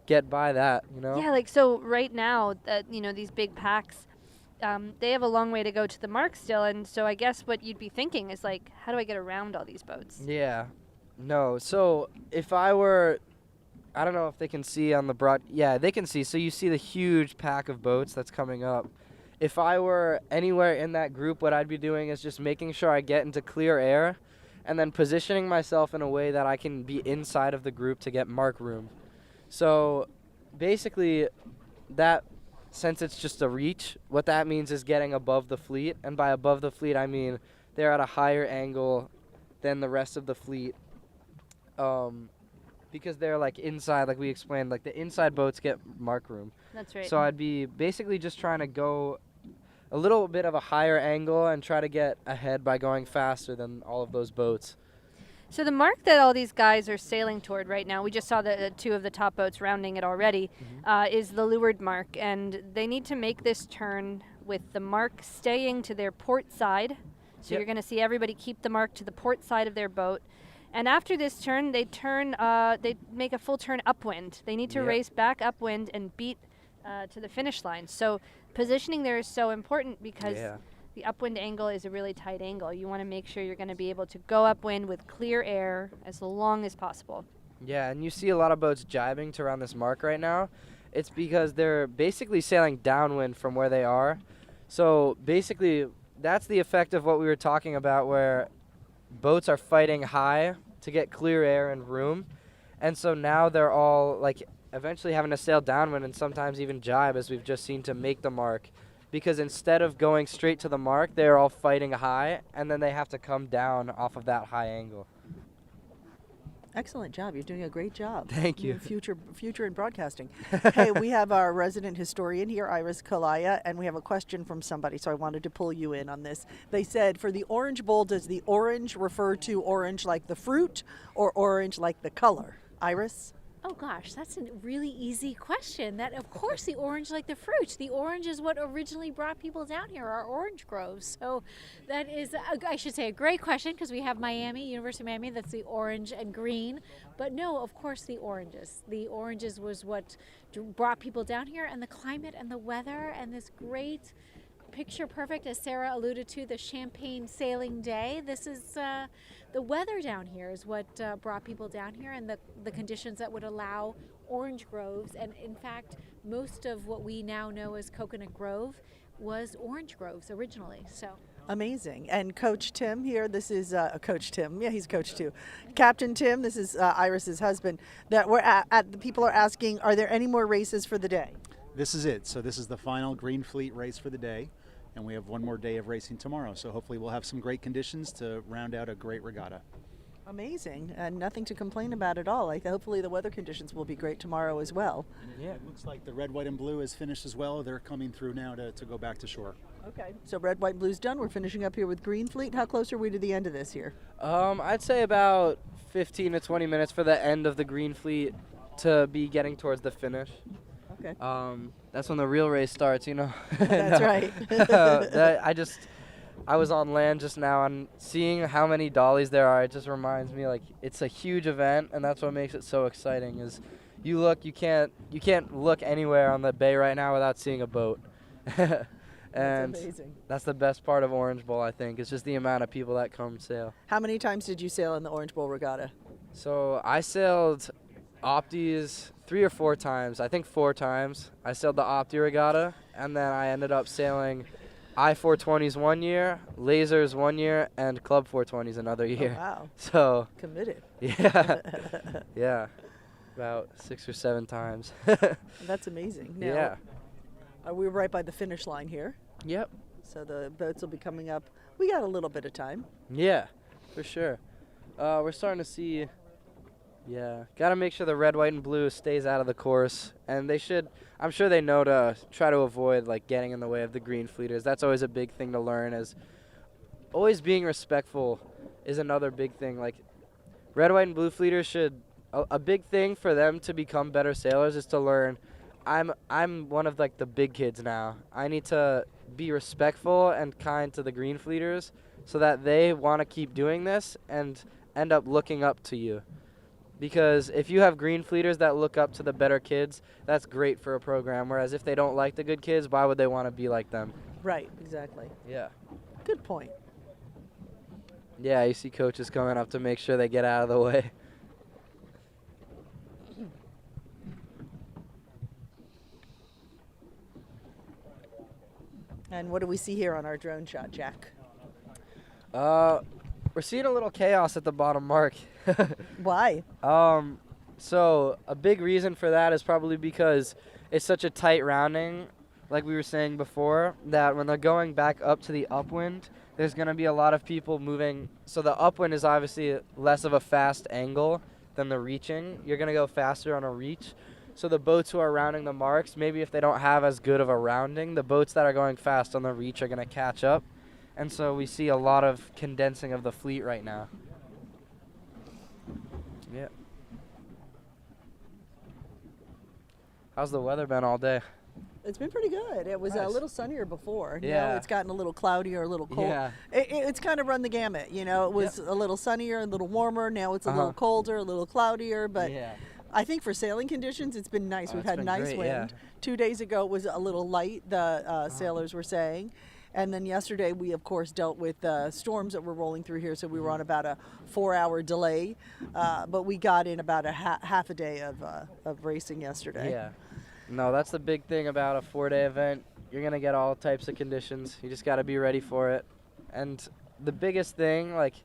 [SPEAKER 4] get by that, you know.
[SPEAKER 2] Yeah, like so right now, you know, these big packs, they have a long way to go to the mark still, and so I guess what you'd be thinking is like, how do I get around all these boats?
[SPEAKER 4] Yeah. No, so if I were, I don't know if they can see on the broad, yeah, they can see. So you see the huge pack of boats that's coming up. If I were anywhere in that group, what I'd be doing is just making sure I get into clear air and then positioning myself in a way that I can be inside of the group to get mark room. So basically that, since it's just a reach, what that means is getting above the fleet. And by above the fleet, I mean they're at a higher angle than the rest of the fleet. Because they're like inside, like we explained, like the inside boats get mark room.
[SPEAKER 2] That's right.
[SPEAKER 4] So I'd be basically just trying to go a little bit of a higher angle and try to get ahead by going faster than all of those boats.
[SPEAKER 2] So the mark that all these guys are sailing toward right now, we just saw the two of the top boats rounding it already, is the leeward mark. And they need to make this turn with the mark staying to their port side. So you're going to see everybody keep the mark to the port side of their boat. And after this turn, they make a full turn upwind. They need to race back upwind and beat to the finish line. So positioning there is so important because the upwind angle is a really tight angle. You want to make sure you're going to be able to go upwind with clear air as long as possible.
[SPEAKER 4] Yeah, and you see a lot of boats jibing to around this mark right now. It's because they're basically sailing downwind from where they are. So basically, that's the effect of what we were talking about, where boats are fighting high to get clear air and room. And so now they're all like eventually having to sail downwind and sometimes even jibe, as we've just seen, to make the mark. Because instead of going straight to the mark, they're all fighting high, and then they have to come down off of that high angle.
[SPEAKER 1] Excellent job. You're doing a great job.
[SPEAKER 4] Thank you.
[SPEAKER 1] Future in broadcasting. Hey, we have our resident historian here, Iris Kalaya, and we have a question from somebody, so I wanted to pull you in on this. They said, for the Orange Bowl, does the orange refer to orange like the fruit or orange like the color? Iris?
[SPEAKER 12] Oh gosh, that's a really easy question. That, of course, the orange like the fruit. The orange is what originally brought people down here, our orange groves. So that is, I should say, a great question, because we have Miami, University of Miami, that's the orange and green. But no, of course, the oranges. The oranges was what brought people down here, and the climate and the weather and this great picture perfect, as Sarah alluded to, the Champagne Sailing Day. This is the weather down here is what brought people down here, and the conditions that would allow orange groves. And in fact, most of what we now know as Coconut Grove was orange groves originally. So
[SPEAKER 1] amazing. And Coach Tim here, this is Coach Tim. Yeah, he's coach too. Captain Tim, this is Iris's husband. That we're at the people are asking, are there any more races for the day?
[SPEAKER 10] This is it. So this is the final Green Fleet race for the day, and we have one more day of racing tomorrow. So hopefully we'll have some great conditions to round out a great regatta.
[SPEAKER 1] Amazing, and nothing to complain about at all. Hopefully the weather conditions will be great tomorrow as well.
[SPEAKER 10] Yeah, it looks like the red, white, and blue is finished as well. They're coming through now to go back to shore.
[SPEAKER 1] Okay, so red, white, blue's done. We're finishing up here with Green Fleet. How close are we to the end of this here?
[SPEAKER 4] I'd say about 15 to 20 minutes for the end of the Green Fleet to be getting towards the finish.
[SPEAKER 1] Okay.
[SPEAKER 4] That's when the real race starts, you know.
[SPEAKER 1] That's right.
[SPEAKER 4] I was on land just now, and seeing how many dollies there are, it just reminds me like it's a huge event, and that's what makes it so exciting. Is you can't look anywhere on the bay right now without seeing a boat. And
[SPEAKER 1] that's amazing.
[SPEAKER 4] That's the best part of Orange Bowl, I think. It's just the amount of people that come sail.
[SPEAKER 1] How many times did you sail in the Orange Bowl Regatta?
[SPEAKER 4] So I sailed Opties 3 or 4 times. I think 4 times. I sailed the Opti Regatta, and then I ended up sailing I-420s one year, Lasers one year, and Club 420s another year.
[SPEAKER 1] Oh, wow.
[SPEAKER 4] So
[SPEAKER 1] committed.
[SPEAKER 4] Yeah. Yeah. About 6 or 7 times.
[SPEAKER 1] That's amazing. Now,
[SPEAKER 4] yeah.
[SPEAKER 1] We're right by the finish line here.
[SPEAKER 4] Yep.
[SPEAKER 1] So the boats will be coming up. We got a little bit of time.
[SPEAKER 4] Yeah, for sure. We're starting to see. Yeah, got to make sure the red, white, and blue stays out of the course, and I'm sure they know to try to avoid like getting in the way of the green fleeters. That's always a big thing to learn. As always being respectful is another big thing. Like red, white, and blue fleeters should a big thing for them to become better sailors is to learn. I'm one of like the big kids now. I need to be respectful and kind to the green fleeters so that they want to keep doing this and end up looking up to you. Because if you have green fleeters that look up to the better kids, that's great for a program. Whereas if they don't like the good kids, why would they want to be like them?
[SPEAKER 1] Right, exactly.
[SPEAKER 4] Yeah.
[SPEAKER 1] Good point.
[SPEAKER 4] Yeah, you see coaches coming up to make sure they get out of the way.
[SPEAKER 1] And what do we see here on our drone shot, Jack?
[SPEAKER 4] We're seeing a little chaos at the bottom mark.
[SPEAKER 1] Why?
[SPEAKER 4] So a big reason for that is probably because it's such a tight rounding, like we were saying before, that when they're going back up to the upwind, there's going to be a lot of people moving. So the upwind is obviously less of a fast angle than the reaching. You're going to go faster on a reach. So the boats who are rounding the marks, maybe if they don't have as good of a rounding, the boats that are going fast on the reach are going to catch up. And so we see a lot of condensing of the fleet right now. Yeah. How's the weather been all day?
[SPEAKER 1] It's been pretty good. It was
[SPEAKER 4] Nice.
[SPEAKER 1] a little sunnier before.
[SPEAKER 4] Yeah.
[SPEAKER 1] Now it's gotten a little cloudier, a little cold.
[SPEAKER 4] Yeah.
[SPEAKER 1] It's kind of run the gamut. You know, it was a little sunnier, a little warmer. Now it's a little colder, a little cloudier. But
[SPEAKER 4] Yeah.
[SPEAKER 1] I think for sailing conditions, it's been nice. We've
[SPEAKER 4] it's
[SPEAKER 1] had
[SPEAKER 4] been
[SPEAKER 1] nice
[SPEAKER 4] great,
[SPEAKER 1] wind.
[SPEAKER 4] yeah.
[SPEAKER 1] 2 days ago it was a little light, the sailors were saying. And then yesterday we, of course, dealt with storms that were rolling through here, so we were on about a 4-hour delay. But we got in about a half a day of racing yesterday.
[SPEAKER 4] Yeah. No, that's the big thing about a 4-day event. You're going to get all types of conditions. You just got to be ready for it. And the biggest thing, like,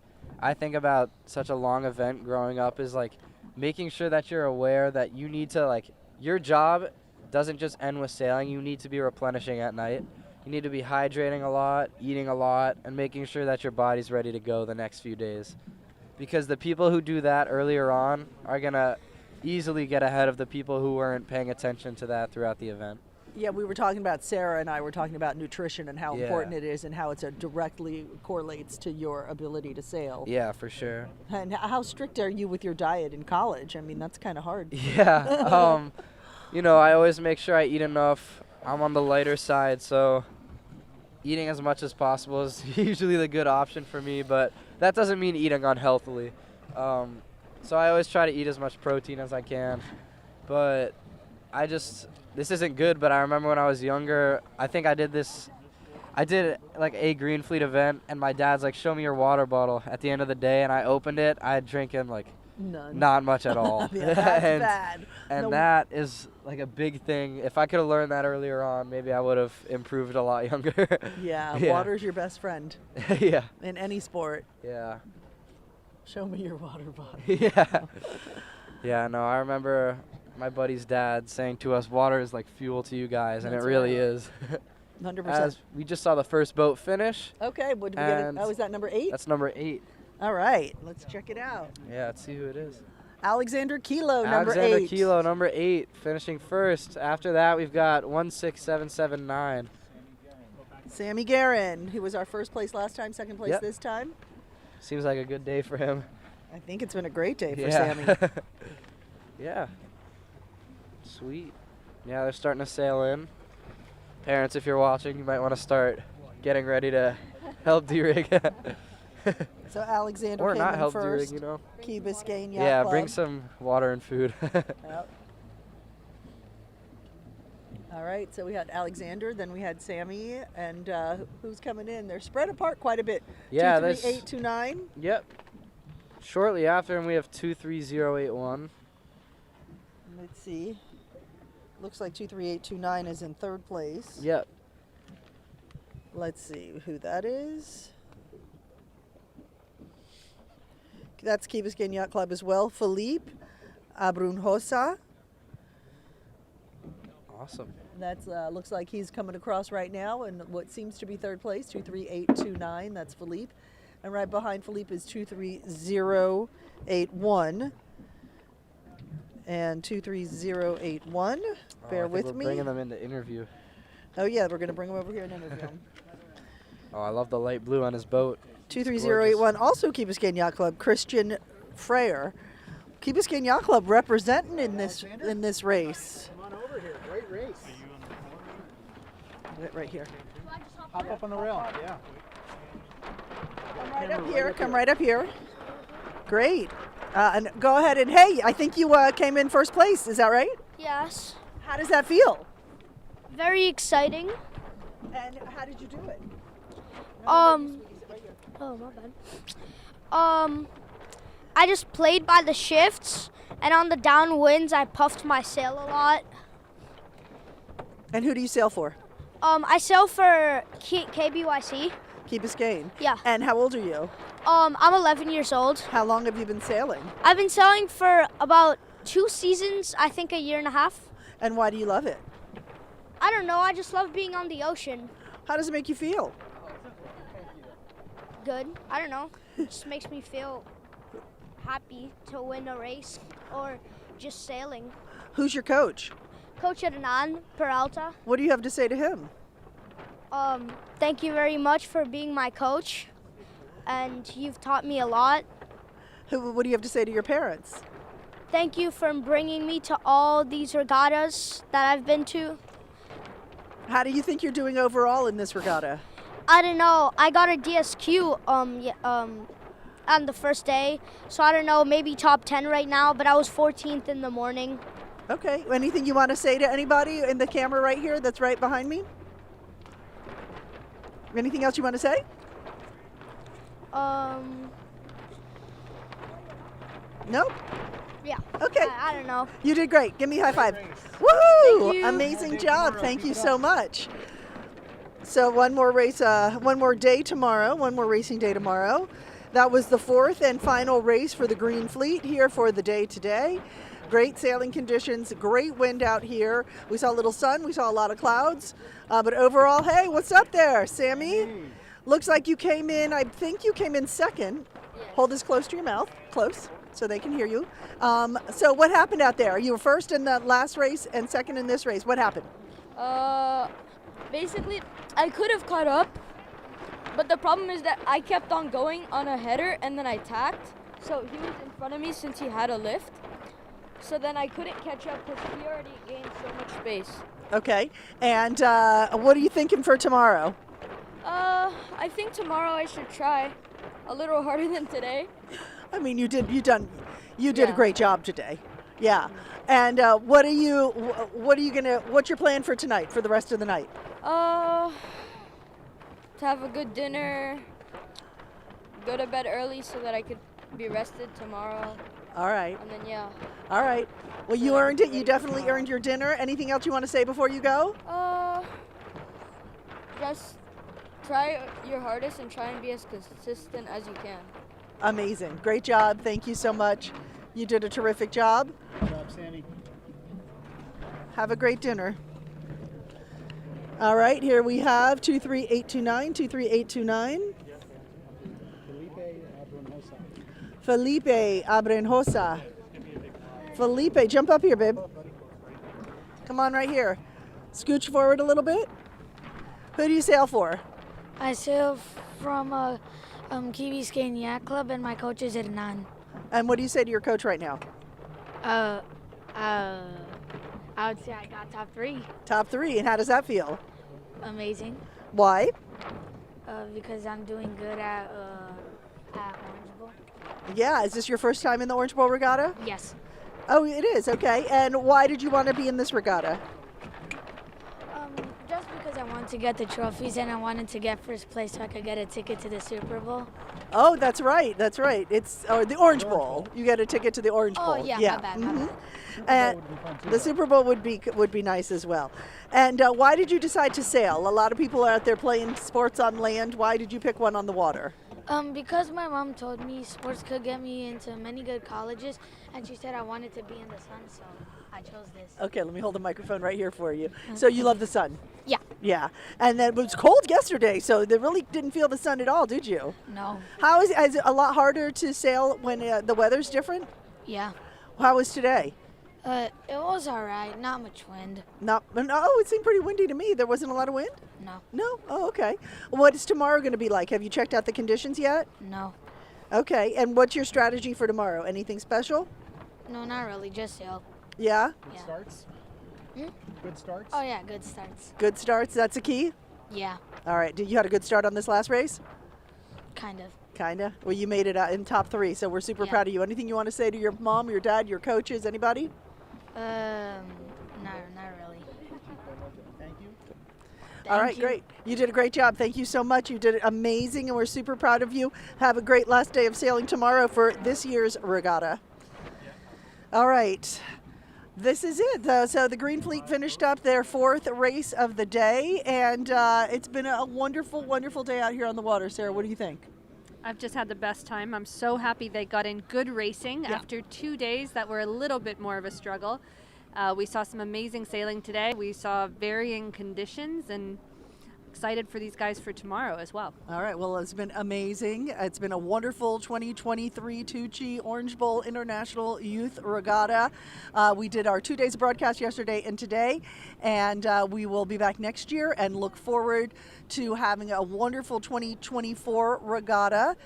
[SPEAKER 4] I think about such a long event growing up is, like, making sure that you're aware that you need to, like, your job doesn't just end with sailing. You need to be replenishing at night. You need to be hydrating a lot, eating a lot, and making sure that your body's ready to go the next few days. Because the people who do that earlier on are going to easily get ahead of the people who weren't paying attention to that throughout the event.
[SPEAKER 1] Yeah, we were talking about, Sarah and I were talking about nutrition and how
[SPEAKER 4] Yeah.
[SPEAKER 1] important it is and how it directly correlates to your ability to sail.
[SPEAKER 4] Yeah, for sure.
[SPEAKER 1] And how strict are you with your diet in college? I mean, that's kind of hard.
[SPEAKER 4] Yeah. You know, I always make sure I eat enough. I'm on the lighter side, so eating as much as possible is usually the good option for me, but that doesn't mean eating unhealthily. So I always try to eat as much protein as I can, but this isn't good, but I remember when I was younger, I think I did this I did like a Green Fleet event, and my dad's like, "Show me your water bottle." At the end of the day, and I opened it. I had drinking like
[SPEAKER 1] None.
[SPEAKER 4] not much at all.
[SPEAKER 1] Yeah, that's
[SPEAKER 4] and
[SPEAKER 1] bad.
[SPEAKER 4] and
[SPEAKER 1] No-
[SPEAKER 4] that is like a big thing. If I could have learned that earlier on, maybe I would have improved a lot younger.
[SPEAKER 1] Yeah,
[SPEAKER 4] Yeah.
[SPEAKER 1] water's your best friend.
[SPEAKER 4] Yeah.
[SPEAKER 1] In any sport.
[SPEAKER 4] Yeah.
[SPEAKER 1] Show me your water bottle.
[SPEAKER 4] Yeah. Yeah, no, I remember my buddy's dad saying to us, water is like fuel to you guys, and
[SPEAKER 1] That's
[SPEAKER 4] it really
[SPEAKER 1] right.
[SPEAKER 4] is.
[SPEAKER 1] 100%.
[SPEAKER 4] As we just saw the first boat finish.
[SPEAKER 1] Okay, what did we get?
[SPEAKER 4] and
[SPEAKER 1] Oh, is that number 8?
[SPEAKER 4] That's number 8.
[SPEAKER 1] All right, let's check it out.
[SPEAKER 4] Yeah, let's see who it is.
[SPEAKER 1] Alexander Kilo, number 8.
[SPEAKER 4] Alexander Kilo, number 8, finishing first. After that, we've got 16779.
[SPEAKER 1] Sammy Guerin, who was our first place last time, second place
[SPEAKER 4] Yep.
[SPEAKER 1] this time.
[SPEAKER 4] Seems like a good day for him.
[SPEAKER 1] I think it's been a great day for
[SPEAKER 4] Yeah.
[SPEAKER 1] Sammy.
[SPEAKER 4] Yeah. Sweet. Yeah, they're starting to sail in. Parents, if you're watching, you might want to start getting ready to help D-Rig.
[SPEAKER 1] So Alexander
[SPEAKER 4] Or
[SPEAKER 1] came
[SPEAKER 4] not
[SPEAKER 1] in
[SPEAKER 4] help
[SPEAKER 1] first.
[SPEAKER 4] D-Rig, you know.
[SPEAKER 1] Key Biscayne Yacht
[SPEAKER 4] Yeah,
[SPEAKER 1] Club.
[SPEAKER 4] bring some water and food.
[SPEAKER 1] Yep. All right, so we had Alexander, then we had Sammy, and who's coming in? They're spread apart quite a bit.
[SPEAKER 4] Yeah,
[SPEAKER 1] 23829.
[SPEAKER 4] Yep. Shortly after him, we have 23081.
[SPEAKER 1] Let's see. Looks like 23829 is in third place.
[SPEAKER 4] Yep.
[SPEAKER 1] Let's see who that is. That's Key Biscayne Yacht Club as well. Philippe Abrunhosa.
[SPEAKER 4] Awesome.
[SPEAKER 1] That's looks like he's coming across right now in what seems to be third place, 23829. That's Philippe. And right behind Philippe is 23081. And 23081. Bear
[SPEAKER 4] I think
[SPEAKER 1] with
[SPEAKER 4] we're
[SPEAKER 1] me.
[SPEAKER 4] bringing them in to interview.
[SPEAKER 1] Oh yeah, we're going to bring him over here and interview him.
[SPEAKER 4] Oh, I love the light blue on his boat.
[SPEAKER 1] 23081, also Key Biscayne Yacht Club, Christian Freyer. Key Biscayne Yacht Club representing in this race.
[SPEAKER 10] Come on over here. Great race.
[SPEAKER 1] Right here.
[SPEAKER 10] Hop up on the rail. Yeah.
[SPEAKER 1] Come right up here. Come right up here. Great. And go ahead and hey, I think you came in first place. Is that right?
[SPEAKER 7] Yes.
[SPEAKER 1] How does that feel?
[SPEAKER 7] Very exciting.
[SPEAKER 1] And how did you do it?
[SPEAKER 7] Oh, my bad. I just played by the shifts, and on the downwinds, I puffed my sail a lot.
[SPEAKER 1] And who do you sail for?
[SPEAKER 7] I sail for KBYC.
[SPEAKER 1] Key Biscayne.
[SPEAKER 7] Yeah.
[SPEAKER 1] And how old are you?
[SPEAKER 7] I'm 11 years old.
[SPEAKER 1] How long have you been sailing?
[SPEAKER 7] I've been sailing for about 2 seasons, I think a year and a half.
[SPEAKER 1] And why do you love it?
[SPEAKER 7] I don't know, I just love being on the ocean.
[SPEAKER 1] How does it make you feel?
[SPEAKER 7] Good. I don't know. It just makes me feel happy to win a race or just sailing.
[SPEAKER 1] Who's your coach?
[SPEAKER 7] Coach Hernan Peralta.
[SPEAKER 1] What do you have to say to him?
[SPEAKER 7] Thank you very much for being my coach, and you've taught me a lot.
[SPEAKER 1] What do you have to say to your parents?
[SPEAKER 7] Thank you for bringing me to all these regattas that I've been to.
[SPEAKER 1] How do you think you're doing overall in this regatta?
[SPEAKER 7] I don't know. I got a DSQ on the first day, so I don't know, maybe top 10 right now, but I was 14th in the morning.
[SPEAKER 1] Okay. Anything you want to say to anybody in the camera right here that's right behind me? Anything else you want to say? No?
[SPEAKER 7] Yeah.
[SPEAKER 1] Okay.
[SPEAKER 7] I don't know.
[SPEAKER 1] You did great. Give me a high five. Woohoo!
[SPEAKER 7] Thank you.
[SPEAKER 1] Amazing job. Thank you so much. So one more race, one more day tomorrow, one more racing day tomorrow. That was the 4th and final race for the Green Fleet here for the day today. Great sailing conditions, great wind out here. We saw a little sun, we saw a lot of clouds. But overall, hey, what's up there, Sammy? Looks like you came in, I think you came in second. Hold this close to your mouth, close, so they can hear you. So what happened out there? You were first in the last race and second in this race. What happened?
[SPEAKER 22] Basically, I could have caught up, but the problem is that I kept on going on a header and then I tacked. So he was in front of me since he had a lift. So then I couldn't catch up because he already gained so much space.
[SPEAKER 1] Okay, and what are you thinking for tomorrow?
[SPEAKER 22] I think tomorrow I should try a little harder than today.
[SPEAKER 1] I mean, you did a great job today. Yeah. And what's your plan for tonight, for the rest of the night?
[SPEAKER 22] to have a good dinner, go to bed early so that I could be rested tomorrow.
[SPEAKER 1] All right.
[SPEAKER 22] And then, yeah.
[SPEAKER 1] All right. Well, you earned it. You definitely earned your dinner. Anything else you want to say before you go?
[SPEAKER 22] Just try your hardest and try and be as consistent as you can.
[SPEAKER 1] Amazing. Great job. Thank you so much. You did a terrific job.
[SPEAKER 10] Good job, Sammy.
[SPEAKER 1] Have a great dinner. All right, here we have 23829, 23829. Felipe Abrenjosa. Felipe, jump up here, babe. Come on right here. Scooch forward a little bit. Who do you sail for?
[SPEAKER 13] I sail from Key Biscayne Yacht Club, and my coach is Hernan.
[SPEAKER 1] And what do you say to your coach right now?
[SPEAKER 13] I would say I got top 3.
[SPEAKER 1] Top 3, and how does that feel?
[SPEAKER 13] Amazing.
[SPEAKER 1] Why?
[SPEAKER 13] Because I'm doing good at Orange Bowl.
[SPEAKER 1] Yeah, is this your first time in the Orange Bowl Regatta?
[SPEAKER 13] Yes.
[SPEAKER 1] Oh, it is, okay. And why did you want to be in this regatta?
[SPEAKER 13] Just because I wanted to get the trophies and I wanted to get first place so I could get a ticket to the Super Bowl.
[SPEAKER 1] Oh, that's right. That's right. It's the Orange Bowl. You get a ticket to the Orange Bowl.
[SPEAKER 13] Oh, yeah. My bad. My
[SPEAKER 1] And the Super Bowl would be nice as well. And why did you decide to sail? A lot of people are out there playing sports on land. Why did you pick one on the water?
[SPEAKER 13] Because my mom told me sports could get me into many good colleges, and she said I wanted to be in the sun, so I chose this.
[SPEAKER 1] Okay, let me hold the microphone right here for you. So you love the sun?
[SPEAKER 13] Yeah.
[SPEAKER 1] Yeah. And then it was cold yesterday, so they really didn't feel the sun at all, did you?
[SPEAKER 13] No.
[SPEAKER 1] How is it a lot harder to sail when the weather's different?
[SPEAKER 13] Yeah.
[SPEAKER 1] How was today?
[SPEAKER 13] It was all right. Not much wind.
[SPEAKER 1] No, it seemed pretty windy to me. There wasn't a lot of wind?
[SPEAKER 13] No.
[SPEAKER 1] No? Oh, okay. What is tomorrow going to be like? Have you checked out the conditions yet?
[SPEAKER 13] No.
[SPEAKER 1] Okay. And what's your strategy for tomorrow? Anything special?
[SPEAKER 13] No, not really. Just sail.
[SPEAKER 1] Yeah?
[SPEAKER 10] Good starts?
[SPEAKER 13] Hmm?
[SPEAKER 10] Good starts?
[SPEAKER 13] Oh, yeah. Good starts.
[SPEAKER 1] Good starts. That's a key?
[SPEAKER 13] Yeah.
[SPEAKER 1] All right. You had a good start on this last race?
[SPEAKER 13] Kind of.
[SPEAKER 1] Kinda. Well, you made it in top 3, so we're super proud of you. Anything you want to say to your mom, your dad, your coaches, anybody?
[SPEAKER 13] Not really.
[SPEAKER 10] Thank you.
[SPEAKER 1] All right, great. You did a great job. Thank you so much. You did amazing, and we're super proud of you. Have a great last day of sailing tomorrow for this year's regatta. All right. This is it. So the Green Fleet finished up their 4th race of the day, and it's been a wonderful, wonderful day out here on the water. Sarah, what do you think?
[SPEAKER 2] I've just had the best time. I'm so happy they got in good racing after 2 days that were a little bit more of a struggle. We saw some amazing sailing today. We saw varying conditions, and excited for these guys for tomorrow as well.
[SPEAKER 1] All right, well, it's been amazing. It's been a wonderful 2023 Tuuci Orange Bowl International Youth Regatta. We did our 2 days of broadcast yesterday and today, and we will be back next year and look forward to having a wonderful 2024 regatta.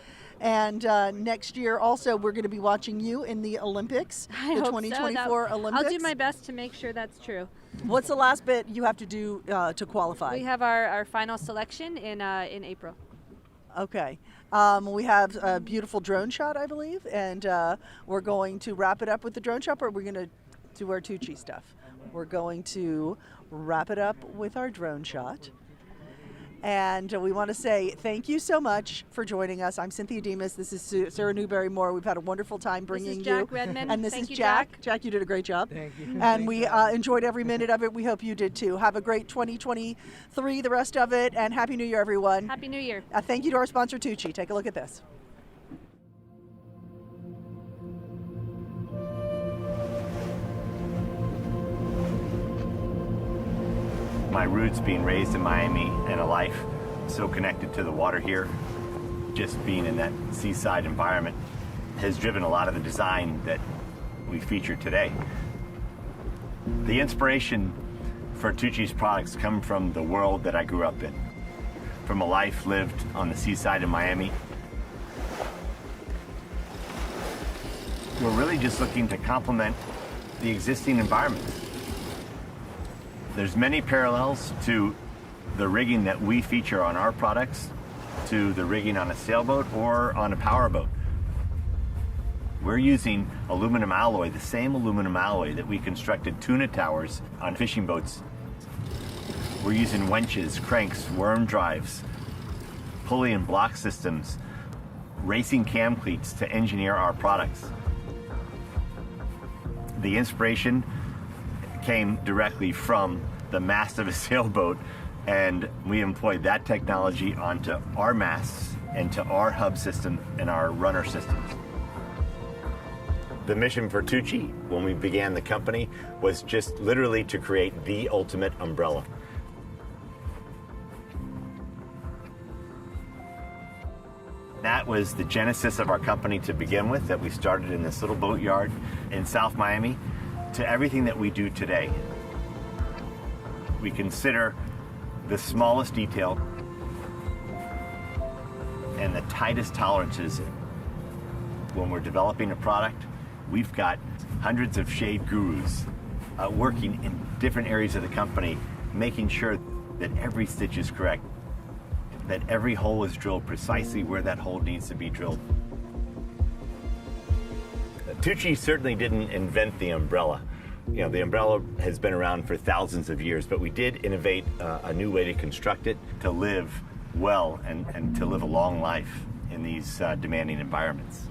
[SPEAKER 1] And next year also we're going to be watching you in the Olympics,
[SPEAKER 2] I
[SPEAKER 1] the
[SPEAKER 2] hope
[SPEAKER 1] 2024 Olympics.
[SPEAKER 2] I'll do my best to make sure that's true.
[SPEAKER 1] What's the last bit you have to do to qualify?
[SPEAKER 2] We have our final selection in April.
[SPEAKER 1] Okay. We have a beautiful drone shot, I believe, and we're going to wrap it up with the drone shot, or we're going to do our Tuuci stuff. We're going to wrap it up with our drone shot. And we want to say thank you so much for joining us. I'm Cynthia Demas. This is Sarah Newberry-Moore. We've had a wonderful time bringing
[SPEAKER 2] This is Jack
[SPEAKER 1] you.
[SPEAKER 2] Redmond.
[SPEAKER 1] And this
[SPEAKER 2] Thank
[SPEAKER 1] is
[SPEAKER 2] you,
[SPEAKER 1] Jack. Jack, you did a great job.
[SPEAKER 14] Thank you.
[SPEAKER 1] And we enjoyed every minute of it. We hope you did too. Have a great 2023, the rest of it, and Happy New Year, everyone.
[SPEAKER 2] Happy New Year.
[SPEAKER 1] Thank you to our sponsor, Tuuci. Take a look at this.
[SPEAKER 15] My roots being raised in Miami and a life so connected to the water here, just being in that seaside environment has driven a lot of the design that we feature today. The inspiration for Tuuci's products come from the world that I grew up in, from a life lived on the seaside in Miami. We're really just looking to complement the existing environment. There's many parallels to the rigging that we feature on our products to the rigging on a sailboat or on a powerboat. We're using aluminum alloy, the same aluminum alloy that we constructed tuna towers on fishing boats. We're using winches, cranks, worm drives, pulley and block systems, racing cam cleats to engineer our products. The inspiration came directly from the mast of a sailboat, and we employed that technology onto our masts and to our hub system and our runner systems. The mission for Tuuci when we began the company was just literally to create the ultimate umbrella. That was the genesis of our company to begin with, that we started in this little boatyard in South Miami, to everything that we do today. We consider the smallest detail and the tightest tolerances when we're developing a product. We've got hundreds of shade gurus working in different areas of the company, making sure that every stitch is correct, that every hole is drilled precisely where that hole needs to be drilled. Tuuci certainly didn't invent the umbrella. You know, the umbrella has been around for thousands of years, but we did innovate a new way to construct it, to live well and to live a long life in these demanding environments.